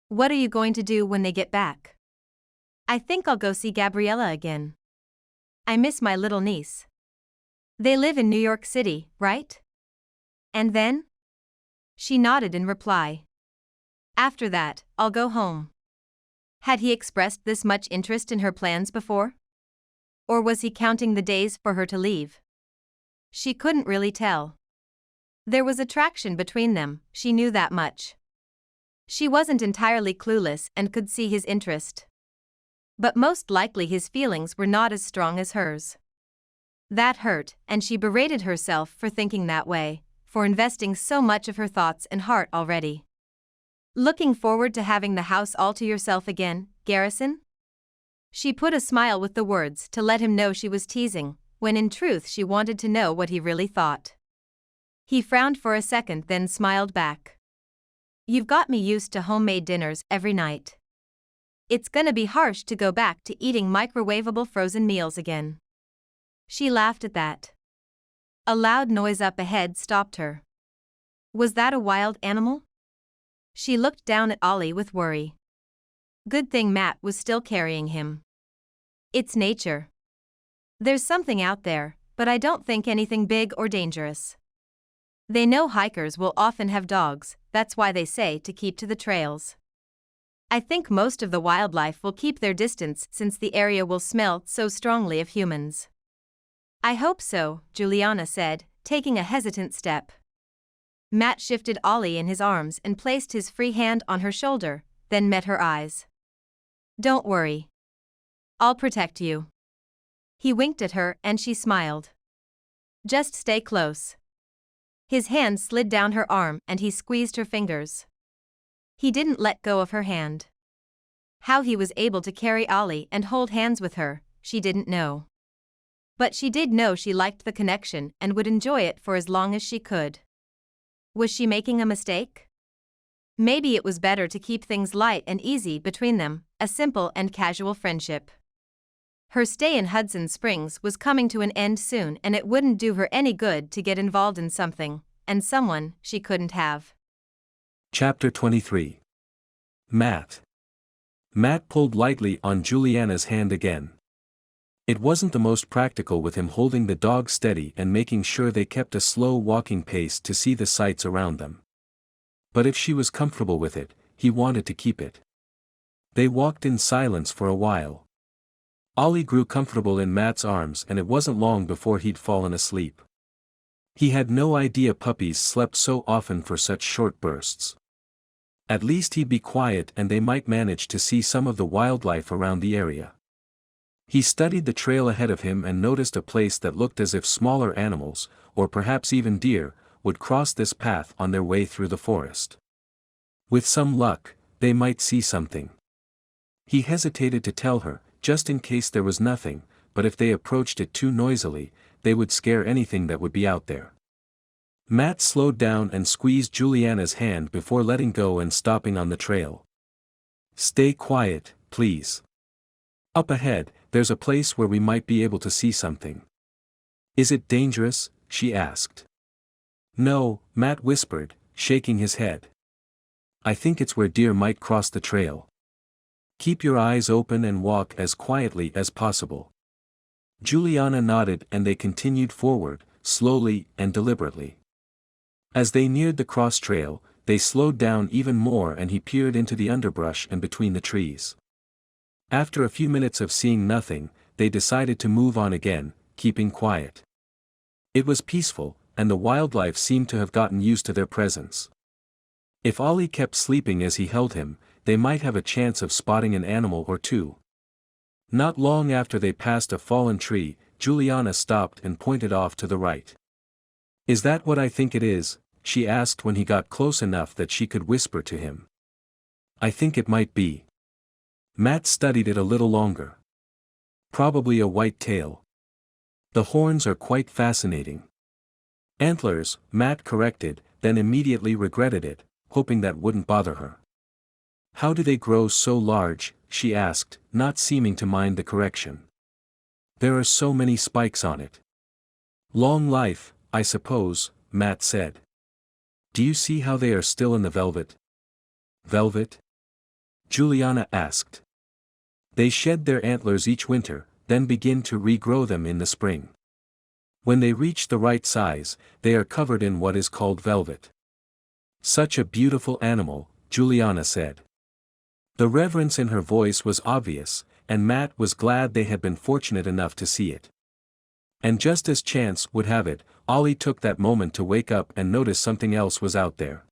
What are you going to do when they get back? I think I'll go see Gabriella again. I miss my little niece. They live in New York City, right? And then? She nodded in reply. After that, I'll go home. Had he expressed this much interest in her plans before? Or was he counting the days for her to leave? She couldn't really tell. There was attraction between them, she knew that much. She wasn't entirely clueless and could see his interest. But most likely his feelings were not as strong as hers. That hurt, and she berated herself for thinking that way, for investing so much of her thoughts and heart already. Looking forward to having the house all to yourself again, Garrison? She put a smile with the words to let him know she was teasing, when in truth she wanted to know what he really thought. He frowned for a second then smiled back. You've got me used to homemade dinners every night. It's gonna be harsh to go back to eating microwavable frozen meals again. She laughed at that. A loud noise up ahead stopped her. Was that a wild animal? She looked down at Ollie with worry. Good thing Matt was still carrying him. It's nature. There's something out there, but I don't think anything big or dangerous. They know hikers will often have dogs, that's why they say to keep to the trails. I think most of the wildlife will keep their distance since the area will smell so strongly of humans. I hope so, Juliana said, taking a hesitant step. Matt shifted Ollie in his arms and placed his free hand on her shoulder, then met her eyes. Don't worry. I'll protect you. He winked at her and she smiled. Just stay close. His hand slid down her arm and he squeezed her fingers. He didn't let go of her hand. How he was able to carry Ollie and hold hands with her, she didn't know. But she did know she liked the connection and would enjoy it for as long as she could. Was she making a mistake? Maybe it was better to keep things light and easy between them, a simple and casual friendship. Her stay in Hudson Springs was coming to an end soon and it wouldn't do her any good to get involved in something, and someone she couldn't have. Chapter 23. Matt. Matt pulled lightly on Juliana's hand again. It wasn't the most practical with him holding the dog steady and making sure they kept a slow walking pace to see the sights around them. But if she was comfortable with it, he wanted to keep it. They walked in silence for a while. Ollie grew comfortable in Matt's arms and it wasn't long before he'd fallen asleep. He had no idea puppies slept so often for such short bursts. At least he'd be quiet and they might manage to see some of the wildlife around the area. He studied the trail ahead of him and noticed a place that looked as if smaller animals, or perhaps even deer, would cross this path on their way through the forest. With some luck, they might see something. He hesitated to tell her, just in case there was nothing, but if they approached it too noisily, they would scare anything that would be out there. Matt slowed down and squeezed Juliana's hand before letting go and stopping on the trail. Stay quiet, please. Up ahead, there's a place where we might be able to see something. Is it dangerous? She asked. No, Matt whispered, shaking his head. I think it's where deer might cross the trail. Keep your eyes open and walk as quietly as possible. Juliana nodded and they continued forward, slowly and deliberately. As they neared the cross trail, they slowed down even more and he peered into the underbrush and between the trees. After a few minutes of seeing nothing, they decided to move on again, keeping quiet. It was peaceful, and the wildlife seemed to have gotten used to their presence. If Ollie kept sleeping as he held him, they might have a chance of spotting an animal or two. Not long after they passed a fallen tree, Juliana stopped and pointed off to the right. Is that what I think it is, she asked when he got close enough that she could whisper to him. I think it might be. Matt studied it a little longer. Probably a white tail. The horns are quite fascinating. Antlers, Matt corrected, then immediately regretted it, hoping that wouldn't bother her. How do they grow so large, she asked, not seeming to mind the correction. There are so many spikes on it. Long life, I suppose, Matt said. Do you see how they are still in the velvet? Velvet? Juliana asked. They shed their antlers each winter, then begin to regrow them in the spring. When they reach the right size, they are covered in what is called velvet. Such a beautiful animal, Juliana said. The reverence in her voice was obvious, and Matt was glad they had been fortunate enough to see it. And just as chance would have it, Ollie took that moment to wake up and notice something else was out there.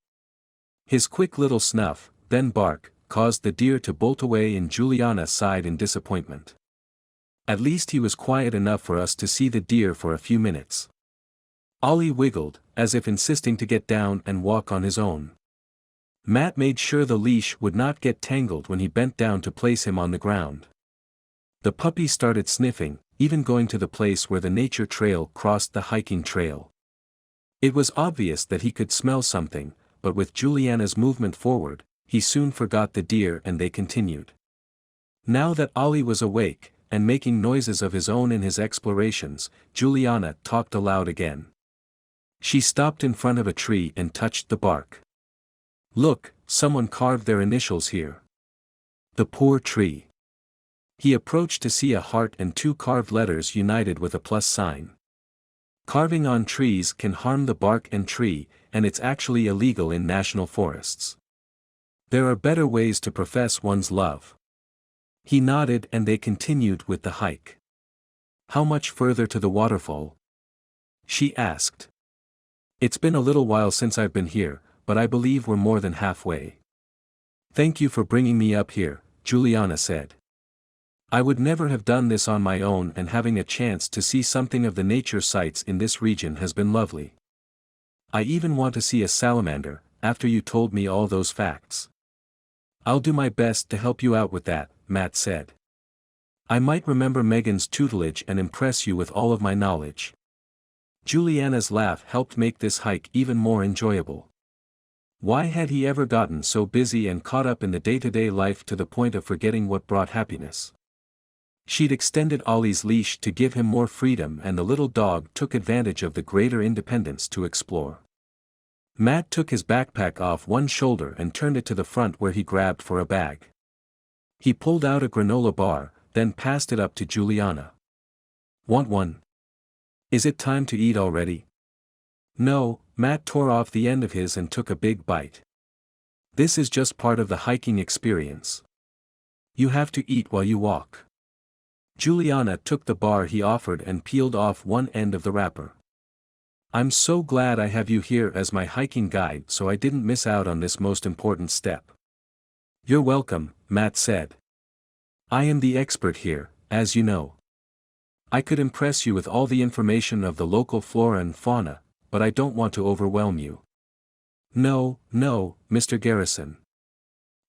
His quick little snuff, then bark, caused the deer to bolt away, and Juliana sighed in disappointment. At least he was quiet enough for us to see the deer for a few minutes. Ollie wiggled, as if insisting to get down and walk on his own. Matt made sure the leash would not get tangled when he bent down to place him on the ground. The puppy started sniffing, even going to the place where the nature trail crossed the hiking trail. It was obvious that he could smell something, but with Juliana's movement forward, he soon forgot the deer and they continued. Now that Ollie was awake, and making noises of his own in his explorations, Juliana talked aloud again. She stopped in front of a tree and touched the bark. Look, someone carved their initials here. The poor tree. He approached to see a heart and two carved letters united with a plus sign. Carving on trees can harm the bark and tree, and it's actually illegal in national forests. There are better ways to profess one's love. He nodded and they continued with the hike. How much further to the waterfall? She asked. It's been a little while since I've been here, but I believe we're more than halfway. Thank you for bringing me up here, Juliana said. I would never have done this on my own, and having a chance to see something of the nature sights in this region has been lovely. I even want to see a salamander, after you told me all those facts. I'll do my best to help you out with that, Matt said. I might remember Megan's tutelage and impress you with all of my knowledge. Juliana's laugh helped make this hike even more enjoyable. Why had he ever gotten so busy and caught up in the day-to-day life to the point of forgetting what brought happiness? She'd extended Ollie's leash to give him more freedom, and the little dog took advantage of the greater independence to explore. Matt took his backpack off one shoulder and turned it to the front, where he grabbed for a bag. He pulled out a granola bar, then passed it up to Juliana. Want one? Is it time to eat already? No, Matt tore off the end of his and took a big bite. This is just part of the hiking experience. You have to eat while you walk. Juliana took the bar he offered and peeled off one end of the wrapper. I'm so glad I have you here as my hiking guide, so I didn't miss out on this most important step. You're welcome, Matt said. I am the expert here, as you know. I could impress you with all the information of the local flora and fauna, but I don't want to overwhelm you. No, Mr. Garrison.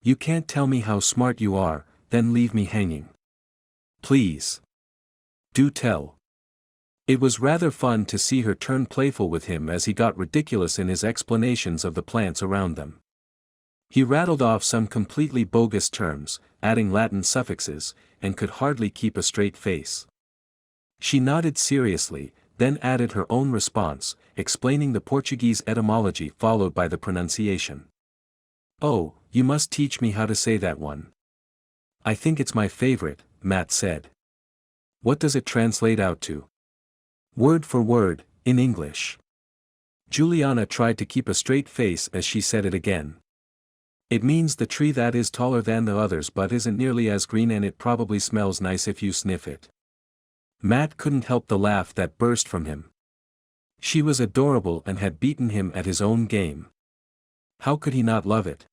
You can't tell me how smart you are, then leave me hanging. Please. Do tell. It was rather fun to see her turn playful with him as he got ridiculous in his explanations of the plants around them. He rattled off some completely bogus terms, adding Latin suffixes, and could hardly keep a straight face. She nodded seriously, then added her own response, explaining the Portuguese etymology followed by the pronunciation. Oh, you must teach me how to say that one. I think it's my favorite, Matt said. What does it translate out to? Word for word, in English. Juliana tried to keep a straight face as she said it again. It means the tree that is taller than the others but isn't nearly as green, and it probably smells nice if you sniff it. Matt couldn't help the laugh that burst from him. She was adorable and had beaten him at his own game. How could he not love it?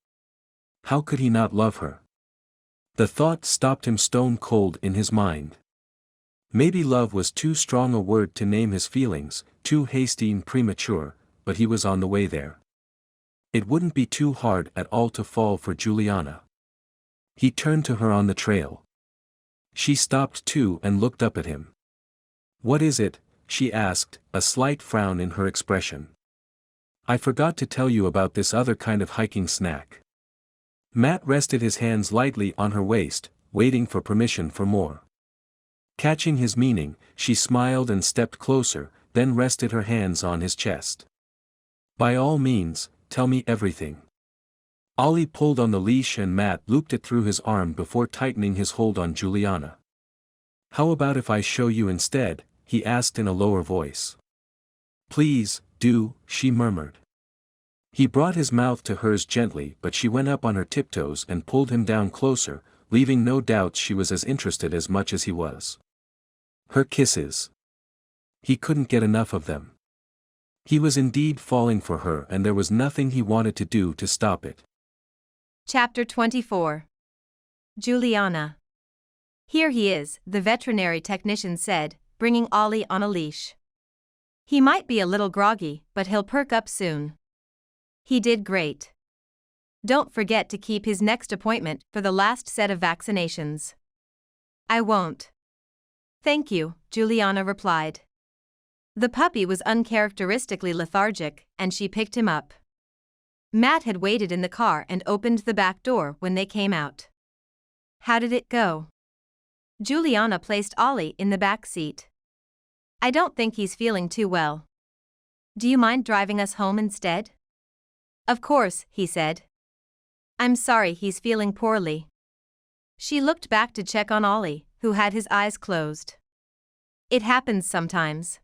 How could he not love her? The thought stopped him stone cold in his mind. Maybe love was too strong a word to name his feelings, too hasty and premature, but he was on the way there. It wouldn't be too hard at all to fall for Juliana. He turned to her on the trail. She stopped too and looked up at him. "What is it?" she asked, a slight frown in her expression. "I forgot to tell you about this other kind of hiking snack." Matt rested his hands lightly on her waist, waiting for permission for more. Catching his meaning, she smiled and stepped closer, then rested her hands on his chest. "By all means, tell me everything." Ollie pulled on the leash and Matt looped it through his arm before tightening his hold on Juliana. "How about if I show you instead?" he asked in a lower voice. "Please, do," she murmured. He brought his mouth to hers gently, but she went up on her tiptoes and pulled him down closer, leaving no doubt she was as interested as much as he was. Her kisses. He couldn't get enough of them. He was indeed falling for her and there was nothing he wanted to do to stop it. Chapter 24. Juliana. "Here he is," the veterinary technician said, bringing Ollie on a leash. "He might be a little groggy, but he'll perk up soon." He did great. "Don't forget to keep his next appointment for the last set of vaccinations." "I won't." "Thank you," Juliana replied. The puppy was uncharacteristically lethargic, and she picked him up. Matt had waited in the car and opened the back door when they came out. "How did it go?" Juliana placed Ollie in the back seat. "I don't think he's feeling too well. Do you mind driving us home instead?" "Of course," he said. "I'm sorry he's feeling poorly." She looked back to check on Ollie, who had his eyes closed. "It happens sometimes.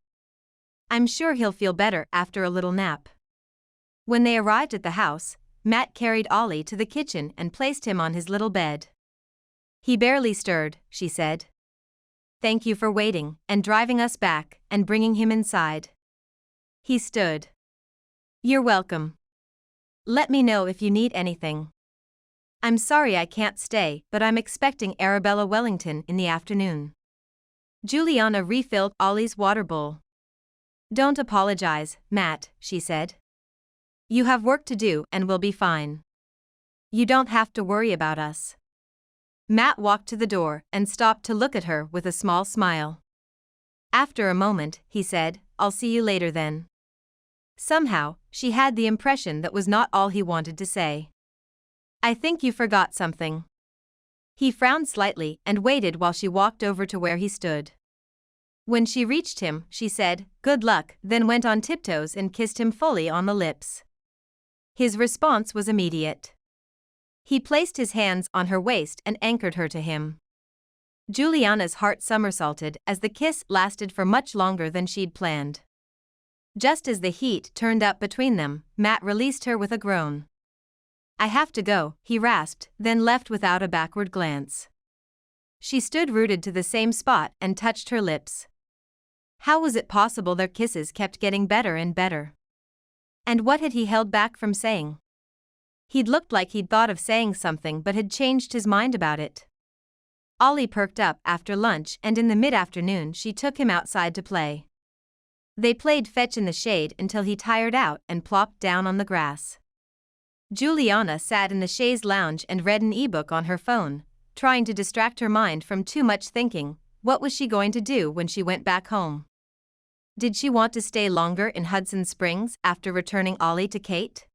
I'm sure he'll feel better after a little nap." When they arrived at the house, Matt carried Ollie to the kitchen and placed him on his little bed. "He barely stirred," she said. "Thank you for waiting and driving us back and bringing him inside." He stood. "You're welcome. Let me know if you need anything. I'm sorry I can't stay, but I'm expecting Arabella Wellington in the afternoon." Juliana refilled Ollie's water bowl. "Don't apologize, Matt," she said. "You have work to do and we'll be fine. You don't have to worry about us." Matt walked to the door and stopped to look at her with a small smile. After a moment, he said, "I'll see you later then." Somehow, she had the impression that was not all he wanted to say. "I think you forgot something." He frowned slightly and waited while she walked over to where he stood. When she reached him, she said, "Good luck," then went on tiptoes and kissed him fully on the lips. His response was immediate. He placed his hands on her waist and anchored her to him. Juliana's heart somersaulted as the kiss lasted for much longer than she'd planned. Just as the heat turned up between them, Matt released her with a groan. "I have to go," he rasped, then left without a backward glance. She stood rooted to the same spot and touched her lips. How was it possible their kisses kept getting better and better? And what had he held back from saying? He'd looked like he'd thought of saying something but had changed his mind about it. Ollie perked up after lunch and in the mid-afternoon she took him outside to play. They played fetch in the shade until he tired out and plopped down on the grass. Juliana sat in the chaise lounge and read an ebook on her phone, trying to distract her mind from too much thinking. What was she going to do when she went back home? Did she want to stay longer in Hudson Springs after returning Ollie to Kate?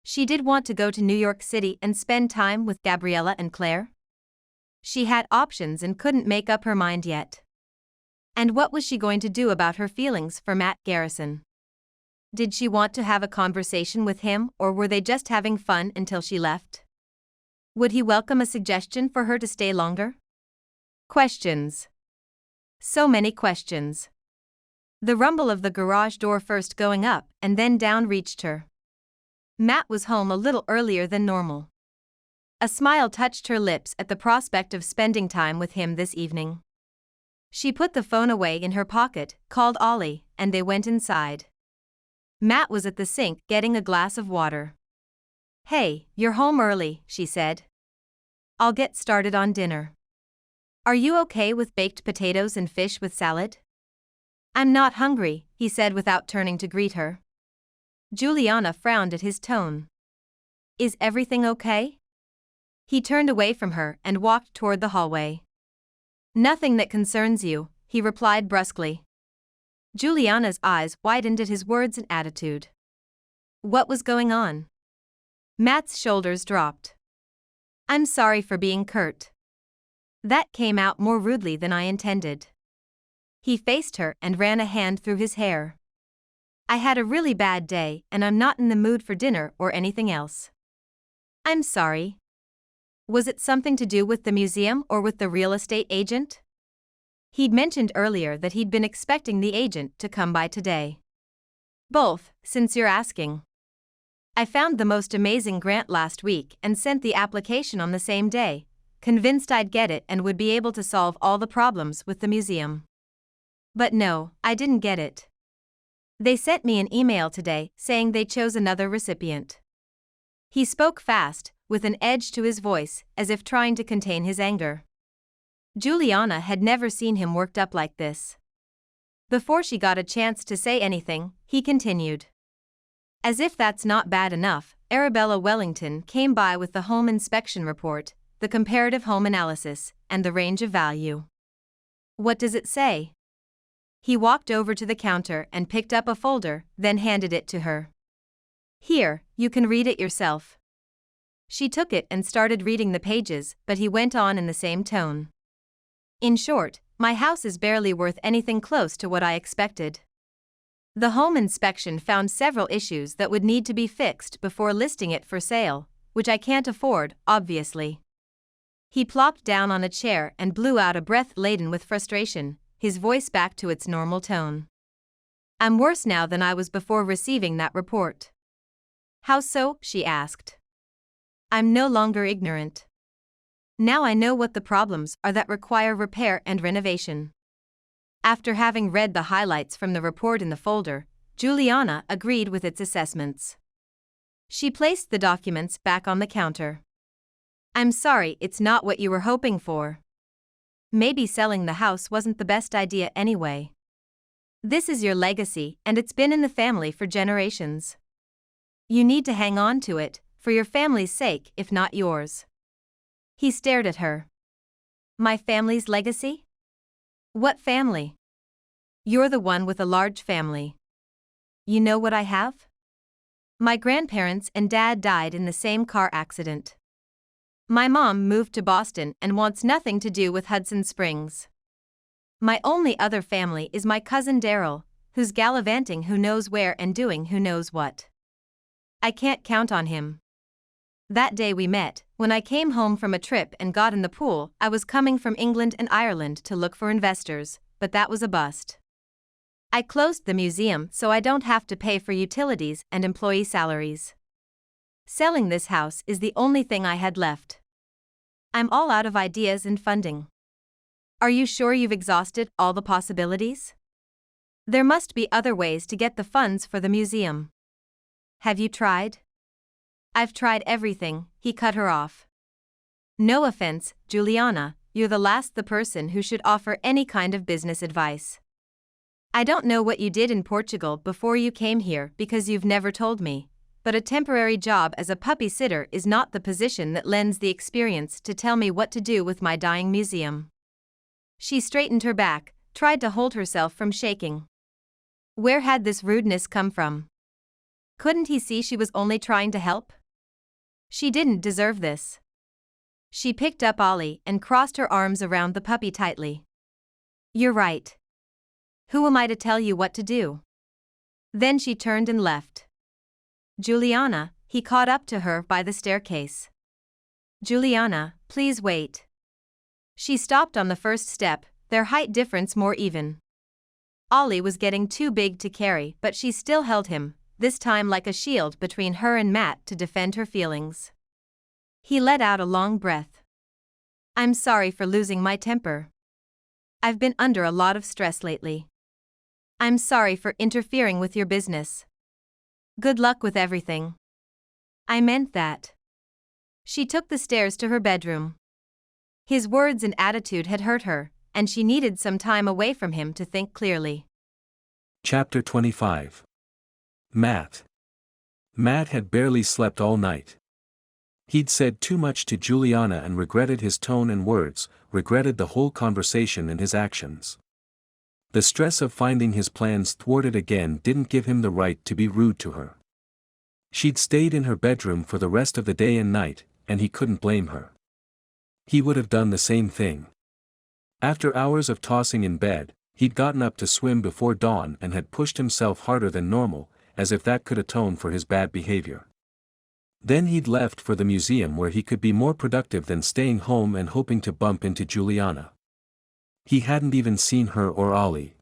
She did want to go to New York City and spend time with Gabriella and Claire. She had options and couldn't make up her mind yet. And what was she going to do about her feelings for Matt Garrison? Did she want to have a conversation with him, or were they just having fun until she left? Would he welcome a suggestion for her to stay longer? Questions. So many questions. The rumble of the garage door first going up and then down reached her. Matt was home a little earlier than normal. A smile touched her lips at the prospect of spending time with him this evening. She put the phone away in her pocket, called Ollie, and they went inside. Matt was at the sink getting a glass of water. "Hey, you're home early," she said. "I'll get started on dinner. Are you okay with baked potatoes and fish with salad?" "I'm not hungry," he said without turning to greet her. Juliana frowned at his tone. Is everything okay? He turned away from her and walked toward the hallway. Nothing that concerns you, he replied brusquely. Juliana's eyes widened at his words and attitude. What was going on? Matt's shoulders dropped. I'm sorry for being curt. That came out more rudely than I intended. He faced her and ran a hand through his hair. I had a really bad day and I'm not in the mood for dinner or anything else. I'm sorry. Was it something to do with the museum or with the real estate agent? He'd mentioned earlier that he'd been expecting the agent to come by today. Both, since you're asking. I found the most amazing grant last week and sent the application on the same day, convinced I'd get it and would be able to solve all the problems with the museum. But no, I didn't get it. They sent me an email today saying they chose another recipient. He spoke fast, with an edge to his voice, as if trying to contain his anger. Juliana had never seen him worked up like this. Before she got a chance to say anything, he continued. As if that's not bad enough, Arabella Wellington came by with the home inspection report, the comparative home analysis, and the range of value. What does it say? He walked over to the counter and picked up a folder, then handed it to her. Here, you can read it yourself. She took it and started reading the pages, but he went on in the same tone. In short, my house is barely worth anything close to what I expected. The home inspection found several issues that would need to be fixed before listing it for sale, which I can't afford, obviously. He plopped down on a chair and blew out a breath laden with frustration, his voice back to its normal tone. I'm worse now than I was before receiving that report. How so? She asked. I'm no longer ignorant. Now I know what the problems are that require repair and renovation. After having read the highlights from the report in the folder, Juliana agreed with its assessments. She placed the documents back on the counter. I'm sorry it's not what you were hoping for. Maybe selling the house wasn't the best idea anyway. This is your legacy and it's been in the family for generations. You need to hang on to it, for your family's sake if not yours. He stared at her. My family's legacy? What family? You're the one with a large family. You know what I have? My grandparents and dad died in the same car accident. My mom moved to Boston and wants nothing to do with Hudson Springs. My only other family is my cousin Daryl, who's gallivanting who knows where and doing who knows what. I can't count on him. That day we met, when I came home from a trip and got in the pool, I was coming from England and Ireland to look for investors, but that was a bust. I closed the museum so I don't have to pay for utilities and employee salaries. Selling this house is the only thing I had left. I'm all out of ideas and funding. Are you sure you've exhausted all the possibilities? There must be other ways to get the funds for the museum. Have you tried? I've tried everything, he cut her off. No offense, Juliana, you're the person who should offer any kind of business advice. I don't know what you did in Portugal before you came here because you've never told me, but a temporary job as a puppy sitter is not the position that lends the experience to tell me what to do with my dying museum. She straightened her back, tried to hold herself from shaking. Where had this rudeness come from? Couldn't he see she was only trying to help? She didn't deserve this. She picked up Ollie and crossed her arms around the puppy tightly. You're right. Who am I to tell you what to do? Then she turned and left. Juliana, he caught up to her by the staircase. Juliana, please wait. She stopped on the first step, their height difference more even. Ollie was getting too big to carry, but she still held him, this time like a shield between her and Matt to defend her feelings. He let out a long breath. I'm sorry for losing my temper. I've been under a lot of stress lately. I'm sorry for interfering with your business. Good luck with everything. I meant that. She took the stairs to her bedroom. His words and attitude had hurt her, and she needed some time away from him to think clearly. Chapter 25. Matt. Matt had barely slept all night. He'd said too much to Juliana and regretted his tone and words, regretted the whole conversation and his actions. The stress of finding his plans thwarted again didn't give him the right to be rude to her. She'd stayed in her bedroom for the rest of the day and night, and he couldn't blame her. He would have done the same thing. After hours of tossing in bed, he'd gotten up to swim before dawn and had pushed himself harder than normal, as if that could atone for his bad behavior. Then he'd left for the museum where he could be more productive than staying home and hoping to bump into Juliana. He hadn't even seen her or Ollie.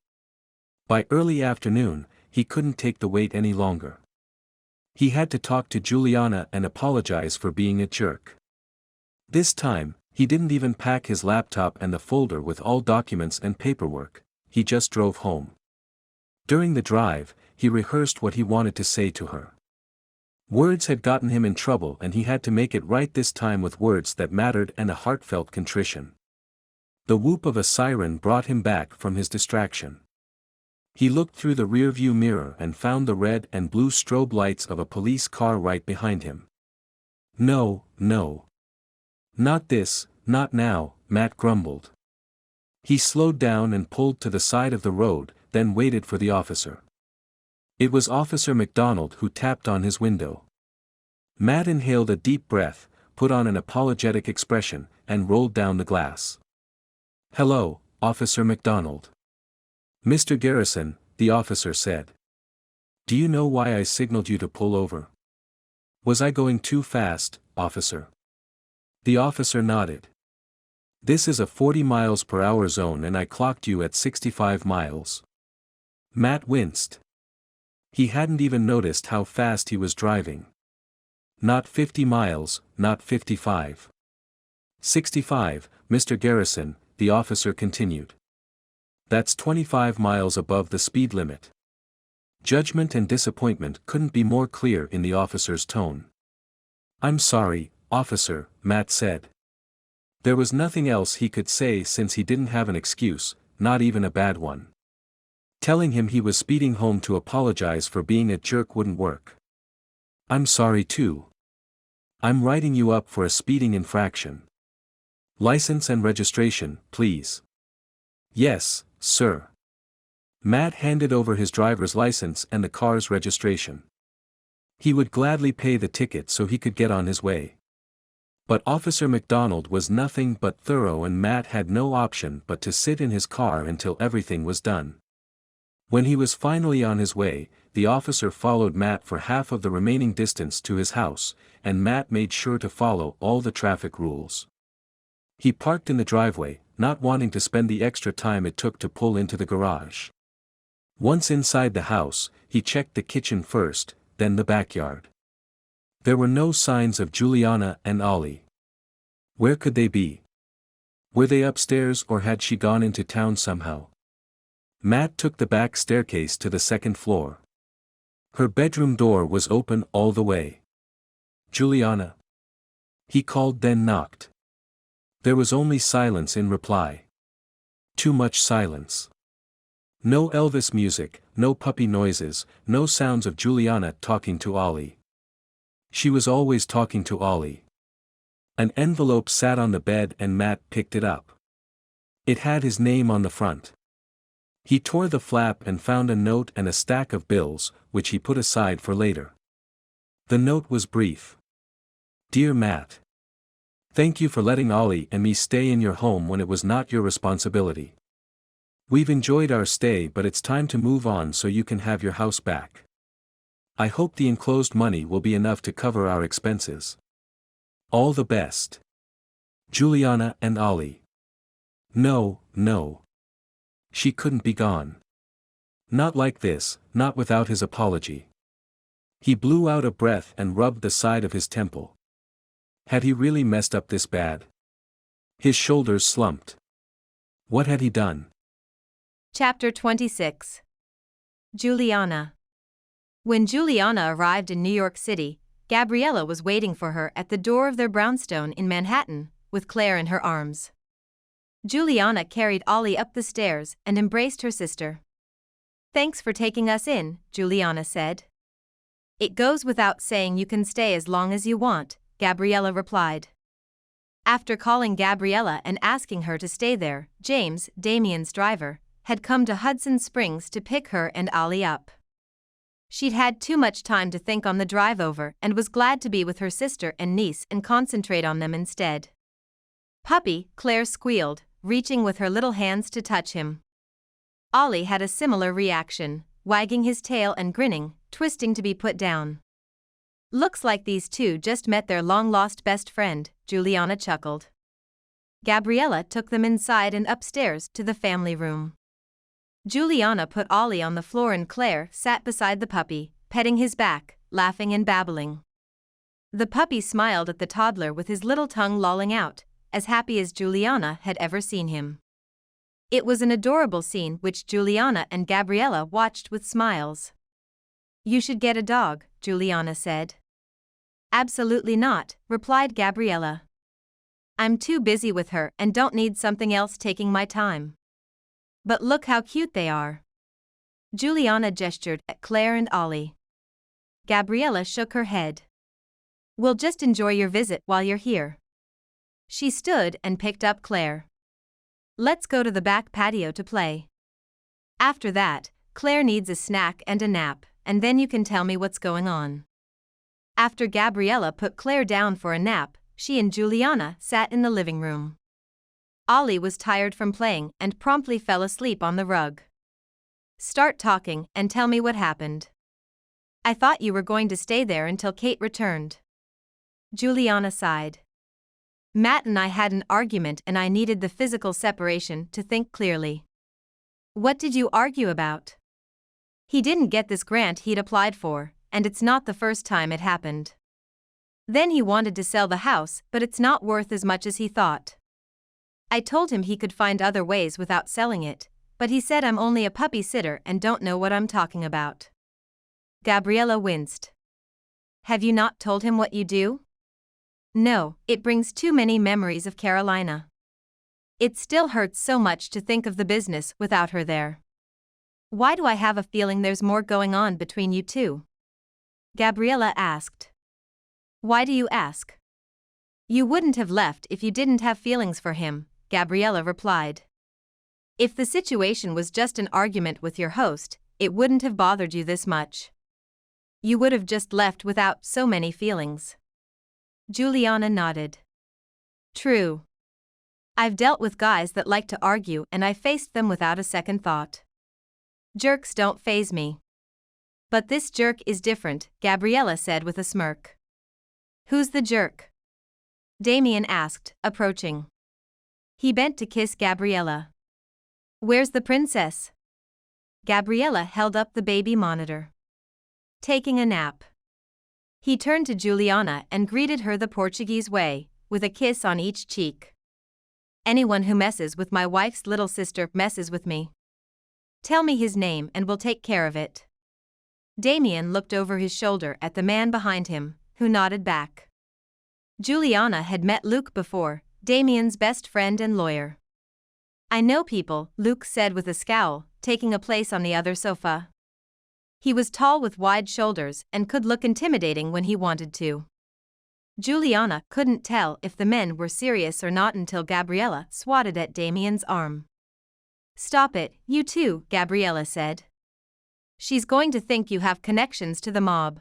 By early afternoon, he couldn't take the wait any longer. He had to talk to Juliana and apologize for being a jerk. This time, he didn't even pack his laptop and the folder with all documents and paperwork, he just drove home. During the drive, he rehearsed what he wanted to say to her. Words had gotten him in trouble and he had to make it right this time with words that mattered and a heartfelt contrition. The whoop of a siren brought him back from his distraction. He looked through the rearview mirror and found the red and blue strobe lights of a police car right behind him. No, no. Not this, not now, Matt grumbled. He slowed down and pulled to the side of the road, then waited for the officer. It was Officer McDonald who tapped on his window. Matt inhaled a deep breath, put on an apologetic expression, and rolled down the glass. "Hello, Officer McDonald." "Mr. Garrison," the officer said. "Do you know why I signaled you to pull over?" "Was I going too fast, officer?" The officer nodded. "This is a 40 miles per hour zone and I clocked you at 65 miles. Matt winced. He hadn't even noticed how fast he was driving. "Not 50 miles, not 55. 65, Mr. Garrison," the officer continued. "That's 25 miles above the speed limit." Judgment and disappointment couldn't be more clear in the officer's tone. "I'm sorry, officer," Matt said. There was nothing else he could say since he didn't have an excuse, not even a bad one. Telling him he was speeding home to apologize for being a jerk wouldn't work. "I'm sorry too. I'm writing you up for a speeding infraction. License and registration, please." "Yes, sir." Matt handed over his driver's license and the car's registration. He would gladly pay the ticket so he could get on his way. But Officer McDonald was nothing but thorough and Matt had no option but to sit in his car until everything was done. When he was finally on his way, the officer followed Matt for half of the remaining distance to his house, and Matt made sure to follow all the traffic rules. He parked in the driveway, not wanting to spend the extra time it took to pull into the garage. Once inside the house, he checked the kitchen first, then the backyard. There were no signs of Juliana and Ollie. Where could they be? Were they upstairs or had she gone into town somehow? Matt took the back staircase to the second floor. Her bedroom door was open all the way. "Juliana?" He called, then knocked. There was only silence in reply. Too much silence. No Elvis music, no puppy noises, no sounds of Juliana talking to Ollie. She was always talking to Ollie. An envelope sat on the bed and Matt picked it up. It had his name on the front. He tore the flap and found a note and a stack of bills, which he put aside for later. The note was brief. "Dear Matt. Thank you for letting Ollie and me stay in your home when it was not your responsibility. We've enjoyed our stay but it's time to move on so you can have your house back. I hope the enclosed money will be enough to cover our expenses. All the best. Juliana and Ollie." No, no. She couldn't be gone. Not like this, not without his apology. He blew out a breath and rubbed the side of his temple. Had he really messed up this bad? His shoulders slumped. What had he done? Chapter 26. Juliana. When Juliana arrived in New York City, Gabriella was waiting for her at the door of their brownstone in Manhattan, with Claire in her arms. Juliana carried Ollie up the stairs and embraced her sister. "Thanks for taking us in," Juliana said. It goes without saying you can stay as long as you want, Gabriella replied. After calling Gabriella and asking her to stay there, James, Damien's driver, had come to Hudson Springs to pick her and Ollie up. She'd had too much time to think on the drive over and was glad to be with her sister and niece and concentrate on them instead. "Puppy," Claire squealed, reaching with her little hands to touch him. Ollie had a similar reaction, wagging his tail and grinning, twisting to be put down. "Looks like these two just met their long-lost best friend," Juliana chuckled. Gabriella took them inside and upstairs to the family room. Juliana put Ollie on the floor and Claire sat beside the puppy, petting his back, laughing and babbling. The puppy smiled at the toddler with his little tongue lolling out, as happy as Juliana had ever seen him. It was an adorable scene which Juliana and Gabriella watched with smiles. "You should get a dog," Juliana said. "Absolutely not," replied Gabriella. "I'm too busy with her and don't need something else taking my time." "But look how cute they are." Juliana gestured at Claire and Ollie. Gabriella shook her head. "We'll just enjoy your visit while you're here." She stood and picked up Claire. "Let's go to the back patio to play. After that, Claire needs a snack and a nap, and then you can tell me what's going on." After Gabriella put Claire down for a nap, she and Juliana sat in the living room. Ollie was tired from playing and promptly fell asleep on the rug. "Start talking and tell me what happened." "I thought you were going to stay there until Kate returned." Juliana sighed. "Matt and I had an argument and I needed the physical separation to think clearly." "What did you argue about?" "He didn't get this grant he'd applied for, and it's not the first time it happened. Then he wanted to sell the house, but it's not worth as much as he thought. I told him he could find other ways without selling it, but he said I'm only a puppy sitter and don't know what I'm talking about." Gabriella winced. "Have you not told him what you do?" "No, it brings too many memories of Carolina. It still hurts so much to think of the business without her there." "Why do I have a feeling there's more going on between you two?" Gabriella asked. "Why do you ask?" "You wouldn't have left if you didn't have feelings for him," Gabriella replied. "If the situation was just an argument with your host, it wouldn't have bothered you this much. You would have just left without so many feelings." Juliana nodded. "True. I've dealt with guys that like to argue and I faced them without a second thought. Jerks don't faze me. But this jerk is different," Gabriella said with a smirk. "Who's the jerk?" Damien asked, approaching. He bent to kiss Gabriella. "Where's the princess?" Gabriella held up the baby monitor. "Taking a nap." He turned to Juliana and greeted her the Portuguese way, with a kiss on each cheek. "Anyone who messes with my wife's little sister messes with me. Tell me his name and we'll take care of it." Damien looked over his shoulder at the man behind him, who nodded back. Juliana had met Luke before, Damien's best friend and lawyer. "I know people," Luke said with a scowl, taking a place on the other sofa. He was tall with wide shoulders and could look intimidating when he wanted to. Juliana couldn't tell if the men were serious or not until Gabriella swatted at Damien's arm. "Stop it, you two," Gabriella said. "She's going to think you have connections to the mob."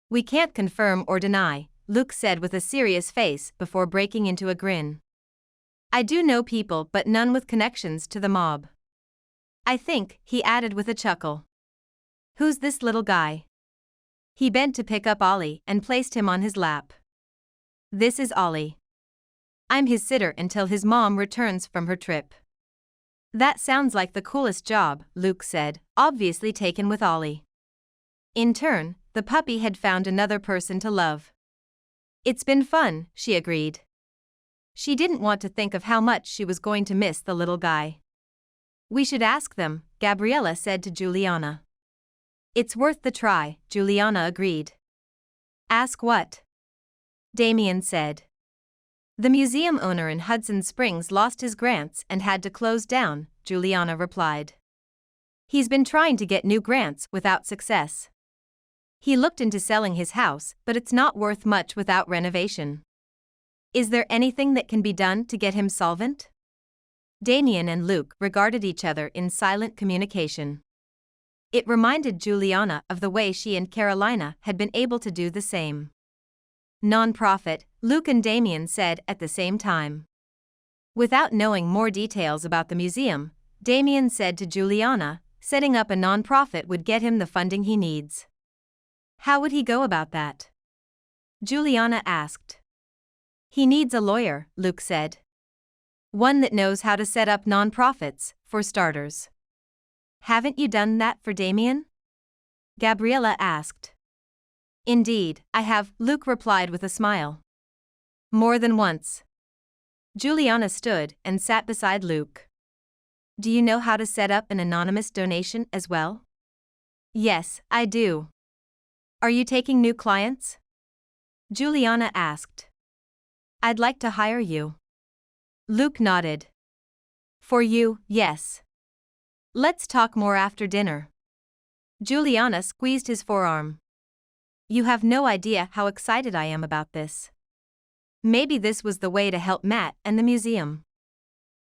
"We can't confirm or deny," Luke said with a serious face before breaking into a grin. "I do know people but none with connections to the mob. I think," he added with a chuckle. "Who's this little guy?" He bent to pick up Ollie and placed him on his lap. "This is Ollie. I'm his sitter until his mom returns from her trip." "That sounds like the coolest job," Luke said, obviously taken with Ollie. In turn, the puppy had found another person to love. "It's been fun," she agreed. She didn't want to think of how much she was going to miss the little guy. "We should ask them," Gabriella said to Juliana. "It's worth the try," Juliana agreed. "Ask what?" Damien said. "The museum owner in Hudson Springs lost his grants and had to close down," Juliana replied. "He's been trying to get new grants without success. He looked into selling his house, but it's not worth much without renovation. Is there anything that can be done to get him solvent? Damien and Luke regarded each other in silent communication. It reminded Juliana of the way she and Carolina had been able to do the same. Non-profit, Luke and Damien said at the same time. Without knowing more details about the museum, Damien said to Juliana, setting up a non-profit would get him the funding he needs. How would he go about that? Juliana asked. He needs a lawyer, Luke said. One that knows how to set up non-profits, for starters. Haven't you done that for Damien? Gabriella asked. Indeed, I have, Luke replied with a smile. More than once. Juliana stood and sat beside Luke. Do you know how to set up an anonymous donation as well? Yes, I do. Are you taking new clients? Juliana asked. I'd like to hire you. Luke nodded. For you, yes. Let's talk more after dinner. Juliana squeezed his forearm. You have no idea how excited I am about this. Maybe this was the way to help Matt and the museum.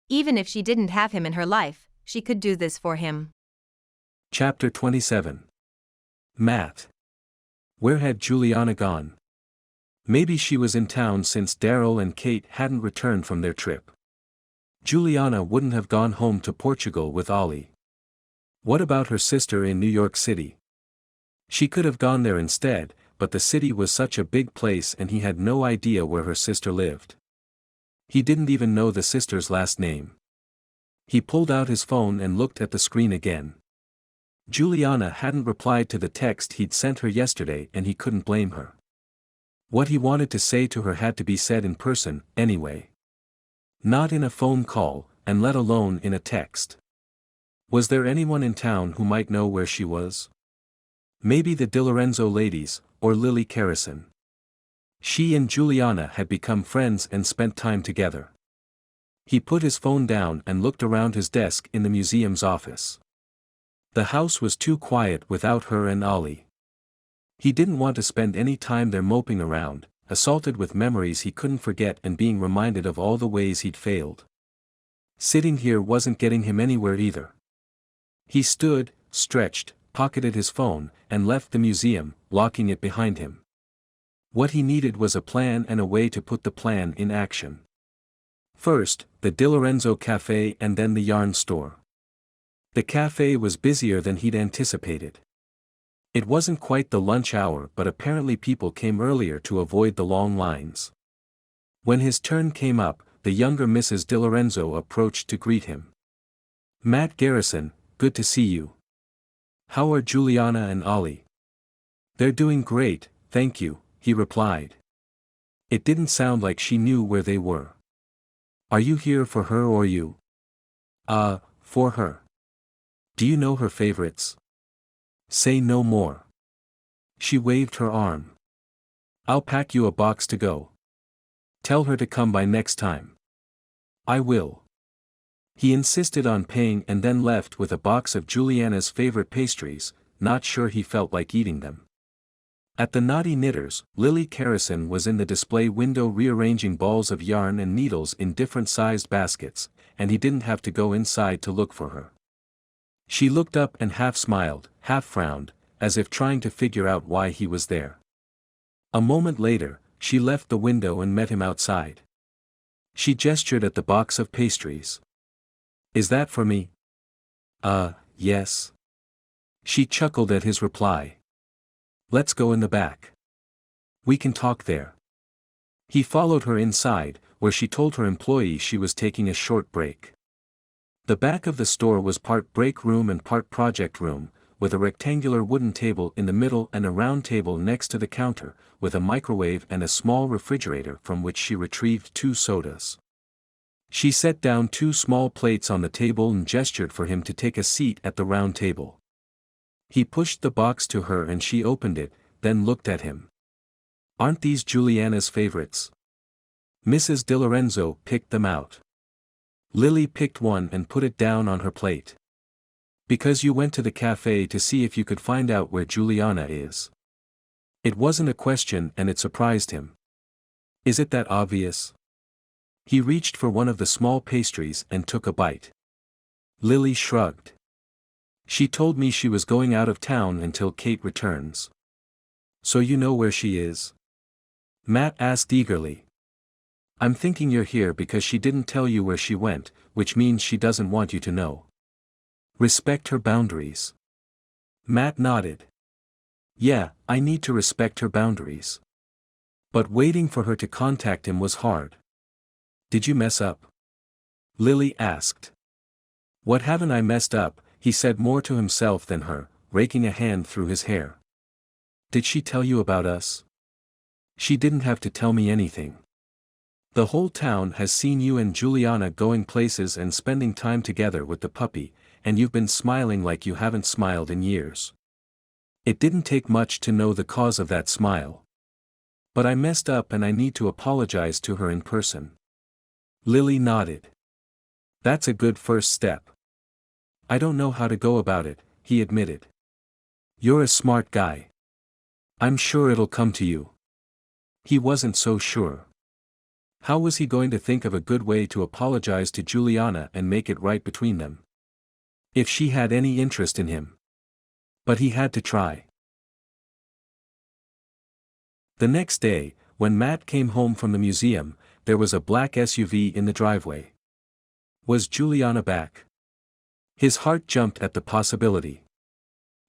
Even if she didn't have him in her life, she could do this for him. Chapter 27. Matt. Where had Juliana gone? Maybe she was in town since Daryl and Kate hadn't returned from their trip. Juliana wouldn't have gone home to Portugal with Ollie. What about her sister in New York City? She could have gone there instead, but the city was such a big place and he had no idea where her sister lived. He didn't even know the sister's last name. He pulled out his phone and looked at the screen again. Juliana hadn't replied to the text he'd sent her yesterday and he couldn't blame her. What he wanted to say to her had to be said in person, anyway. Not in a phone call, and let alone in a text. Was there anyone in town who might know where she was? Maybe the DiLorenzo ladies, or Lily Garrison. She and Juliana had become friends and spent time together. He put his phone down and looked around his desk in the museum's office. The house was too quiet without her and Ollie. He didn't want to spend any time there moping around, assaulted with memories he couldn't forget and being reminded of all the ways he'd failed. Sitting here wasn't getting him anywhere either. He stood, stretched, pocketed his phone, and left the museum, locking it behind him. What he needed was a plan and a way to put the plan in action. First, the DiLorenzo cafe and then the yarn store. The cafe was busier than he'd anticipated. It wasn't quite the lunch hour, but apparently people came earlier to avoid the long lines. When his turn came up, the younger Mrs. DiLorenzo approached to greet him. Matt Garrison, good to see you. How are Juliana and Ollie? They're doing great, thank you, he replied. It didn't sound like she knew where they were. Are you here for her or you? For her. Do you know her favorites? Say no more. She waved her arm. I'll pack you a box to go. Tell her to come by next time. I will. He insisted on paying and then left with a box of Juliana's favorite pastries, not sure he felt like eating them. At the Naughty Knitters, Lily Garrison was in the display window rearranging balls of yarn and needles in different sized baskets, and he didn't have to go inside to look for her. She looked up and half smiled, half frowned, as if trying to figure out why he was there. A moment later, she left the window and met him outside. She gestured at the box of pastries. Is that for me? Yes. She chuckled at his reply. Let's go in the back. We can talk there. He followed her inside, where she told her employee she was taking a short break. The back of the store was part break room and part project room, with a rectangular wooden table in the middle and a round table next to the counter, with a microwave and a small refrigerator from which she retrieved 2 sodas. She set down 2 small plates on the table and gestured for him to take a seat at the round table. He pushed the box to her and she opened it, then looked at him. Aren't these Juliana's favorites? Mrs. DiLorenzo picked them out. Lily picked one and put it down on her plate. Because you went to the cafe to see if you could find out where Juliana is. It wasn't a question and it surprised him. Is it that obvious? He reached for one of the small pastries and took a bite. Lily shrugged. She told me she was going out of town until Kate returns. So you know where she is? Matt asked eagerly. I'm thinking you're here because she didn't tell you where she went, which means she doesn't want you to know. Respect her boundaries. Matt nodded. Yeah, I need to respect her boundaries. But waiting for her to contact him was hard. Did you mess up? Lily asked. What haven't I messed up? He said more to himself than her, raking a hand through his hair. Did she tell you about us? She didn't have to tell me anything. The whole town has seen you and Juliana going places and spending time together with the puppy, and you've been smiling like you haven't smiled in years. It didn't take much to know the cause of that smile. But I messed up and I need to apologize to her in person. Lily nodded. That's a good first step. I don't know how to go about it, he admitted. You're a smart guy. I'm sure it'll come to you. He wasn't so sure. How was he going to think of a good way to apologize to Juliana and make it right between them? If she had any interest in him. But he had to try. The next day, when Matt came home from the museum, there was a black SUV in the driveway. Was Juliana back? His heart jumped at the possibility.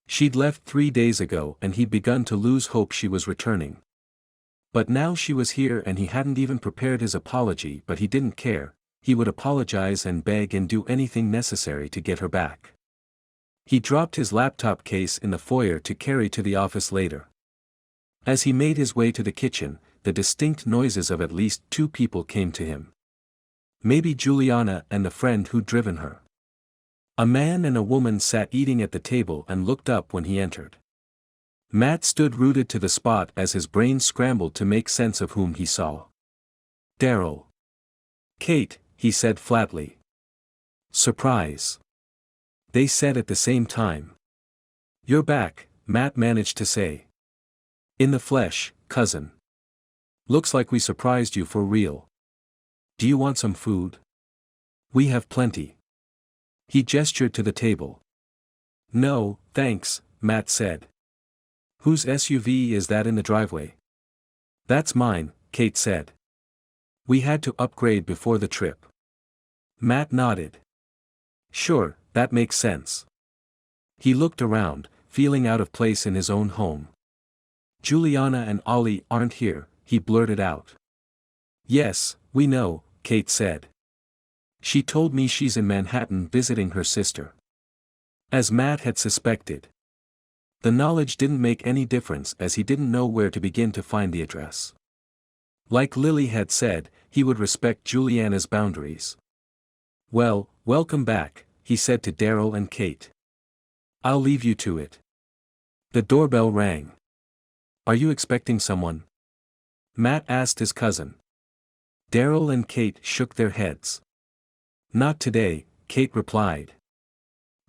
She'd left 3 days ago and he'd begun to lose hope she was returning. But now she was here and he hadn't even prepared his apology, but he didn't care. He would apologize and beg and do anything necessary to get her back. He dropped his laptop case in the foyer to carry to the office later. As he made his way to the kitchen, the distinct noises of at least 2 people came to him. Maybe Juliana and the friend who'd driven her. A man and a woman sat eating at the table and looked up when he entered. Matt stood rooted to the spot as his brain scrambled to make sense of whom he saw. Daryl. Kate, he said flatly. Surprise. They said at the same time. You're back, Matt managed to say. In the flesh, cousin. Looks like we surprised you for real. Do you want some food? We have plenty. He gestured to the table. No, thanks, Matt said. Whose SUV is that in the driveway? That's mine, Kate said. We had to upgrade before the trip. Matt nodded. Sure, that makes sense. He looked around, feeling out of place in his own home. Juliana and Ollie aren't here, he blurted out. Yes, we know, Kate said. She told me she's in Manhattan visiting her sister. As Matt had suspected. The knowledge didn't make any difference as he didn't know where to begin to find the address. Like Lily had said, he would respect Juliana's boundaries. Well, welcome back, he said to Daryl and Kate. I'll leave you to it. The doorbell rang. Are you expecting someone? Matt asked his cousin. Daryl and Kate shook their heads. Not today, Kate replied.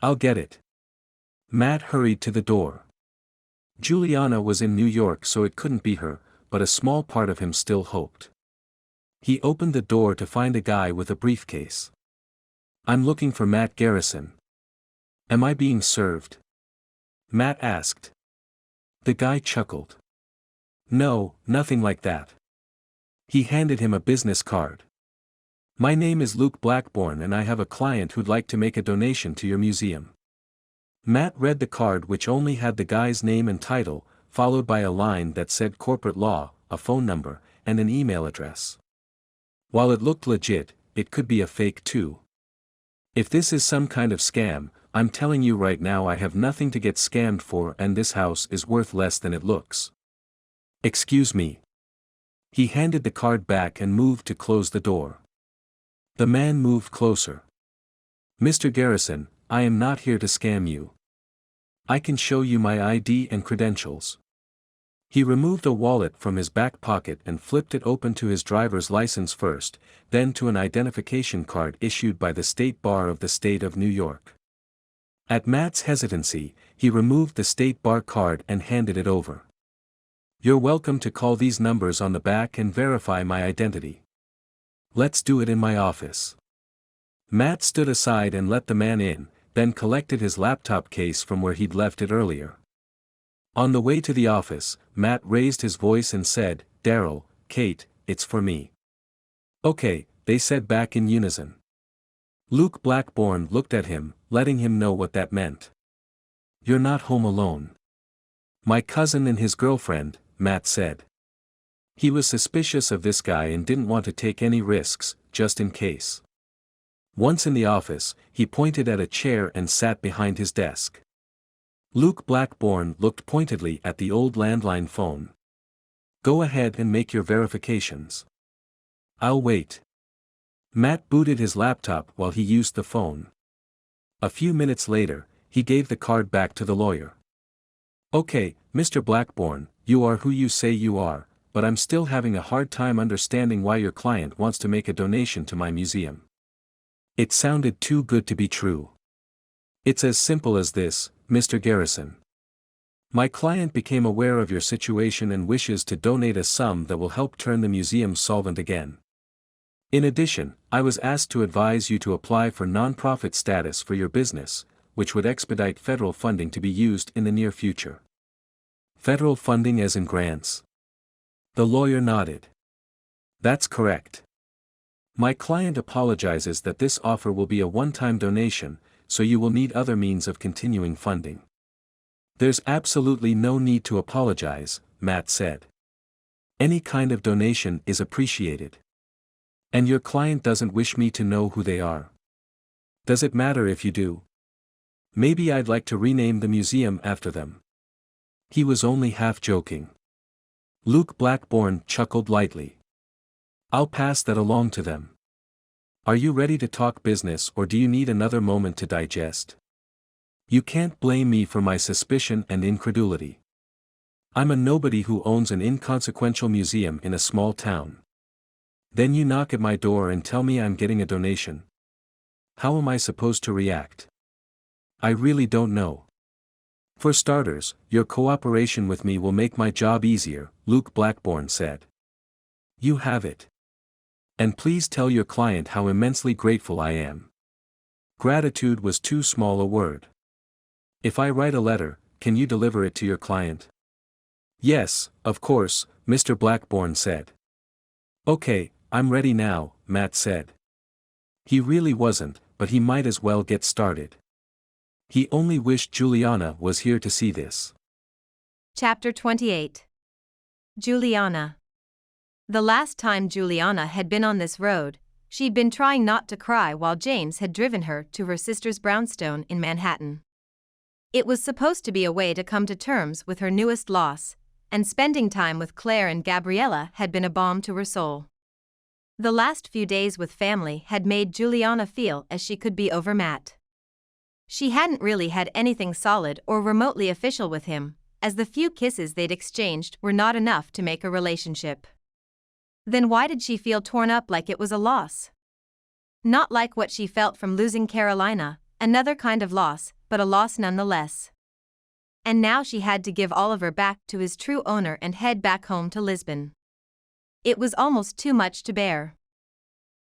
I'll get it. Matt hurried to the door. Juliana was in New York, so it couldn't be her, but a small part of him still hoped. He opened the door to find a guy with a briefcase. I'm looking for Matt Garrison. Am I being served? Matt asked. The guy chuckled. No, nothing like that. He handed him a business card. My name is Luke Blackburn and I have a client who'd like to make a donation to your museum. Matt read the card, which only had the guy's name and title, followed by a line that said corporate law, a phone number, and an email address. While it looked legit, it could be a fake too. If this is some kind of scam, I'm telling you right now I have nothing to get scammed for and this house is worth less than it looks. Excuse me. He handed the card back and moved to close the door. The man moved closer. Mr. Garrison, I am not here to scam you. I can show you my ID and credentials. He removed a wallet from his back pocket and flipped it open to his driver's license first, then to an identification card issued by the State Bar of the State of New York. At Matt's hesitancy, he removed the State Bar card and handed it over. You're welcome to call these numbers on the back and verify my identity. Let's do it in my office. Matt stood aside and let the man in, then collected his laptop case from where he'd left it earlier. On the way to the office, Matt raised his voice and said, "Daryl, Kate, it's for me." "Okay," they said back in unison. Luke Blackburn looked at him, letting him know what that meant. "You're not home alone." "My cousin and his girlfriend," Matt said. He was suspicious of this guy and didn't want to take any risks, just in case. Once in the office, he pointed at a chair and sat behind his desk. Luke Blackburn looked pointedly at the old landline phone. "Go ahead and make your verifications. I'll wait." Matt booted his laptop while he used the phone. A few minutes later, he gave the card back to the lawyer. "Okay, Mr. Blackburn, you are who you say you are, but I'm still having a hard time understanding why your client wants to make a donation to my museum. It sounded too good to be true. It's as simple as this, Mr. Garrison. My client became aware of your situation and wishes to donate a sum that will help turn the museum solvent again. In addition, I was asked to advise you to apply for nonprofit status for your business, which would expedite federal funding to be used in the near future." "Federal funding as in grants?" The lawyer nodded. "That's correct. My client apologizes that this offer will be a one-time donation, so you will need other means of continuing funding." "There's absolutely no need to apologize," Matt said. "Any kind of donation is appreciated. And your client doesn't wish me to know who they are. Does it matter if you do? Maybe I'd like to rename the museum after them." He was only half joking. Luke Blackburn chuckled lightly. "I'll pass that along to them. Are you ready to talk business or do you need another moment to digest? You can't blame me for my suspicion and incredulity. I'm a nobody who owns an inconsequential museum in a small town. Then you knock at my door and tell me I'm getting a donation. How am I supposed to react? I really don't know. For starters, your cooperation with me will make my job easier," Luke Blackburn said. "You have it. And please tell your client how immensely grateful I am." Gratitude was too small a word. "If I write a letter, can you deliver it to your client?" "Yes, of course," Mr. Blackburn said. "Okay, I'm ready now," Matt said. He really wasn't, but he might as well get started. He only wished Juliana was here to see this. Chapter 28. Juliana. The last time Juliana had been on this road, she'd been trying not to cry while James had driven her to her sister's brownstone in Manhattan. It was supposed to be a way to come to terms with her newest loss, and spending time with Claire and Gabriella had been a balm to her soul. The last few days with family had made Juliana feel as she could be over Matt. She hadn't really had anything solid or remotely official with him, as the few kisses they'd exchanged were not enough to make a relationship. Then why did she feel torn up like it was a loss? Not like what she felt from losing Carolina, another kind of loss, but a loss nonetheless. And now she had to give Oliver back to his true owner and head back home to Lisbon. It was almost too much to bear.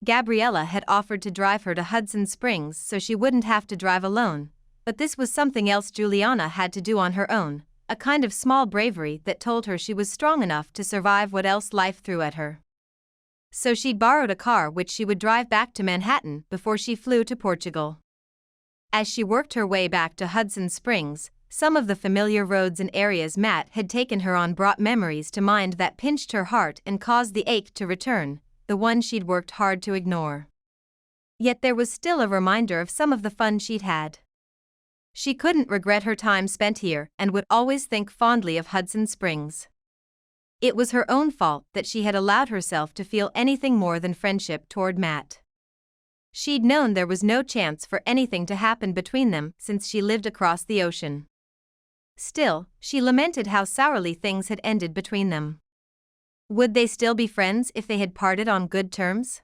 Gabriella had offered to drive her to Hudson Springs so she wouldn't have to drive alone, but this was something else Juliana had to do on her own, a kind of small bravery that told her she was strong enough to survive what else life threw at her. So she'd borrowed a car which she would drive back to Manhattan before she flew to Portugal. As she worked her way back to Hudson Springs, some of the familiar roads and areas Matt had taken her on brought memories to mind that pinched her heart and caused the ache to return, the one she'd worked hard to ignore. Yet there was still a reminder of some of the fun she'd had. She couldn't regret her time spent here and would always think fondly of Hudson Springs. It was her own fault that she had allowed herself to feel anything more than friendship toward Matt. She'd known there was no chance for anything to happen between them since she lived across the ocean. Still, she lamented how sourly things had ended between them. Would they still be friends if they had parted on good terms?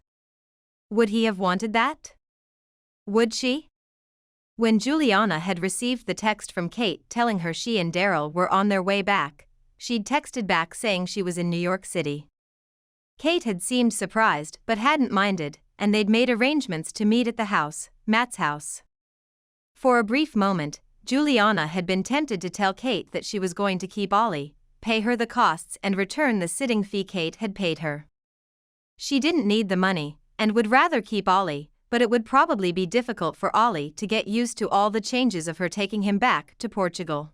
Would he have wanted that? Would she? When Juliana had received the text from Kate telling her she and Daryl were on their way back, she'd texted back saying she was in New York City. Kate had seemed surprised but hadn't minded, and they'd made arrangements to meet at the house, Matt's house. For a brief moment, Juliana had been tempted to tell Kate that she was going to keep Ollie, pay her the costs and return the sitting fee Kate had paid her. She didn't need the money, and would rather keep Ollie, but it would probably be difficult for Ollie to get used to all the changes of her taking him back to Portugal.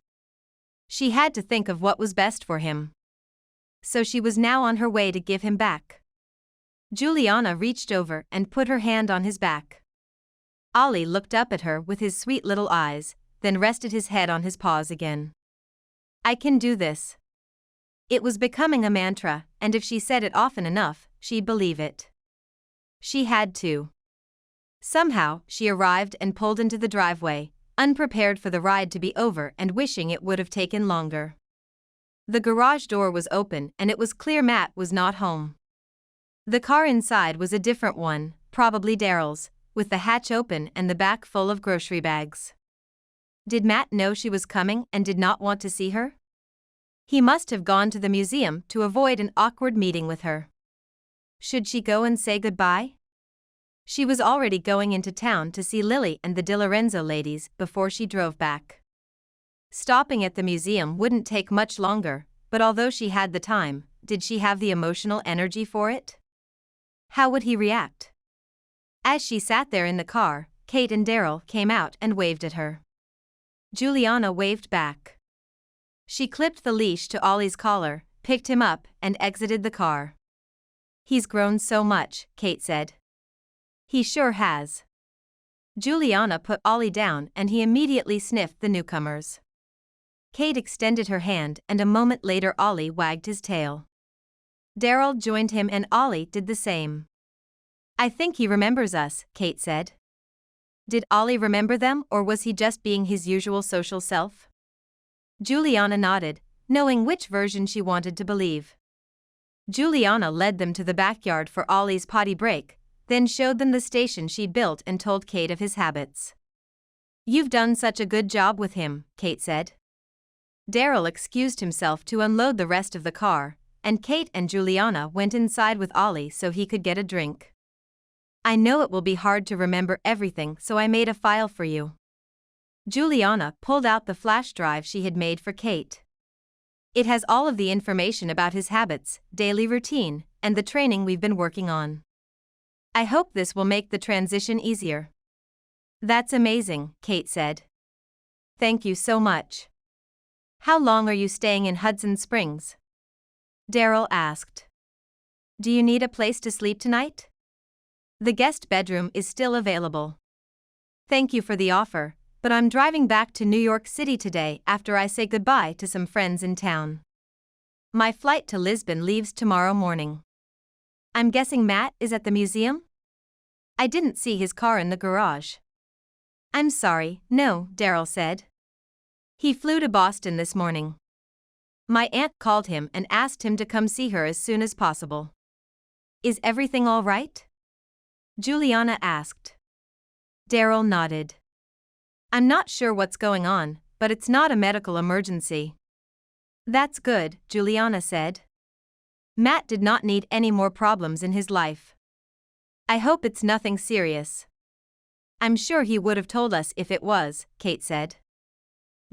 She had to think of what was best for him. So she was now on her way to give him back. Juliana reached over and put her hand on his back. Ollie looked up at her with his sweet little eyes, then rested his head on his paws again. "I can do this." It was becoming a mantra, and if she said it often enough, she'd believe it. She had to. Somehow, she arrived and pulled into the driveway, unprepared for the ride to be over and wishing it would have taken longer. The garage door was open and it was clear Matt was not home. The car inside was a different one, probably Daryl's, with the hatch open and the back full of grocery bags. Did Matt know she was coming and did not want to see her? He must have gone to the museum to avoid an awkward meeting with her. Should she go and say goodbye? She was already going into town to see Lily and the Di Lorenzo ladies before she drove back. Stopping at the museum wouldn't take much longer, but although she had the time, did she have the emotional energy for it? How would he react? As she sat there in the car, Kate and Daryl came out and waved at her. Juliana waved back. She clipped the leash to Ollie's collar, picked him up, and exited the car. "He's grown so much," Kate said. "He sure has." Juliana put Ollie down and he immediately sniffed the newcomers. Kate extended her hand and a moment later Ollie wagged his tail. Daryl joined him and Ollie did the same. "I think he remembers us," Kate said. Did Ollie remember them or was he just being his usual social self? Juliana nodded, knowing which version she wanted to believe. Juliana led them to the backyard for Ollie's potty break, then showed them the station she'd built and told Kate of his habits. "You've done such a good job with him," Kate said. Daryl excused himself to unload the rest of the car, and Kate and Juliana went inside with Ollie so he could get a drink. "I know it will be hard to remember everything, so I made a file for you." Juliana pulled out the flash drive she had made for Kate. "It has all of the information about his habits, daily routine, and the training we've been working on. I hope this will make the transition easier." "That's amazing," Kate said. "Thank you so much." "How long are you staying in Hudson Springs?" Daryl asked. "Do you need a place to sleep tonight?" "The guest bedroom is still available." "Thank you for the offer, but I'm driving back to New York City today after I say goodbye to some friends in town. My flight to Lisbon leaves tomorrow morning." "I'm guessing Matt is at the museum?" "I didn't see his car in the garage." "I'm sorry, no," Daryl said. "He flew to Boston this morning. My aunt called him and asked him to come see her as soon as possible." "Is everything all right?" Juliana asked. Daryl nodded. "I'm not sure what's going on, but it's not a medical emergency." "That's good," Juliana said. Matt did not need any more problems in his life. "I hope it's nothing serious." "I'm sure he would have told us if it was," Kate said.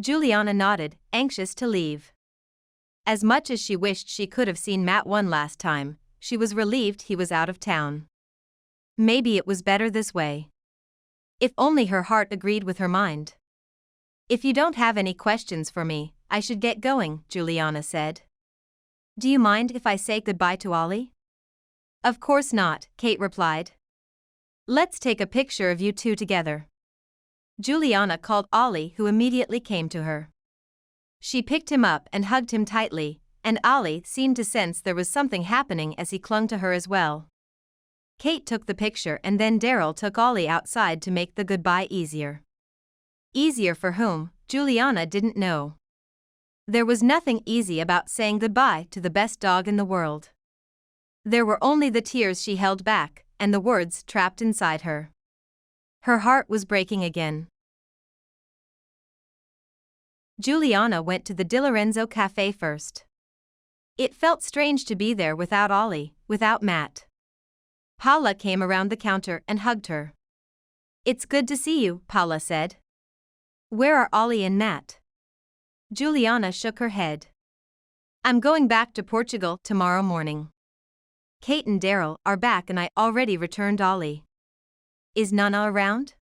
Juliana nodded, anxious to leave. As much as she wished she could have seen Matt one last time, she was relieved he was out of town. Maybe it was better this way. If only her heart agreed with her mind. "If you don't have any questions for me, I should get going," Juliana said. "Do you mind if I say goodbye to Ollie?" "Of course not," Kate replied. "Let's take a picture of you two together." Juliana called Ollie, who immediately came to her. She picked him up and hugged him tightly, and Ollie seemed to sense there was something happening as he clung to her as well. Kate took the picture and then Daryl took Ollie outside to make the goodbye easier. Easier for whom, Juliana didn't know. There was nothing easy about saying goodbye to the best dog in the world. There were only the tears she held back, and the words trapped inside her. Her heart was breaking again. Juliana went to the Di Lorenzo cafe first. It felt strange to be there without Ollie, without Matt. Paula came around the counter and hugged her. "It's good to see you," Paula said. "Where are Ollie and Matt?" Juliana shook her head. "I'm going back to Portugal tomorrow morning. Kate and Daryl are back and I already returned Ollie." "Is Nana around?"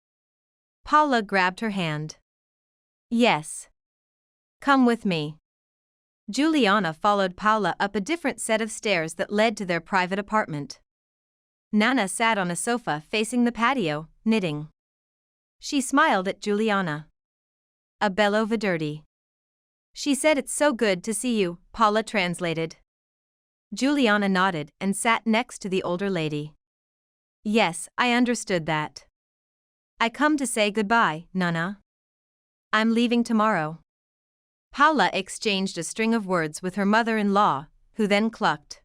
Paula grabbed her hand. "Yes. Come with me." Juliana followed Paula up a different set of stairs that led to their private apartment. Nana sat on a sofa facing the patio, knitting. She smiled at Juliana. "A bello vederti." She said, "It's so good to see you," Paula translated. Juliana nodded and sat next to the older lady. "Yes, I understood that. I come to say goodbye, Nana. I'm leaving tomorrow." Paula exchanged a string of words with her mother-in-law, who then clucked.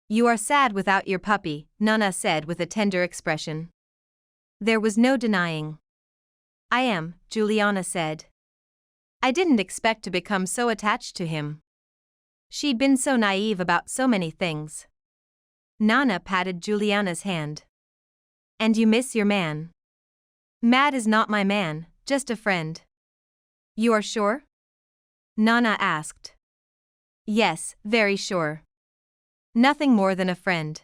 "You are sad without your puppy," Nana said with a tender expression. There was no denying. "I am," Juliana said. "I didn't expect to become so attached to him." She'd been so naive about so many things. Nana patted Juliana's hand. "And you miss your man?" "Matt is not my man, just a friend." "You are sure?" Nana asked. "Yes, very sure. Nothing more than a friend.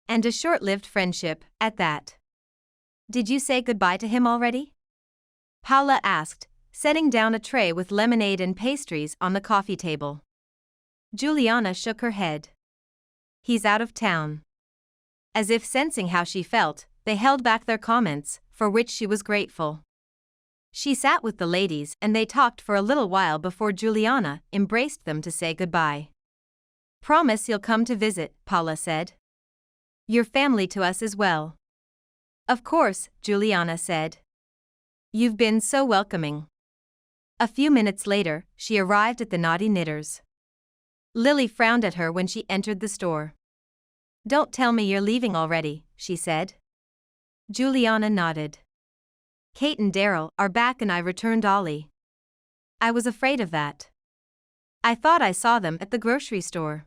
And a short-lived friendship, at that." "Did you say goodbye to him already?" Paula asked, setting down a tray with lemonade and pastries on the coffee table. Juliana shook her head. "He's out of town." As if sensing how she felt, they held back their comments, for which she was grateful. She sat with the ladies and they talked for a little while before Juliana embraced them to say goodbye. "Promise you'll come to visit," Paula said. "Your family to us as well." "Of course," Juliana said. "You've been so welcoming." A few minutes later, she arrived at the Naughty Knitters. Lily frowned at her when she entered the store. "Don't tell me you're leaving already," she said. Juliana nodded. "Kate and Daryl are back and I returned Ollie. I was afraid of that. I thought I saw them at the grocery store."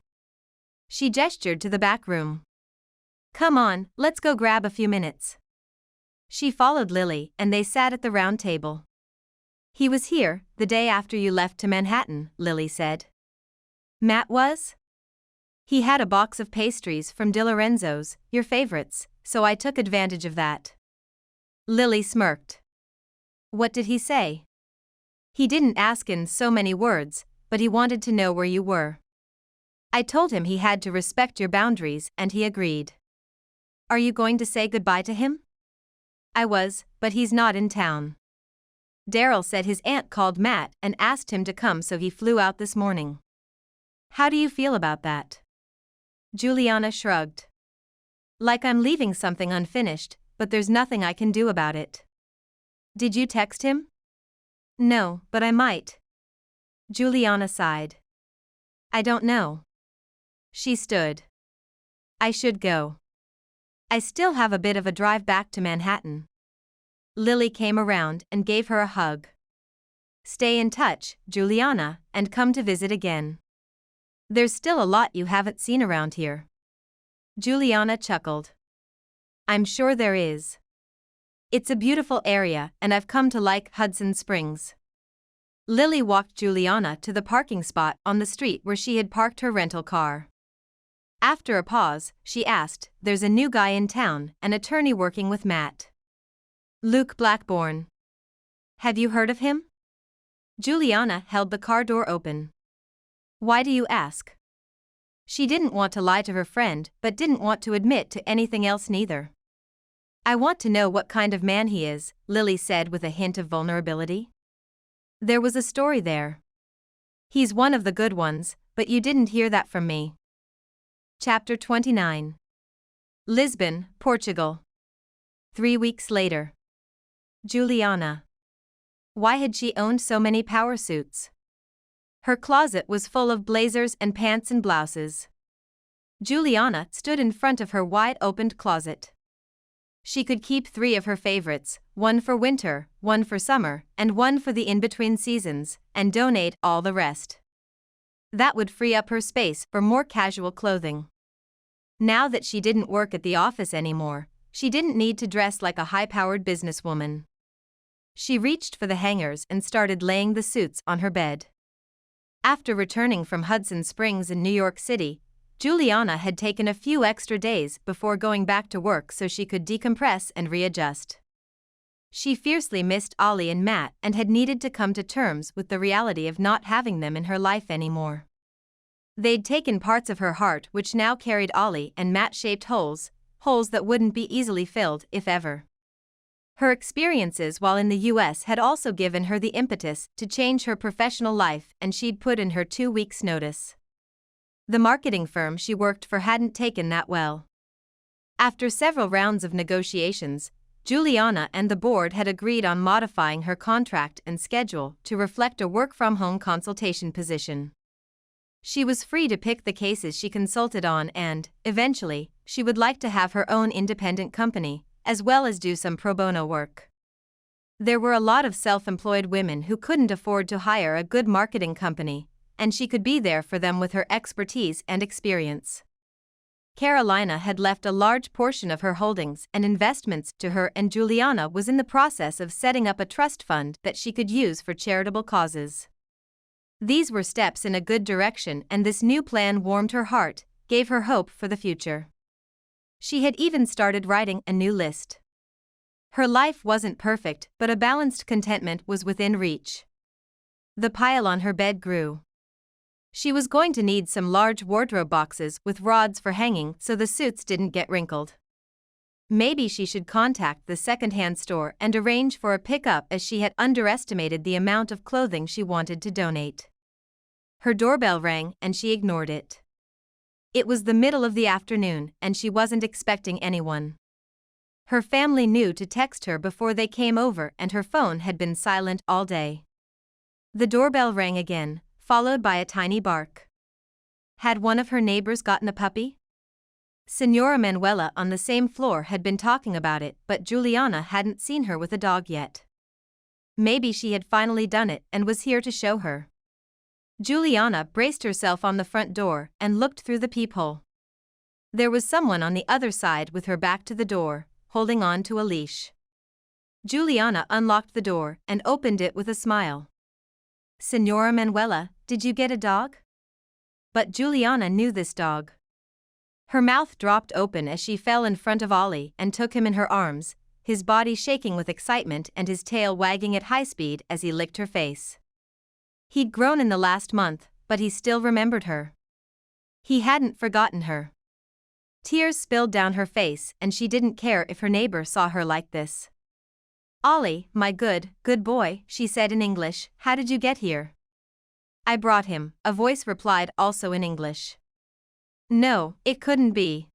She gestured to the back room. "Come on, let's go grab a few minutes." She followed Lily and they sat at the round table. "He was here the day after you left to Manhattan," Lily said. "Matt was?" "He had a box of pastries from Di Lorenzo's, your favorites, so I took advantage of that." Lily smirked. "What did he say?" "He didn't ask in so many words, but he wanted to know where you were. I told him he had to respect your boundaries and he agreed." "Are you going to say goodbye to him?" "I was, but he's not in town. Daryl said his aunt called Matt and asked him to come, so he flew out this morning." "How do you feel about that?" Juliana shrugged. "Like I'm leaving something unfinished, but there's nothing I can do about it." "Did you text him?" "No, but I might." Juliana sighed. "I don't know." She stood. "I should go. I still have a bit of a drive back to Manhattan." Lily came around and gave her a hug. "Stay in touch, Juliana, and come to visit again. There's still a lot you haven't seen around here." Juliana chuckled. "I'm sure there is. It's a beautiful area and I've come to like Hudson Springs." Lily walked Juliana to the parking spot on the street where she had parked her rental car. After a pause, she asked, "There's a new guy in town, an attorney working with Matt. Luke Blackburn. Have you heard of him?" Juliana held the car door open. "Why do you ask?" She didn't want to lie to her friend but didn't want to admit to anything else neither. "I want to know what kind of man he is," Lily said with a hint of vulnerability. "There was a story there. He's one of the good ones, but you didn't hear that from me." Chapter 29. Lisbon, Portugal. 3 weeks later. Juliana. Why had she owned so many power suits? Her closet was full of blazers and pants and blouses. Juliana stood in front of her wide-opened closet. She could keep 3 of her favorites, one for winter, one for summer, and one for the in-between seasons, and donate all the rest. That would free up her space for more casual clothing. Now that she didn't work at the office anymore, she didn't need to dress like a high-powered businesswoman. She reached for the hangers and started laying the suits on her bed. After returning from Hudson Springs in New York City, Juliana had taken a few extra days before going back to work so she could decompress and readjust. She fiercely missed Ollie and Matt and had needed to come to terms with the reality of not having them in her life anymore. They'd taken parts of her heart which now carried Ollie and Matt-shaped holes that wouldn't be easily filled, if ever. Her experiences while in the US had also given her the impetus to change her professional life, and she'd put in her 2 weeks' notice. The marketing firm she worked for hadn't taken that well. After several rounds of negotiations, Juliana and the board had agreed on modifying her contract and schedule to reflect a work-from-home consultation position. She was free to pick the cases she consulted on and, eventually, she would like to have her own independent company, as well as do some pro bono work. There were a lot of self-employed women who couldn't afford to hire a good marketing company, and she could be there for them with her expertise and experience. Carolina had left a large portion of her holdings and investments to her, and Juliana was in the process of setting up a trust fund that she could use for charitable causes. These were steps in a good direction, and this new plan warmed her heart, gave her hope for the future. She had even started writing a new list. Her life wasn't perfect, but a balanced contentment was within reach. The pile on her bed grew. She was going to need some large wardrobe boxes with rods for hanging so the suits didn't get wrinkled. Maybe she should contact the second-hand store and arrange for a pickup, as she had underestimated the amount of clothing she wanted to donate. Her doorbell rang and she ignored it. It was the middle of the afternoon and she wasn't expecting anyone. Her family knew to text her before they came over, and her phone had been silent all day. The doorbell rang again, followed by a tiny bark. Had one of her neighbors gotten a puppy? Senora Manuela on the same floor had been talking about it, but Juliana hadn't seen her with a dog yet. Maybe she had finally done it and was here to show her. Juliana braced herself on the front door and looked through the peephole. There was someone on the other side with her back to the door, holding on to a leash. Juliana unlocked the door and opened it with a smile. "Senora Manuela, did you get a dog?" But Juliana knew this dog. Her mouth dropped open as she fell in front of Ollie and took him in her arms, his body shaking with excitement and his tail wagging at high speed as he licked her face. He'd grown in the last month, but he still remembered her. He hadn't forgotten her. Tears spilled down her face, and she didn't care if her neighbor saw her like this. "Ollie, my good boy," she said in English, "how did you get here?" "I brought him," a voice replied, also in English. No, it couldn't be.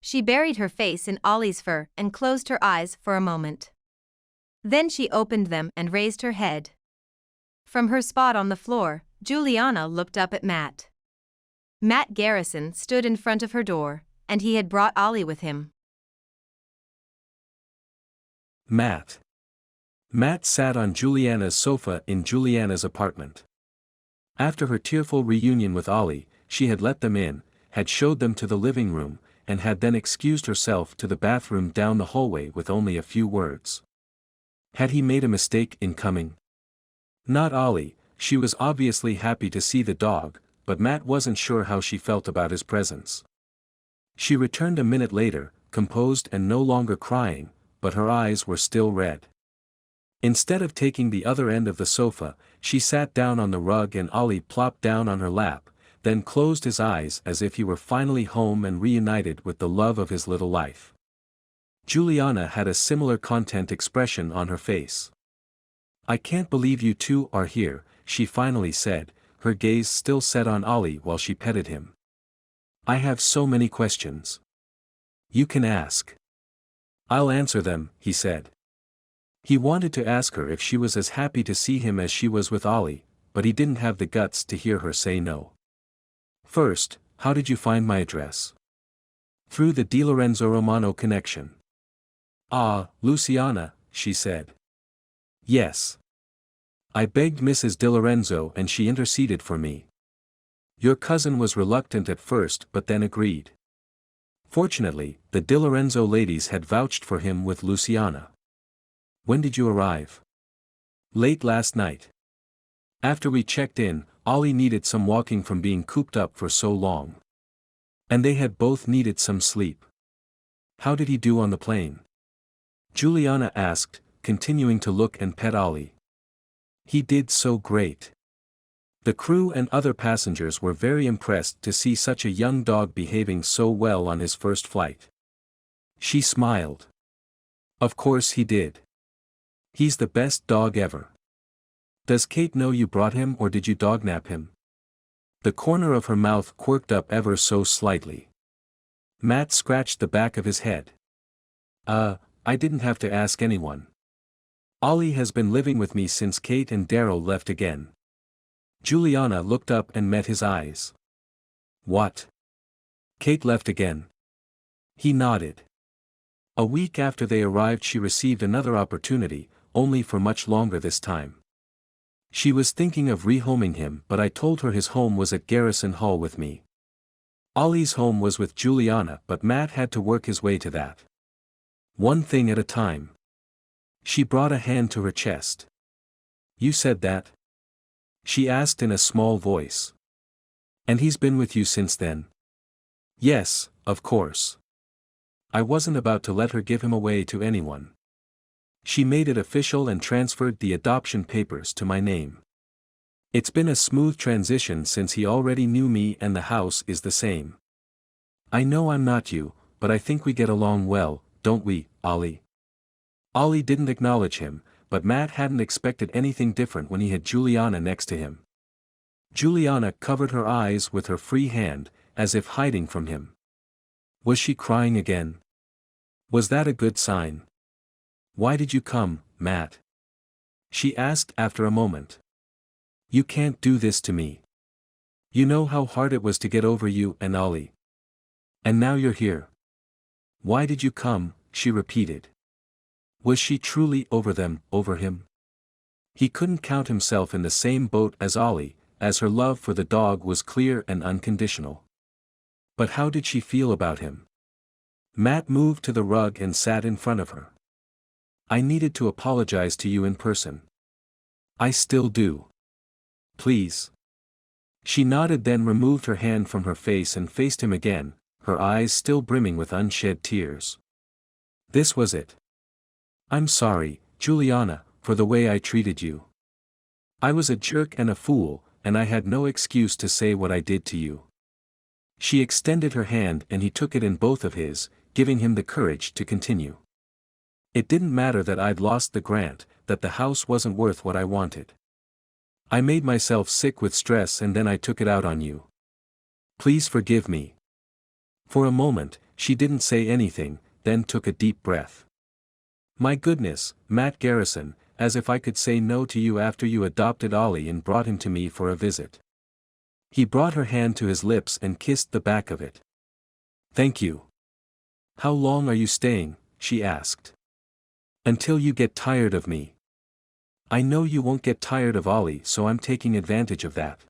She buried her face in Ollie's fur and closed her eyes for a moment. Then she opened them and raised her head. From her spot on the floor, Juliana looked up at Matt. Matt Garrison stood in front of her door, and he had brought Ollie with him. Matt. Matt sat on Juliana's sofa in Juliana's apartment. After her tearful reunion with Ollie, she had let them in, had showed them to the living room, and had then excused herself to the bathroom down the hallway with only a few words. Had he made a mistake in coming? Not Ollie. She was obviously happy to see the dog, but Matt wasn't sure how she felt about his presence. She returned a minute later, composed and no longer crying, but her eyes were still red. Instead of taking the other end of the sofa, she sat down on the rug and Ollie plopped down on her lap, then closed his eyes as if he were finally home and reunited with the love of his little life. Juliana had a similar content expression on her face. "I can't believe you two are here," she finally said, her gaze still set on Ollie while she petted him. "I have so many questions." "You can ask." "I'll answer them," he said. He wanted to ask her if she was as happy to see him as she was with Ollie, but he didn't have the guts to hear her say no. "First, how did you find my address?" "Through the DiLorenzo Romano connection." "Ah, Luciana," she said. "Yes. I begged Mrs. DiLorenzo and she interceded for me. Your cousin was reluctant at first but then agreed. Fortunately, the Di Lorenzo ladies had vouched for him with Luciana. When did you arrive? Late last night. After we checked in, Ollie needed some walking from being cooped up for so long. And they had both needed some sleep. How did he do on the plane? Juliana asked, continuing to look and pet Ollie. He did so great. The crew and other passengers were very impressed to see such a young dog behaving so well on his first flight. She smiled. Of course he did. He's the best dog ever. Does Kate know you brought him or did you dognap him? The corner of her mouth quirked up ever so slightly. Matt scratched the back of his head. I didn't have to ask anyone. Ollie has been living with me since Kate and Daryl left again. Juliana looked up and met his eyes. What? Kate left again? He nodded. A week after they arrived she received another opportunity, only for much longer this time. She was thinking of rehoming him but I told her his home was at Garrison Hall with me. Ollie's home was with Juliana but Matt had to work his way to that. One thing at a time. She brought a hand to her chest. You said that? She asked in a small voice. And he's been with you since then? Yes, of course. I wasn't about to let her give him away to anyone. She made it official and transferred the adoption papers to my name. It's been a smooth transition since he already knew me and the house is the same. I know I'm not you, but I think we get along well, don't we, Ollie? Ollie didn't acknowledge him, but Matt hadn't expected anything different when he had Juliana next to him. Juliana covered her eyes with her free hand, as if hiding from him. Was she crying again? Was that a good sign? Why did you come, Matt? She asked after a moment. You can't do this to me. You know how hard it was to get over you and Ollie. And now you're here. Why did you come? She repeated. Was she truly over them, over him? He couldn't count himself in the same boat as Ollie, as her love for the dog was clear and unconditional. But how did she feel about him? Matt moved to the rug and sat in front of her. I needed to apologize to you in person. I still do. Please. She nodded, then removed her hand from her face and faced him again, her eyes still brimming with unshed tears. This was it. I'm sorry, Juliana, for the way I treated you. I was a jerk and a fool, and I had no excuse to say what I did to you. She extended her hand and he took it in both of his, giving him the courage to continue. It didn't matter that I'd lost the grant, that the house wasn't worth what I wanted. I made myself sick with stress and then I took it out on you. Please forgive me. For a moment, she didn't say anything, then took a deep breath. My goodness, Matt Garrison, as if I could say no to you after you adopted Ollie and brought him to me for a visit. He brought her hand to his lips and kissed the back of it. Thank you. How long are you staying? She asked. Until you get tired of me. I know you won't get tired of Ollie, so I'm taking advantage of that.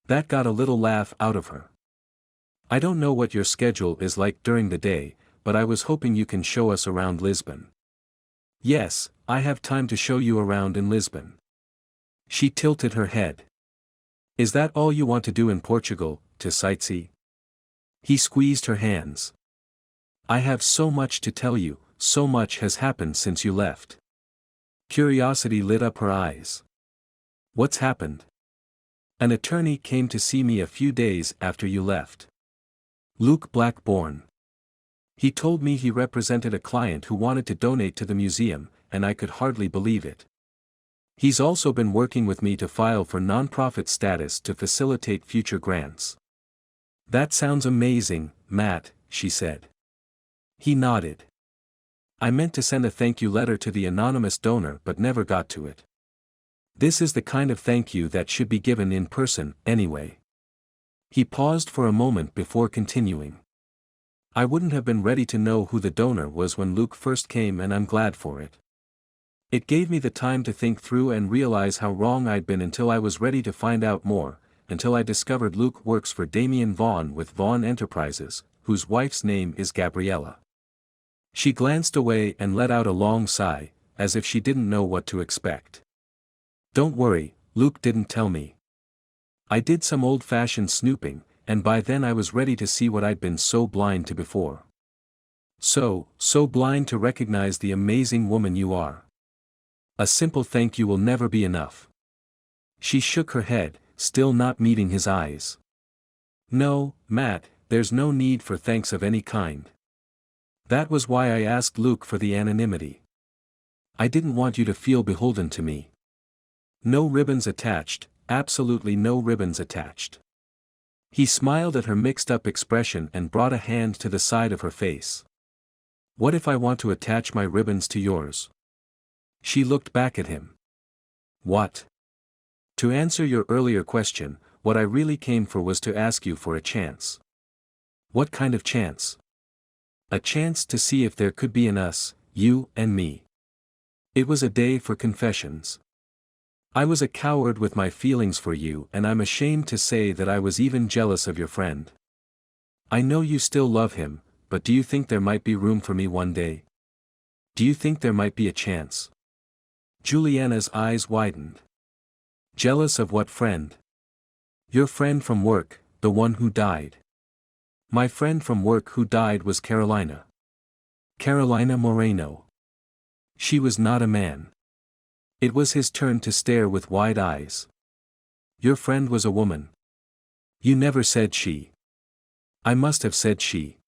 That got a little laugh out of her. I don't know what your schedule is like during the day, but I was hoping you can show us around Lisbon. Yes, I have time to show you around in Lisbon. She tilted her head. Is that all you want to do in Portugal, to sightsee? He squeezed her hands. I have so much to tell you, so much has happened since you left. Curiosity lit up her eyes. What's happened? An attorney came to see me a few days after you left. Luke Blackburn. He told me he represented a client who wanted to donate to the museum, and I could hardly believe it. He's also been working with me to file for nonprofit status to facilitate future grants. That sounds amazing, Matt, she said. He nodded. I meant to send a thank you letter to the anonymous donor but never got to it. This is the kind of thank you that should be given in person, anyway. He paused for a moment before continuing. I wouldn't have been ready to know who the donor was when Luke first came, and I'm glad for it. It gave me the time to think through and realize how wrong I'd been until I was ready to find out more, until I discovered Luke works for Damien Vaughn with Vaughn Enterprises, whose wife's name is Gabriella." She glanced away and let out a long sigh, as if she didn't know what to expect. "Don't worry, Luke didn't tell me. I did some old-fashioned snooping, and by then I was ready to see what I'd been so blind to before. So blind to recognize the amazing woman you are. A simple thank you will never be enough." She shook her head, still not meeting his eyes. "No, Matt, there's no need for thanks of any kind. That was why I asked Luke for the anonymity. I didn't want you to feel beholden to me. No ribbons attached, absolutely no ribbons attached." He smiled at her mixed-up expression and brought a hand to the side of her face. "What if I want to attach my ribbons to yours?" She looked back at him. "What?" "To answer your earlier question, what I really came for was to ask you for a chance." "What kind of chance?" "A chance to see if there could be an us, you and me." It was a day for confessions. I was a coward with my feelings for you, and I'm ashamed to say that I was even jealous of your friend. I know you still love him, but do you think there might be room for me one day? Do you think there might be a chance?" Juliana's eyes widened. "Jealous of what friend?" "Your friend from work, the one who died." "My friend from work who died was Carolina." "Carolina Moreno." "She was not a man." It was his turn to stare with wide eyes. "Your friend was a woman." "You never said she." "I must have said she.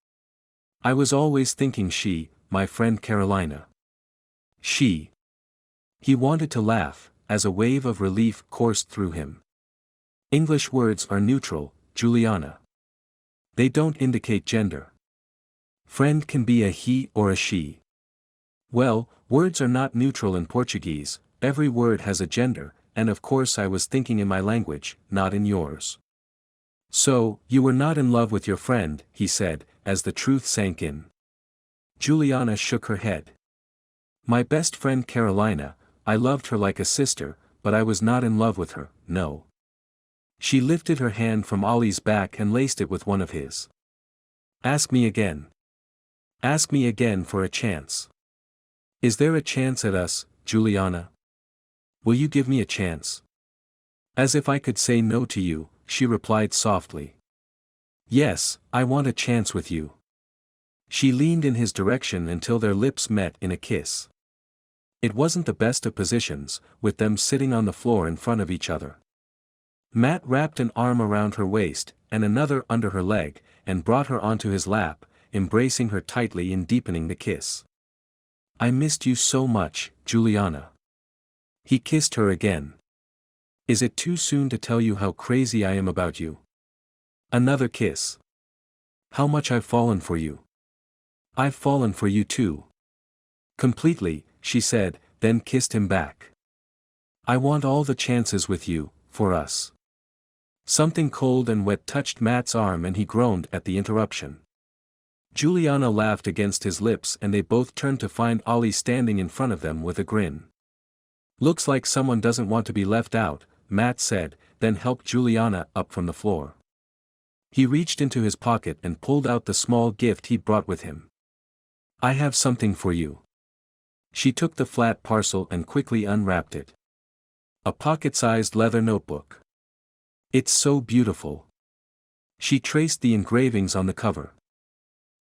I was always thinking she, my friend Carolina." "She." He wanted to laugh, as a wave of relief coursed through him. "English words are neutral, Juliana. They don't indicate gender. Friend can be a he or a she." "Well, words are not neutral in Portuguese. Every word has a gender, and of course I was thinking in my language, not in yours." "So, you were not in love with your friend," he said, as the truth sank in. Juliana shook her head. "My best friend Carolina, I loved her like a sister, but I was not in love with her, no." She lifted her hand from Ollie's back and laced it with one of his. "Ask me again. Ask me again for a chance. Is there a chance at us, Juliana? Will you give me a chance?" "As if I could say no to you," she replied softly. "Yes, I want a chance with you." She leaned in his direction until their lips met in a kiss. It wasn't the best of positions, with them sitting on the floor in front of each other. Matt wrapped an arm around her waist, and another under her leg, and brought her onto his lap, embracing her tightly and deepening the kiss. "I missed you so much, Juliana." He kissed her again. "Is it too soon to tell you how crazy I am about you?" Another kiss. "How much I've fallen for you." "I've fallen for you too." "Completely," she said, then kissed him back. "I want all the chances with you, for us." Something cold and wet touched Matt's arm and he groaned at the interruption. Juliana laughed against his lips and they both turned to find Ollie standing in front of them with a grin. "Looks like someone doesn't want to be left out," Matt said, then helped Juliana up from the floor. He reached into his pocket and pulled out the small gift he'd brought with him. "I have something for you." She took the flat parcel and quickly unwrapped it. A pocket-sized leather notebook. "It's so beautiful." She traced the engravings on the cover.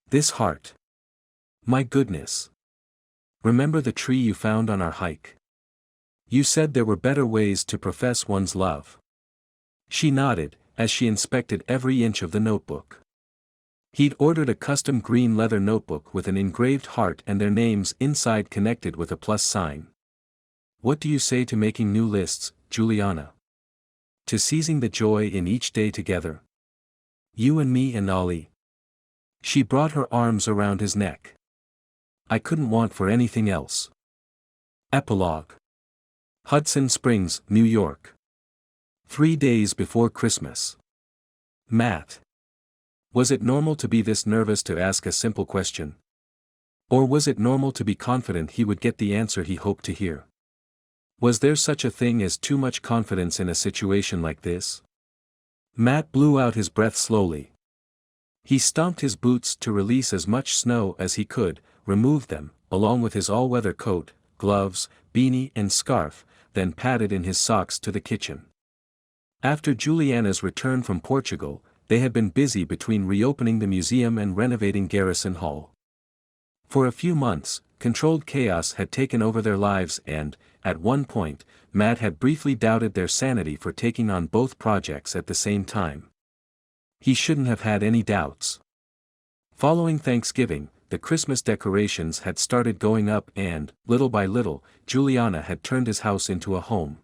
"This heart. My goodness. Remember the tree you found on our hike? You said there were better ways to profess one's love." She nodded, as she inspected every inch of the notebook. He'd ordered a custom green leather notebook with an engraved heart and their names inside connected with a plus sign. "What do you say to making new lists, Juliana? To seizing the joy in each day together? You and me and Ollie." She brought her arms around his neck. "I couldn't want for anything else." Epilogue. Hudson Springs, New York. 3 days before Christmas. Matt. Was it normal to be this nervous to ask a simple question? Or was it normal to be confident he would get the answer he hoped to hear? Was there such a thing as too much confidence in a situation like this? Matt blew out his breath slowly. He stomped his boots to release as much snow as he could, removed them, along with his all-weather coat, gloves, beanie and scarf, then padded in his socks to the kitchen. After Juliana's return from Portugal, they had been busy between reopening the museum and renovating Garrison Hall. For a few months, controlled chaos had taken over their lives and, at one point, Matt had briefly doubted their sanity for taking on both projects at the same time. He shouldn't have had any doubts. Following Thanksgiving, the Christmas decorations had started going up and, little by little, Juliana had turned his house into a home.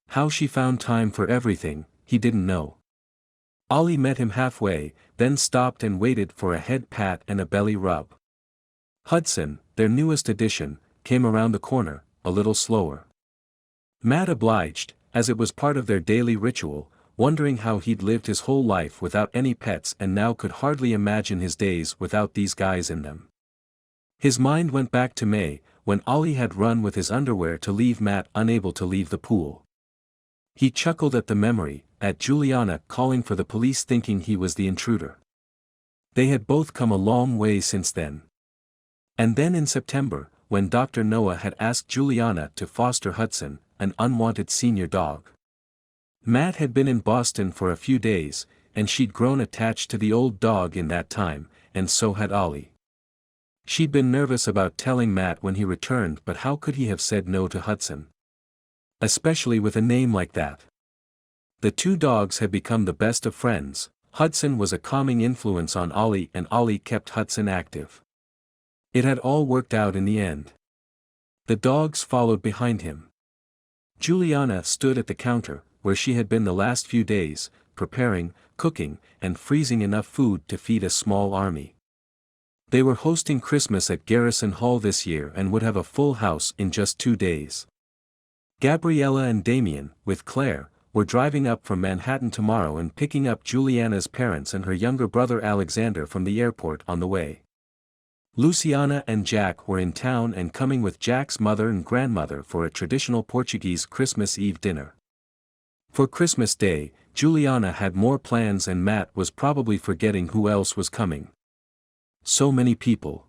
How she found time for everything, he didn't know. Ollie met him halfway, then stopped and waited for a head pat and a belly rub. Hudson, their newest addition, came around the corner, a little slower. Matt obliged, as it was part of their daily ritual, wondering how he'd lived his whole life without any pets and now could hardly imagine his days without these guys in them. His mind went back to May, when Ollie had run with his underwear to leave Matt unable to leave the pool. He chuckled at the memory, at Juliana calling for the police thinking he was the intruder. They had both come a long way since then. And then in September, when Dr. Noah had asked Juliana to foster Hudson, an unwanted senior dog. Matt had been in Boston for a few days, and she'd grown attached to the old dog in that time, and so had Ollie. She'd been nervous about telling Matt when he returned, but how could he have said no to Hudson? Especially with a name like that. The two dogs had become the best of friends. Hudson was a calming influence on Ollie and Ollie kept Hudson active. It had all worked out in the end. The dogs followed behind him. Juliana stood at the counter, where she had been the last few days, preparing, cooking, and freezing enough food to feed a small army. They were hosting Christmas at Garrison Hall this year and would have a full house in just 2 days. Gabriella and Damien, with Claire, were driving up from Manhattan tomorrow and picking up Juliana's parents and her younger brother Alexander from the airport on the way. Luciana and Jack were in town and coming with Jack's mother and grandmother for a traditional Portuguese Christmas Eve dinner. For Christmas Day, Juliana had more plans and Matt was probably forgetting who else was coming. So many people.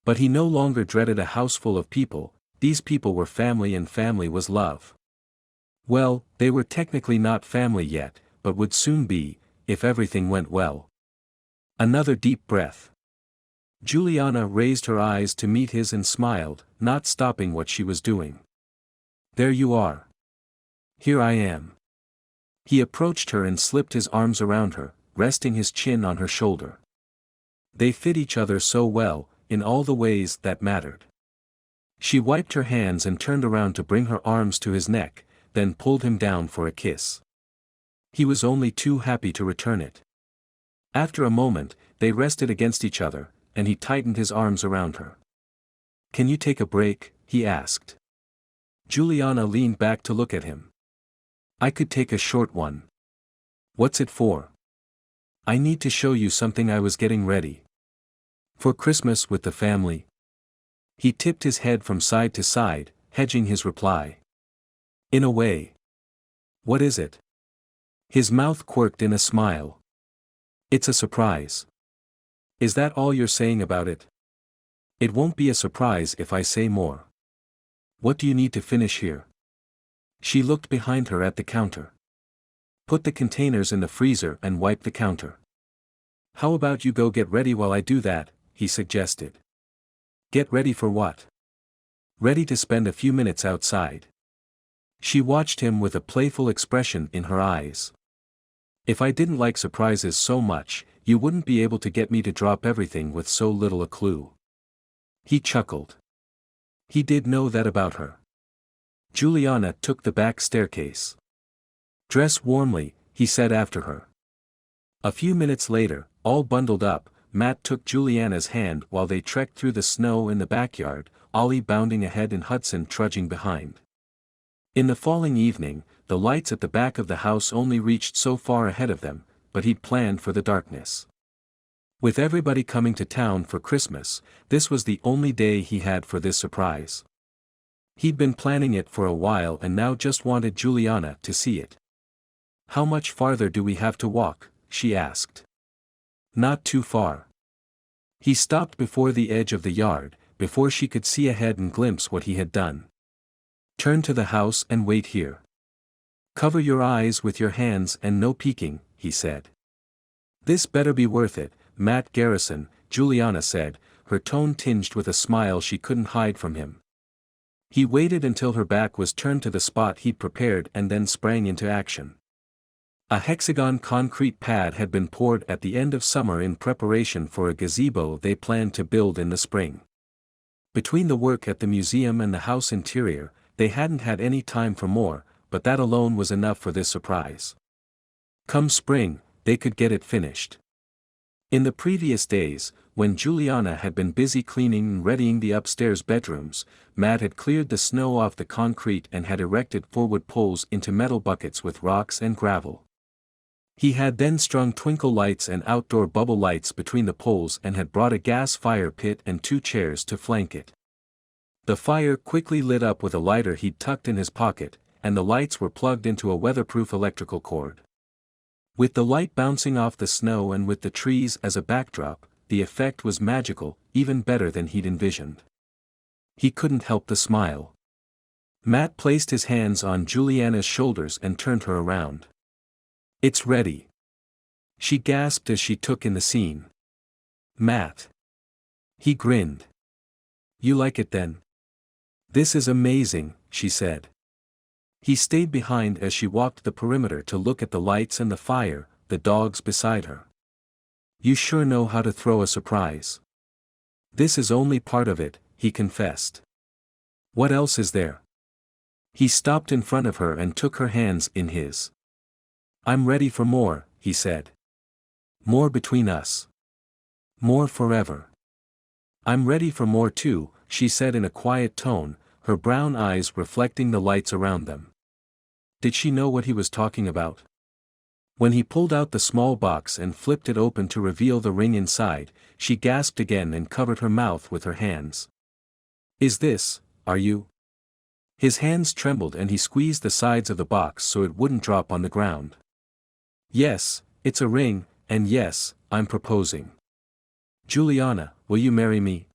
But he no longer dreaded a house full of people. These people were family and family was love. Well, they were technically not family yet, but would soon be, if everything went well. Another deep breath. Juliana raised her eyes to meet his and smiled, not stopping what she was doing. There you are. Here I am. He approached her and slipped his arms around her, resting his chin on her shoulder. They fit each other so well, in all the ways that mattered. She wiped her hands and turned around to bring her arms to his neck, then pulled him down for a kiss. He was only too happy to return it. After a moment, they rested against each other, and he tightened his arms around her. Can you take a break? He asked. Juliana leaned back to look at him. I could take a short one. What's it for? I need to show you something. I was getting ready. For Christmas with the family. He tipped his head from side to side, hedging his reply. In a way. What is it? His mouth quirked in a smile. It's a surprise. Is that all you're saying about it? It won't be a surprise if I say more. What do you need to finish here? She looked behind her at the counter. Put the containers in the freezer and wipe the counter. How about you go get ready while I do that, he suggested. Get ready for what? Ready to spend a few minutes outside. She watched him with a playful expression in her eyes. If I didn't like surprises so much, you wouldn't be able to get me to drop everything with so little a clue. He chuckled. He did know that about her. Juliana took the back staircase. Dress warmly, he said after her. A few minutes later, all bundled up, Matt took Juliana's hand while they trekked through the snow in the backyard, Ollie bounding ahead and Hudson trudging behind. In the falling evening, the lights at the back of the house only reached so far ahead of them, but he'd planned for the darkness. With everybody coming to town for Christmas, this was the only day he had for this surprise. He'd been planning it for a while and now just wanted Juliana to see it. How much farther do we have to walk? She asked. Not too far. He stopped before the edge of the yard, before she could see ahead and glimpse what he had done. Turn to the house and wait here. Cover your eyes with your hands and no peeking, he said. This better be worth it, Matt Garrison, Juliana said, her tone tinged with a smile she couldn't hide from him. He waited until her back was turned to the spot he'd prepared and then sprang into action. A hexagon concrete pad had been poured at the end of summer in preparation for a gazebo they planned to build in the spring. Between the work at the museum and the house interior, they hadn't had any time for more, but that alone was enough for this surprise. Come spring, they could get it finished. In the previous days, when Juliana had been busy cleaning and readying the upstairs bedrooms, Matt had cleared the snow off the concrete and had erected forward poles into metal buckets with rocks and gravel. He had then strung twinkle lights and outdoor bubble lights between the poles and had brought a gas fire pit and 2 chairs to flank it. The fire quickly lit up with a lighter he'd tucked in his pocket, and the lights were plugged into a weatherproof electrical cord. With the light bouncing off the snow and with the trees as a backdrop, the effect was magical, even better than he'd envisioned. He couldn't help the smile. Matt placed his hands on Juliana's shoulders and turned her around. It's ready. She gasped as she took in the scene. Matt. He grinned. You like it then? This is amazing, she said. He stayed behind as she walked the perimeter to look at the lights and the fire, the dogs beside her. You sure know how to throw a surprise. This is only part of it, he confessed. What else is there? He stopped in front of her and took her hands in his. I'm ready for more, he said. More between us. More forever. I'm ready for more too, she said in a quiet tone, her brown eyes reflecting the lights around them. Did she know what he was talking about? When he pulled out the small box and flipped it open to reveal the ring inside, she gasped again and covered her mouth with her hands. Is this, are you? His hands trembled and he squeezed the sides of the box so it wouldn't drop on the ground. Yes, it's a ring, and yes, I'm proposing. Juliana, will you marry me?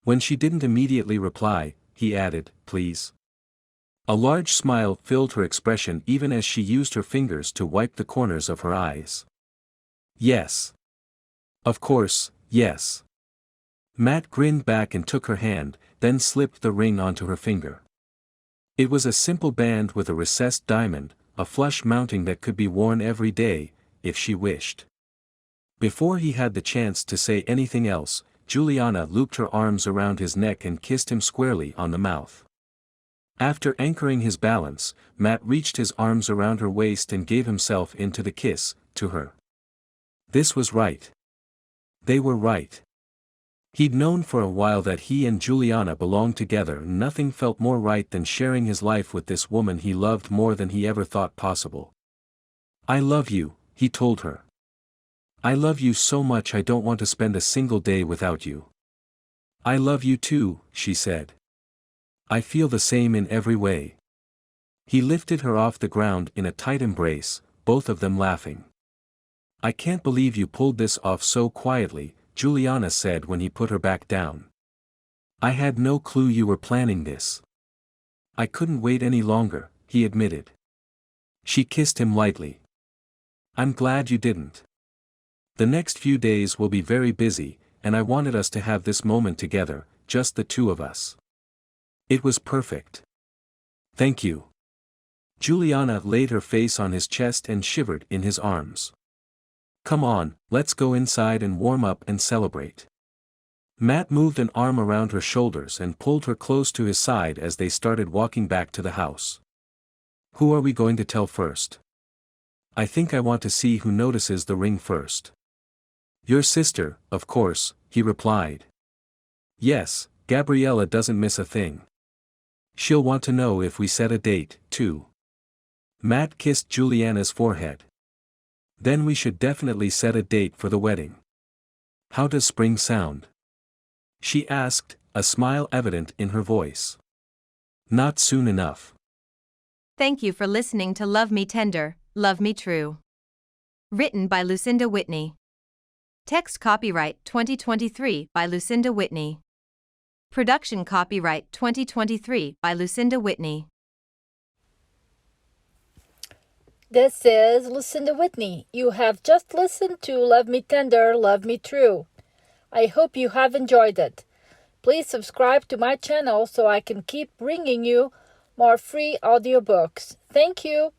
When she didn't immediately reply, he added, please. A large smile filled her expression even as she used her fingers to wipe the corners of her eyes. Yes. Of course, yes. Matt grinned back and took her hand, then slipped the ring onto her finger. It was a simple band with a recessed diamond, a flush mounting that could be worn every day, if she wished. Before he had the chance to say anything else, Juliana looped her arms around his neck and kissed him squarely on the mouth. After anchoring his balance, Matt reached his arms around her waist and gave himself into the kiss, to her. This was right. They were right. He'd known for a while that he and Juliana belonged together and nothing felt more right than sharing his life with this woman he loved more than he ever thought possible. I love you, he told her. I love you so much I don't want to spend a single day without you. I love you too, she said. I feel the same in every way. He lifted her off the ground in a tight embrace, both of them laughing. I can't believe you pulled this off so quietly, Juliana said when he put her back down. I had no clue you were planning this. I couldn't wait any longer, he admitted. She kissed him lightly. I'm glad you didn't. The next few days will be very busy, and I wanted us to have this moment together, just the two of us. It was perfect. Thank you. Juliana laid her face on his chest and shivered in his arms. Come on, let's go inside and warm up and celebrate. Matt moved an arm around her shoulders and pulled her close to his side as they started walking back to the house. Who are we going to tell first? I think I want to see who notices the ring first. Your sister, of course, he replied. Yes, Gabriella doesn't miss a thing. She'll want to know if we set a date, too. Matt kissed Juliana's forehead. Then we should definitely set a date for the wedding. How does spring sound? She asked, a smile evident in her voice. Not soon enough. Thank you for listening to Love Me Tender, Love Me True. Written by Lucinda Whitney. Text copyright 2023 by Lucinda Whitney. Production copyright 2023 by Lucinda Whitney. This is Lucinda Whitney. You have just listened to Love Me Tender, Love Me True. I hope you have enjoyed it. Please subscribe to my channel so I can keep bringing you more free audiobooks. Thank you.